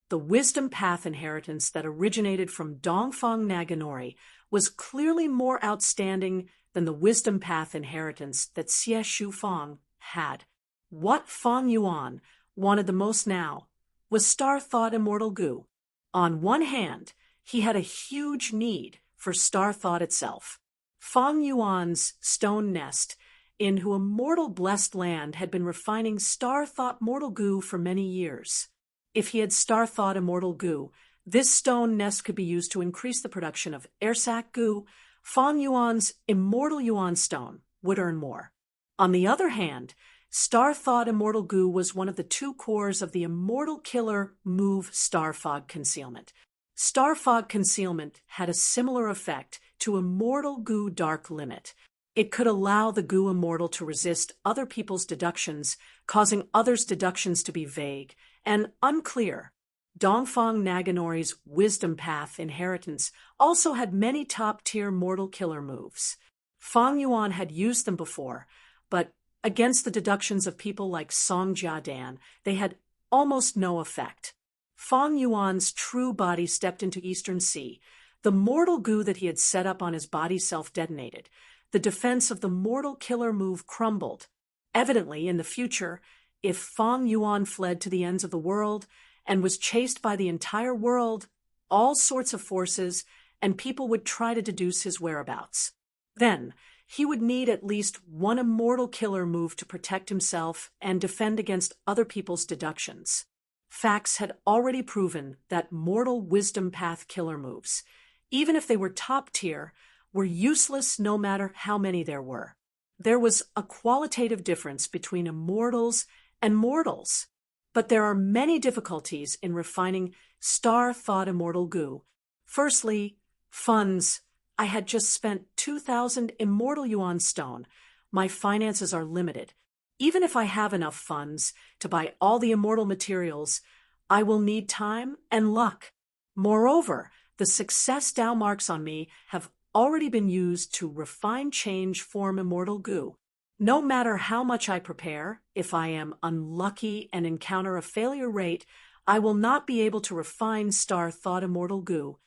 The wisdom path inheritance that originated from Dongfang Naganori was clearly more outstanding than the wisdom path inheritance that Xie Shufang had. What Fang Yuan wanted the most now was star thought immortal Gu. On one hand, he had a huge need for star thought itself. Fang Yuan's stone nest in who immortal blessed land had been refining star thought mortal Gu for many years. If he had star thought immortal Gu, this stone nest could be used to increase the production of airsac Gu. Fang Yuan's immortal Yuan stone would earn more. On the other hand, star thought immortal Gu was one of the 2 cores of the immortal killer move Star Fog Concealment. Star Fog Concealment had a similar effect to immortal Gu Dark Limit. It could allow the Gu immortal to resist other people's deductions, causing others' deductions to be vague and unclear. Dongfang Naganori's wisdom path inheritance also had many top-tier mortal killer moves. Fang Yuan had used them before, but against the deductions of people like Song Jiadan, they had almost no effect. Fang Yuan's true body stepped into Eastern Sea. The mortal Gu that he had set up on his body self-detonated. The defense of the mortal killer move crumbled. Evidently, in the future, if Fang Yuan fled to the ends of the world and was chased by the entire world, all sorts of forces, and people would try to deduce his whereabouts. Then, he would need at least one immortal killer move to protect himself and defend against other people's deductions. Facts had already proven that mortal wisdom path killer moves, even if they were top tier, were useless no matter how many there were. There was a qualitative difference between immortals and mortals, but there are many difficulties in refining star-thought immortal goo. Firstly, funds. I had just spent 2,000 immortal yuan stone. My finances are limited. Even if I have enough funds to buy all the immortal materials, I will need time and luck. Moreover, the success Tao marks on me have already been used to refine change form immortal goo. No matter how much I prepare, if I am unlucky and encounter a failure rate, I will not be able to refine star-thought immortal goo.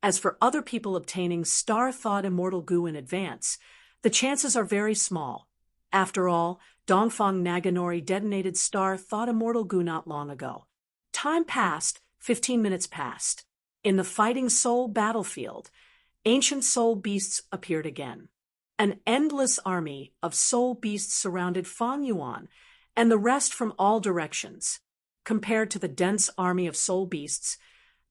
As for other people obtaining star-thought immortal goo in advance, the chances are very small. After all, Dongfang Naganori detonated star-thought immortal goo not long ago. Time passed, 15 minutes passed. In the Fighting Soul battlefield, ancient soul beasts appeared again. An endless army of soul beasts surrounded Fang Yuan and the rest from all directions. Compared to the dense army of soul beasts,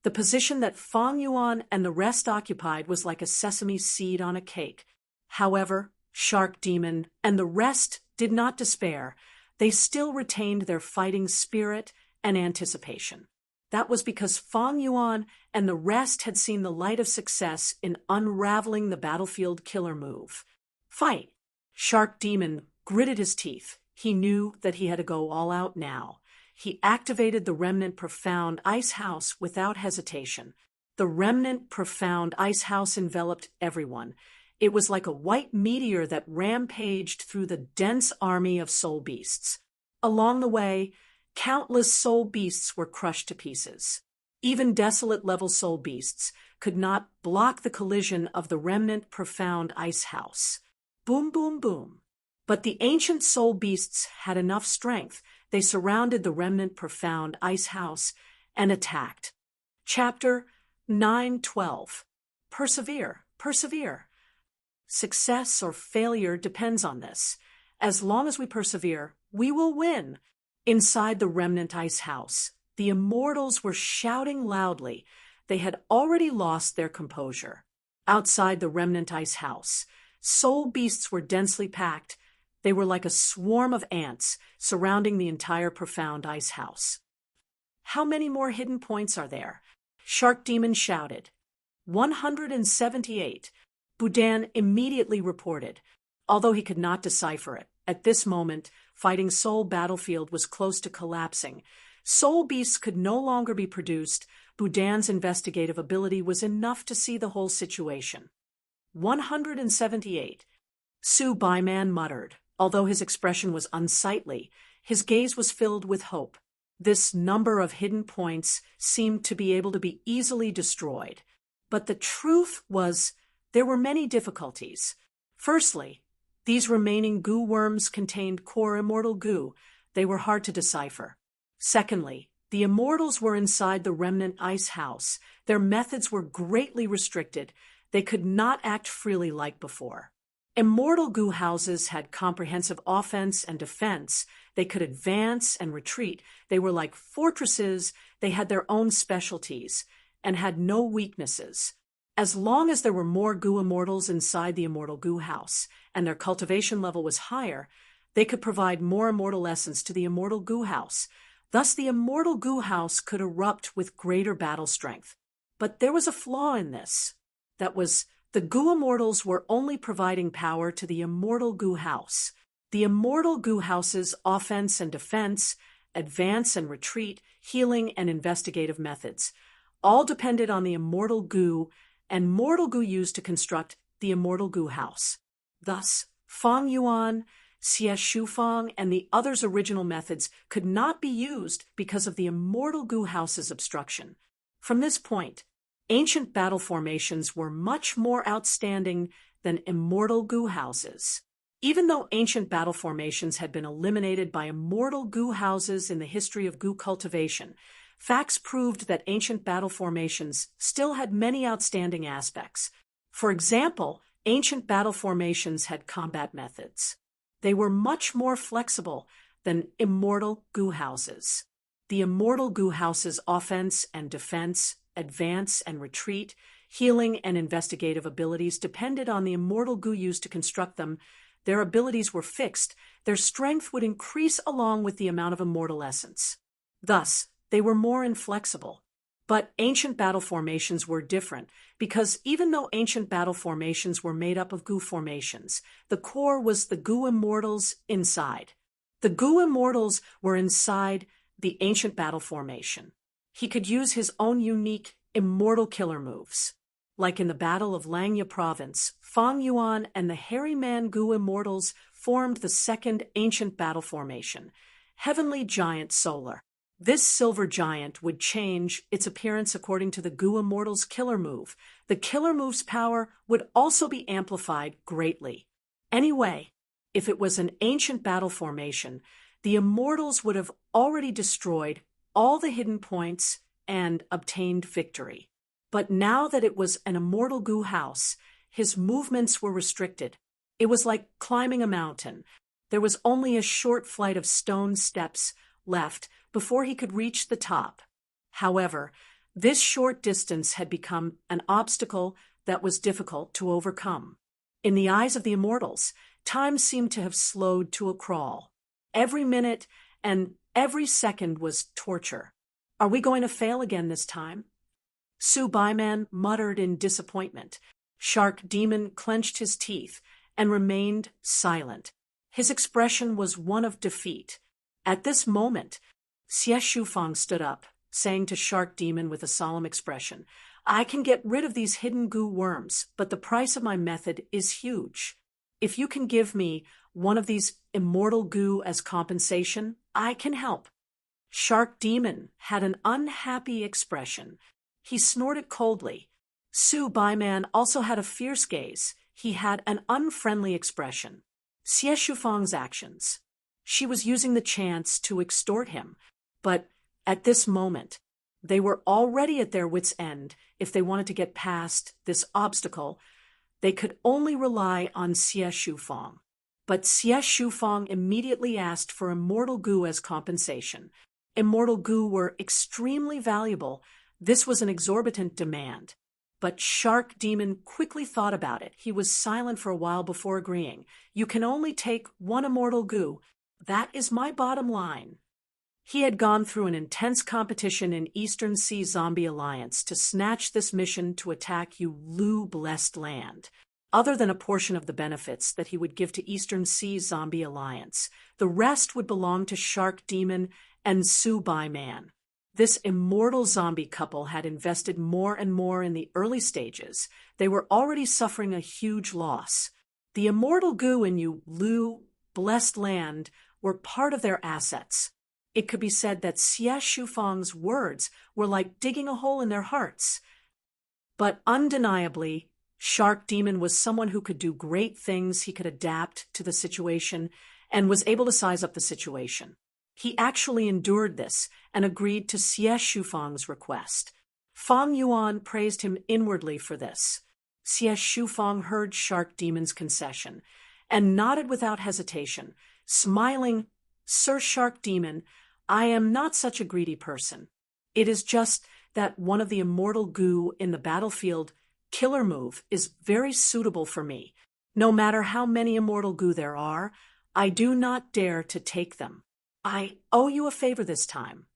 the position that Fang Yuan and the rest occupied was like a sesame seed on a cake. However, Shark Demon and the rest did not despair. They still retained their fighting spirit and anticipation. That was because Fang Yuan and the rest had seen the light of success in unraveling the battlefield killer move. Fight! Shark Demon gritted his teeth. He knew that he had to go all out now. He activated the Remnant Profound Ice House without hesitation. The Remnant Profound Ice House enveloped everyone. It was like a white meteor that rampaged through the dense army of soul beasts. Along the way, countless soul beasts were crushed to pieces. Even desolate-level soul beasts could not block the collision of the Remnant Profound Ice House. Boom, boom, boom. But the ancient soul beasts had enough strength. They surrounded the Remnant Profound Ice House and attacked. Chapter 9:12. Persevere, persevere. Success or failure depends on this. As long as we persevere, we will win. Inside the Remnant Ice House, the immortals were shouting loudly. They had already lost their composure. Outside the Remnant Ice House, soul beasts were densely packed. They were like a swarm of ants surrounding the entire Profound Ice House. How many more hidden points are there? Shark Demon shouted. 178. Boudin immediately reported, although he could not decipher it. At this moment, Fighting Soul battlefield was close to collapsing. Soul beasts could no longer be produced. Boudin's investigative ability was enough to see the whole situation. 178. Su Baiman muttered. Although his expression was unsightly, his gaze was filled with hope. This number of hidden points seemed to be able to be easily destroyed. But the truth was, there were many difficulties. Firstly, these remaining goo worms contained core immortal goo. They were hard to decipher. Secondly, the immortals were inside the Remnant Ice House. Their methods were greatly restricted. They could not act freely like before. Immortal goo houses had comprehensive offense and defense. They could advance and retreat. They were like fortresses. They had their own specialties and had no weaknesses. As long as there were more goo immortals inside the immortal goo house and their cultivation level was higher, they could provide more immortal essence to the immortal goo house. Thus, the immortal goo house could erupt with greater battle strength. But there was a flaw in this. That was, the goo immortals were only providing power to the immortal goo house. The immortal goo house's offense and defense, advance and retreat, healing and investigative methods, all depended on the immortal goo and mortal goo used to construct the immortal goo house. Thus, Fang Yuan, Xie Shufang, and the others' original methods could not be used because of the immortal goo house's obstruction. From this point, ancient battle formations were much more outstanding than immortal goo houses. Even though ancient battle formations had been eliminated by immortal goo houses in the history of goo cultivation, facts proved that ancient battle formations still had many outstanding aspects. For example, ancient battle formations had combat methods. They were much more flexible than immortal goo houses. The immortal goo houses' offense and defense, advance and retreat, healing and investigative abilities depended on the immortal goo used to construct them. Their abilities were fixed. Their strength would increase along with the amount of immortal essence. Thus, they were more inflexible. But ancient battle formations were different, because even though ancient battle formations were made up of goo formations, the core was the goo immortals inside. The goo immortals were inside the ancient battle formation. He could use his own unique immortal killer moves. Like in the Battle of Langya Province, Fang Yuan and the Hairy Man Goo Immortals formed the second ancient battle formation, Heavenly Giant Solar. This silver giant would change its appearance according to the Goo Immortal's killer move. The killer move's power would also be amplified greatly. Anyway, if it was an ancient battle formation, the Immortals would have already destroyed all the hidden points and obtained victory. But now that it was an immortal goo house, his movements were restricted. It was like climbing a mountain. There was only a short flight of stone steps left before he could reach the top. However, this short distance had become an obstacle that was difficult to overcome. In the eyes of the Immortals, time seemed to have slowed to a crawl. Every minute and every second was torture. Are we going to fail again this time? Su Baiman muttered in disappointment. Shark Demon clenched his teeth and remained silent. His expression was one of defeat. At this moment, Xie Shufang stood up, saying to Shark Demon with a solemn expression, "I can get rid of these hidden goo worms, but the price of my method is huge. If you can give me one of these immortal goo as compensation, I can help." Shark Demon had an unhappy expression. He snorted coldly. Su Baiman also had a fierce gaze. He had an unfriendly expression. Xie Shufang's actions. She was using the chance to extort him, but at this moment, they were already at their wits' end. If they wanted to get past this obstacle, they could only rely on Xie Shufang. But Xie Shufang immediately asked for immortal goo as compensation. Immortal goo were extremely valuable. This was an exorbitant demand. But Shark Demon quickly thought about it. He was silent for a while before agreeing. "You can only take one immortal goo. That is my bottom line." He had gone through an intense competition in Eastern Sea Zombie Alliance to snatch this mission to attack Lu Blessed Land. Other than a portion of the benefits that he would give to Eastern Sea Zombie Alliance, the rest would belong to Shark Demon and Su Baiman. This immortal zombie couple had invested more and more in the early stages. They were already suffering a huge loss. The immortal goo in Lu Blessed Land were part of their assets. It could be said that Xie Shufang's words were like digging a hole in their hearts. But undeniably, Shark Demon was someone who could do great things. He could adapt to the situation and was able to size up the situation. He actually endured this and agreed to Xie Shufang's request. Fang Yuan praised him inwardly for this. Xie Shufang heard Shark Demon's concession and nodded without hesitation, smiling, "Sir Shark Demon, I am not such a greedy person. It is just that one of the immortal goo in the battlefield killer move is very suitable for me. No matter how many immortal goo there are, I do not dare to take them. I owe you a favor this time."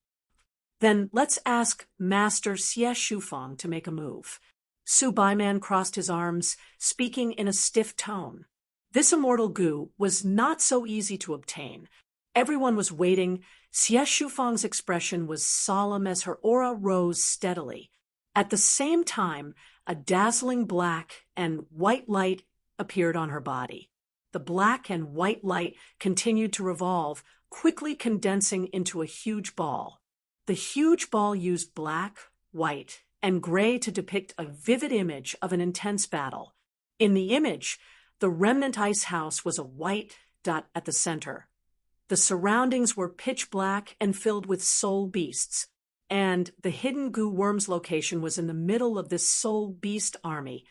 "Then let's ask Master Xie Shufang to make a move." Su Baiman crossed his arms, speaking in a stiff tone. This immortal goo was not so easy to obtain. Everyone was waiting. Xie Shufang's expression was solemn as her aura rose steadily. At the same time, a dazzling black and white light appeared on her body. The black and white light continued to revolve, quickly condensing into a huge ball. The huge ball used black, white, and gray to depict a vivid image of an intense battle. In the image, the remnant ice house was a white dot at the center. The surroundings were pitch black and filled with soul beasts, and the hidden goo worm's location was in the middle of this soul beast army.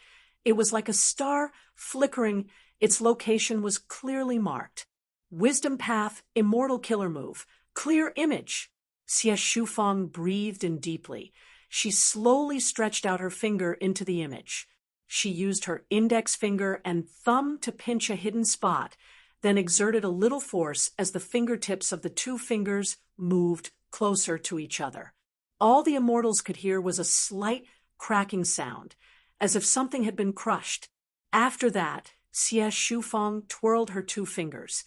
It was like a star flickering. Its location was clearly marked. Wisdom Path, Immortal Killer Move, Clear Image. Xie Shufang breathed in deeply. She slowly stretched out her finger into the image. She used her index finger and thumb to pinch a hidden spot, then exerted a little force as the fingertips of the two fingers moved closer to each other. All the immortals could hear was a slight cracking sound, as if something had been crushed. After that, Xie Shufang twirled her two fingers,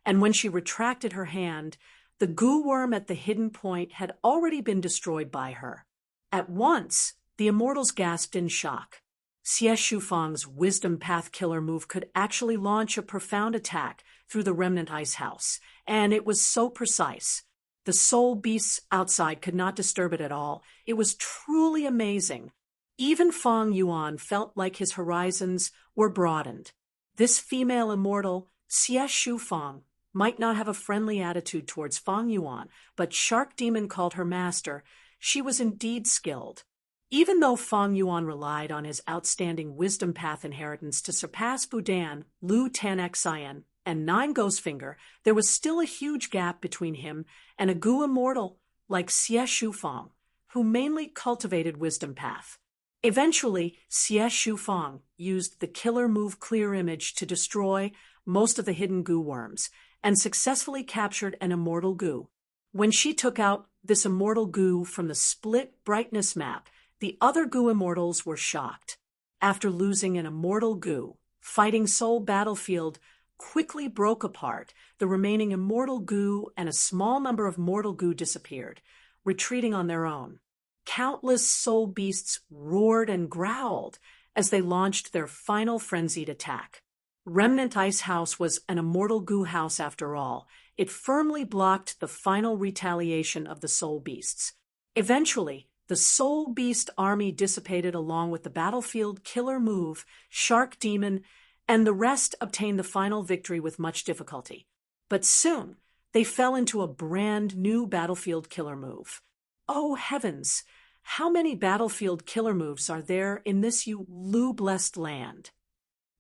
and when she retracted her hand, the goo worm at the hidden point had already been destroyed by her. At once, the immortals gasped in shock. Xie Shufang's Wisdom Path Killer Move could actually launch a profound attack through the remnant ice house, and it was so precise. The soul beasts outside could not disturb it at all. It was truly amazing. Even Fang Yuan felt like his horizons were broadened. This female immortal, Xie Shufang, might not have a friendly attitude towards Fang Yuan, but Shark Demon called her master. She was indeed skilled. Even though Fang Yuan relied on his outstanding Wisdom Path inheritance to surpass Budan, Lu Tanxian, and Nine Ghostfinger, there was still a huge gap between him and a Gu immortal like Xie Shufang, who mainly cultivated Wisdom Path. Eventually, Xie Shufang used the killer move Clear Image to destroy most of the hidden Gu worms and successfully captured an immortal Gu. When she took out this immortal Gu from the split brightness map, the other Gu immortals were shocked. After losing an immortal Gu, Fighting Soul Battlefield quickly broke apart. The remaining immortal Gu and a small number of mortal Gu disappeared, retreating on their own. Countless soul beasts roared and growled as they launched their final frenzied attack. Remnant Ice House was an immortal Gu house after all. It firmly blocked the final retaliation of the soul beasts. Eventually, the soul beast army dissipated along with the battlefield killer move, Shark Demon, and the rest obtained the final victory with much difficulty. But soon, they fell into a brand new battlefield killer move. Oh heavens! How many battlefield killer moves are there in this Lu-blessed land?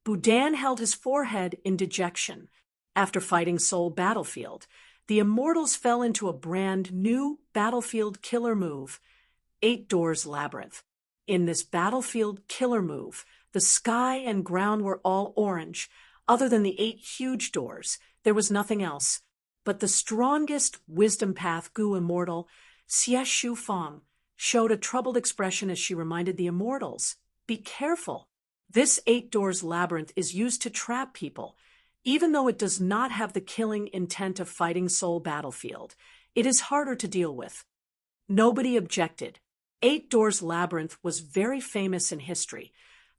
Budan held his forehead in dejection. After fighting Soul Battlefield, the immortals fell into a brand new battlefield killer move, Eight Doors Labyrinth. In this battlefield killer move, the sky and ground were all orange. Other than the 8 huge doors, there was nothing else. But the strongest Wisdom Path Gu immortal, Xie Shufang, showed a troubled expression as she reminded the immortals, "Be careful. This 8 Doors Labyrinth is used to trap people. Even though it does not have the killing intent of Fighting Soul Battlefield, it is harder to deal with." Nobody objected. 8 Doors Labyrinth was very famous in history.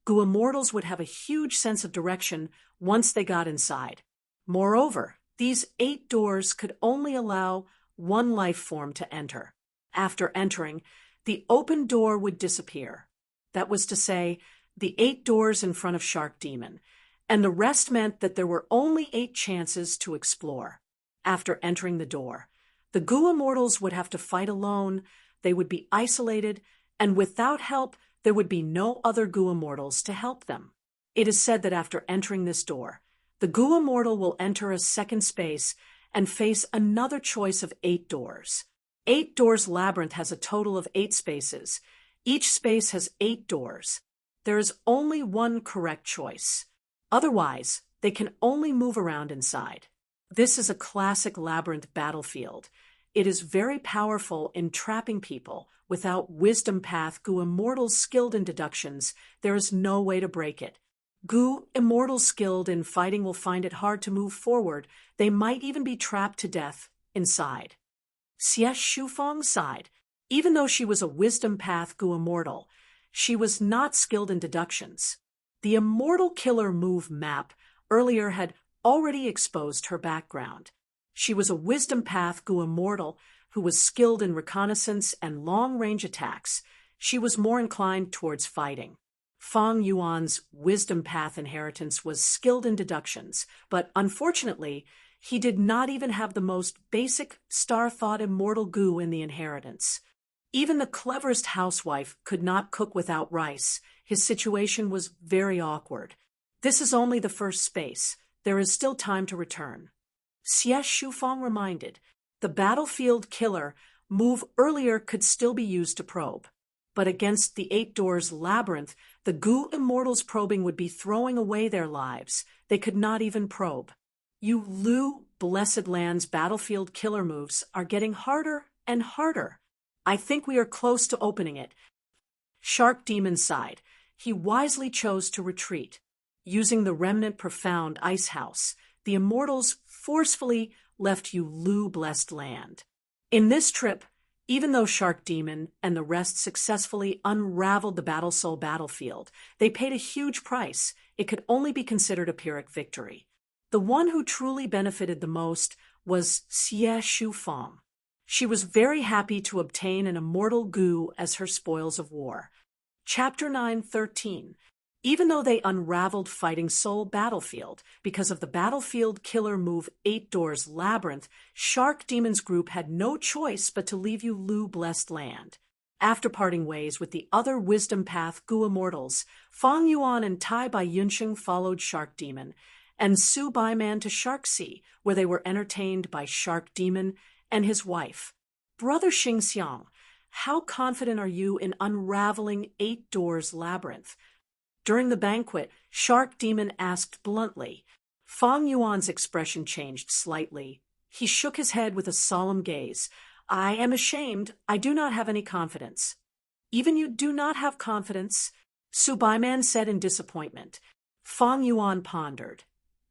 Gu immortals would have a huge sense of direction once they got inside. Moreover, these 8 doors could only allow one life form to enter. After entering, the open door would disappear. That was to say, the 8 doors in front of Shark Demon, and the rest meant that there were only 8 chances to explore. After entering the door, the Gu immortals would have to fight alone, they would be isolated, and without help, there would be no other Gu immortals to help them. It is said that after entering this door, the Gu immortal will enter a second space and face another choice of 8 doors. 8 Doors Labyrinth has a total of 8 spaces. Each space has 8 doors. There is only one correct choice. Otherwise, they can only move around inside. This is a classic labyrinth battlefield. It is very powerful in trapping people. Without Wisdom Path Gu immortals skilled in deductions, there is no way to break it. Gu immortals skilled in fighting will find it hard to move forward. They might even be trapped to death inside. Xie Shufang sighed. Even though she was a Wisdom Path Gu immortal, she was not skilled in deductions. The Immortal Killer Move map earlier had already exposed her background. She was a Wisdom Path Gu immortal who was skilled in reconnaissance and long-range attacks. She was more inclined towards fighting. Fang Yuan's Wisdom Path inheritance was skilled in deductions, but unfortunately, he did not even have the most basic star-thought immortal Gu in the inheritance. Even the cleverest housewife could not cook without rice. His situation was very awkward. This is only the first space. There is still time to return. Xie Shufang reminded. The battlefield killer move earlier could still be used to probe. But against the 8 doors labyrinth, the Gu immortals probing would be throwing away their lives. They could not even probe. You Lu Blessed Land's battlefield killer moves are getting harder and harder. I think we are close to opening it. Shark Demon sighed. He wisely chose to retreat. Using the remnant profound ice house, the immortals forcefully left Yu Lu Blessed Land. In this trip, even though Shark Demon and the rest successfully unraveled the Battle Soul battlefield, they paid a huge price. It could only be considered a Pyrrhic victory. The one who truly benefited the most was Xie Shufang. She was very happy to obtain an immortal Gu as her spoils of war. Chapter 9:13. Even though they unraveled Fighting Soul battlefield, because of the battlefield killer move 8 doors labyrinth, Shark Demon's group had no choice but to leave Yu Lu Blessed Land. After parting ways with the other Wisdom Path Gu immortals, Fang Yuan and Tai Bai Yunsheng followed Shark Demon, and Su Baiman to Shark Sea, where they were entertained by Shark Demon and his wife. Brother Xingxiang, how confident are you in unraveling 8 doors labyrinth? During the banquet, Shark Demon asked bluntly. Fang Yuan's expression changed slightly. He shook his head with a solemn gaze. I am ashamed. I do not have any confidence. Even you do not have confidence? Su Baiman said in disappointment. Fang Yuan pondered.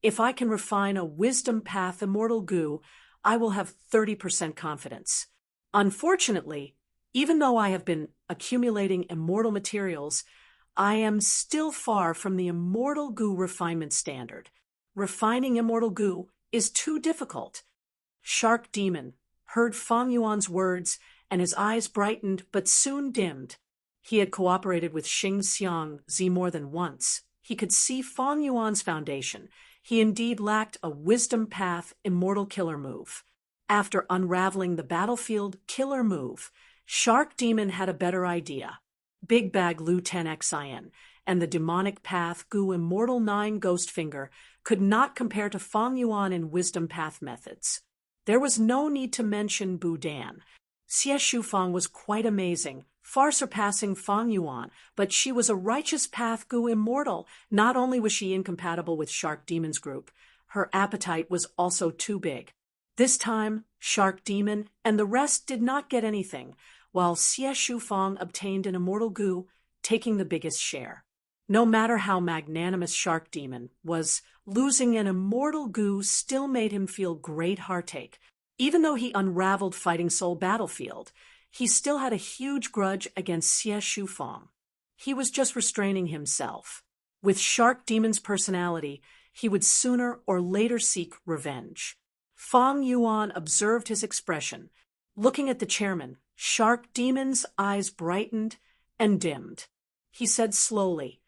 If I can refine a Wisdom Path Immortal Gu, I will have 30% confidence. Unfortunately, even though I have been accumulating immortal materials, I am still far from the Immortal Gu refinement standard. Refining Immortal Gu is too difficult. Shark Demon heard Fang Yuan's words, and his eyes brightened but soon dimmed. He had cooperated with Xingxiang Zi more than once. He could see Fang Yuan's foundation. He indeed lacked a Wisdom Path Immortal Killer move. After unraveling the battlefield killer move, Shark Demon had a better idea. Big Bag Lu 10xin and the Demonic Path Gu Immortal 9 Ghost Finger could not compare to Fang Yuan in Wisdom Path methods. There was no need to mention Budan. Xie Shufang was quite amazing, far surpassing Fang Yuan, but she was a Righteous Path Gu Immortal. Not only was she incompatible with Shark Demon's group, her appetite was also too big. This time, Shark Demon and the rest did not get anything, while Xie Shufang obtained an Immortal Gu, taking the biggest share. No matter how magnanimous Shark Demon was, losing an Immortal Gu still made him feel great heartache. Even though he unraveled Fighting Soul battlefield, he still had a huge grudge against Xie Shufang. He was just restraining himself. With Shark Demon's personality, he would sooner or later seek revenge. Fang Yuan observed his expression. Looking at the chairman, Shark Demon's eyes brightened and dimmed. He said slowly,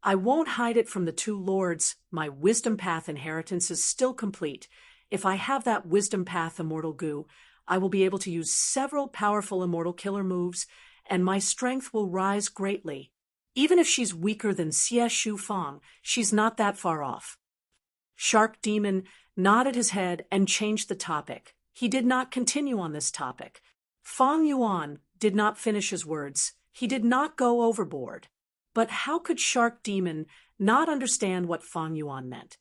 I won't hide it from the 2 lords. My Wisdom Path inheritance is still complete. If I have that Wisdom Path Immortal Gu, I will be able to use several powerful Immortal Killer moves, and my strength will rise greatly. Even if she's weaker than Xie Shufang, she's not that far off. Shark Demon nodded his head and changed the topic. He did not continue on this topic. Fang Yuan did not finish his words. He did not go overboard. But how could Shark Demon not understand what Fang Yuan meant?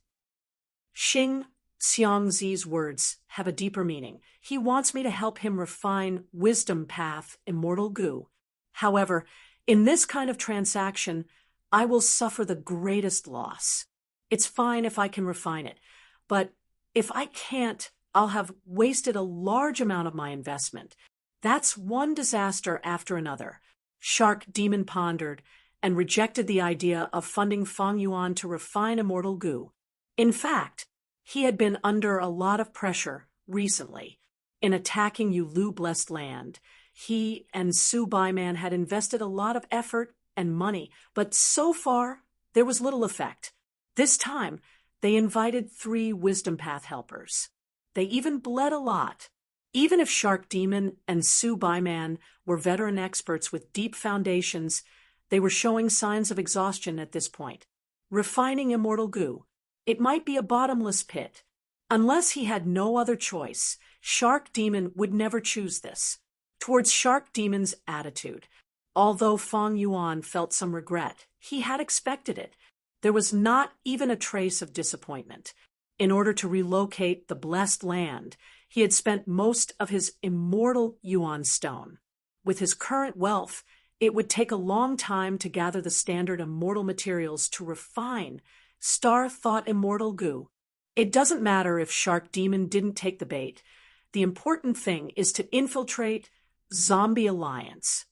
Xingxiang's words have a deeper meaning. He wants me to help him refine Wisdom Path Immortal Gu. However, in this kind of transaction, I will suffer the greatest loss. It's fine if I can refine it, but if I can't, I'll have wasted a large amount of my investment. That's one disaster after another. Shark Demon pondered and rejected the idea of funding Fang Yuan to refine Immortal Gu. In fact, he had been under a lot of pressure recently. In attacking Yu Lu Blessed Land, he and Su Baiman had invested a lot of effort and money, but so far there was little effect. This time, they invited 3 Wisdom Path helpers. They even bled a lot. Even if Shark Demon and Su Baiman were veteran experts with deep foundations, they were showing signs of exhaustion at this point. Refining immortal goo. It might be a bottomless pit. Unless he had no other choice, Shark Demon would never choose this. Towards Shark Demon's attitude, although Fang Yuan felt some regret, he had expected it. There was not even a trace of disappointment. In order to relocate the blessed land, he had spent most of his immortal Yuan stone. With his current wealth, it would take a long time to gather the standard immortal materials to refine star-thought immortal goo. It doesn't matter if Shark Demon didn't take the bait. The important thing is to infiltrate Zombie Alliance.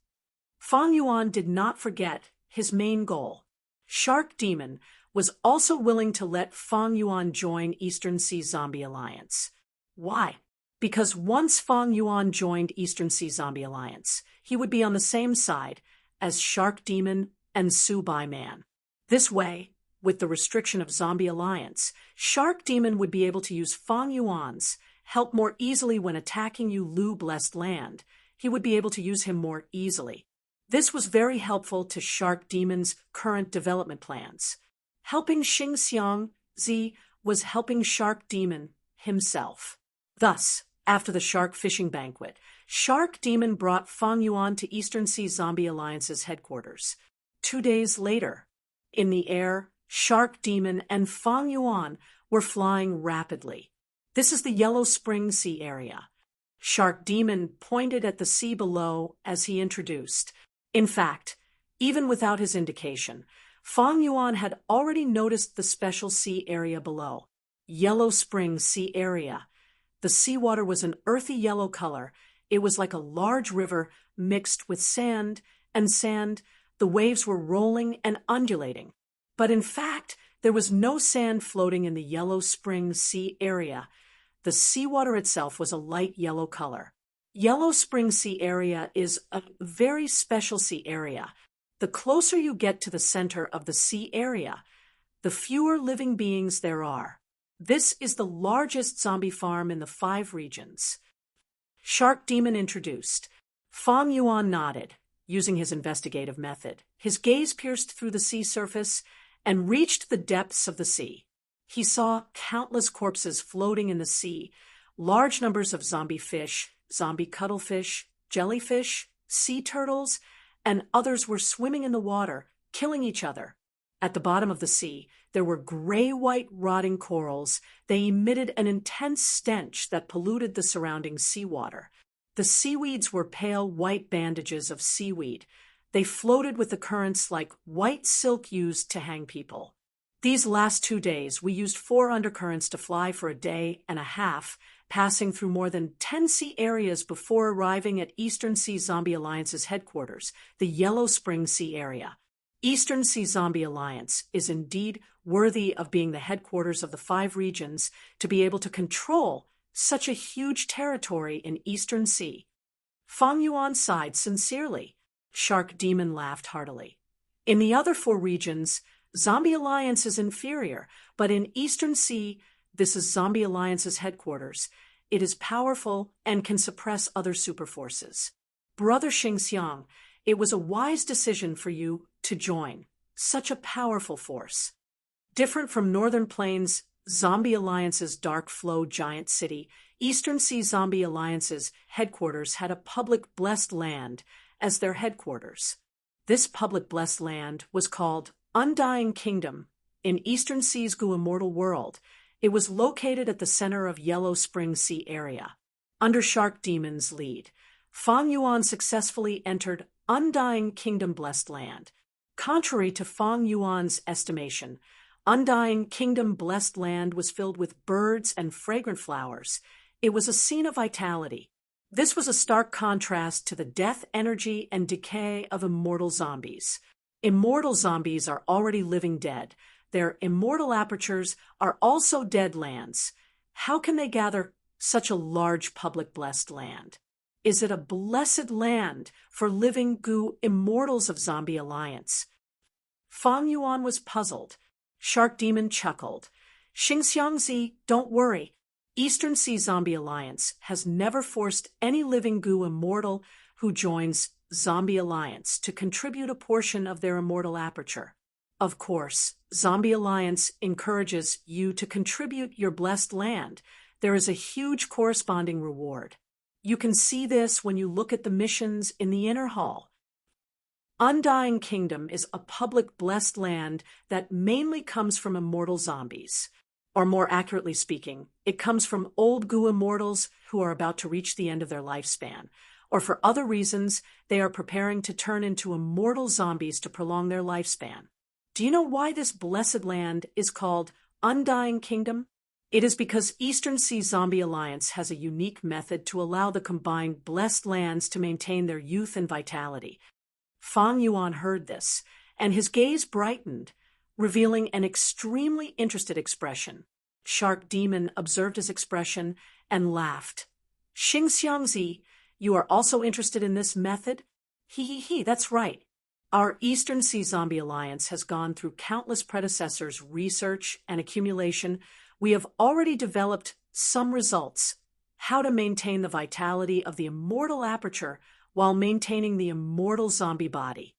Fang Yuan did not forget his main goal. Shark Demon was also willing to let Fang Yuan join Eastern Sea Zombie Alliance. Why? Because once Fang Yuan joined Eastern Sea Zombie Alliance, he would be on the same side as Shark Demon and Su Baiman. This way, with the restriction of Zombie Alliance, Shark Demon would be able to use Fang Yuan's help more easily when attacking Lu Blessed Land. He would be able to use him more easily. This was very helpful to Shark Demon's current development plans. Helping Xingxiang Zi was helping Shark Demon himself. Thus, after the shark fishing banquet, Shark Demon brought Fang Yuan to Eastern Sea Zombie Alliance's headquarters. 2 days later, in the air, Shark Demon and Fang Yuan were flying rapidly. This is the Yellow Spring Sea area. Shark Demon pointed at the sea below as he introduced. In fact, even without his indication, Fang Yuan had already noticed the special sea area below. Yellow Spring Sea area. The seawater was an earthy yellow color. It was like a large river mixed with sand, and sand, the waves were rolling and undulating. But in fact, there was no sand floating in the Yellow Spring Sea area. The seawater itself was a light yellow color. Yellow Spring Sea area is a very special sea area. The closer you get to the center of the sea area, the fewer living beings there are. This is the largest zombie farm in the 5 regions. Shark Demon introduced. Fang Yuan nodded, using his investigative method. His gaze pierced through the sea surface and reached the depths of the sea. He saw countless corpses floating in the sea, large numbers of zombie fish, zombie cuttlefish, jellyfish, sea turtles, and others were swimming in the water, killing each other. At the bottom of the sea, there were gray-white rotting corals. They emitted an intense stench that polluted the surrounding seawater. The seaweeds were pale white bandages of seaweed. They floated with the currents like white silk used to hang people. These last 2 days, we used 4 undercurrents to fly for a day and a half, passing through more than 10 sea areas before arriving at Eastern Sea Zombie Alliance's headquarters, the Yellow Spring Sea area. Eastern Sea Zombie Alliance is indeed worthy of being the headquarters of the 5 regions to be able to control such a huge territory in Eastern Sea. Fang Yuan sighed sincerely. Shark Demon laughed heartily. In the other 4 regions, Zombie Alliance is inferior, but in Eastern Sea, this is Zombie Alliance's headquarters. It is powerful and can suppress other superforces. Brother Xingxiang, it was a wise decision for you to join such a powerful force. Different from Northern Plains, Zombie Alliance's Dark Flow giant city, Eastern Sea Zombie Alliance's headquarters had a public blessed land as their headquarters. This public blessed land was called Undying Kingdom in Eastern Sea's Goo Immortal World. It was located at the center of Yellow Spring Sea area. Under Shark Demon's lead, Fang Yuan successfully entered Undying Kingdom Blessed Land. Contrary to Fang Yuan's estimation, Undying Kingdom Blessed Land was filled with birds and fragrant flowers. It was a scene of vitality. This was a stark contrast to the death, energy, and decay of immortal zombies. Immortal zombies are already living dead. Their immortal apertures are also dead lands. How can they gather such a large public blessed land? Is it a blessed land for living goo immortals of Zombie Alliance? Fang Yuan was puzzled. Shark Demon chuckled. Xingxiang Zi, don't worry. Eastern Sea Zombie Alliance has never forced any living goo immortal who joins Zombie Alliance to contribute a portion of their immortal aperture. Of course, Zombie Alliance encourages you to contribute your blessed land. There is a huge corresponding reward. You can see this when you look at the missions in the inner hall. Undying Kingdom is a public blessed land that mainly comes from immortal zombies. Or more accurately speaking, it comes from old goo immortals who are about to reach the end of their lifespan. Or for other reasons, they are preparing to turn into immortal zombies to prolong their lifespan. Do you know why this blessed land is called Undying Kingdom? It is because Eastern Sea Zombie Alliance has a unique method to allow the combined blessed lands to maintain their youth and vitality. Fang Yuan heard this, and his gaze brightened, revealing an extremely interested expression. Shark Demon observed his expression and laughed. Xingxiangzi, you are also interested in this method? He, that's right. Our Eastern Sea Zombie Alliance has gone through countless predecessors' research and accumulation. We have already developed some results. How to maintain the vitality of the immortal aperture while maintaining the immortal zombie body.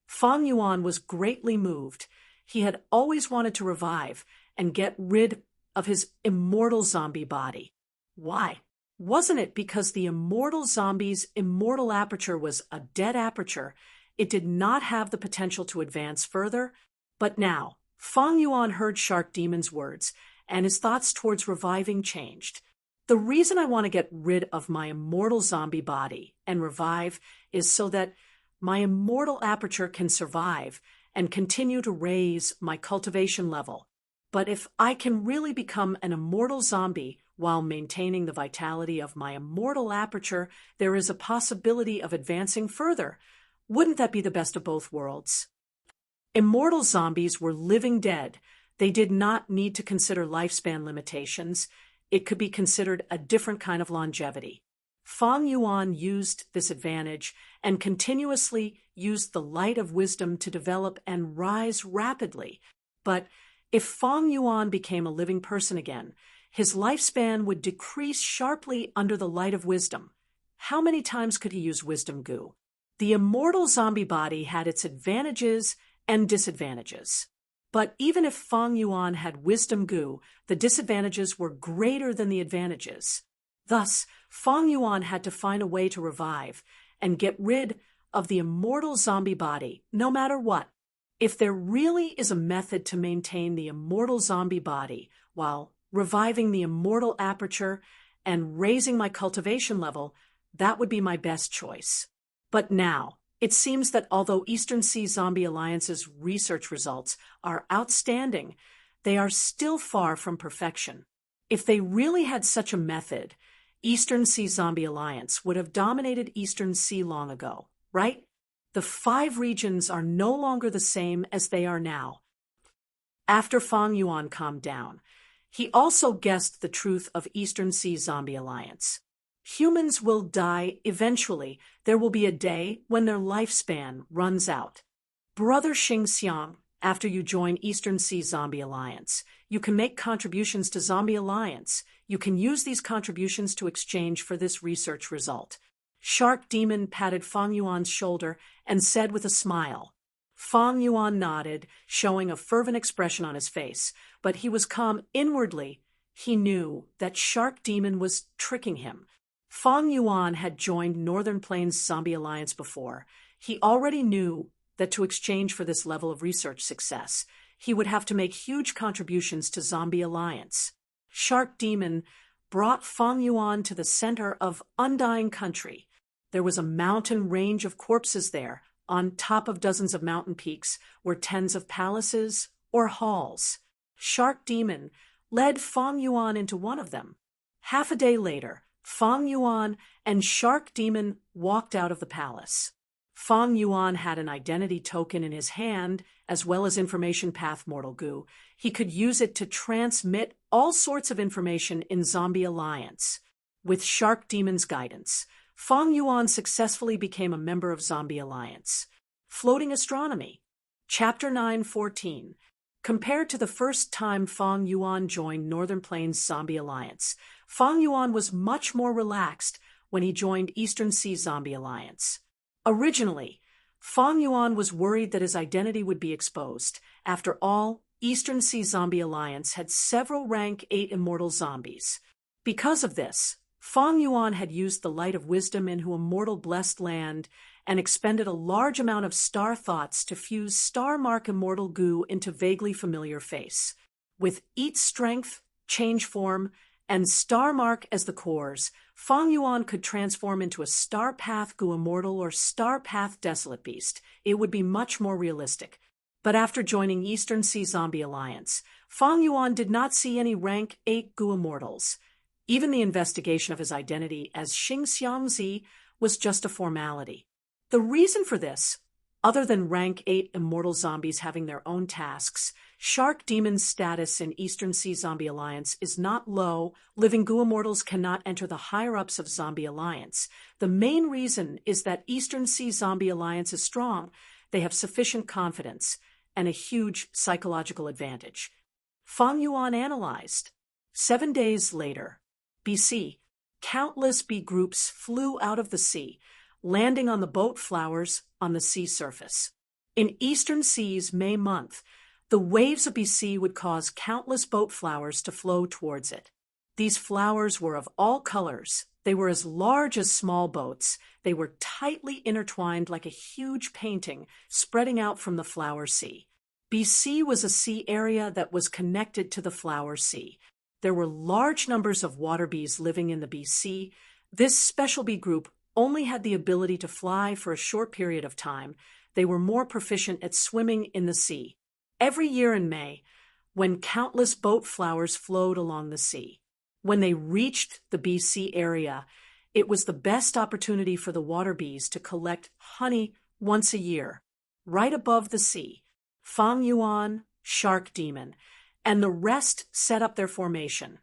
Fang Yuan was greatly moved. He had always wanted to revive and get rid of his immortal zombie body. Why? Wasn't it because the immortal zombie's immortal aperture was a dead aperture? It did not have the potential to advance further. But now, Fang Yuan heard Shark Demon's words, and his thoughts towards reviving changed. The reason I want to get rid of my immortal zombie body and revive is so that my immortal aperture can survive and continue to raise my cultivation level. But if I can really become an immortal zombie while maintaining the vitality of my immortal aperture, there is a possibility of advancing further. Wouldn't that be the best of both worlds? Immortal zombies were living dead. They did not need to consider lifespan limitations. It could be considered a different kind of longevity. Fang Yuan used this advantage and continuously used the light of wisdom to develop and rise rapidly. But if Fang Yuan became a living person again, his lifespan would decrease sharply under the light of wisdom. How many times could he use wisdom goo? The immortal zombie body had its advantages and disadvantages. But even if Fang Yuan had wisdom goo, the disadvantages were greater than the advantages. Thus, Fang Yuan had to find a way to revive and get rid of the immortal zombie body, no matter what. If there really is a method to maintain the immortal zombie body while reviving the immortal aperture and raising my cultivation level, that would be my best choice. But now, it seems that although Eastern Sea Zombie Alliance's research results are outstanding, they are still far from perfection. If they really had such a method, Eastern Sea Zombie Alliance would have dominated Eastern Sea long ago, right? The 5 regions are no longer the same as they are now. After Fang Yuan calmed down, he also guessed the truth of Eastern Sea Zombie Alliance. Humans will die eventually. There will be a day when their lifespan runs out. Brother Xingxiang, after you join Eastern Sea Zombie Alliance, you can make contributions to Zombie Alliance. You can use these contributions to exchange for this research result. Shark Demon patted Fang Yuan's shoulder and said with a smile. Fang Yuan nodded, showing a fervent expression on his face, but he was calm inwardly. He knew that Shark Demon was tricking him. Fang Yuan had joined Northern Plains Zombie Alliance before. He already knew that to exchange for this level of research success, he would have to make huge contributions to Zombie Alliance. Shark Demon brought Fang Yuan to the center of Undying Country. There was a mountain range of corpses there. On top of dozens of mountain peaks were tens of palaces or halls. Shark Demon led Fang Yuan into one of them. Half a day later, Fang Yuan and Shark Demon walked out of the palace. Fang Yuan had an identity token in his hand, as well as information path mortal goo. He could use it to transmit all sorts of information in Zombie Alliance. With Shark Demon's guidance, Fang Yuan successfully became a member of Zombie Alliance. Floating Astronomy. Chapter 9:14. Compared to the first time Fang Yuan joined Northern Plains Zombie Alliance, Fang Yuan was much more relaxed when he joined Eastern Sea Zombie Alliance. Originally, Fang Yuan was worried that his identity would be exposed. After all, Eastern Sea Zombie Alliance had several rank 8 immortal zombies. Because of this, Fang Yuan had used the light of wisdom into a mortal blessed land and expended a large amount of star thoughts to fuse star mark immortal goo into vaguely familiar face. With eat strength, change form, and star mark as the cores, Fang Yuan could transform into a star path goo immortal or star path desolate beast. It would be much more realistic. But after joining Eastern Sea Zombie Alliance, Fang Yuan did not see any rank 8 goo immortals. Even the investigation of his identity as Xing Xiangzi was just a formality. The reason for this, other than rank 8 immortal zombies having their own tasks, Shark Demon's status in Eastern Sea Zombie Alliance is not low. Living goo immortals cannot enter the higher-ups of Zombie Alliance. The main reason is that Eastern Sea Zombie Alliance is strong. They have sufficient confidence and a huge psychological advantage. Fang Yuan analyzed. 7 days later, BC, countless bee groups flew out of the sea, landing on the boat flowers on the sea surface. In Eastern Sea's May month, the waves of BC would cause countless boat flowers to flow towards it. These flowers were of all colors. They were as large as small boats. They were tightly intertwined like a huge painting spreading out from the flower sea. BC was a sea area that was connected to the flower sea. There were large numbers of water bees living in the BC. This special bee group only had the ability to fly for a short period of time. They were more proficient at swimming in the sea. Every year in May, when countless boat flowers flowed along the sea, when they reached the BC area, it was the best opportunity for the water bees to collect honey once a year. Right above the sea, Fang Yuan, Shark Demon, and the rest set up their formation,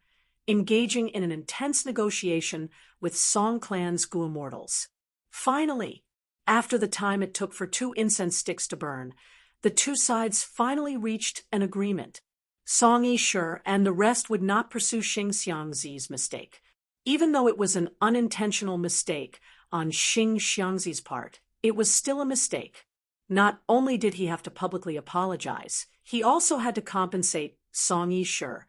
engaging in an intense negotiation with Song Clan's goo immortals. Finally, after the time it took for 2 incense sticks to burn, the two sides finally reached an agreement. Song Yishur and the rest would not pursue Xing Xiangzi's mistake. Even though it was an unintentional mistake on Xing Xiangzi's part, it was still a mistake. Not only did he have to publicly apologize, he also had to compensate Song Yishur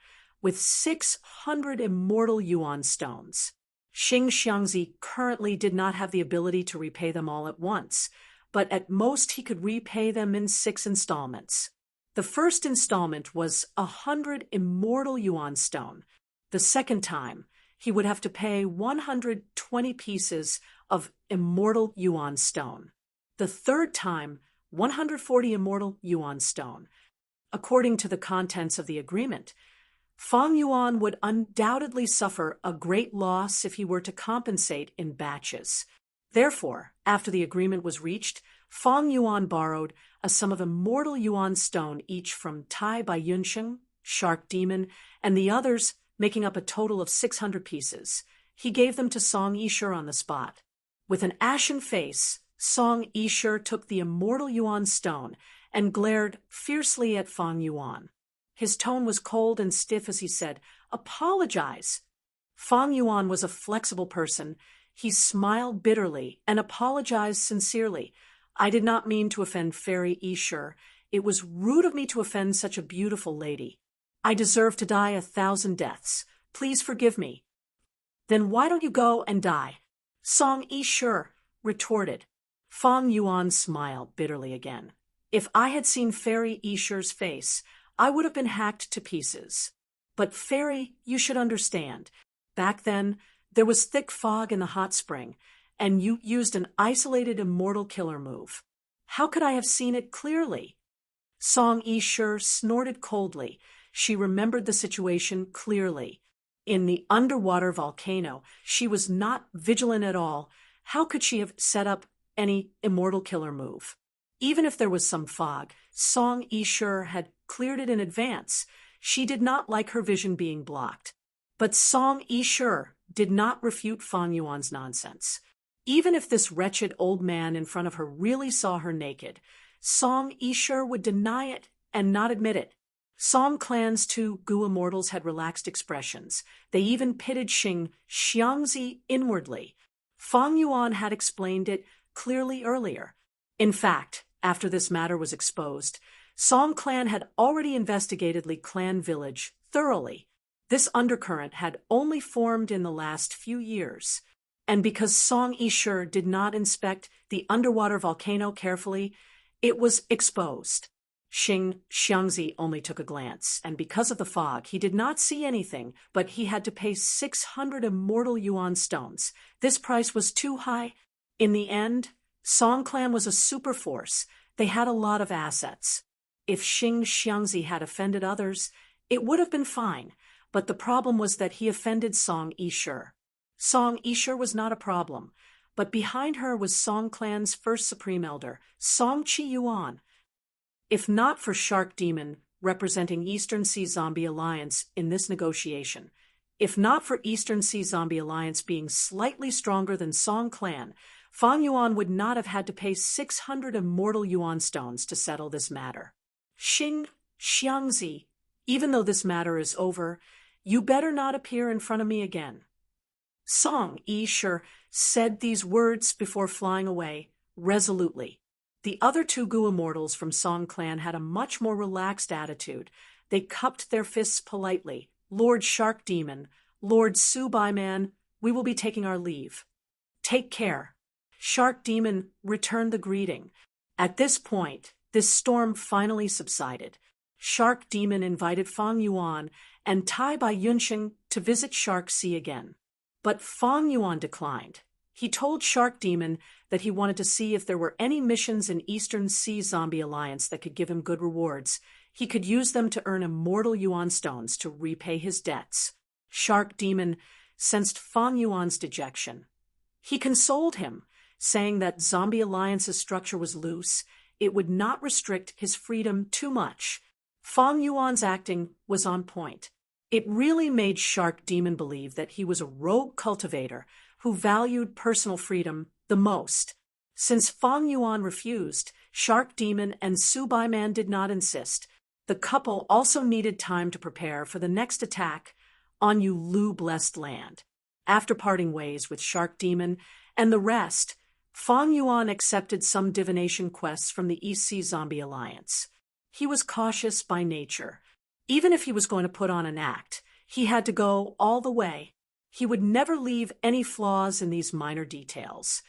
with 600 immortal yuan stones. Xing Xiangzi currently did not have the ability to repay them all at once, but at most he could repay them in 6 installments. The first installment was 100 immortal yuan stone. The second time, he would have to pay 120 pieces of immortal yuan stone. The third time, 140 immortal yuan stone. According to the contents of the agreement, Fang Yuan would undoubtedly suffer a great loss if he were to compensate in batches. Therefore, after the agreement was reached, Fang Yuan borrowed a sum of immortal yuan stone each from Tai Bai Yunsheng, Shark Demon, and the others, making up a total of 600 pieces. He gave them to Song Yishur on the spot. With an ashen face, Song Yishur took the immortal yuan stone and glared fiercely at Fang Yuan. His tone was cold and stiff as he said, "Apologize." Fang Yuan was a flexible person. He smiled bitterly and apologized sincerely. "I did not mean to offend Fairy Yishur. It was rude of me to offend such a beautiful lady. I deserve to die 1,000 deaths. Please forgive me." "Then why don't you go and die?" Song Yishur retorted. Fang Yuan smiled bitterly again. "If I had seen Fairy Yishur's face, I would have been hacked to pieces. But Fairy, you should understand. Back then, there was thick fog in the hot spring, and you used an isolated immortal killer move. How could I have seen it clearly?" Song Yishur snorted coldly. She remembered the situation clearly. In the underwater volcano, she was not vigilant at all. How could she have set up any immortal killer move? Even if there was some fog, Song Yishur had cleared it in advance. She did not like her vision being blocked. But Song Yishur did not refute Fang Yuan's nonsense. Even if this wretched old man in front of her really saw her naked, Song Yishur would deny it and not admit it. Song Clan's two Gu immortals had relaxed expressions. They even pitted Xing Xiangzi inwardly. Fang Yuan had explained it clearly earlier. In fact, after this matter was exposed, Song Clan had already investigated Li Clan village thoroughly. This undercurrent had only formed in the last few years. And because Song Yishur did not inspect the underwater volcano carefully, it was exposed. Xing Xiangzi only took a glance, and because of the fog, he did not see anything, but he had to pay 600 immortal yuan stones. This price was too high. In the end, Song Clan was a superforce. They had a lot of assets. If Xing Xiangzi had offended others, it would have been fine, but the problem was that he offended Song Yishur. Song Yishur was not a problem, but behind her was Song Clan's first supreme elder, Song Qi Yuan. If not for Shark Demon representing Eastern Sea Zombie Alliance in this negotiation, if not for Eastern Sea Zombie Alliance being slightly stronger than Song Clan, Fang Yuan would not have had to pay 600 immortal yuan stones to settle this matter. Xing Xiangzi, even though this matter is over, you better not appear in front of me again. Song Yishur said these words before flying away, resolutely. The other two Gu immortals from Song Clan had a much more relaxed attitude. They cupped their fists politely. Lord Shark Demon, Lord Subaiman, we will be taking our leave. Take care. Shark Demon returned the greeting. At this point, this storm finally subsided. Shark Demon invited Fang Yuan and Tai Bai Yunxing to visit Shark Sea again. But Fang Yuan declined. He told Shark Demon that he wanted to see if there were any missions in Eastern Sea Zombie Alliance that could give him good rewards. He could use them to earn immortal yuan stones to repay his debts. Shark Demon sensed Fang Yuan's dejection. He consoled him, saying that Zombie Alliance's structure was loose. It would not restrict his freedom too much. Fang Yuan's acting was on point. It really made Shark Demon believe that he was a rogue cultivator who valued personal freedom the most. Since Fang Yuan refused, Shark Demon and Subaiman did not insist. The couple also needed time to prepare for the next attack on Yulu Blessed Land. After parting ways with Shark Demon and the rest, Fang Yuan accepted some divination quests from the East Sea Zombie Alliance. He was cautious by nature. Even if he was going to put on an act, he had to go all the way. He would never leave any flaws in these minor details.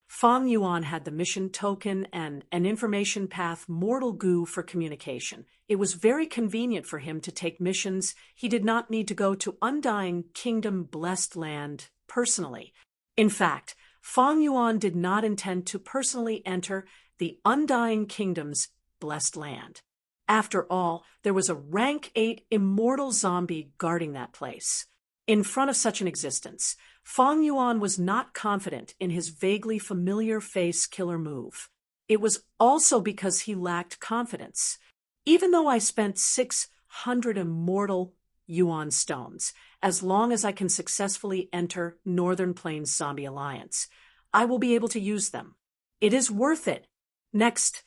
Fang Yuan had the mission token and an information path Mortal Gu for communication. It was very convenient for him to take missions. He did not need to go to Undying Kingdom Blessed Land personally. In fact, Fang Yuan did not intend to personally enter the Undying Kingdom's Blessed Land. After all, there was a rank 8 immortal zombie guarding that place. In front of such an existence, Fang Yuan was not confident in his vaguely familiar face killer move. It was also because he lacked confidence. Even though I spent 600 immortal yuan stones, as long as I can successfully enter Northern Plains Zombie Alliance, I will be able to use them. It is worth it. Next,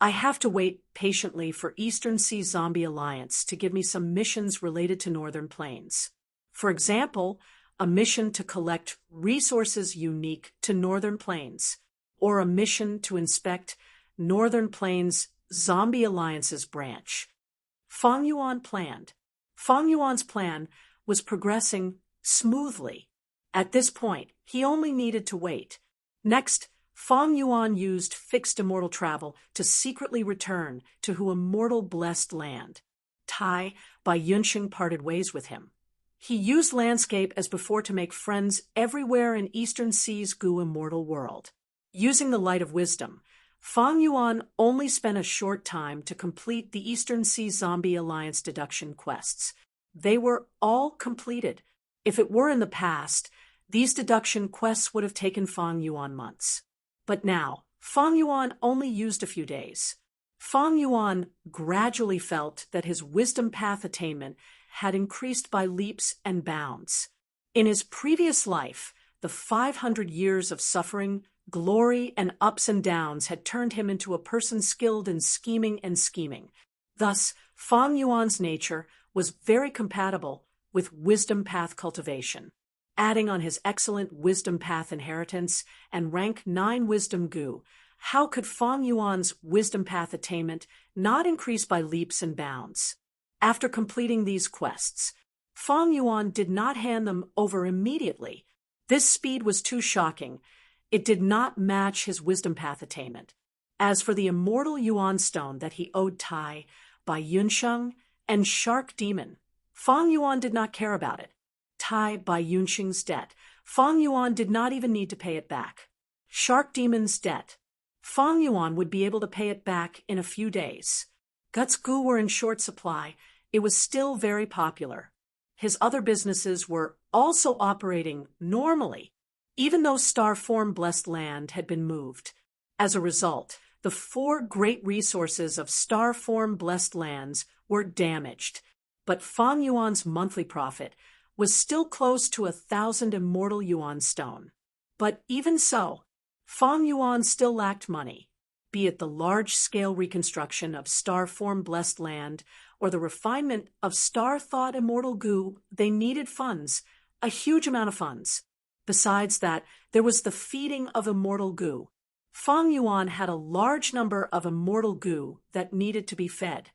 I have to wait patiently for Eastern Sea Zombie Alliance to give me some missions related to Northern Plains. For example, a mission to collect resources unique to Northern Plains, or a mission to inspect Northern Plains Zombie Alliance's branch. Fang Yuan planned. Fang Yuan's plan was progressing smoothly. At this point, he only needed to wait. Next, Fang Yuan used fixed immortal travel to secretly return to Hu Immortal Blessed Land. Tai Bai Yunxing parted ways with him. He used landscape as before to make friends everywhere in Eastern Sea's Gu Immortal world. Using the light of wisdom, Fang Yuan only spent a short time to complete the Eastern Sea Zombie Alliance deduction quests. They were all completed. If it were in the past, these deduction quests would have taken Fang Yuan months. But now, Fang Yuan only used a few days. Fang Yuan gradually felt that his wisdom path attainment had increased by leaps and bounds. In his previous life, the 500 years of suffering, glory, and ups and downs had turned him into a person skilled in scheming and scheming. Thus, Fang Yuan's nature was very compatible with wisdom path cultivation. Adding on his excellent wisdom path inheritance and rank 9 wisdom gu, how could Fang Yuan's wisdom path attainment not increase by leaps and bounds? After completing these quests, Fang Yuan did not hand them over immediately. This speed was too shocking. It did not match his wisdom path attainment. As for the immortal Yuan stone that he owed Tai by Yunsheng and Shark Demon, Fang Yuan did not care about it. Tai by Yunsheng's debt, Fang Yuan did not even need to pay it back. Shark Demon's debt, Fang Yuan would be able to pay it back in a few days. Guts Gu were in short supply. It was still very popular. His other businesses were also operating normally, even though Star Form Blessed Land had been moved. As a result, the 4 great resources of Star Form Blessed Lands were damaged, but Fang Yuan's monthly profit was still close to 1,000 immortal Yuan stone. But even so, Fang Yuan still lacked money, be it the large-scale reconstruction of Star Form Blessed Land or the refinement of Star Thought Immortal Gu. They needed funds, a huge amount of funds. Besides that, there was the feeding of Immortal Gu. Fang Yuan had a large number of Immortal Gu that needed to be fed.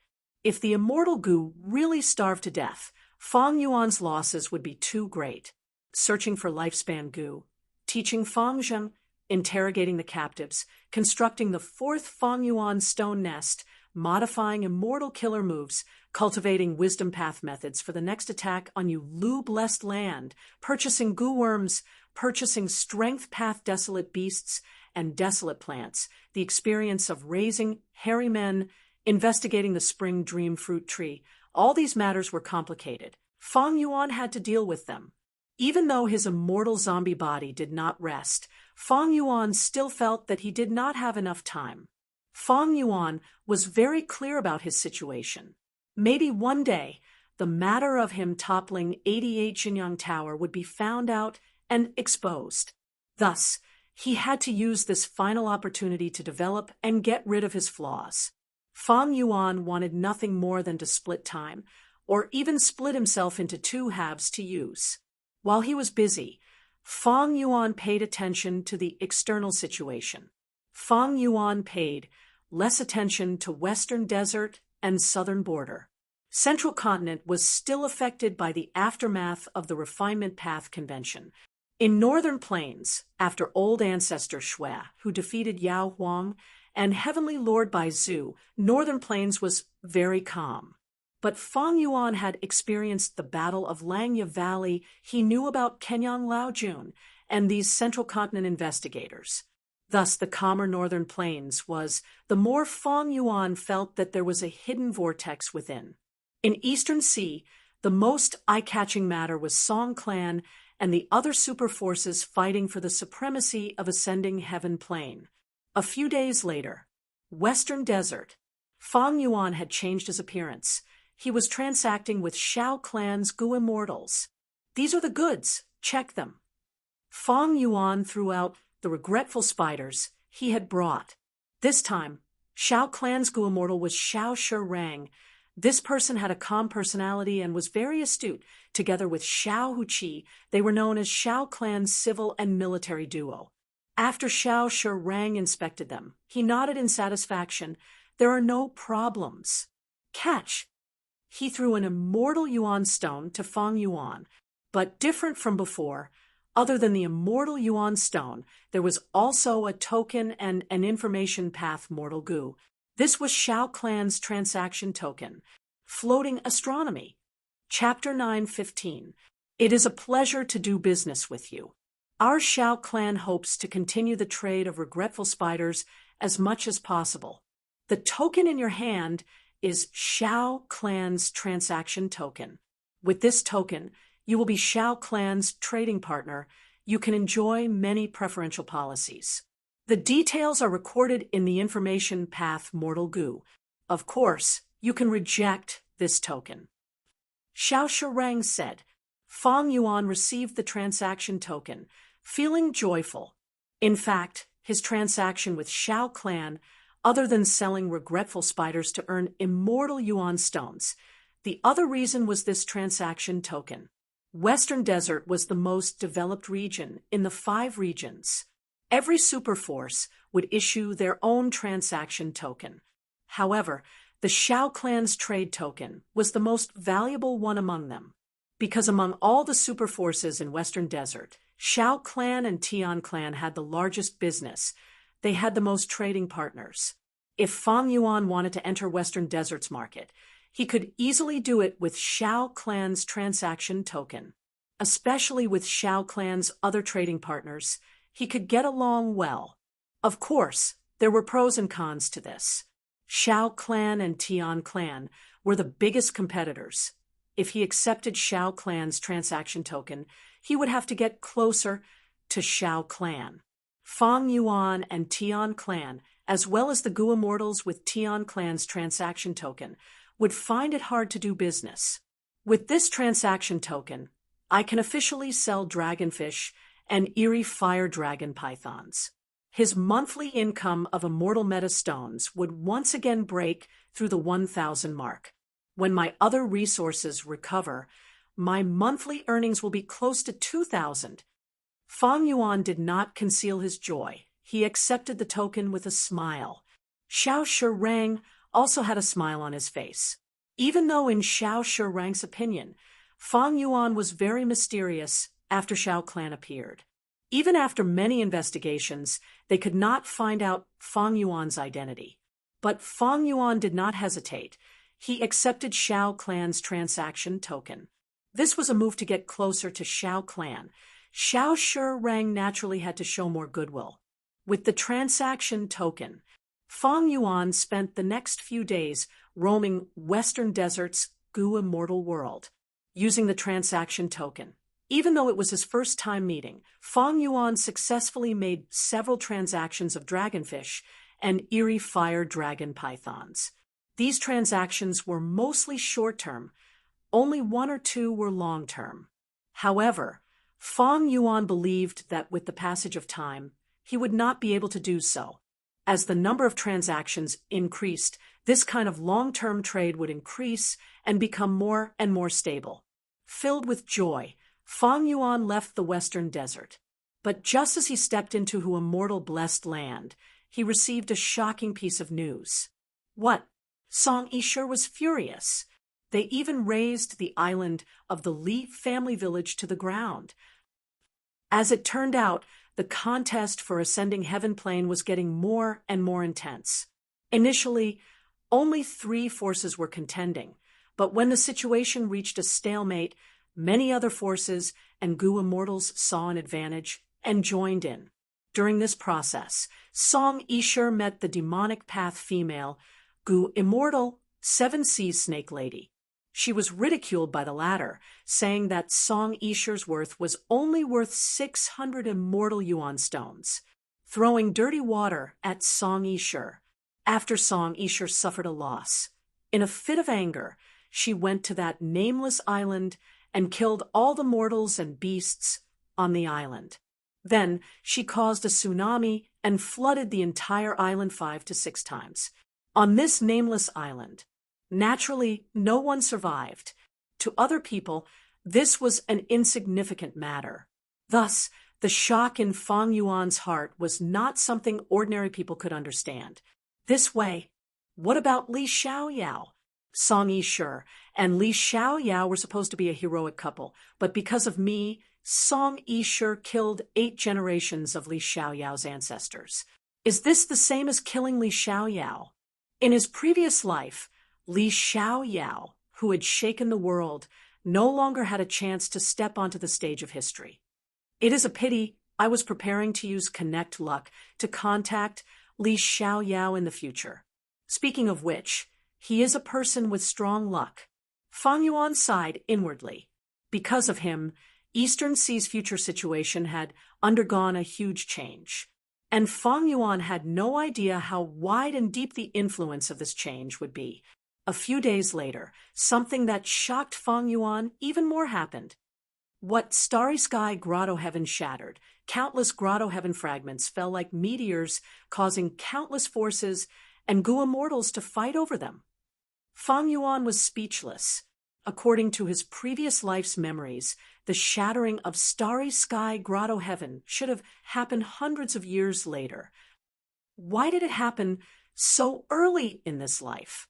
If the Immortal Gu really starved to death, Fang Yuan's losses would be too great. Searching for lifespan Gu, teaching Fang Zheng, interrogating the captives, constructing the 4th Fang Yuan stone nest, modifying immortal killer moves, cultivating wisdom path methods for the next attack on Lu Blessed Land, purchasing Gu worms, purchasing strength path desolate beasts and desolate plants, the experience of raising hairy men, investigating the spring dream fruit tree. All these matters were complicated. Fang Yuan had to deal with them. Even though his immortal zombie body did not rest, Fang Yuan still felt that he did not have enough time. Fang Yuan was very clear about his situation. Maybe one day, the matter of him toppling 88 Jinyang Tower would be found out and exposed. Thus, he had to use this final opportunity to develop and get rid of his flaws. Fang Yuan wanted nothing more than to split time, or even split himself into 2 halves to use. While he was busy, Fang Yuan paid attention to the external situation. Fang Yuan paid less attention to Western Desert and Southern Border. Central Continent was still affected by the aftermath of the Refinement Path Convention. In Northern Plains, after old ancestor Shui, who defeated Yao Huang, and Heavenly Lord Bai Zhu, Northern Plains was very calm. But Fang Yuan had experienced the Battle of Langya Valley. He knew about Kenyang Laojun and these Central Continent investigators. Thus, the calmer Northern Plains was the more Fang Yuan felt that there was a hidden vortex within. In Eastern Sea, the most eye-catching matter was Song Clan and the other super forces fighting for the supremacy of Ascending Heaven Plain. A few days later, Western Desert, Fang Yuan had changed his appearance. He was transacting with Shao Clan's Gu Immortals. These are the goods, check them. Fang Yuan threw out the regretful spiders he had brought. This time, Shao Clan's Gu Immortal was Shao Shirang. This person had a calm personality and was very astute. Together with Shao Huqi, they were known as Shao Clan's civil and military duo. After Shao Shirang inspected them, he nodded in satisfaction. There are no problems. Catch! He threw an immortal Yuan stone to Fang Yuan, but different from before, other than the immortal Yuan stone, there was also a token and an information path mortal Gu. This was Shao Clan's transaction token. Floating Astronomy. Chapter 9:15. It is a pleasure to do business with you. Our Shao Clan hopes to continue the trade of regretful spiders as much as possible. The token in your hand is Shao Clan's transaction token. With this token, you will be Shao Clan's trading partner. You can enjoy many preferential policies. The details are recorded in the information path Mortal Gu. Of course, you can reject this token. Shao Shirang said. Fang Yuan received the transaction token, feeling joyful. In fact, his transaction with Shao Clan other than selling regretful spiders to earn immortal yuan stones. The other reason was this transaction token. Western Desert was the most developed region in the 5 regions. Every superforce would issue their own transaction token. However, the Shao clan's trade token was the most valuable one among them, because among all the superforces in Western Desert, Shao clan and Tian clan had the largest business. They had the most trading partners. If Fang Yuan wanted to enter Western Desert's market, he could easily do it with Shao clan's transaction token. Especially with Shao clan's other trading partners, he could get along well. Of course, there were pros and cons to this. Shao clan and Tian clan were the biggest competitors. If he accepted Shao clan's transaction token, he would have to get closer to Shao clan. Fang Yuan and Tian clan, as well as the Gu immortals with Tian clan's transaction token, would find it hard to do business. With this transaction token, I can officially sell dragonfish and eerie fire dragon pythons. His monthly income of immortal meta stones would once again break through the 1,000 mark. When my other resources recover, my monthly earnings will be close to 2,000. Fang Yuan did not conceal his joy. He accepted the token with a smile. Xiao Shirang also had a smile on his face. Even though in Xiao Shirang's opinion, Fang Yuan was very mysterious after Shao clan appeared. Even after many investigations, they could not find out Fang Yuan's identity. But Fang Yuan did not hesitate. He accepted Shao clan's transaction token. This was a move to get closer to Shao clan. Xiao Shirang naturally had to show more goodwill. With the transaction token, Fang Yuan spent the next few days roaming Western Desert's Gu immortal world, using the transaction token. Even though it was his first time meeting, Fang Yuan successfully made several transactions of dragonfish and eerie fire dragon pythons. These transactions were mostly short-term, only 1 or 2 were long-term. However, Fang Yuan believed that with the passage of time, he would not be able to do so. As the number of transactions increased, this kind of long-term trade would increase and become more and more stable. Filled with joy, Fang Yuan left the Western Desert. But just as he stepped into Hu immortal blessed land, he received a shocking piece of news. What? Song Yishe was furious. They even razed the island of the Li family village to the ground. As it turned out, the contest for ascending Heaven Plane was getting more and more intense. Initially, only 3 forces were contending, but when the situation reached a stalemate, many other forces and Gu immortals saw an advantage and joined in. During this process, Song Yishe met the demonic path female, Gu immortal 7 Seas Snake Lady. She was ridiculed by the latter, saying that Song Yishe's worth was only worth 600 immortal yuan stones, throwing dirty water at Song Yishe. After Song Yishe suffered a loss, in a fit of anger, she went to that nameless island and killed all the mortals and beasts on the island. Then she caused a tsunami and flooded the entire island 5 to 6 times. On this nameless island, naturally, no one survived. To other people, this was an insignificant matter. Thus, the shock in Fang Yuan's heart was not something ordinary people could understand. This way, what about Li Xiaoyao? Song Yishe and Li Xiaoyao were supposed to be a heroic couple, but because of me, Song Yishe killed 8 generations of Li Xiaoyao's ancestors. Is this the same as killing Li Xiaoyao? In his previous life, Li Xiaoyao, who had shaken the world, no longer had a chance to step onto the stage of history. It is a pity I was preparing to use Connect Luck to contact Li Xiaoyao in the future. Speaking of which, he is a person with strong luck. Fang Yuan sighed inwardly. Because of him, Eastern Sea's future situation had undergone a huge change. And Fang Yuan had no idea how wide and deep the influence of this change would be. A few days later, something that shocked Fang Yuan even more happened. What starry sky grotto heaven shattered, countless grotto heaven fragments fell like meteors, causing countless forces and Gu immortals to fight over them. Fang Yuan was speechless. According to his previous life's memories, the shattering of Starry Sky Grotto Heaven should have happened hundreds of years later. Why did it happen so early in this life?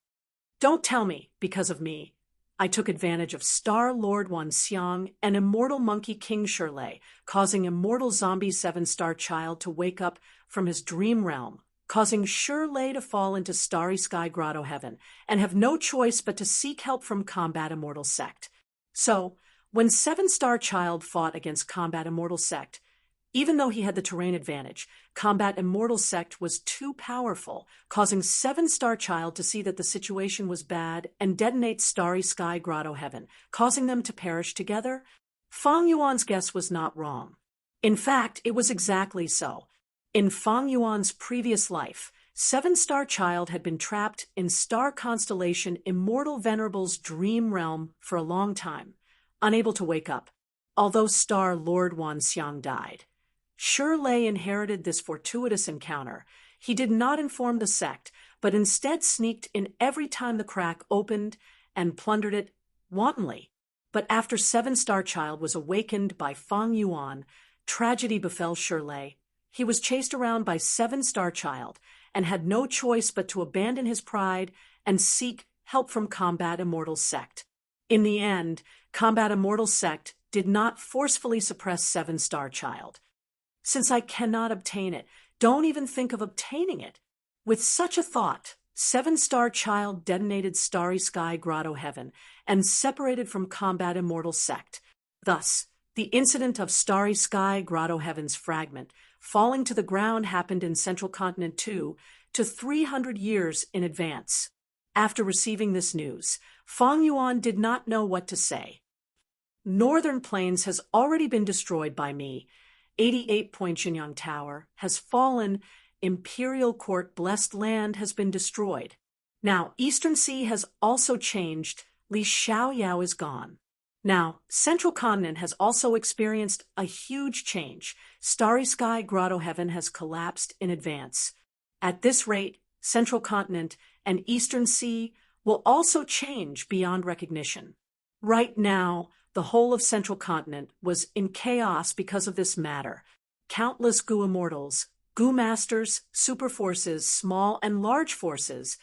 Don't tell me, because of me. I took advantage of Star Lord Wanxiang and Immortal Monkey King Shirley, causing Immortal Zombie 7-Star Child to wake up from his dream realm, causing Shirley to fall into Starry Sky Grotto Heaven and have no choice but to seek help from Combat Immortal Sect. So, when 7-Star Child fought against Combat Immortal Sect, even though he had the terrain advantage, Combat Immortal Sect was too powerful, causing 7-Star Child to see that the situation was bad and detonate Starry Sky Grotto Heaven, causing them to perish together. Fang Yuan's guess was not wrong. In fact, it was exactly so. In Fang Yuan's previous life, 7-Star Child had been trapped in star constellation Immortal Venerable's dream realm for a long time, unable to wake up, although Star Lord Wanxiang died. Shirley inherited this fortuitous encounter. He did not inform the sect, but instead sneaked in every time the crack opened and plundered it wantonly. But after 7-Star Child was awakened by Fang Yuan, tragedy befell Shirley. He was chased around by 7-Star Child and had no choice but to abandon his pride and seek help from Combat Immortal Sect. In the end, Combat Immortal Sect did not forcefully suppress 7-Star Child. Since I cannot obtain it, don't even think of obtaining it. With such a thought, 7-Star Child detonated Starry Sky Grotto Heaven and separated from Combat Immortal Sect. Thus, the incident of Starry Sky Grotto Heaven's fragment falling to the ground happened in Central Continent 2 to 300 years in advance. After receiving this news, Fang Yuan did not know what to say. Northern Plains has already been destroyed by me. 88-point Jinyang Tower has fallen. Imperial Court Blessed Land has been destroyed. Now, Eastern Sea has also changed. Li Xiaoyao is gone. Now, Central Continent has also experienced a huge change. Starry Sky Grotto Heaven has collapsed in advance. At this rate, Central Continent and Eastern Sea will also change beyond recognition. Right now, the whole of Central Continent was in chaos because of this matter. Countless Gu immortals, Gu masters, super forces, small and large forces,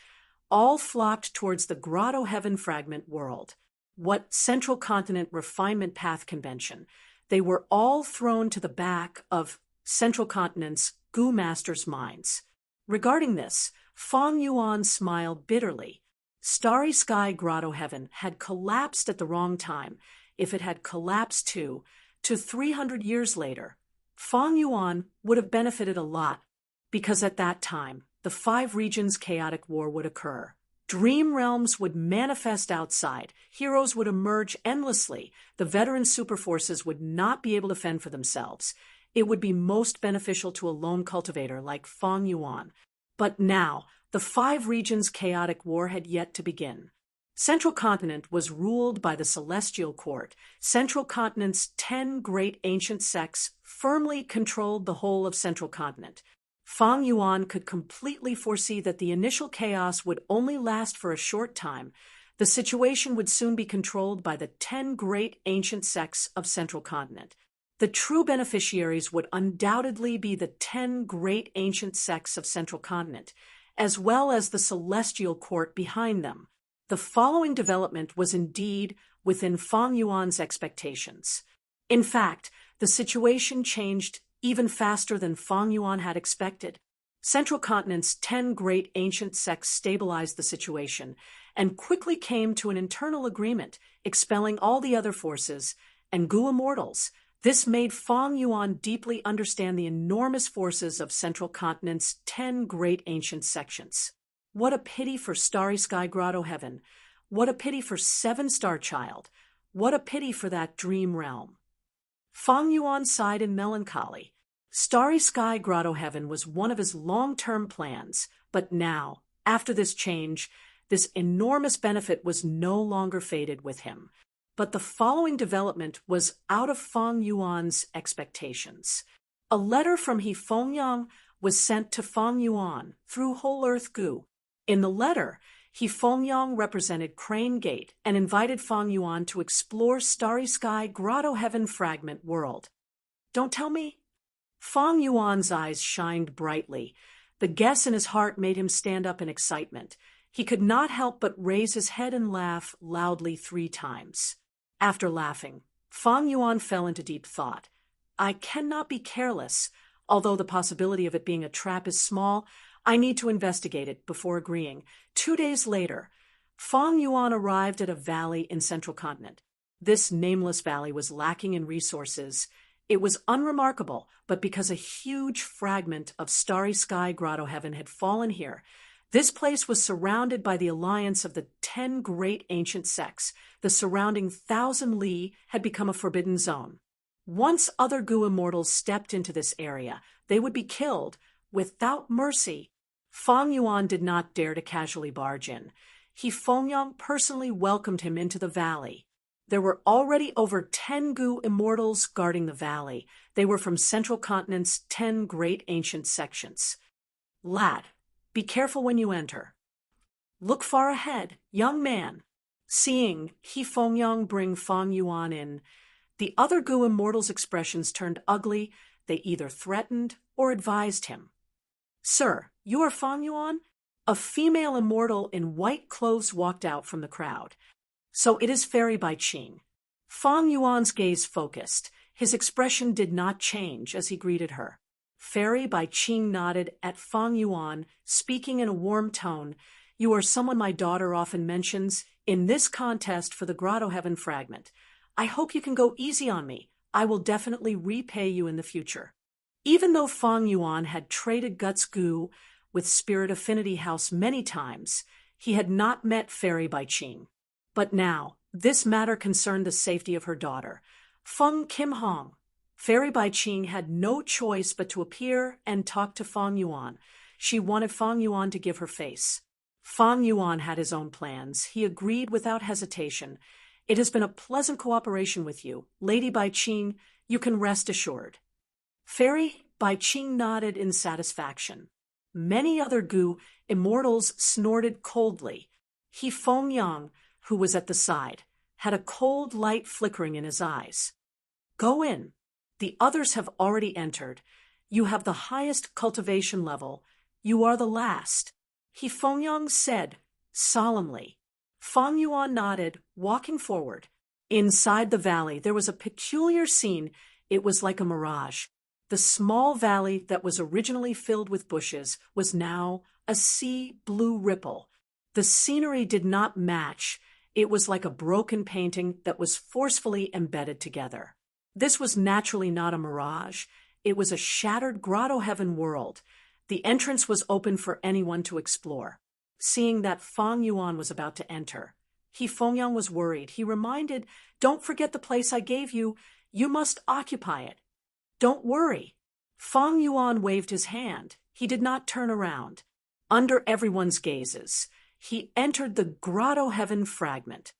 all flocked towards the Grotto Heaven fragment world. What Central Continent Refinement Path Convention, they were all thrown to the back of Central Continent's Gu masters' minds. Regarding this, Fang Yuan smiled bitterly. Starry Sky Grotto Heaven had collapsed at the wrong time. If it had collapsed to 300 years later, Fang Yuan would have benefited a lot, because at that time, the 5 regions' chaotic war would occur. Dream realms would manifest outside, heroes would emerge endlessly, the veteran superforces would not be able to fend for themselves. It would be most beneficial to a lone cultivator like Fang Yuan. But now, the 5 regions' chaotic war had yet to begin. Central Continent was ruled by the Celestial Court. Central Continent's 10 great ancient sects firmly controlled the whole of Central Continent. Fang Yuan could completely foresee that the initial chaos would only last for a short time. The situation would soon be controlled by the 10 great ancient sects of Central Continent. The true beneficiaries would undoubtedly be the 10 great ancient sects of Central Continent, as well as the Celestial Court behind them. The following development was indeed within Fang Yuan's expectations. In fact, the situation changed even faster than Fang Yuan had expected. Central Continent's 10 great ancient sects stabilized the situation and quickly came to an internal agreement, expelling all the other forces and Gu immortals. This made Fang Yuan deeply understand the enormous forces of Central Continent's 10 great ancient sections. What a pity for Starry Sky Grotto Heaven. What a pity for 7-Star Child. What a pity for that dream realm. Fang Yuan sighed in melancholy. Starry Sky Grotto Heaven was one of his long-term plans, but now, after this change, this enormous benefit was no longer fated with him. But the following development was out of Fang Yuan's expectations. A letter from He Fengyang was sent to Fang Yuan through Whole Earth Gu. In the letter, he Fengyang represented Crane Gate and invited Fang Yuan to explore Starry Sky Grotto Heaven Fragment World. Don't tell me? Fang Yuan's eyes shined brightly. The guess in his heart made him stand up in excitement. He could not help but raise his head and laugh loudly 3 times. After laughing, Fang Yuan fell into deep thought. I cannot be careless. Although the possibility of it being a trap is small, I need to investigate it before agreeing. 2 days later, Fang Yuan arrived at a valley in Central Continent. This nameless valley was lacking in resources. It was unremarkable, but because a huge fragment of Starry Sky Grotto Heaven had fallen here, this place was surrounded by the alliance of the 10 great ancient sects. The surrounding 1,000 li had become a forbidden zone. Once other Gu immortals stepped into this area, they would be killed without mercy. Fang Yuan did not dare to casually barge in. He Fengyang personally welcomed him into the valley. There were already over 10 Gu immortals guarding the valley. They were from Central Continent's 10 great ancient sections. Lad, be careful when you enter. Look far ahead, young man. Seeing He Fengyang bring Fang Yuan in, the other Gu immortals' expressions turned ugly. They either threatened or advised him. Sir, you are Fang Yuan? A female immortal in white clothes walked out from the crowd. So it is Fairy Bai Qing. Fang Yuan's gaze focused. His expression did not change as he greeted her. Fairy Bai Qing nodded at Fang Yuan, speaking in a warm tone. You are someone my daughter often mentions in this contest for the Grotto Heaven Fragment. I hope you can go easy on me. I will definitely repay you in the future. Even though Fang Yuan had traded Guts Gu with Spirit Affinity House many times, he had not met Fairy Bai Qing. But now, this matter concerned the safety of her daughter, Feng Kim Hong. Fairy Bai Qing had no choice but to appear and talk to Fang Yuan. She wanted Fang Yuan to give her face. Fang Yuan had his own plans. He agreed without hesitation. It has been a pleasant cooperation with you. Lady Bai Qing, you can rest assured. Fairy Bai Qing nodded in satisfaction. Many other Gu immortals snorted coldly. He Fengyang, who was at the side, had a cold light flickering in his eyes. Go in. The others have already entered. You have the highest cultivation level. You are the last. He Fengyang said, solemnly. Fang Yuan nodded, walking forward. Inside the valley, there was a peculiar scene. It was like a mirage. The small valley that was originally filled with bushes was now a sea blue ripple. The scenery did not match. It was like a broken painting that was forcefully embedded together. This was naturally not a mirage. It was a shattered Grotto Heaven world. The entrance was open for anyone to explore. Seeing that Fang Yuan was about to enter, He Fengyang was worried. He reminded, don't forget the place I gave you. You must occupy it. Don't worry. Fang Yuan waved his hand. He did not turn around. Under everyone's gazes, he entered the Grotto Heaven Fragment.